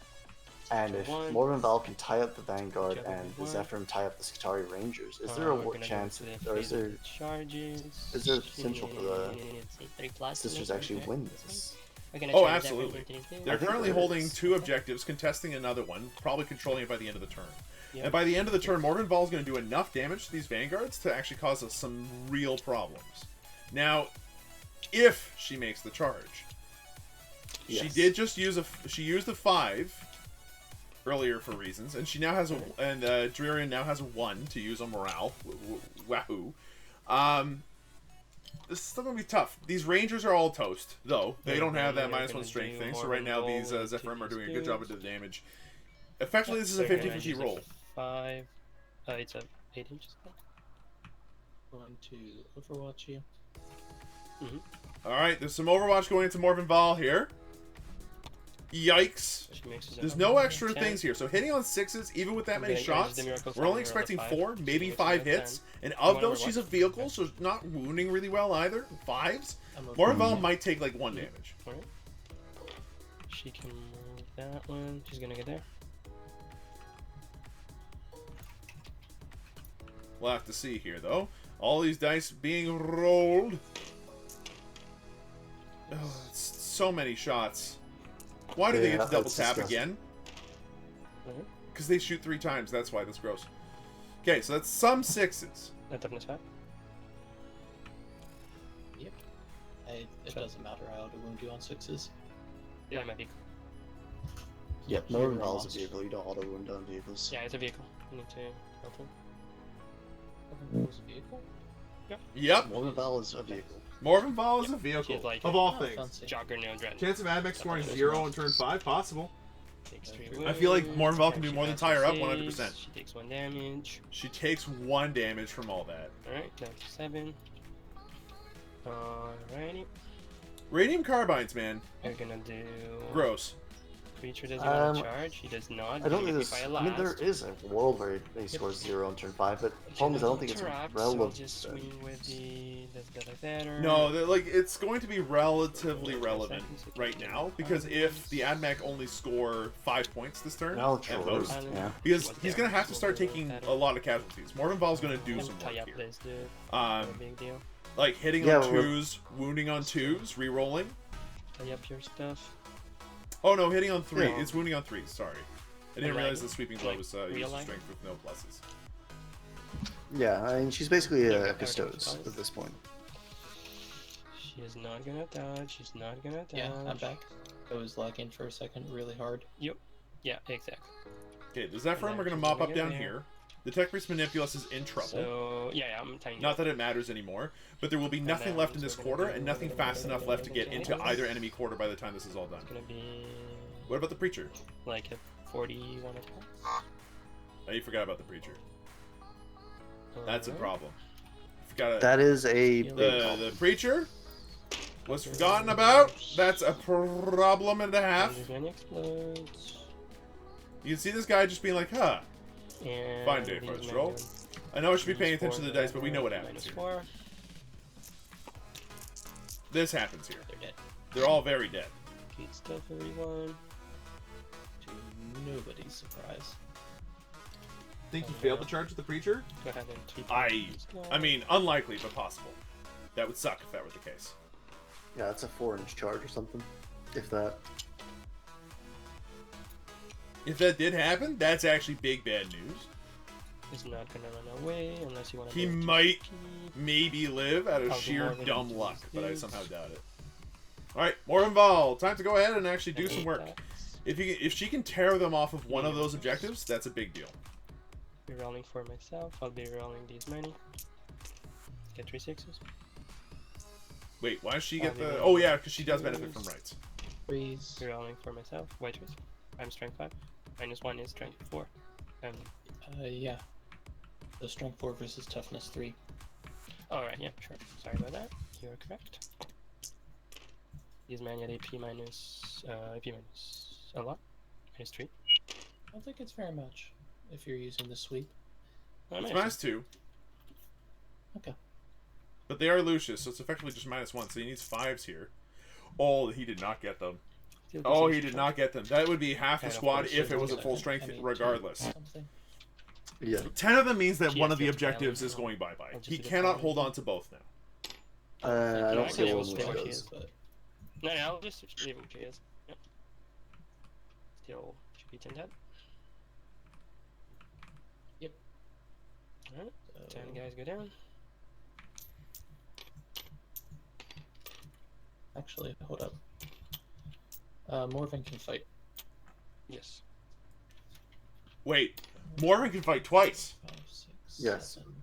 And if
One.
Morven Val can tie up the Vanguard
Juggle
and the
one.
Zephyrim tie up the Skitari Rangers, is there a
We're gonna go
chance,
to the
or is there
charges?
is there potential for the
Let's see, 3+
sisters
to
actually
make
win
it.
this?
We're gonna
Oh,
charge that
absolutely.
right into this
They're
I think
currently
there
holding
is.
2 objectives, contesting another one, probably controlling it by the end of the turn.
Yep.
And by the end of the turn, Morgan Ball is going to do enough damage to these Vanguards to actually cause us some real problems. Now, if she makes the charge. She
Yes.
did just use she used a 5 earlier for reasons, and she now has Draerion now has a 1 to use on morale. Wahoo. This is still gonna be tough. These Rangers are all toast, though. They don't have that
They're
-1
gonna
strength
do
thing, so
more
right now these
roll to
Zephyrim are
these
doing a good job of
dudes.
the damage. Effectively, this is a
They're gonna
50-50
use a
roll.
5. It's a 8 inches.
Going to Overwatch you.
Alright, there's some Overwatch going into Morven Val here. Yikes.
She mixes it
There's
up.
no extra
10.
things here, so hitting on 6s, even with that many
Okay,
shots,
the miracle
we're only
fire,
expecting
roll a
4,
five.
maybe
She gets
5
another
hits.
10.
And
You
of
wanna
those, she's a
Overwatch?
vehicle, so not wounding really well either. 5s.
I'm over.
Morven Val might take like 1 damage.
Alright. She can move that one. She's gonna get there.
We'll have to see here, though. All these dice being rolled. Oh, it's so many shots. Why do they get
Yeah,
to double
that's
tap
disgusting.
again?
Mhm.
Because they shoot 3 times. That's why. That's gross. Okay, so that's some 6s.
That toughness 5.
Yep. It doesn't matter how to wound you on 6s.
Yeah, it might be.
Yep,
You're
Morven
a
Val is a
monster.
vehicle. You don't auto wound on vehicles.
Yeah, it's a vehicle. You need to help him.
It was a vehicle?
Yep.
Morven Val is a vehicle.
Morven Val is a
Yep,
vehicle.
she's like
of
it.
all
Oh,
things.
fancy.
Juggernaut Dread.
Chance of Admech scoring 0 on turn 5, possible.
Takes 3
I feel like
wounds,
Morven Val can
and
do
she
more than
has
tie her up
saves.
100%.
She takes 1 damage.
She takes 1 damage from all that.
Alright, down to 7. Alrighty.
Radium carbines, man.
We're gonna do.
Gross.
Creature doesn't want
Um,
to charge. He does not.
I don't
He
think
gets
there's.
hit by a
I mean, there
last.
is a world where he scores 0 on turn 5, but the problem is I don't think it's
Interrupt, so I'll
relevant.
just swing with the like better.
No, like it's going to be relatively relevant right now because if the Admech only score 5 points this turn
No,
at
true.
most,
Yeah.
because he's going to have to start taking a lot of casualties. Morven Val's going to do some
tie
work
up
here.
this dude. Not a
Um,
big deal.
like hitting
Yeah,
on
we're-
2s, wounding on 2s, re-rolling.
Tie up your stuff.
Oh no, hitting on 3.
Yeah.
It's wounding on 3. Sorry, I didn't
And
realize
then,
the sweeping blow
like,
was used
realign?
strength with no pluses.
Yeah, I mean, she's basically
Yeah,
a
everything's
custodes
fine.
at this point.
She is not gonna dodge. She's not gonna dodge.
Yeah, I'm back. I was lagging for a second really hard.
Yep. Yeah, exactly.
Okay, the Zephyrim
And
are going to
then
mop
we
up
get
down
there.
here. The Tech Priest Manipulus is in trouble.
So yeah, I'm tying
Not
up.
that it matters anymore, but there will be nothing
then
left in
so
this
we're gonna
quarter
do-
and nothing fast enough left to get into either enemy quarter by the time this is all done.
It's gonna be
What about the Preacher?
like a 41 attack.
Oh, you forgot about the Preacher. That's a problem. Forgot
That is a
The-
big problem.
the Preacher was forgotten about. That's a problem and a half.
And explodes.
You can see this guy just being like, huh.
And
Fine day
these
for us,
men
roll.
do
I know I should be paying
minus
attention to the
4,
dice, but we know what happens here.
-4.
This happens here.
They're dead.
They're all very dead.
Good stuff, everyone.
To nobody's surprise.
Think
you failed the
charge with the Preacher?
Go ahead and keep
I
these guys.
mean, unlikely, but possible. That would suck if that were the case.
Yeah, it's a 4-inch charge or something. If that.
If that did happen, that's actually big bad news.
He's not gonna run away unless you want to.
He
go to
might
TP.
maybe live out of
I'll do
sheer
more than
dumb
these
luck, but I
dudes.
somehow doubt it. Alright, more involved. Time to go ahead and actually do
And
some
8
work.
attacks.
If she can tear them off of one of those objectives, that's a big deal.
Be rolling for myself. I'll be rolling these many. Get 3 6s.
Wait, why does she get the...
Probably
Oh yeah, because she does benefit from rights.
Freeze.
Be rolling for myself. White race. I'm strength 5. -1 is strength 4. And
Yeah. The strength 4 versus toughness 3.
alright, yeah, sure. Sorry about that. You are correct. These men get AP minus a lot. -3.
I don't think it's very much if you're using the sweep.
Oh,
It's
nice.
-2.
Okay.
But they are Lucius, so it's effectively just -1, so he needs 5s here. Oh, he did not get them.
Still
Oh,
decent
he did
shot.
not get them. That would be half the
And of
squad
course,
if it
you're
was at
gonna-
full strength,
I mean,
regardless.
something.
Yeah.
10 of them means that
She
one
has
of the
to fail
objectives
it,
is
so
going bye-bye.
I'll just
He
do the
cannot
final.
hold on to both now.
I
No,
don't
I
see
think it
one
was
which
what she
goes.
is, but
No, I'll just leave him chase. Yep. Still should be 10 dead.
Yep.
Alright,
so,
10 guys go down.
actually, hold up. Morven can fight.
Yes.
Wait, Morven can fight twice.
5, 6,
Yes.
7,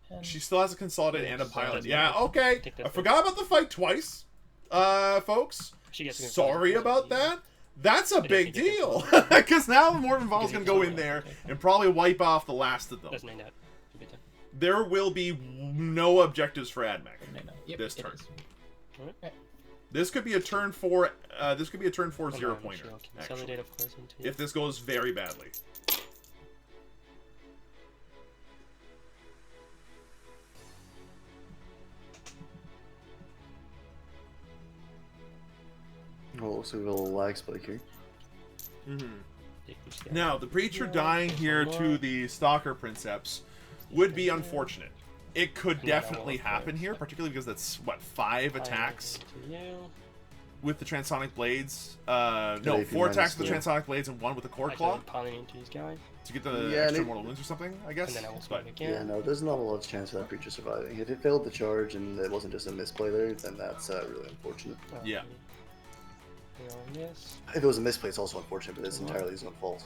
10.
She still has a consolidated and a
Yeah,
pilot.
so
Yeah,
that's-
okay.
take that
I
first.
forgot about the fight twice, folks.
She gets
Sorry about that. That's a
I don't
big
think it
deal.
gets
Because now Morven Val's
Because
going to go
it's
in
not-
there and probably wipe off the last of them.
Doesn't mean that. Should be 10.
There will be no objectives for Admech.
No. Yep,
This
it
turn.
is.
Alright.
This could be a turn 4. This could be a turn 4
Hold
0
on,
pointer.
she'll
Actually,
consolidate, of course, into
if this goes very badly.
Oh, so we have a little lag spike here.
Now, the preacher
Yeah,
dying
there's
here
one
to
more.
the stalker princeps would be unfortunate. It could
Yeah,
definitely
well,
happen
okay.
here, particularly because that's what 5 attacks
To you.
with the transonic blades. No,
AP
4 attacks with the
minus
transonic blades and 1 with the cord claw
Piling into his guy.
to get the
Yeah,
extra
and
mortal wounds or something. I guess.
And then I will
But
swing again.
Yeah, no, there's not a lot of chance of that creature surviving. If it failed the charge and it wasn't just a misplay there, then that's really unfortunate.
Yeah.
Yes.
If it was a misplay, it's also unfortunate, but it's entirely his own fault.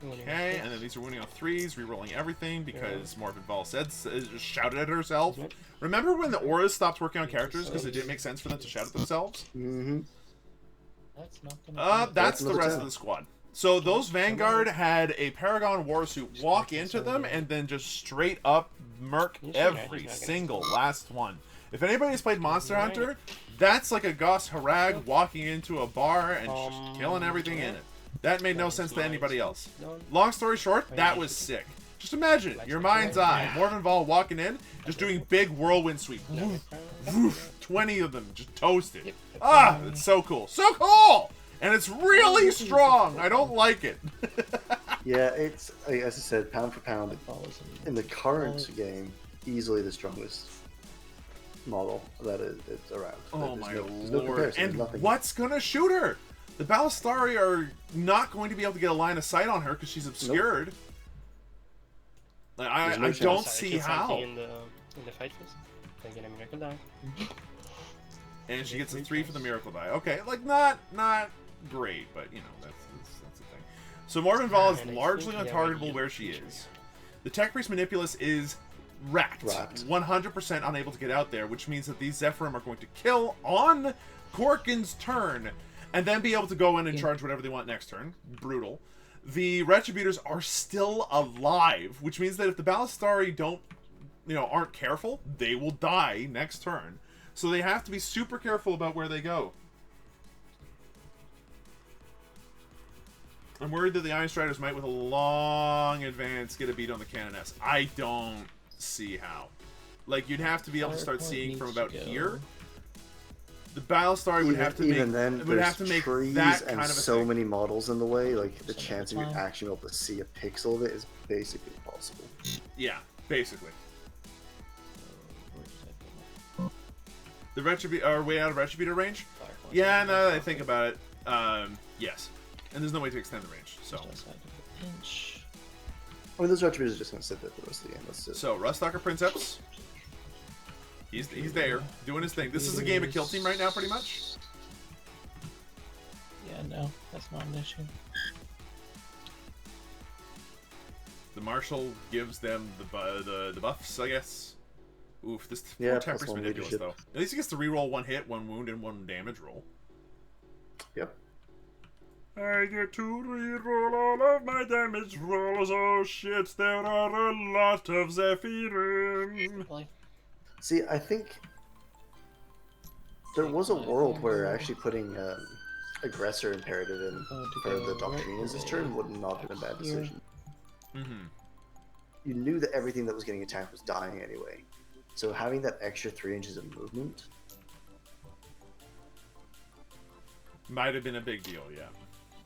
Okay, and then these are wounding on 3s, re-rolling everything because Morven Val said just shouted at herself.
Yep.
Remember when the auras stopped working on characters because it didn't make sense for them to shout at themselves?
Mm-hmm.
That's not gonna.
That's the
another
rest
10.
of the squad. So those Vanguard had a Paragon Warsuit walk into them and then just straight up murk
You should know, he's
every
not gonna
single
score.
last one. If anybody's played Monster
Right.
Hunter, that's like a Goss Harag walking into a bar and just killing everything in
yeah.
it. That made no
That
sense
is
to
nice.
anybody else.
Done.
Long story short,
Oh,
that
yeah.
was sick. Just imagine it,
Like
your
the
mind's
play.
eye. Morven Val walking in, just doing big whirlwind sweep.
No,
Woof,
no.
woof, 20 of them just toasted.
Yep.
Ah, it's so cool. So cool! And it's really strong. I don't like it.
Yeah, it's, as I said, pound for pound,
Follows
in the current game, easily the strongest model that is around.
Oh
There's
my
there's no
lord.
comparison,
And
there's nothing.
what's gonna shoot her? The Ballistari are not going to be able to get a line of sight on her because she's obscured. Like,
There's no
I
chance.
don't
Sorry,
see
kill something
how.
In the fight first. Then get a miracle die.
And she gets a 3 for the miracle die. Okay, like not great, but you know that's the thing. So Morven Val is
And I
largely
think, yeah,
untargetable
maybe
where she
you-
is. The Tech Priest Manipulus is wrapped. 100% unable to get out there, which means that these Zephyrim are going to kill on Korkin's turn, and then be able to go in and charge whatever they want next turn. Brutal. The Retributors are still alive, which means that if the Ballistari aren't careful, they will die next turn. So they have to be super careful about where they go. I'm worried that the Iron Striders might, with a long advance, get a beat on the Canoness. I don't see how. Like, you'd have to be able to start
Firepoint
seeing from
needs to
about
go.
here. The Ballistari would have to make
even then,
would
there's
have to make
trees
that
and
kind of a
so
thing.
many models in the way. Like the
Some
chance
of
of
the
you
time.
actually able to see a pixel of it is basically impossible.
Yeah, basically.
Where did I put
The Retribute are way out of Retributor range.
my Firepoint?
Yeah, now that I think about it, yes. And there's no way to extend the range. So,
Just outside of the pinch.
I mean, those retributors are just going to sit there for the rest of the game. That's it.
Rustalker Princeps. He's there doing his thing. This is a game of kill team right now, pretty much.
Yeah, no, that's not an issue.
The Marshal gives them the buffs, I guess. Oof, this
Yeah,
4
plus
Tempers
1
Manipulous,
leadership.
though. At least he gets to reroll 1 hit, 1 wound, and 1 damage roll.
Yep.
I get to reroll all of my damage rolls. Oh shit, there are a lot of Zephyrim.
Really?
See, I think there was a world where actually putting aggressor imperative in
Going to
for
go
the
right
Doctrines this turn would not have been a bad
here.
decision.
Mm-hmm.
You knew that everything that was getting attacked was dying anyway. So having that extra 3 inches of movement
Might have been a big deal, yeah.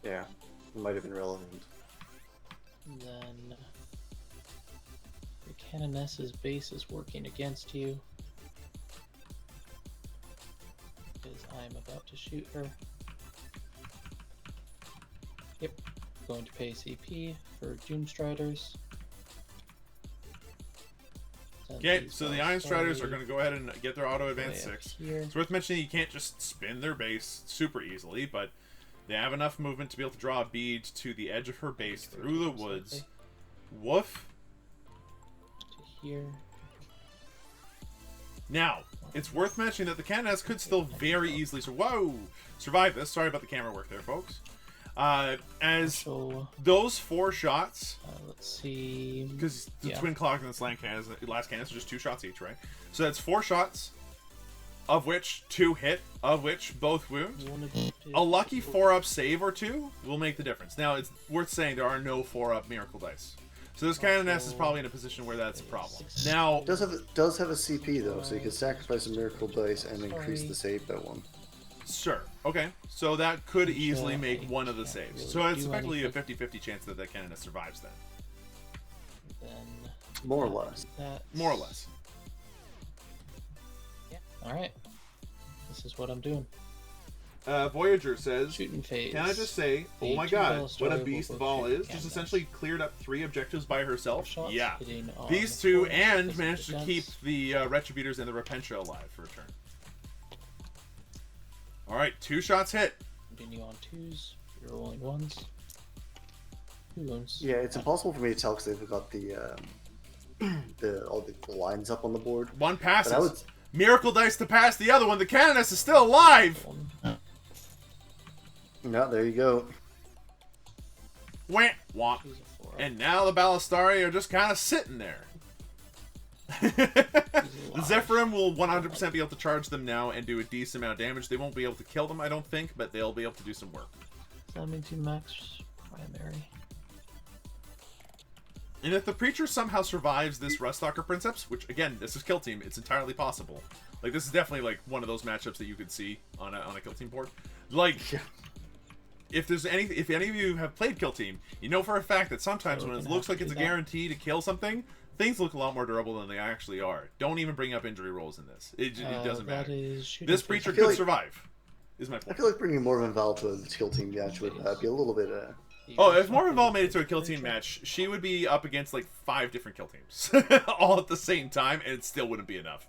Yeah, it might have been relevant.
And then the Canoness's base is working against you. Because I am about to shoot her. Yep. Going to pay CP for Doomstriders.
Okay, so the Iron Striders are going to go ahead and get their auto advance 6. It's worth mentioning you can't just spin their base super easily, but they have enough movement to be able to draw a bead to the edge of her base through the woods. Woof.
To here.
Now, it's worth mentioning that the Canoness could still very easily survive this. Sorry about the camera work there, folks. As
So,
those 4 shots,
let's see.
because the twin clock and the last cannons are just 2 shots each, right? So that's 4 shots, of which 2 hit, of which both wound. A lucky 4-up save or 2 will make the difference. Now, it's worth saying there are no 4-up miracle dice. So this Canoness is probably in a position where that's a problem. Now,
It does have a CP though, so you can sacrifice a miracle dice and increase the save by 1.
sure. Okay. So that could easily make one of the
can't
saves.
really
So it's
do
effectively a
anything.
50-50 chance that that Canoness survives then.
Then
More or less.
that's...
More or less.
Yeah. Alright. This is what I'm doing.
Voyager says,
Shooting phase.
can I just say, oh
The
my
2
god,
ball
what a
story will
beast
go
Vol
shoot
is. Just
Canoness.
essentially cleared up 3 objectives by herself.
Shots
Yeah.
hitting on
These
the
2
force
and
because
managed
of
to
the
keep
defense.
the Retributors and the Repentia alive for a turn. Alright, 2 shots hit.
Continue on 2s. You're rolling 1s. 2 wounds.
Yeah, it's impossible for me to tell because they've got the all the lines up on the board.
1 passes.
But I would,
Miracle dice to pass the other one. The Canoness is still alive.
no, there you go.
Wah, wah.
Choose a 4.
And now the Ballistari are just kind of sitting there. The Zephyrim will 100% be able to charge them now and do a decent amount of damage. They won't be able to kill them, I don't think, but they'll be able to do some work.
Summoning to max primary.
And if the Preacher somehow survives this Ruststalker Princeps, which, again, this is Kill Team, it's entirely possible. Like, this is definitely, like, one of those matchups that you could see on a Kill Team board. Like, if any of you have played Kill Team, you know for a fact that sometimes when it looks like it's a guarantee to kill something, things look a lot more durable than they actually are. Don't even bring up injury rolls in this. It doesn't matter. This Preacher could survive, is my
I
point.
feel like bringing Morven Val to a kill team match would be a little bit.
Oh, if Morven Val made it to a Kill Team match, she would be up against like 5 different Kill Teams all at the same time, and it still wouldn't be enough.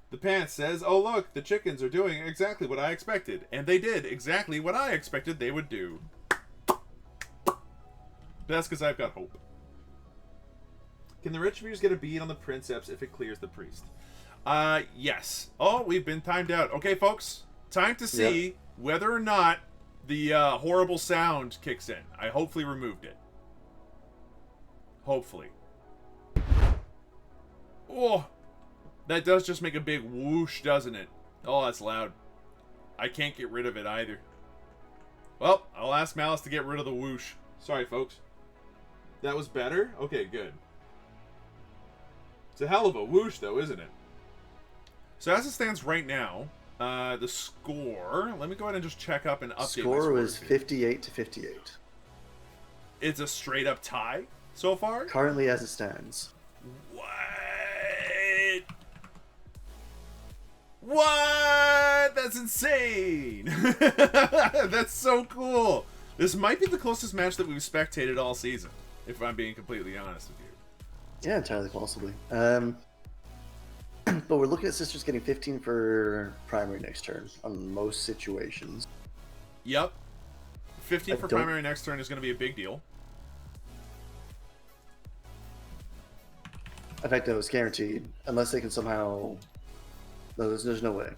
The Pants says, oh look, the chickens are doing exactly what I expected. And they did exactly what I expected they would do. That's because I've got hope. Can the Retributors get a bead on the Princeps if it clears the Priest? Yes. Oh, we've been timed out. Okay, folks. Time to see whether or not the horrible sound kicks in. I hopefully removed it. Hopefully. Oh, that does just make a big whoosh, doesn't it? Oh, that's loud. I can't get rid of it either. Well, I'll ask Malice to get rid of the whoosh. Sorry, folks. That was better? Okay, good. It's a hell of a whoosh, though, isn't it? So as it stands right now, the score... Let me go ahead and just check up and update my
Score was
here.
58 to 58.
It's a straight-up tie so far?
Currently, as it stands.
What? What? That's insane! That's so cool! This might be the closest match that we've spectated all season, if I'm being completely honest with you.
Yeah, entirely possibly. But we're looking at Sisters getting 15 for primary next turn on most situations.
Yep. 15 for
don't-
primary next turn is going to be a big deal.
In fact, no, it's guaranteed. Unless they can somehow... No, there's no way.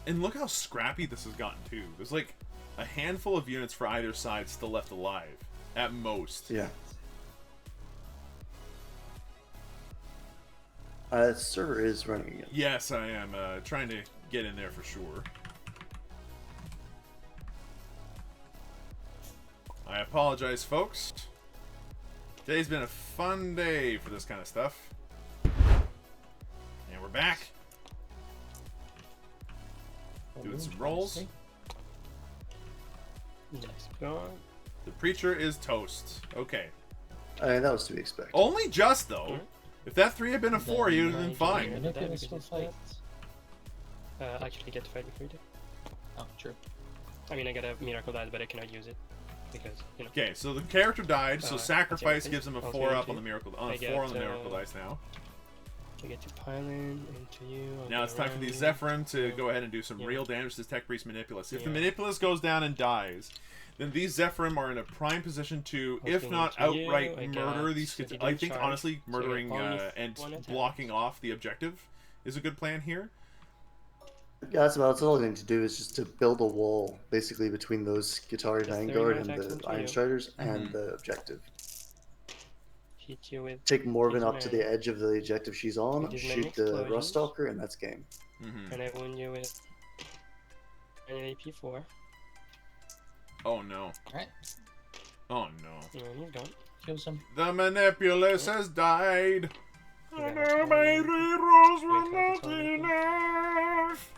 And look how scrappy this has gotten, too. There's like a handful of units for either side still left alive. At most.
Yeah. Server is running again.
Yes, I am trying to get in there for sure. I apologize, folks. Today's been a fun day for this kind of stuff. we're back. Doing some rolls.
Next gone.
The preacher is toast. Okay.
I mean, that was to be expected.
Only just, though. If that 3 had been a 4, he would have been fine.
Manipulus will fight.
Actually get to fight before you do.
Oh, true.
I mean, I got a miracle dice, but I cannot use it because you know.
Okay, so the character died, so sacrifice
that's
gives him a
it.
4 up
Okay.
on the miracle,
I
a
get,
4 on the miracle dice now.
I get to pile in into you.
Now it's time for the Zephyrin to go ahead and do some real damage to this Tech Priest Manipulus. If the Manipulus goes down and dies, then these Zephyrim are in a prime position to, if not outright murder these. I think honestly, murdering and blocking off the objective is a good plan here.
Yeah, that's about all I need to do is just to build a wall, basically, between those Guitar
Just
Vanguard and
30
the
attacks
Iron
into
Striders and the objective.
Hit you with.
Take Morven
These
up to the edge of the objective she's on,
These
shoot
many
the
explosions.
Rust Stalker, and that's game.
And I wound you with an AP4.
Oh no.
Alright.
Oh no.
And he's gone.
Kills him.
The Manipulus has died.
Yeah,
And
that's
my
fine.
rerolls were
Wait,
not
that's all I
enough.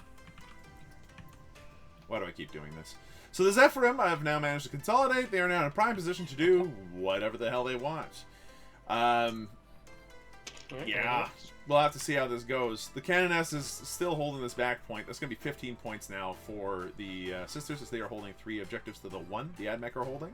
Why do I keep doing this? So the Zephyrim have now managed to consolidate. They are now in a prime position to do whatever the hell they want.
Alright,
Yeah, we'll have to see how this goes. The Canoness is still holding this back point. That's going to be 15 points now for the Sisters, as they are holding 3 objectives to the 1 the Admech are holding.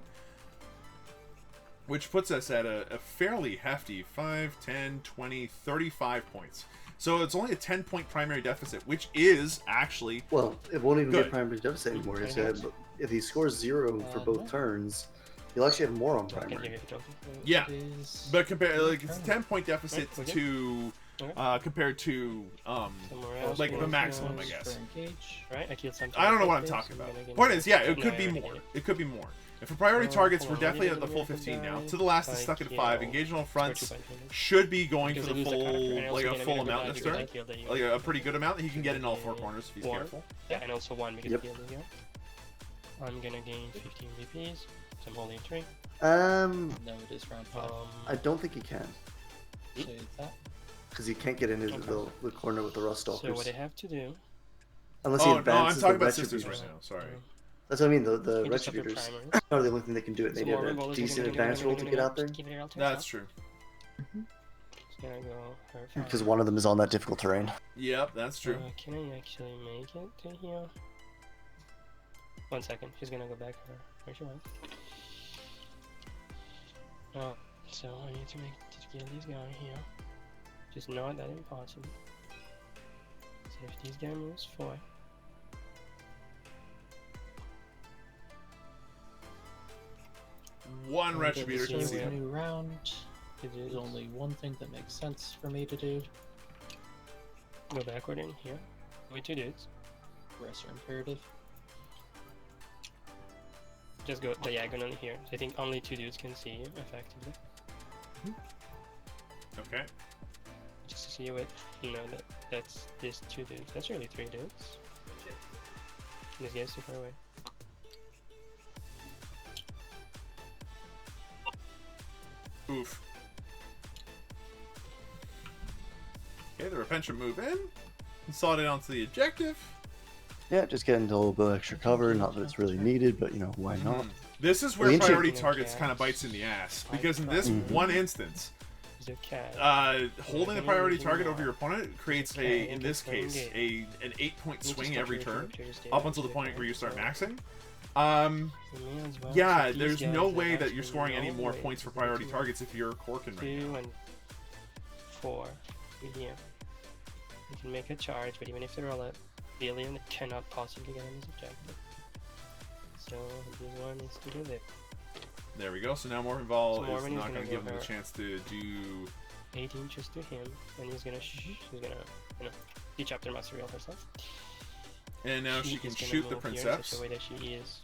Which puts us at a fairly hefty 5, 10, 20, 35 points. So it's only a 10-point primary deficit, which is actually...
Well, it won't even be
Good.
a primary deficit anymore. It's,
Okay.
if he scores 0 for both
no.
turns, he'll actually have more on
I can give
primary.
you the token.
Yeah,
It is-
but compare like it's a 10-point deficit
Right,
to compared to
Somewhere else.
like the
Going
maximum, I
to-
guess.
For engage.
Right, I killed something.
I don't know what I'm
like
talking
this,
about.
I'm gonna get
Point
it.
is, yeah, it
No,
could
I
be
already
more.
did it.
It could be more. If for priority targets,
hold
we're
on,
definitely
let
at
me
the full
look at
15 now.
that.
To the last is
I
stuck at 5.
kill
Engagement on fronts
2500.
should be going for
Because I
the
lose the character, and I
full,
also
like a
get
full
miracle
amount
die
this
because I
turn.
killed the
Like a pretty good amount that he can get in all 4 corners if he's
One.
careful.
Yeah, and also 1 because
Yep.
I killed the guy. I'm gonna gain 15 VPs, so I'm holding 3.
Um,
No, it is round 5.
I don't think he can,
Say that.
because he can't get into the corner with the Rust
So what
Stalkers.
I have to do...
Unless he
Oh no, I'm
advances
talking
the
about Sisters
Retributors.
right now. Sorry.
That's what I mean, the
you just have your
Retributors
primary.
are the only thing they can do it. They
So
have
more
a
roll is
decent
gonna
advance roll to get out there.
Keep it all to
That's
yourself.
true.
It's gonna go her
Because
five.
one of them is on that difficult terrain.
Yep, that's true.
Can I actually make it to here? 1 second, she's gonna go back her where she went. Oh, so I need to kill this guy here. Just not that impossible. So if this guy moves 4,
One Retributor can
This
see
is a
him.
new round. There's only one thing that makes sense for me to do.
go backward in here. With 2 dudes.
Aggressor imperative.
Just go diagonally here. So I think only 2 dudes can see you effectively.
Okay.
Just to see what you know that's these 2 dudes. That's really 3 dudes. This guy's too far away.
Oof. Okay, the Repentia move in. Consolidate onto the objective.
Yeah, just getting a little bit extra cover. Not that it's really needed, but you know, why not?
Mhm. This is where
The ancient-
priority targets kind of bites in the ass. Because in this one instance,
Is there cat?
holding the priority target over your opponent creates a, in this case, an 8-point swing every turn, up until the point where you start maxing. Yeah, there's no way that you're scoring any more points for priority targets if you're Korkin right
2
now.
and 4 here. You can make a charge, but even if they roll it, the alien cannot possibly get on this objective. So this one is to do that.
There we go. So now Morvenval
So
is
Morven is
not
gonna
going to give
go
him the
her-
chance to do...
8 inches to him, and he's gonna be chapter master reel herself.
And now she can
is gonna
shoot the
move here,
Princeps.
such a way that she is.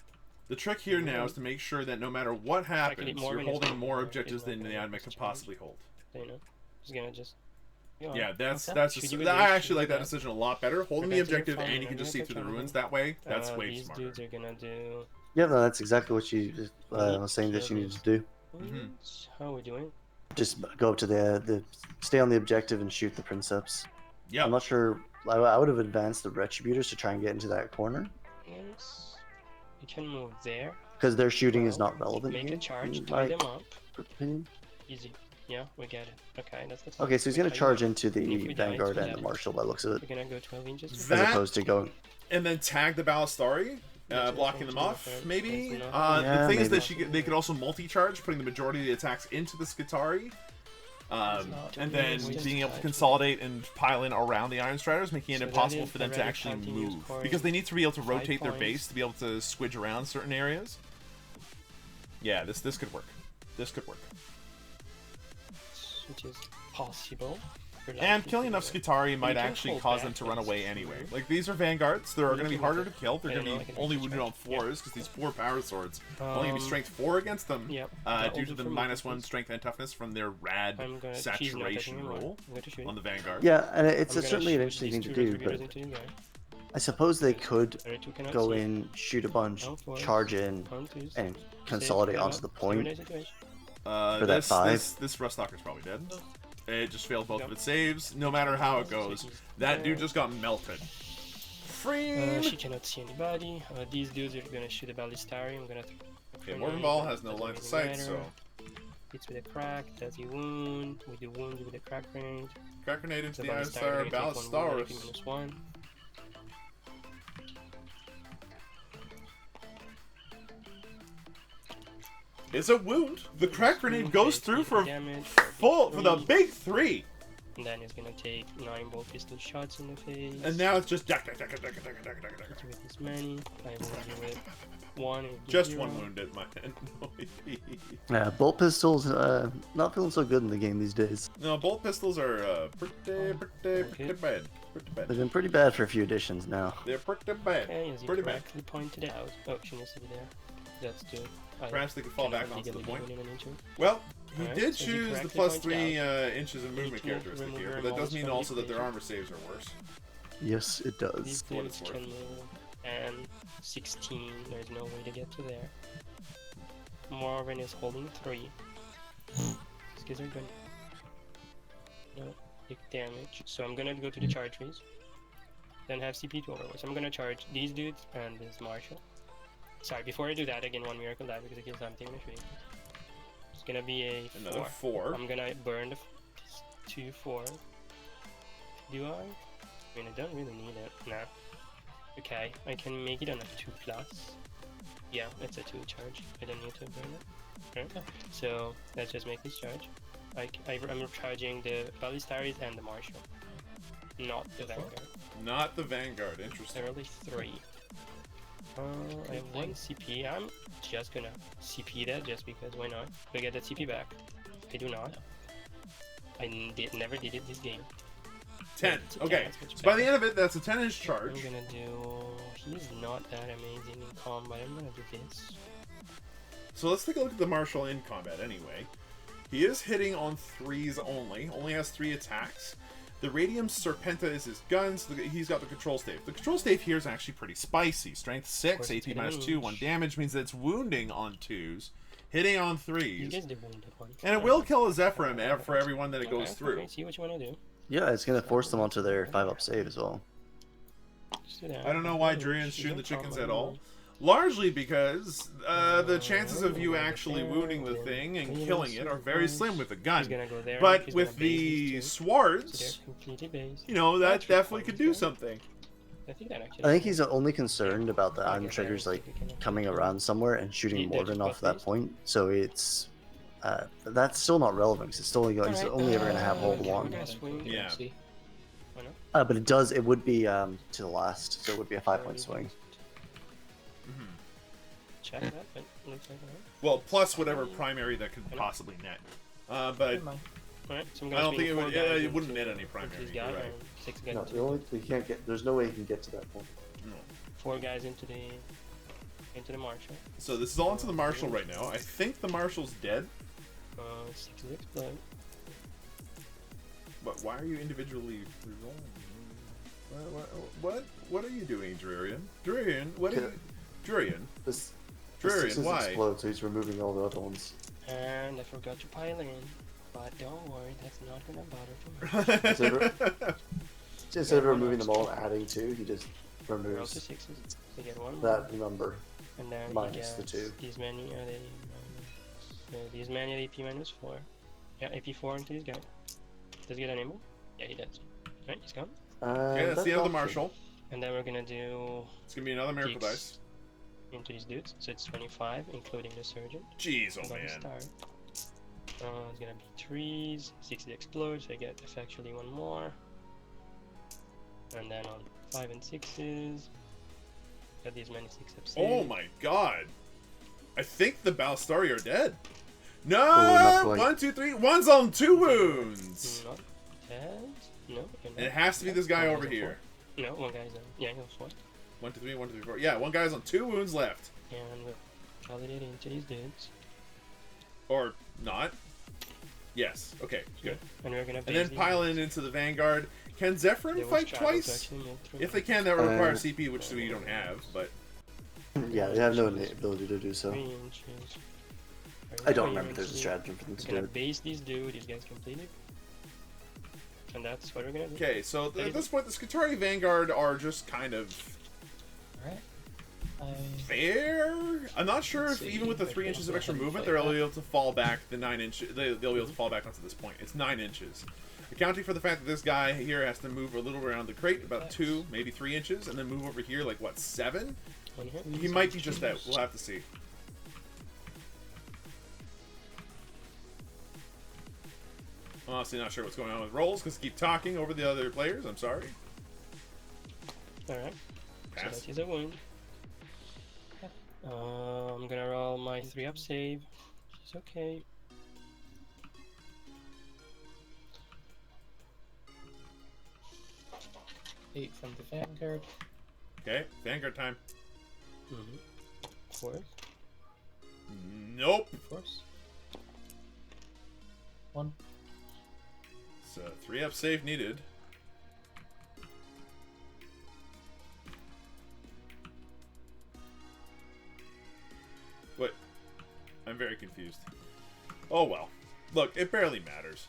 The trick here now is to make sure that no matter what happens, you're
Morven is
holding
not
more
gonna-
objectives
is not
than the
gonna
Admech could
change.
possibly hold.
You know, she's gonna just. go
Yeah,
on.
that's
Okay.
that's.
Should
A,
you
I
do-
actually
should
like
you
that
do
decision a lot better. Holding the
Prevent your
objective
fire
and you can
and
just see
make
through
a
the
triangle.
ruins that way. That's way
These
smarter.
dudes are gonna do.
Yeah, no, that's exactly what you was saying that you needed to do.
Mhm.
How are we doing?
Just go up to the stay on the objective and shoot the Princeps.
Yeah.
I'm not sure. I would have advanced the Retributors to try and get into that corner
Yes. You can move there.
because their shooting is
Well,
not relevant
Make
here.
a charge,
in
tie
my
them up.
opinion.
Easy. Yeah, we get it. Okay, that's the plan.
Okay, so he's
We
gonna
tie you
charge
up.
into
And if
the
we die,
Vanguard
it's
and the
what
Marshal by the looks of it,
We're gonna go 12 inches.
as
That-
opposed to going.
And then tag the Ballistari,
That's
blocking them
what I'm
off,
saying.
maybe?
That's enough.
Yeah,
The thing is
maybe.
that they could also multi-charge, putting the majority of the attacks into the Skitari. And then
Waste
being able to
time.
consolidate and pile in around the Iron Striders, making it
So that
impossible
is
for them to
already
actually
continuous
move.
course.
Because they need to be able to
5
rotate their
points.
base to be able to squidge around certain areas. Yeah, this could work. This could work.
Which is possible. You're
And
likely
killing
to
enough
do it.
Skitari might
can
actually
hold
cause
back,
them to run
that's
away
true.
anyway. Like, these are Vanguards. They're
You
going to be
can
harder
make
to kill. They're
I
going
don't
to
know, I
be
can
only
make a
wounded on
charge.
4s, because these 4 power swords only going to be
Um,
strength 4 against them.
Yep. that
Due
will
to
do
the
for me,
-1
please.
strength and toughness from their rad
I'm gonna she's not
saturation
touching him,
roll
I'm going to shoot.
on the Vanguard.
Yeah, and it's
I'm gonna
certainly an
shoot
interesting thing
these
to
2
do,
Retributors
but
into you guys.
I suppose they could
There are 2 cannot
go
see.
in, shoot a bunch,
Down 4.
charge in,
Down 2s.
and consolidate
Save,
onto
up.
the point.
Terminate situation.
For that 5.
This Rustalker's probably dead. It just failed both
Yep.
of its saves. No matter how it goes,
he's
that dude
there.
just got melted. Free.
She cannot see anybody. These dudes are gonna shoot a Ballistari. I'm gonna.
Okay, Morven Ball has no line of sight, so
Hits with a crack, does he wound? With the wound with a crack grenade.
crack grenade into
The
the Iron Star
Ballistaris.
Ballistaurus.
-1.
It's a wound. The crack grenade goes
Takes
through
8
for
damage,
for the
three.
big 3.
And then he's gonna take 9 bolt pistol shots in the face.
And now it's just
Hit you with this many. I wound you with 1. and
just
0.
1 wound at my end.
Yeah, bolt pistols, not feeling so good in the game these days.
No, bolt pistols are pretty bad. Pretty
They've
bad.
been pretty bad for a few editions now.
They're pretty bad.
Okay, as you
Pretty bad.
correctly pointed out. Oh, she needs to be there. That's good.
Perhaps they could fall back onto the point.
Point.
Well, he
Alright,
did
so you
choose the
correctly
plus
pointed
3 inches of movement
to
characteristic
remove
here,
your
but that does
models
mean
from
also
the
that their
equation.
armor saves are worse.
Yes, it does.
These
what
dudes
it's worth.
can move, and 16, there's no way to get to there. Marvin is holding 3. These guys are good. No, big damage. So I'm gonna go to the charge phase. Then have CP to overlord. So I'm gonna charge these dudes and this Marshal. Sorry, before I do that, again, 1 miracle die because it kills something in the tree. It's gonna be a 4.
Another 4.
I'm gonna burn the 2 4. Do I? I mean, I don't really need it. Nah. Okay, I can make it on a 2+. Yeah, it's a 2 charge. I don't need to burn it. Okay. So let's just make this charge. I'm charging the Ballistaris and the Marshal, not the Vanguard.
Not the Vanguard. Interesting.
They're only 3. I have 1 CP. I'm just gonna CP that just because why not? We get that CP back. I do not. Never did it this game.
10.
Yeah,
Okay.
that's much
So by the
better.
end of it, that's a 10-inch charge.
I'm gonna do. He's not that amazing in combat. I'm gonna do this.
So let's take a look at the Marshal in combat anyway. He is hitting on 3s only has 3 attacks. The Radium Serpenta is his guns. He's got the control stave. The control stave here is actually pretty spicy. Strength 6,
course it's
AP
gonna
-2, 1 damage means that it's wounding on 2s, hitting on
You
3s,
guys did wounded one.
and it will kill a Zephyrim for every one that it goes
Okay,
through.
okay, see what you wanna do.
Yeah, it's gonna force them onto their 5-up save as well.
Just do that.
I don't know why
Oh,
Draerion's
she's
shooting
in
the chickens
combat
at all.
mode.
Largely because the chances of you actually wounding the thing and killing it are very slim with a
He's
gun.
gonna go there.
But
he's
with
gonna base
the
these two, so
swords,
they're completely based.
you know, that
That's
definitely
fine,
could do
yeah.
something.
I think that actually.
I think he's only concerned about the
Okay,
iron triggers
yeah,
like
we can-
coming around somewhere and shooting
They're just
Morven off that
buff-based.
point. So it's that's still not relevant because it's still he's
Alright,
only ever gonna have hold
okay,
one.
we're gonna swing.
Yeah.
See.
Why not?
But it would be to the last, so it would be a 5-point swing.
Check that, but looks like alright.
Well, plus whatever primary that could possibly net. But
Alright, so I'm
I
gonna
don't
swing
think it
4
would.
guys
It wouldn't
into-
net any
into
primary.
this
You're
guy
right.
and 6 guys.
No, you can't get. There's no way you can get to that point.
No.
4 guys into the Marshal.
So this is all into the Marshal right now. I think the Marshal's dead.
6 is explode.
But why are you individually rolling? What are you doing, Draerion? Draerion, what are you? Draerion,
This
Draerion,
doesn't
why?
explode, so he's removing all the other ones.
And I forgot to pile in. But don't worry, that's not gonna bother too much.
instead of removing them all and adding 2, he just
Roll to
removes
6s. They get 1 more.
that number.
And then
minus
he
the
gets
2.
these many these many AP minus 4. Yeah, AP 4 into this guy. Does he get an able? Yeah, he does. Right, he's gone.
Okay, that's the end of the marshal.
And then we're gonna do
It's gonna be another miracle
geeks
dice.
into these dudes. So it's 25, including the surgeon.
Jeez, oh
Above the
man.
star. It's gonna be 3s, 60 explodes, so I get effectually 1 more. And then on 5 and 6s, got these many 6 up
Oh
saves.
my god. I think the Balstari are dead. No!
not quite.
1, 2, 3. One's on 2 wounds.
Not dead. No.
And it has to be this guy
One
over
guy's on
here.
4. No, one guy's on. Yeah, he's 4.
1, 2, 3, 1, 2, 3, 4. Yeah, one guy's on 2 wounds left.
And we'll validate into these dudes.
Or not. Yes. Okay, good.
And we're gonna
And then
base
pile
these.
in into the Vanguard. Can Zephyrin
They will
fight
struggle to
twice?
actually move through.
If they can, that would require
Uh,
CP, which we don't have, but...
Yeah, they have no ability to do so.
3 inches.
I don't remember if there's a stratagem for them to
We're
do
gonna
it.
base these dudes, these guys completed. And that's what we're gonna do.
Okay, so at this point, the Skitarii Vanguard are just kind of
Alright.
fair. I'm not sure
Let's
if
see.
even with the 3 inches of extra movement, they're able to fall back the 9 inches. They'll be able to fall back onto this point. It's 9 inches. Accounting for the fact that this guy here has to move a little around the crate, about 2, maybe 3 inches, and then move over here like what, 7?
One hit.
He might be just that. We'll have to see. Honestly, not sure what's going on with rolls because keep talking over the other players. I'm sorry.
Alright. So
Pass.
that is a wound. I'm gonna roll my 3 up save. She's okay.
Eight from the Vanguard.
Okay, Vanguard time.
Mm-hmm. 4.
Nope.
Force. 1.
So 3 up save needed. What? I'm very confused. Oh well. Look, it barely matters.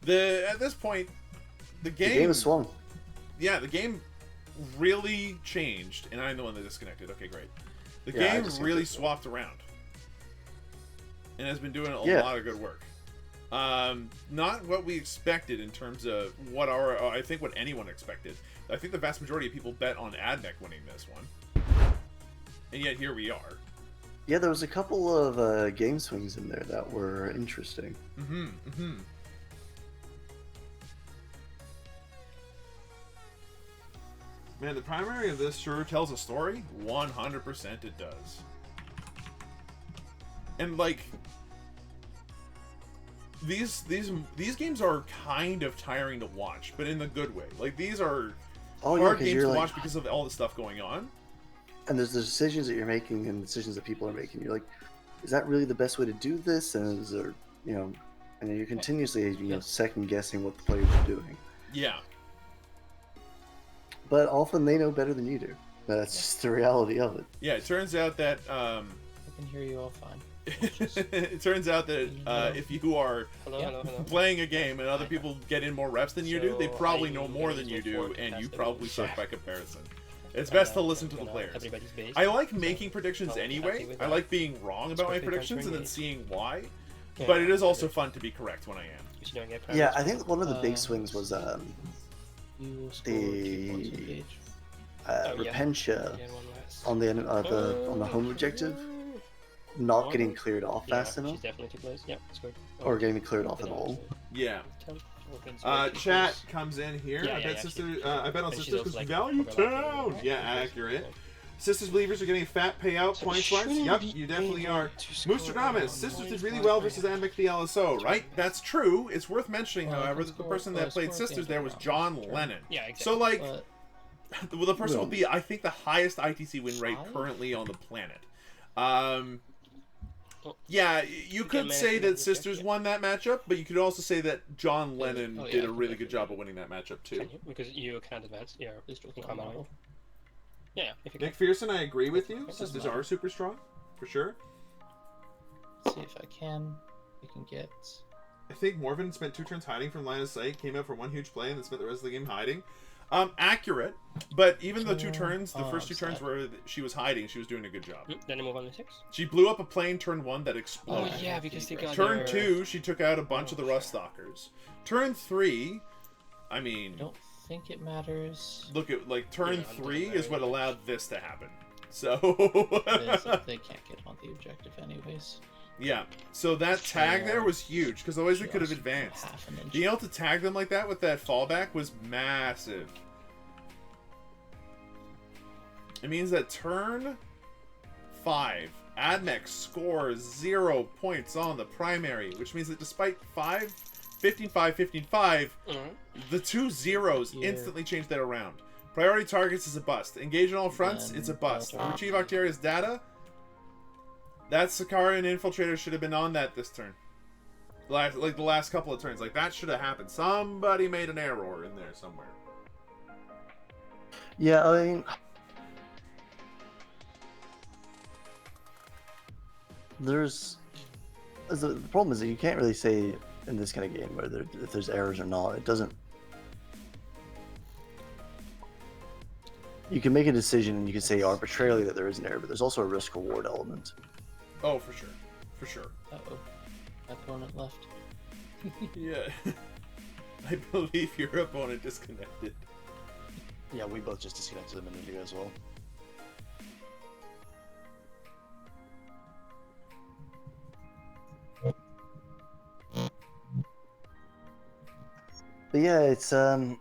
At this point, the
The game is swung.
Yeah, the game really changed, and I'm the one that disconnected. Okay, great. The
Yeah, I
game
just
really
hit this one.
swapped around, and has been doing a
Yeah.
lot of good work. Not what we expected in terms of what I think what anyone expected. I think the vast majority of people bet on Admech winning this one, and yet here we are.
Yeah, there was a couple of game swings in there that were interesting.
Man, the primary of this sure tells a story. 100% it does. And like these games are kind of tiring to watch, but in the good way. Like these are
Oh, yeah,
hard
'cause
games
you're
to
like,
watch because of all the stuff going on.
and there's the decisions that you're making and decisions that people are making. You're like, is that really the best way to do this? And is there, and you're continuously, second guessing what the players are doing.
Yeah.
But often they know better than you do. That's just the reality of it.
Yeah, it turns out that
I can hear you all fine.
it turns out that if you are
Hello,
Yeah.
hello, hello.
playing a game and other people get in more reps than you do, they
So
probably
I'm
know more
gonna
than you
use the
do,
fork to
and
test
you
the
probably
rules.
suck by comparison. It's
And
best to
then
listen to the
I'm gonna
players.
everybody's base.
I like making predictions
I'll be
anyway.
happy with
I
that.
like being wrong about my
quickly
predictions and then
transferring
seeing why.
Yeah,
But it is
yeah,
also
yeah.
fun to be correct when I am.
You don't get
Yeah,
primers.
I think one of the big
Uh,
swings was
You will score 2 points
The-
engage.
yeah.
Repentia
Yeah, one less.
on the home objective not getting cleared off
Yeah,
fast enough,
she's definitely 2 plays. Yep, scored.
or getting cleared off at all.
Yeah.
10. Opens with 2
Chat
plays.
comes in here.
Yeah,
I
yeah,
bet
yeah,
sister.
she-
I bet on
and she's
sisters
also,
because
like,
value
overlapping
town.
with
Yeah,
her.
accurate.
Yeah.
Sisters believers are getting a fat payout
So
points
shouldn't
wise. Yep,
be
you definitely
able
are.
to score
Moostradamus,
on
Sisters did
points
really
by
well
three.
versus Admech the LSO, right? That's true. It's worth mentioning,
Well,
however,
let's
that the
go-
person
well,
that played
score
Sisters
game
there was
round.
John
Sure.
Lennon.
Yeah, exactly.
So, like,
But
well, the person will
Well-
be, I think, the highest ITC win rate
5?
currently on the planet.
Well,
Yeah, you could
manage
say
to
that
reject
Sisters
it.
won that matchup, but you could also say that John Lennon
Oh, yeah,
did
I
a
can
really good
definitely-
job of winning that matchup too.
Can you? Because you can't advance. Yeah,
this was
in
on
combat.
model.
Yeah, if you
Nick
can.
Fearson, I agree with you.
That's
Sisters
mine.
are super strong, for sure.
Let's see if I can. We can get
I think Morven spent 2 turns hiding from line of sight, came out for 1 huge play, and then spent the rest of the game hiding. Accurate, but even the 2 turns, the first 2 turns where she was hiding, she was doing a good job.
Then I move on to 6.
She blew up a plane turn 1 that
Oh
exploded.
yeah, because they got
Turn
their...
2, she took out a bunch of the Rust Stalkers. Turn 3, I mean,
I don't think it matters.
look at like turn
Yeah,
3 is what allowed this to happen. So
They can't get on the objective anyways.
yeah, so that tag there was huge because otherwise they could have
Just
advanced.
half an inch.
Being able to tag them like that with that fallback was massive. It means that turn 5, Admech scores 0 points on the primary, which means that despite 15-5, 15-5, the 2 zeros
Here.
instantly change that around. Priority targets is a bust. Engage on all fronts,
Then
it's a bust.
Delta.
Retrieve Octaria's data. That Sakara and Infiltrator should have been on that this turn. Like the last couple of turns. Like, that should have happened. Somebody made an error in there somewhere.
Yeah, I mean, the problem is that you can't really say in this kind of game whether if there's errors or not. It doesn't. You can make a decision and you can say arbitrarily that there is an error, but there's also a risk-reward element.
Oh, for sure. For sure.
Uh-oh. Opponent left.
Yeah. I believe your opponent disconnected.
Yeah, we both just disconnected a minute ago as well. But yeah, it's games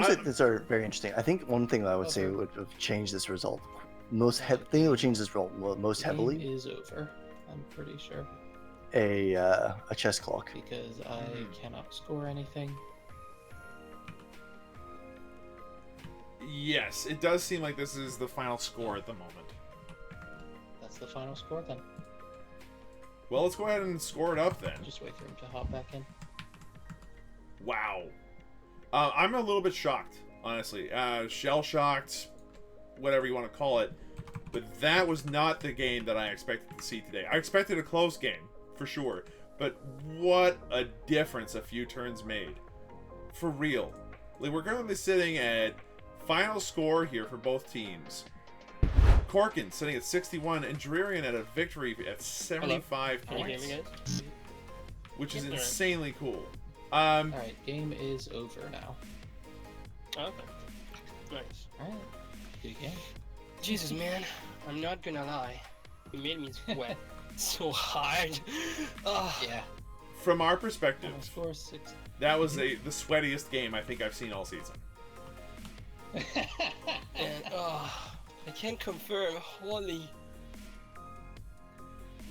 like this are very interesting. I think one thing that I would say would have changed this result thing that would change this result most heavily
Game is over. I'm pretty sure
a chess clock.
because I cannot score anything.
Yes, it does seem like this is the final score at the moment.
That's the final score then.
Well, let's go ahead and score it up then.
Just wait for him to hop back in.
Wow. I'm a little bit shocked, honestly. Shell-shocked, whatever you want to call it. But that was not the game that I expected to see today. I expected a close game, for sure. But what a difference a few turns made. For real. Like, we're currently sitting at final score here for both teams. Korkin sitting at 61 and Draerion at a victory at 75
Can you hear
points.
me, guys?
Which is
Yeah.
insanely cool.
Alright, game is over now.
Okay. Nice.
Alright, good game.
Jesus, man. I'm not gonna lie. You made me sweat so hard. Ugh.
Yeah.
From our perspective,
Final score 6.
that was the sweatiest game I think I've seen all season.
And I can't confirm. Holy.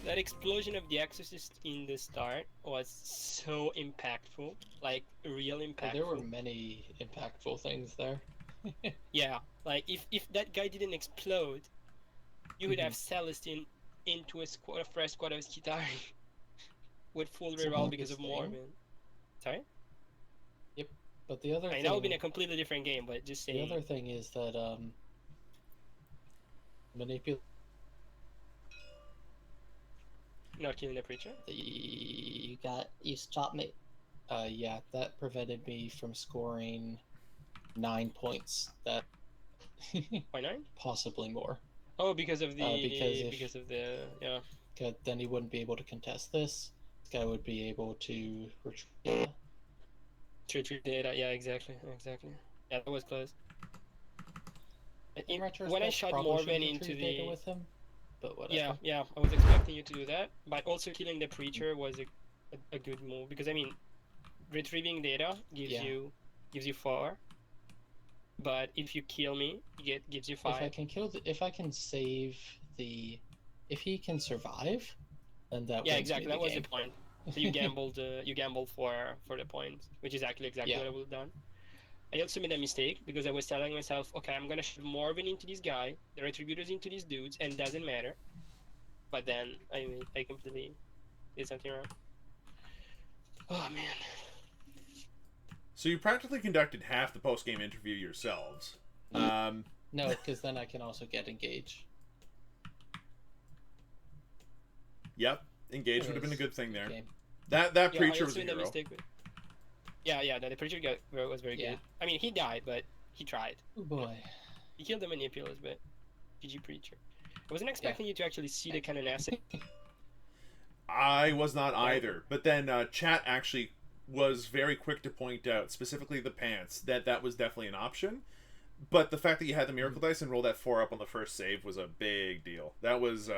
That explosion of the Exorcist in the start was so impactful. Like, real impactful.
There were many impactful things there.
Yeah, like if that guy didn't explode, you would have Celestine into a fresh squad of Skitari with full
It's a
reroll because of
thing.
Mormon. Sorry?
But the other
I
thing,
know it would been a completely different game, but just
the
saying.
other thing is that manipulate
Not killing the preacher?
you stopped me. Yeah, that prevented me from scoring 9 points. That
Why 9?
possibly more.
Oh, because of the
because
of the yeah.
'Cause then he wouldn't be able to contest this. This guy would be able to retrieve.
To retrieve data. Yeah, exactly. Yeah, that was close.
In retrospect,
When I shot
probably
Morven
should've
into
retrieved data
the
with him, but whatever.
yeah, I was expecting you to do that, but also killing the preacher was a good move because I mean, retrieving data gives you 4, but if you kill me, gives you 5.
If I can save the, if he can survive, then that
Yeah,
wins
exactly.
me
That was
game.
the point. So you gambled for the points, which is exactly
Yeah.
what I would have done. I also made a mistake because I was telling myself, okay, I'm gonna shoot Morven into this guy, the retributors into these dudes, and it doesn't matter. But then I completely did something wrong. Oh man.
So you practically conducted half the post-game interview yourselves.
No, because then I can also get engaged.
Yep. Engage would have been a good thing there.
Game.
That
Yeah,
preacher
I
was a
also made a
hero.
mistake with... Yeah, the preacher was very
Yeah.
good. I mean, he died, but he tried.
Oh boy.
He killed the manipulars, but GG preacher. I wasn't expecting you to actually see the cannon asset.
I was not either. But then chat actually was very quick to point out, specifically the pants, that was definitely an option. But the fact that you had the miracle dice and rolled that 4 up on the first save was a big deal. That was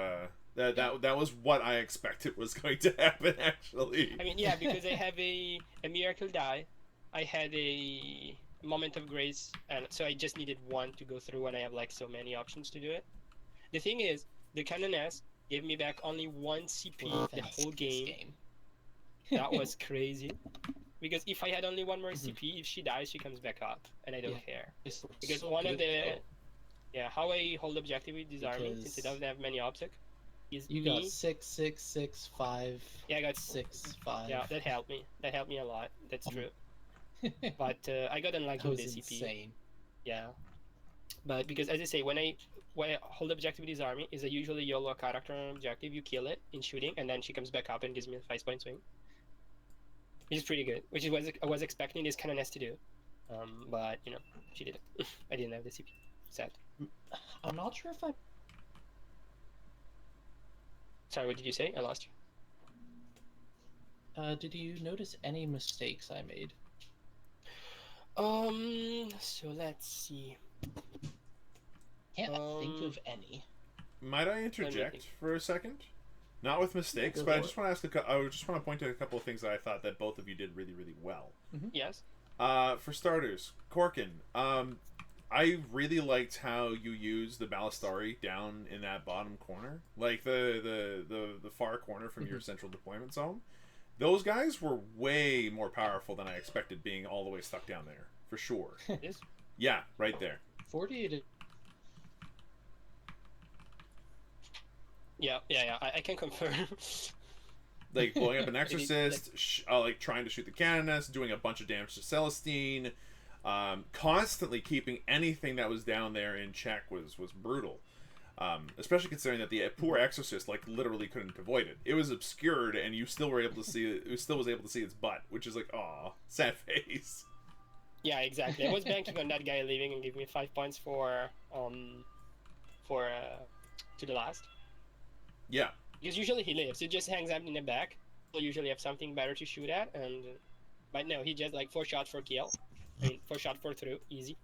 that was what I expected was going to happen, actually.
I mean, yeah, because I have a miracle die. I had a moment of grace, and so I just needed one to go through, and I have like so many options to do it. The thing is, the canoness gave me back only 1 CP the whole game. That was crazy. Because if I had only 1 more CP, if she dies, she comes back up, and I don't care. Because
So
one of
good,
the how I hold objective with this army, since it doesn't have many objects, is
you
me.
got 6, 6, 6, 5.
Yeah, I got
6, 5.
Yeah, that helped me. That helped me a lot. That's true. But I got unlucky
That
with
was
the CP.
insane.
Yeah. But because as I say, when I hold objective with this army, is a usually YOLO character on objective, you kill it in shooting, and then she comes back up and gives me a 5-point swing. Which is pretty good. Which is what I was expecting this canoness to do. But you know, she didn't. I didn't have the CP. Sad.
I'm not sure if I...
Sorry, what did you say? I lost you.
did you notice any mistakes I made?
So let's see.
Can't think of any.
Might I interject for a second? Not with mistakes, but I just want to ask. I just want to point out a couple of things that I thought that both of you did really, really well.
Yes.
For starters, Korkin. I really liked how you used the Ballistari down in that bottom corner, like the far corner from your central deployment zone. Those guys were way more powerful than I expected, being all the way stuck down there, for sure.
Yes.
Yeah, right there.
48.
Yeah. I can confirm.
Like blowing up an exorcist, like trying to shoot the canoness, doing a bunch of damage to Celestine, constantly keeping anything that was down there in check was brutal. Especially considering that the poor exorcist like literally couldn't avoid it. It was obscured, and you still were able to see it. It still was able to see its butt, which is like, aw, sad face.
Yeah, exactly. I was banking on that guy leaving and giving me 5 points for to the last.
Yeah.
Because usually he lives. He just hangs out in the back. He'll usually have something better to shoot at, and but no, he just like 4 shots for kill. I mean, 4 shot for through, easy.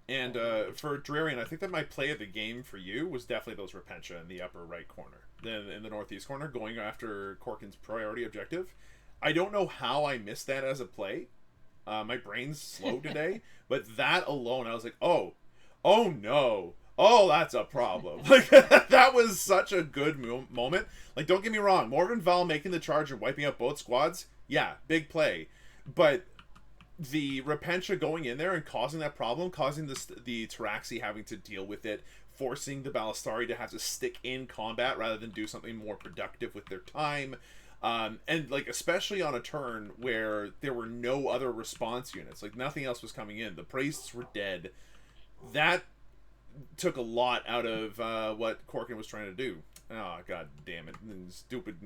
And for Draerion, I think that my play of the game for you was definitely those Repentia in the upper right corner. Then in the northeast corner, going after Korkin's priority objective. I don't know how I missed that as a play. My brain's slow today. But that alone, I was like, oh no. Oh, that's a problem. Like, that was such a good moment. Like, don't get me wrong. Morgan Val making the charge and wiping out both squads, yeah, big play. But the Repentia going in there and causing that problem, causing the Taraxi having to deal with it, forcing the Ballistari to have to stick in combat rather than do something more productive with their time. And like especially on a turn where there were no other response units, like nothing else was coming in. The priests were dead. That took a lot out of what Korkin was trying to do. Oh, god damn it. Stupid,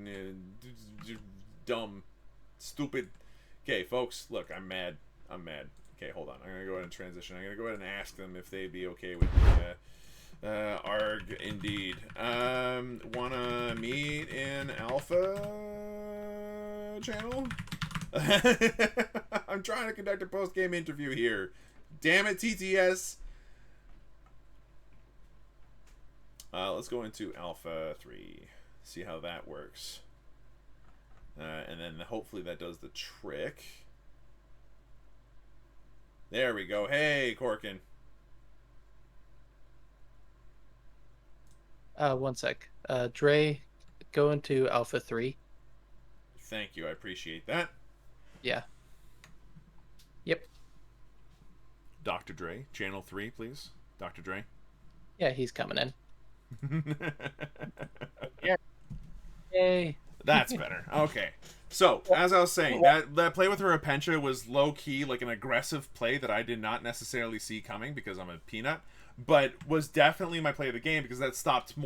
dumb, stupid. Okay, folks, look, I'm mad. Okay, hold on. I'm gonna go ahead and transition. I'm gonna go ahead and ask them if they'd be okay with arg, indeed. Wanna meet in Alpha channel? I'm trying to conduct a post-game interview here. Damn it, TTS. Let's go into Alpha 3. See how that works. And then hopefully that does the trick. There we go. Hey, Korkin.
One sec. Dre, go into Alpha 3.
Thank you. I appreciate that.
Yeah. Yep.
Dr. Dre, channel 3, please. Dr. Dre.
Yeah, he's coming in. Yay.
That's better. Okay. So, as I was saying, that play with Repentia was low-key, like an aggressive play that I did not necessarily see coming because I'm a peanut, but was definitely my play of the game because that stopped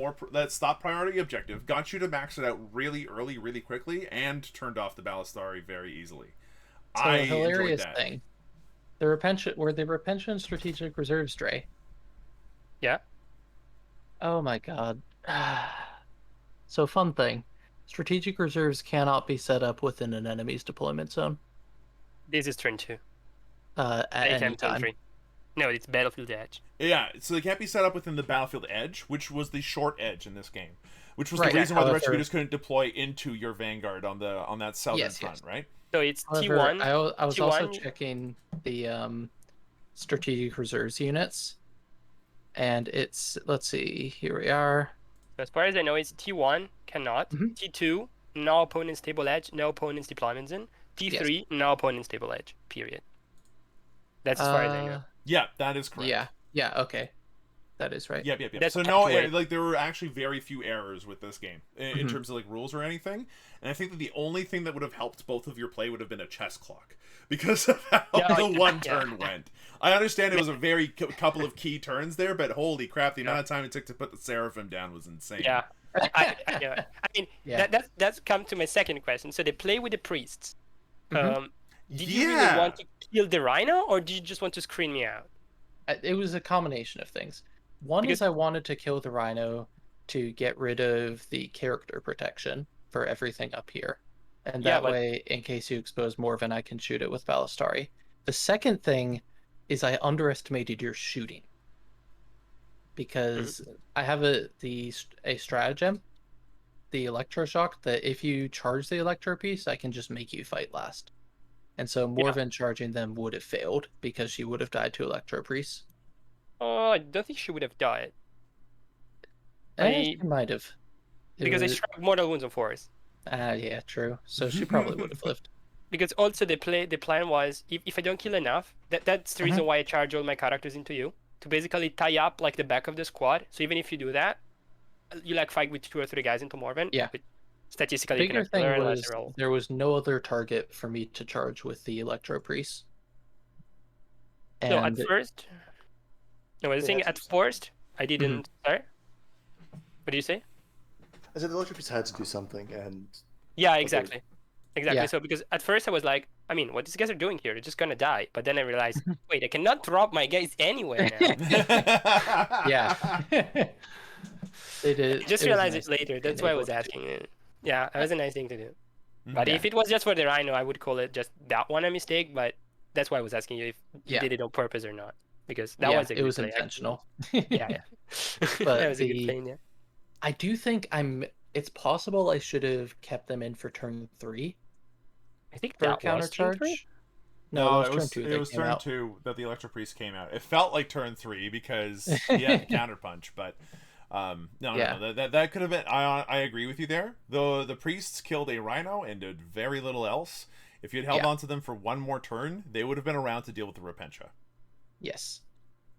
priority objective, got you to max it out really early, really quickly, and turned off the Ballistari very easily.
So
I
a hilarious
enjoyed that.
thing. The Repentia strategic reserves, Dre.
Yeah.
Oh my god. So fun thing. Strategic reserves cannot be set up within an enemy's deployment zone.
This is turn 2.
At any
turn
time.
3. No, it's Battlefield Edge.
Yeah, so they can't be set up within the Battlefield Edge, which was the short edge in this game, which was
Right,
the reason why the
however-
Retributors couldn't deploy into your Vanguard on that southern
Yes,
front,
yes.
right?
So it's
However,
T1.
I was also
T1
checking the strategic reserves units, and it's, let's see, here we are.
As far as I know, it's T1 cannot.
Mhm.
T2 no opponent stable edge, no opponent's deployment zone. T3 no opponent stable edge. Period. That's as far as I know.
Yeah, that is correct.
Yeah, okay. That is right.
Yep.
That's
So no,
accurate.
like there were actually very few errors with this game in terms of like rules or anything. And I think that the only thing that would have helped both of your play would have been a chess clock because of how the one turn went. I understand it was a very couple of key turns there, but holy crap, the amount of time it took to put the Seraphim down was insane.
Yeah. I mean,
Yeah.
that's come to my second question. So they play with the priests.
Mhm.
Did you really want to kill the Rhino, or did you just want to screen me out?
It was a combination of things. One
Because-
is I wanted to kill the Rhino to get rid of the character protection for everything up here. And
Yeah,
that
but-
way, in case you expose Morven, I can shoot it with Ballistari. The second thing is I underestimated your shooting. Because I have a stratagem, the Electroshock, that if you charge the Electro piece, I can just make you fight last. And so Morven charging them would have failed because she would have died to Electro Priest.
Oh, I don't think she would have died.
She might have.
Because I struck mortal wounds on force.
Yeah, true. So she probably would have lived.
Because also the plan was, if I don't kill enough, that's the reason why I charge all my characters into you. To basically tie up like the back of the squad. So even if you do that, you like fight with 2 or 3 guys into Morven.
Yeah.
But statistically,
Bigger
you can
thing
learn
was there was no other target for me to charge with the Electro Priest.
No, at
And
first. No, I was saying at first I didn't. Sorry. What do you say?
I said the Electric had to do something, and
Yeah, exactly. Exactly.
Yeah.
So because at first I was like, I mean, what these guys are doing here? They're just gonna die. But then I realized, wait, I cannot drop my guys anywhere now.
yeah. They did.
I just
it was
realized
nice
it later.
being
That's why I
able
was
to do
asking it. Yeah, that was a nice thing to do. But
Yeah.
if it was just for the Rhino, I would call it just that one a mistake. But that's why I was asking you if you
Yeah.
did it on purpose or not. Because that
Yeah,
was a
it
good
was
play,
intentional.
actually. Yeah.
But
that was a good
the-
play, yeah.
I do think it's possible I should have kept them in for turn 3
I think
for a
that was turn
countercharge.
three.
No,
it
it was
was
turn 2.
it
they
was
came
turn
out.
2 that the Electro Priest came out. It felt like turn 3 because he had the counter punch, but no, that could have been. I agree with you there. The priests killed a Rhino and did very little else. If you had held
Yeah.
on to them for one more turn, they would have been around to deal with the Repentia.
Yes.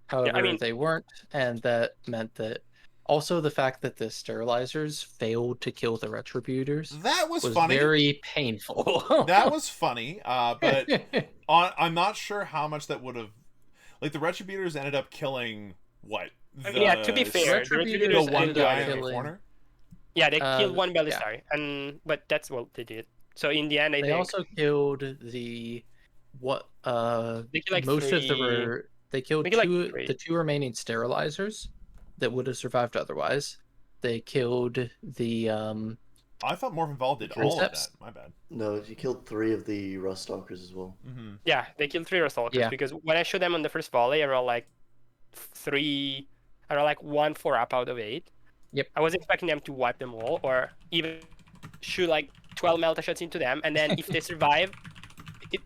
However, they weren't, and that meant that also the fact that the sterilizers failed to kill the retributors
That was
was
funny.
very painful.
That was funny, but I'm not sure how much that would have. Like the Retributors ended up killing what?
Yeah, to be fair,
the
Retributors
one
ended up
guy in the
killing-
corner.
Yeah, they killed one
yeah.
Belisari, but that's what they did. So in the end, I
They
think
also killed
They killed, like,
most of
three-
they killed
they killed, like,
2
three.
the 2 remaining sterilizers that would have survived otherwise. They killed the
I thought Morphin Vol did all of that.
Triceps?
My bad.
no, you killed 3 of the Rust Stalkers as well.
Mm-hmm.
yeah, they killed 3 Assaulters
Yeah.
because when I shot them on the first volley, I rolled like 1 4 up out of 8.
Yep.
I was expecting them to wipe them all, or even shoot like 12 Melta shots into them, and then if they survive,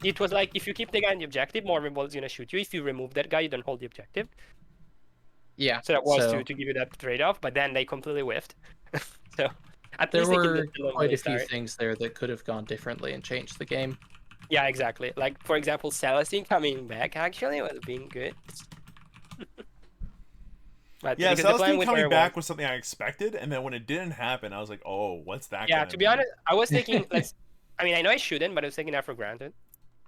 it was like if you keep the guy on the objective, Morphin Ball is gonna shoot you. If you remove that guy, you don't hold the objective.
yeah.
So that was
So-
to give you that trade-off, but then they completely whiffed. So at
There
least they
were
killed the
quite a few
Belisari.
things there that could have gone differently and changed the game.
Yeah, exactly. Like for example, Celestine coming back actually was being good. But
Yeah,
because the plan
Celestine
with
coming
her
back was something I expected, and then when it didn't happen, I was like, "Oh, what's that?"
Yeah,
gonna
to be
mean?
honest, I was thinking I mean, I know I shouldn't, but I was taking that for granted.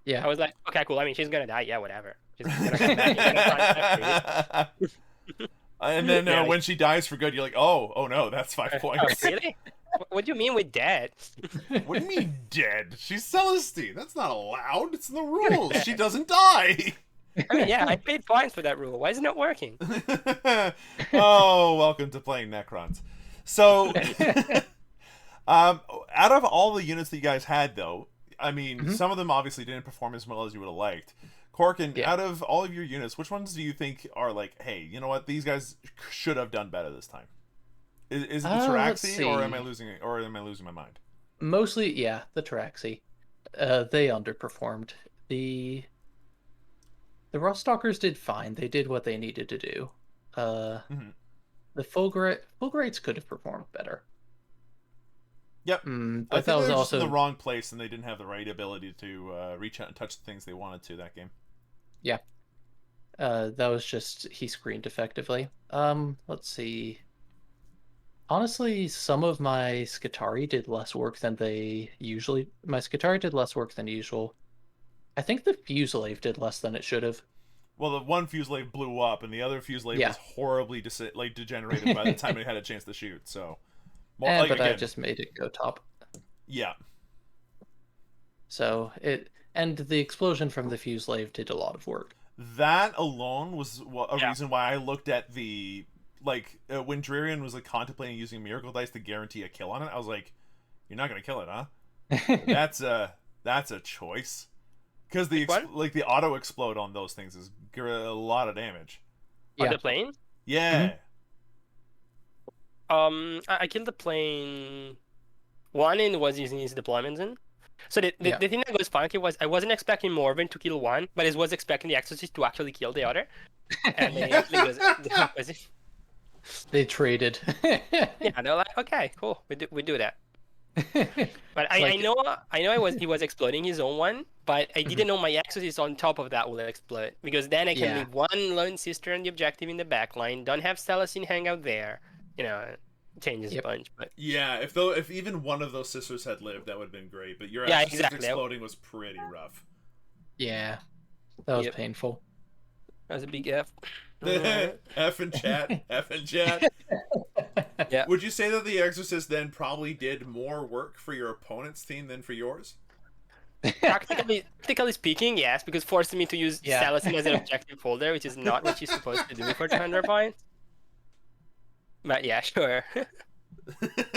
Yeah.
I was like, okay, cool. I mean, she's gonna die. Yeah, whatever. She's gonna come back. She's gonna find
And then
Yeah.
when she dies for good, you're like, oh no, that's 5
Oh,
points.
really? What do you mean with dead?
What do you mean dead? She's Celestine. That's not allowed. It's in the rules. She doesn't die.
I mean, yeah, I paid points for that rule. Why isn't it working?
Oh, welcome to playing Necrons. So, out of all the units that you guys had, though, I mean, some of them obviously didn't perform as well as you would have liked. Korkin,
Yeah.
out of all of your units, which ones do you think are like, hey, you know what, these guys should have done better this time? Is it the
Let's
Taraxi, or am I
see.
losing it, or am I losing my mind?
Mostly, yeah, the Taraxi. They underperformed. The Ruststalkers did fine. They did what they needed to do.
Mhm.
The Fulgurites could have performed better.
Yep.
But
I think
that
they
was
were just
also
in the wrong place, and they didn't have the right ability to reach out and touch the things they wanted to that game.
that was just he screened effectively. Let's see. Honestly, some of my Skitari did less work than they usually. My Skitari did less work than usual. I think the Fuselave did less than it should have.
Well, the one Fuselave blew up, and the other Fuselave
Yeah.
was horribly degenerated by the time it had a chance to shoot. So, well,
But I
again,
just made it go top.
yeah.
So and the explosion from the Fuselave did a lot of work.
That alone was a
Yeah.
reason why I looked at the when Draerion was like contemplating using Miracle Dice to guarantee a kill on it. I was like, "You're not gonna kill it, huh?" That's a choice, because the
What?
the auto explode on those things is a lot of damage.
On
Yeah.
the plane?
Yeah.
I killed the plane. One in was using his deployments in. So the thing that goes funky was I wasn't expecting Morven to kill one, but I was expecting the Exorcist to actually kill the other. And then it actually was the opposite.
They traded.
Yeah, they're like, okay, cool, we do that. But I
Like-
know he was exploding his own one, but I didn't know my Exorcist on top of that will explode, because then I can
Yeah.
leave one lone sister on the objective in the back line, don't have Celestine hang out there, you know, it changes a
Yep.
bunch. But
Yeah, if even one of those sisters had lived, that would have been great. But your
Yeah,
Exorcist
exactly.
exploding was pretty rough.
Yeah, that was
Yep.
painful.
that was a big F.
F in chat. F in chat.
Yeah.
Would you say that the Exorcist then probably did more work for your opponent's team than for yours?
Practically speaking, yes, because forcing me to use
Yeah.
Celestine as an objective holder, which is not what she's supposed to do for 200 points. But yeah, sure.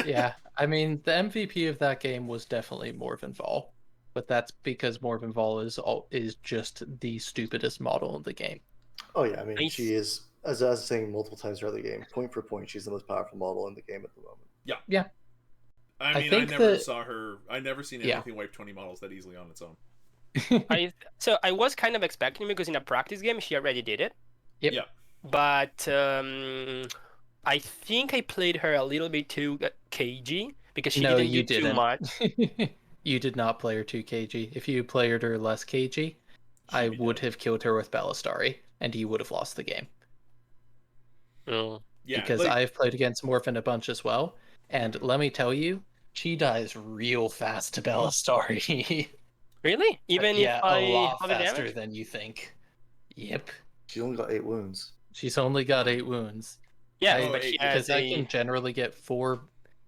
Yeah, I mean the MVP of that game was definitely Morven Vol, but that's because Morven Vol is just the stupidest model in the game.
Oh yeah, I mean
Nice.
she is, as I was saying multiple times throughout the game, point for point, she's the most powerful model in the game at the moment.
I mean, I
think
never
that-
saw her. I never seen
Yeah.
anything wipe 20 models that easily on its own.
So I was kind of expecting, because in a practice game she already did it.
Yep.
Yeah.
But I think I played her a little bit too cagey, because she
No,
didn't
you
do too
didn't.
much.
You did not play her too cagey. If you played her less cagey, I
be
would
dead.
have killed her with Ballistari, and you would have lost the game.
Oh.
Yeah,
Because
like,
I've played against Morphin a bunch as well, and let me tell you, she dies real fast to Ballistari.
Really? Even
yeah,
if I
a lot
have the
faster
damage?
than you think. Yep.
She's only got 8 wounds.
She's only got 8 wounds.
Yeah,
Oh,
but she
Because
has
I
a...
can generally get 4.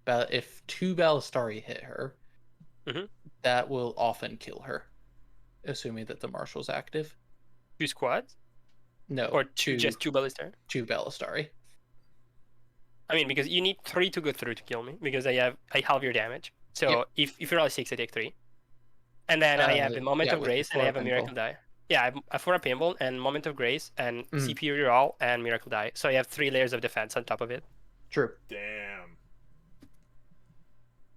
If 2 Ballistari hit her,
Mhm.
that will often kill her, assuming that the marshal's active.
2 squads?
No,
Or just 2 ballista?
2 Ballistari.
I mean, because you need 3 to go through to kill me, because I halve your damage. So
Yep.
if you roll a 6, I take 3. And then I have the Moment
yeah,
of
with
Grace, and I
four
have a Miracle
pinball.
Die. Yeah, I have a 4 pinball, and Moment of Grace, and
Mm.
CPU reroll, and Miracle Die. So I have 3 layers of defense on top of it.
True.
damn.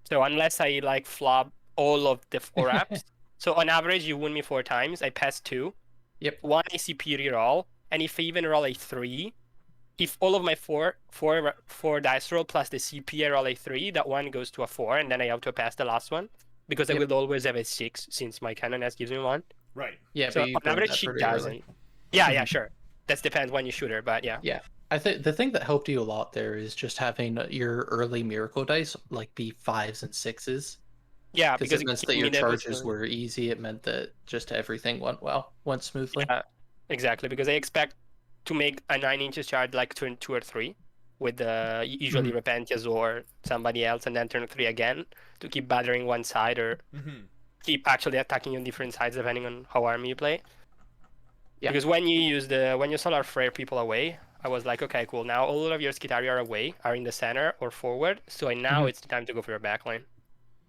So unless I like flop all of the 4 apps, so on average you wound me 4 times. I pass 2.
Yep.
1 I CPU reroll, and if I even roll a 3, if all of my four dice roll plus the CP I roll a 3, that one goes to a 4, and then I have to pass the last one, because I
Yep.
will always have a 6 since my cannon S gives me 1.
Right.
Yeah,
So
but you
on
burned
average
that
she
pretty early.
doesn't. Yeah, sure. That depends when you shoot her, but yeah.
I think the thing that helped you a lot there is just having your early miracle dice like be 5s and 6s,
Yeah,
Because it
it
meant that
gave
your
me the
charges
ability-
were easy. It meant that just everything went smoothly.
Yeah, exactly. Because I expect to make a 9 inches charge like turn 2 or 3 with usually Repentius or somebody else, and then turn 3 again to keep battering one side or keep actually attacking on different sides depending on how army you play.
Yeah.
Because when you Solar Flare people away, I was like, okay, cool. Now all of your Skitarii are away, are in the center or forward. So now it's time to go for your backline.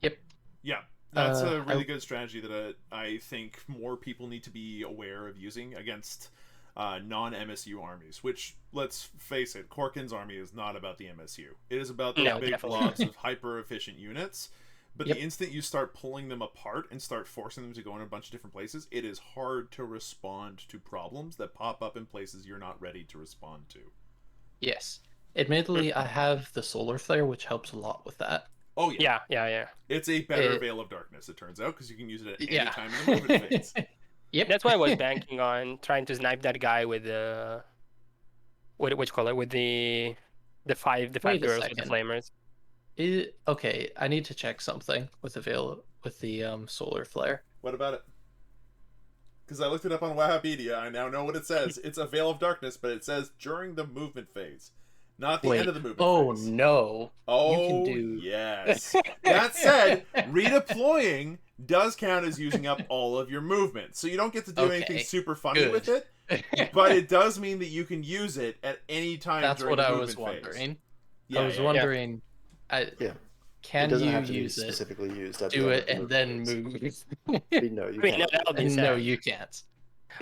Yep.
Yeah, that's a really
I-
good strategy that I think more people need to be aware of using against non-MSU armies. Which, let's face it, Korkin's army is not about the MSU. It is about those big
definitely
blobs of hyper-efficient units. But
Yep.
the instant you start pulling them apart and start forcing them to go in a bunch of different places, it is hard to respond to problems that pop up in places you're not ready to respond to.
Yes. Admittedly, I have the Solar Flare, which helps a lot with that.
Oh yeah,
Yeah.
it's a better Veil of Darkness, it turns out, because you can use it at any
Yeah.
time in the movement phase.
Yep.
That's why I was banking on trying to snipe that guy with the what you call it, with the five
Wait a
girls with the
second.
flamers.
Okay, I need to check something with the Solar Flare.
What about it? Because I looked it up on Wikipedia, I now know what it says. It's a Veil of Darkness, but it says during the movement phase, not the end of the movement phase.
No.
Oh,
You can do-
yes. That said, redeploying does count as using up all of your movement, so you don't get to do anything
Okay,
super funny
good.
with it, but it does mean that you can use it at any time
That's
during
what
the
I
movement
was
phase.
wondering.
Yeah,
I was
yeah,
wondering,
Yeah. It
can
doesn't
you
have to be
use it,
specifically used. At
do
the
it,
end
and
of the
then
movement phase.
move?
No, you
I mean,
can't.
that would be
No,
sad.
you can't.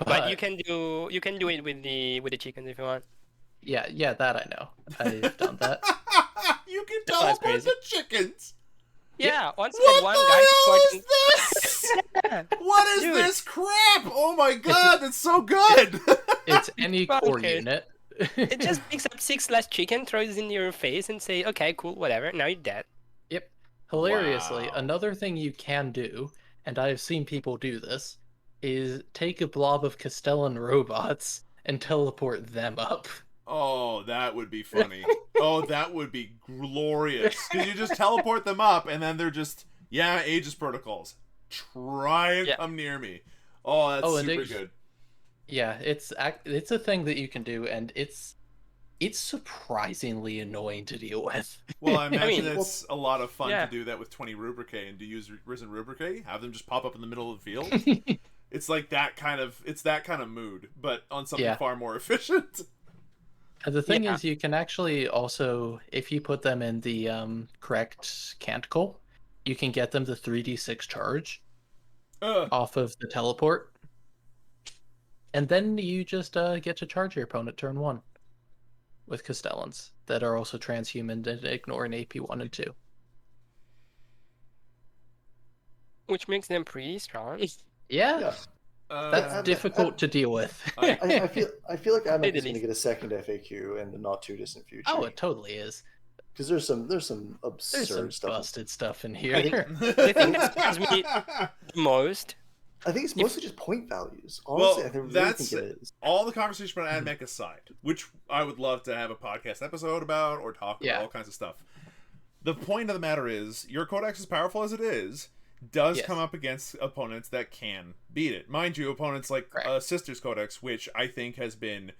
But you can do it with the chickens if you want.
Yeah, that I know. I've done that.
You can
That's
teleport
crazy.
the chickens!
Yeah, once I
What
had one
the
guy
hell is
supporting.
this? What is
Dude.
this crap? Oh my god, that's so good!
It's any
Well,
core
okay.
unit.
It just picks up 6 less chicken, throws it in your face, and say, "Okay, cool, whatever. Now you're dead."
Yep. Hilariously,
Wow.
another thing you can do, and I've seen people do this, is take a blob of Castellan robots and teleport them up.
Oh, that would be funny. Oh, that would be glorious. Because you just teleport them up, and then they're just, yeah, Aegis protocols. Try and
Yeah.
come near me. Oh, that's
Oh, and
super
they-
good.
Yeah, it's a thing that you can do, and it's surprisingly annoying to deal with.
Well, I imagine
mean,
it's a lot of fun
yeah.
to do that with 20 Rubricae, and to use Risen Rubricae, have them just pop up in the middle of the field. It's like that kind of mood, but on something
Yeah.
far more efficient.
And the thing
Yeah.
is, you can actually also, if you put them in the correct canticle, you can get them the 3d6 charge off of the teleport. And then you just get to charge your opponent turn 1 with Castellans that are also transhuman and ignore an AP 1 and 2.
Which makes them pretty strong.
Yeah,
Yeah.
that's difficult to deal with.
I feel like Admech is going to
least.
get a second FAQ in the not too distant future.
Oh, it totally is.
because there's some
There's
absurd
some
stuff.
busted stuff in
I
here.
think-
The thing that scares me the most.
I think it's mostly just point values.
Well,
Honestly, I really
that's-
think it is.
all the conversation about Admech aside, which I would love to have a podcast episode about or talk
Yeah.
about all kinds of stuff. The point of the matter is, your codex, as powerful as it is, does
Yes.
come up against opponents that can beat it. Mind you, opponents like
Correct.
Sister's Codex, which I think has been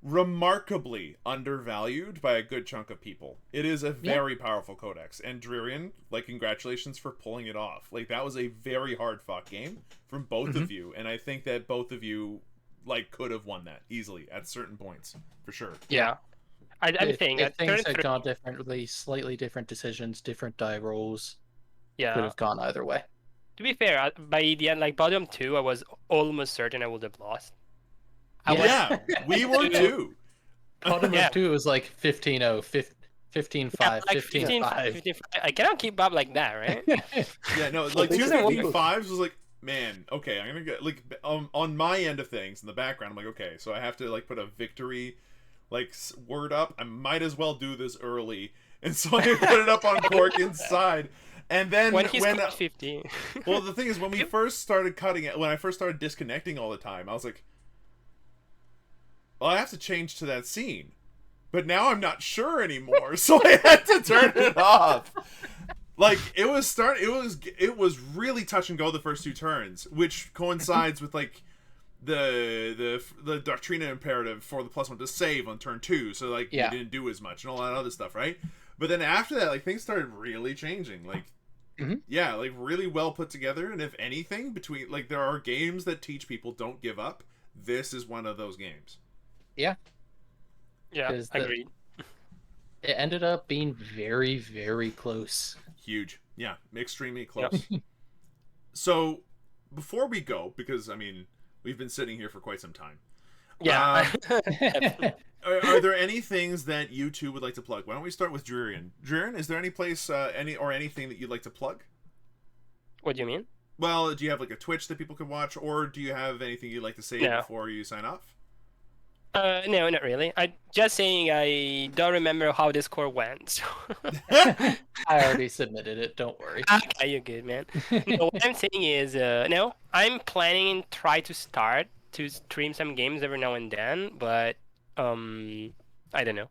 remarkably undervalued by a good chunk of people. It is a very powerful codex, and Draerion, like, congratulations for pulling it off. Like, that was a very hard fought game from both of you, and I think that both of you, like, could have won that easily at certain points, for sure.
Yeah. I'm saying
if
at
things
turn
had
3,
gone differently, slightly different decisions, different die rolls, could
yeah.
have gone either way.
To be fair, by the end, like bottom 2, I was almost certain I would have lost.
Yeah, we were too.
Bottom
Yeah.
of 2 was like 15-0, 15-5,
like
15-5.
15, I cannot keep up like that, right?
Yeah, no, like
they
two
said
fifty
people-
fives was like, man, okay, I'm gonna get like on my end of things in the background. I'm like, okay, so I have to like put a victory like word up. I might as well do this early, and so I put it up on Korkin's side. And then
when he's
when
got 50.
well, the thing is, when we first started cutting it, when I first started disconnecting all the time, I was like, well, I have to change to that scene. But now I'm not sure anymore, so I had to turn it off. Like it was really touch and go the first 2 turns, which coincides with like the Doctrina imperative for the +1 to save on turn 2, so like you didn't do as much and all that other stuff, right? But then after that, like things started really changing. Like yeah, like really well put together. And if anything, between like there are games that teach people don't give up. This is one of those games.
Yeah, agreed.
It ended up being very, very close.
Huge. Yeah, extremely close. So, before we go, because, I mean, we've been sitting here for quite some time.
Yeah.
Are there any things that you two would like to plug? Why don't we start with Draerion? Draerion, is there any place, anything that you'd like to plug?
What do you mean?
Well, do you have, like, a Twitch that people could watch, or do you have anything you'd like to say before you sign off?
No, not really. I just saying I don't remember how this core went. So.
I already submitted it. Don't worry.
Okay, you're good, man. No, what I'm saying is, no, I'm planning try to start to stream some games every now and then, but I don't know.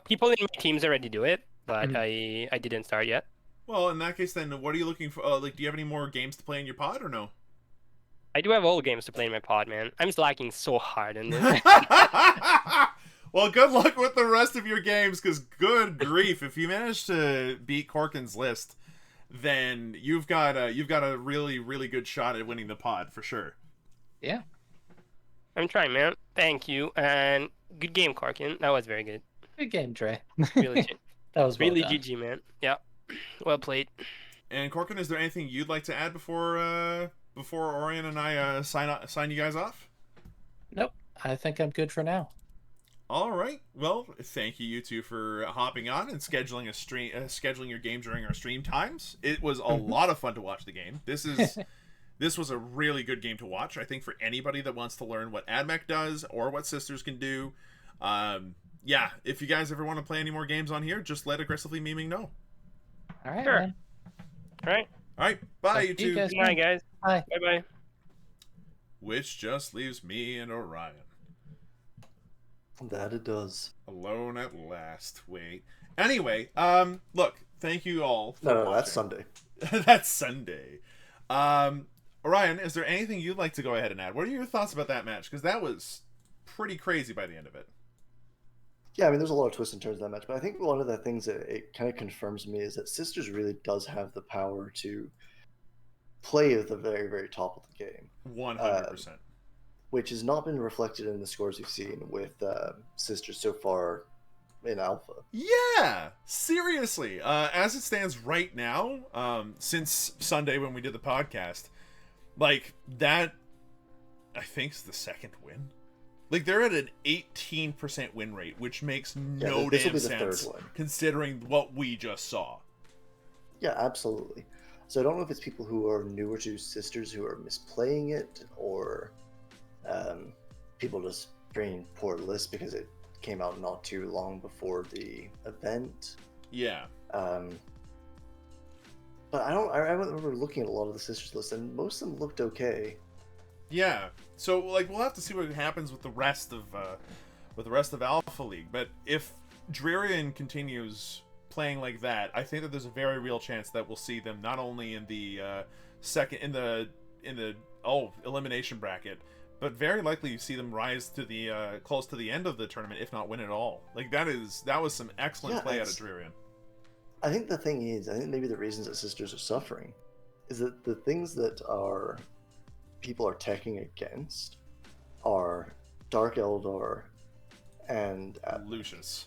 People in my teams already do it, but I didn't start yet.
Well, in that case, then, what are you looking for? Like, do you have any more games to play in your pod, or no?
I do have all games to play in my pod, man. I'm slacking so hard in this.
Well, good luck with the rest of your games, because good grief, if you manage to beat Korkin's list, then you've got a really, really good shot at winning the pod, for sure.
Yeah.
I'm trying, man. Thank you. And good game, Korkin. That was very good.
Good game, Dre.
Really,
that was
really
well done.
GG, man. Yeah. Well played.
And Korkin, is there anything you'd like to add before Orion and I sign you guys off?
Nope. I think I'm good for now.
All right. Well, thank you two for hopping on and scheduling a stream, scheduling your game during our stream times. It was a lot of fun to watch the game. This was a really good game to watch. I think for anybody that wants to learn what Admech does or what Sisters can do, yeah. If you guys ever want to play any more games on here, just let Aggressively Meming know.
All right.
Sure.
Man.
All right.
All right. Bye, you two.
Good night, guys.
Bye.
Bye-bye.
Which just leaves me and Orion.
That it does.
Alone at last. Wait. Anyway, look, thank you all for
No,
watching.
that's Sunday.
That's Sunday. Orion, is there anything you'd like to go ahead and add? What are your thoughts about that match? Because that was pretty crazy by the end of it.
Yeah, I mean, there's a lot of twists and turns in that match, but I think one of the things that it kind of confirms me is that Sisters really does have the power to play at the very, very top of the game.
100%.
Which has not been reflected in the scores we've seen with Sisters so far in Alpha.
Yeah, seriously. As it stands right now, since Sunday when we did the podcast, like that, I think is the second win. Like they're at an 18% win rate, which makes no damn sense considering what we just saw.
Yeah, absolutely. So I don't know if it's people who are newer to Sisters who are misplaying it, or people just bringing poor lists because it came out not too long before the event.
Yeah.
But I remember looking at a lot of the Sisters lists, and most of them looked okay.
Yeah. So like we'll have to see what happens with the rest of Alpha League. But if Draerion continues playing like that, I think that there's a very real chance that we'll see them not only in the elimination bracket, but very likely you see them rise to the close to the end of the tournament, if not win it all. Like that was some excellent play out of Draerion.
I think the thing is, I think maybe the reasons that Sisters are suffering is that the things that people are teching against are Dark Eldar and
Lucius.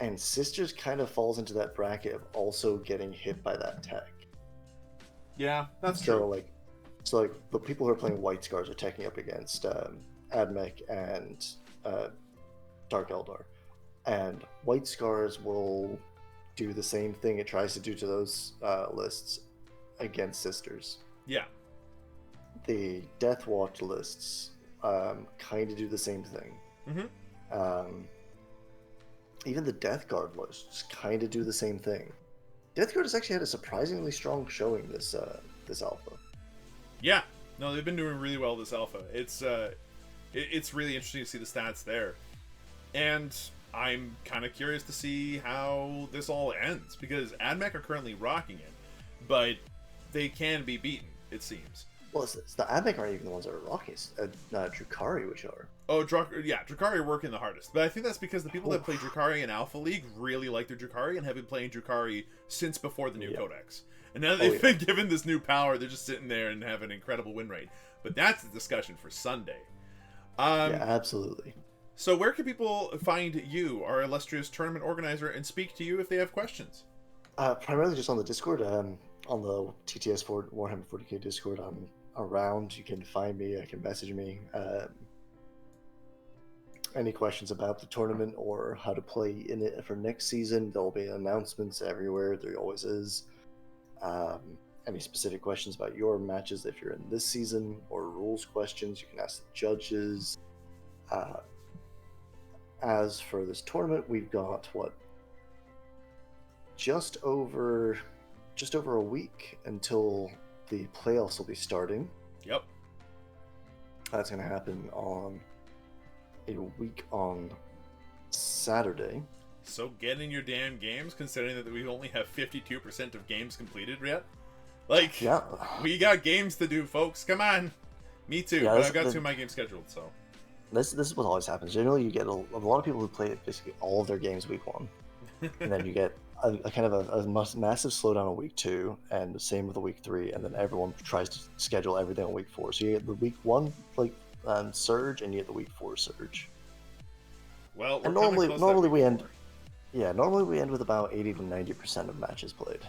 And Sisters kind of falls into that bracket of also getting hit by that tech.
Yeah, that's true.
So the people who are playing White Scars are teching up against Admech and Dark Eldar. And White Scars will do the same thing it tries to do to those lists against Sisters.
Yeah.
The Death Watch lists kind of do the same thing.
Mm-hmm.
Even the Death Guard lists kind of do the same thing. Death Guard has actually had a surprisingly strong showing this alpha.
Yeah, no, they've been doing really well this alpha. It's really interesting to see the stats there. And I'm kind of curious to see how this all ends, because Admech are currently rocking it, but they can be beaten, it seems.
Well, it's the Admech aren't even the ones that are rocking. It's Drukhari, which are.
Oh, Drukhari are working the hardest. But I think that's because the people that play Drukhari in Alpha League really like their Drukhari and have been playing Drukhari since before the new codex. And now that they've been given this new power, they're just sitting there and have an incredible win rate. But that's the discussion for Sunday.
Yeah, absolutely.
So where can people find you, our illustrious tournament organizer, and speak to you if they have questions?
Primarily just on the Discord, on the Warhammer 40K Discord. I'm around. You can find me. You can message me. Any questions about the tournament or how to play in it for next season? There will be announcements everywhere. There always is. Any specific questions about your matches if you're in this season, or rules questions, you can ask the judges. As for this tournament, we've got just over a week until the playoffs will be starting.
Yep.
That's going to happen on a week on Saturday.
So get in your damn games, considering that we only have 52% of games completed yet. Like,
yeah,
we got games to do, folks. Come on. Me too,
yeah,
but I've got two of my games scheduled, so.
This is what always happens. Generally, you get a lot of people who play basically all of their games week 1. And then you get a kind of a massive slowdown on week 2, and the same with the week 3, and then everyone tries to schedule everything on week 4. So you get the week 1 surge, and you get the week 4 surge.
Well,
and normally we end with about 80 to 90% of matches played.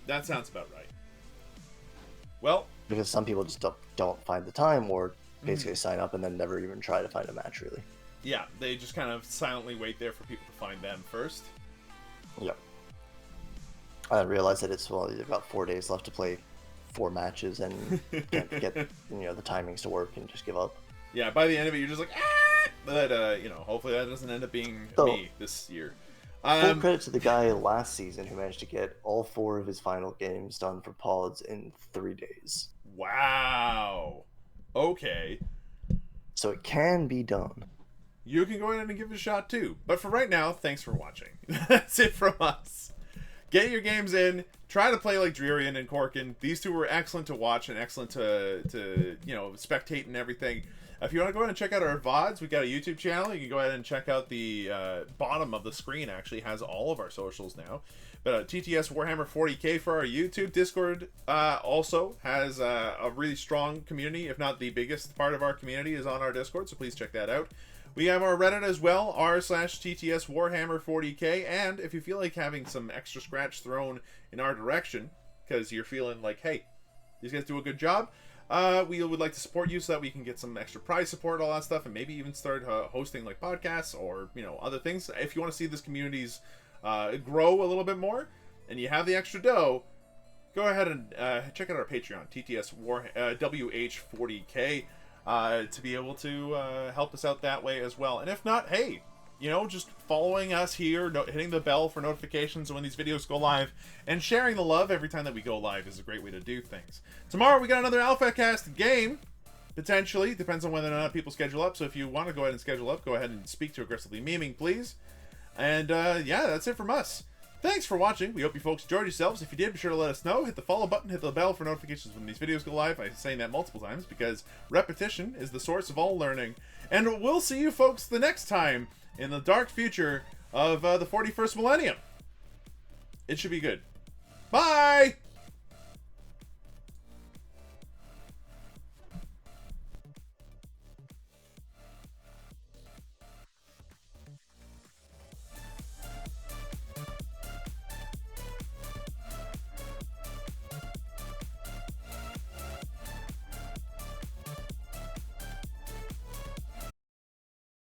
That sounds about right. Well,
because some people just don't find the time, or basically sign up and then never even try to find a match, really.
Yeah, they just kind of silently wait there for people to find them first.
Yep. I realized that you've got 4 days left to play 4 matches and can't get the timings to work and just give up.
Yeah, by the end of it, you're just like, ah! But, hopefully that doesn't end up being me this year.
Full credit to the guy last season who managed to get all 4 of his final games done for pods in 3 days.
Wow. Okay.
So it can be done.
You can go ahead and give it a shot too. But for right now, thanks for watching. That's it from us. Get your games in. Try to play like Draerion and Korkin. These two were excellent to watch and excellent to spectate and everything. If you want to go ahead and check out our VODs, we've got a YouTube channel. You can go ahead and check out the bottom of the screen. Actually has all of our socials now. But TTSWH40K for our YouTube. Discord also has a really strong community, if not the biggest part of our community is on our Discord, so please check that out. We have our Reddit as well, r/TTSWH40K, and if you feel like having some extra scratch thrown in our direction, because you're feeling like, hey, these guys do a good job, we would like to support you so that we can get some extra prize support, all that stuff, and maybe even start hosting like podcasts or other things. If you want to see this community's grow a little bit more, and you have the extra dough, go ahead and check out our Patreon, TTSWH40K, to be able to help us out that way as well. And if not, hey, just following us here, hitting the bell for notifications when these videos go live, and sharing the love every time that we go live is a great way to do things. Tomorrow we got another AlphaCast game, potentially. Depends on whether or not people schedule up. So if you want to go ahead and schedule up, go ahead and speak to Aggressively Memeing, please. And yeah, that's it from us. Thanks for watching. We hope you folks enjoyed yourselves. If you did, be sure to let us know. Hit the follow button, hit the bell for notifications when these videos go live. I'm saying that multiple times because repetition is the source of all learning. And we'll see you folks the next time in the dark future of the 41st millennium. It should be good. Bye!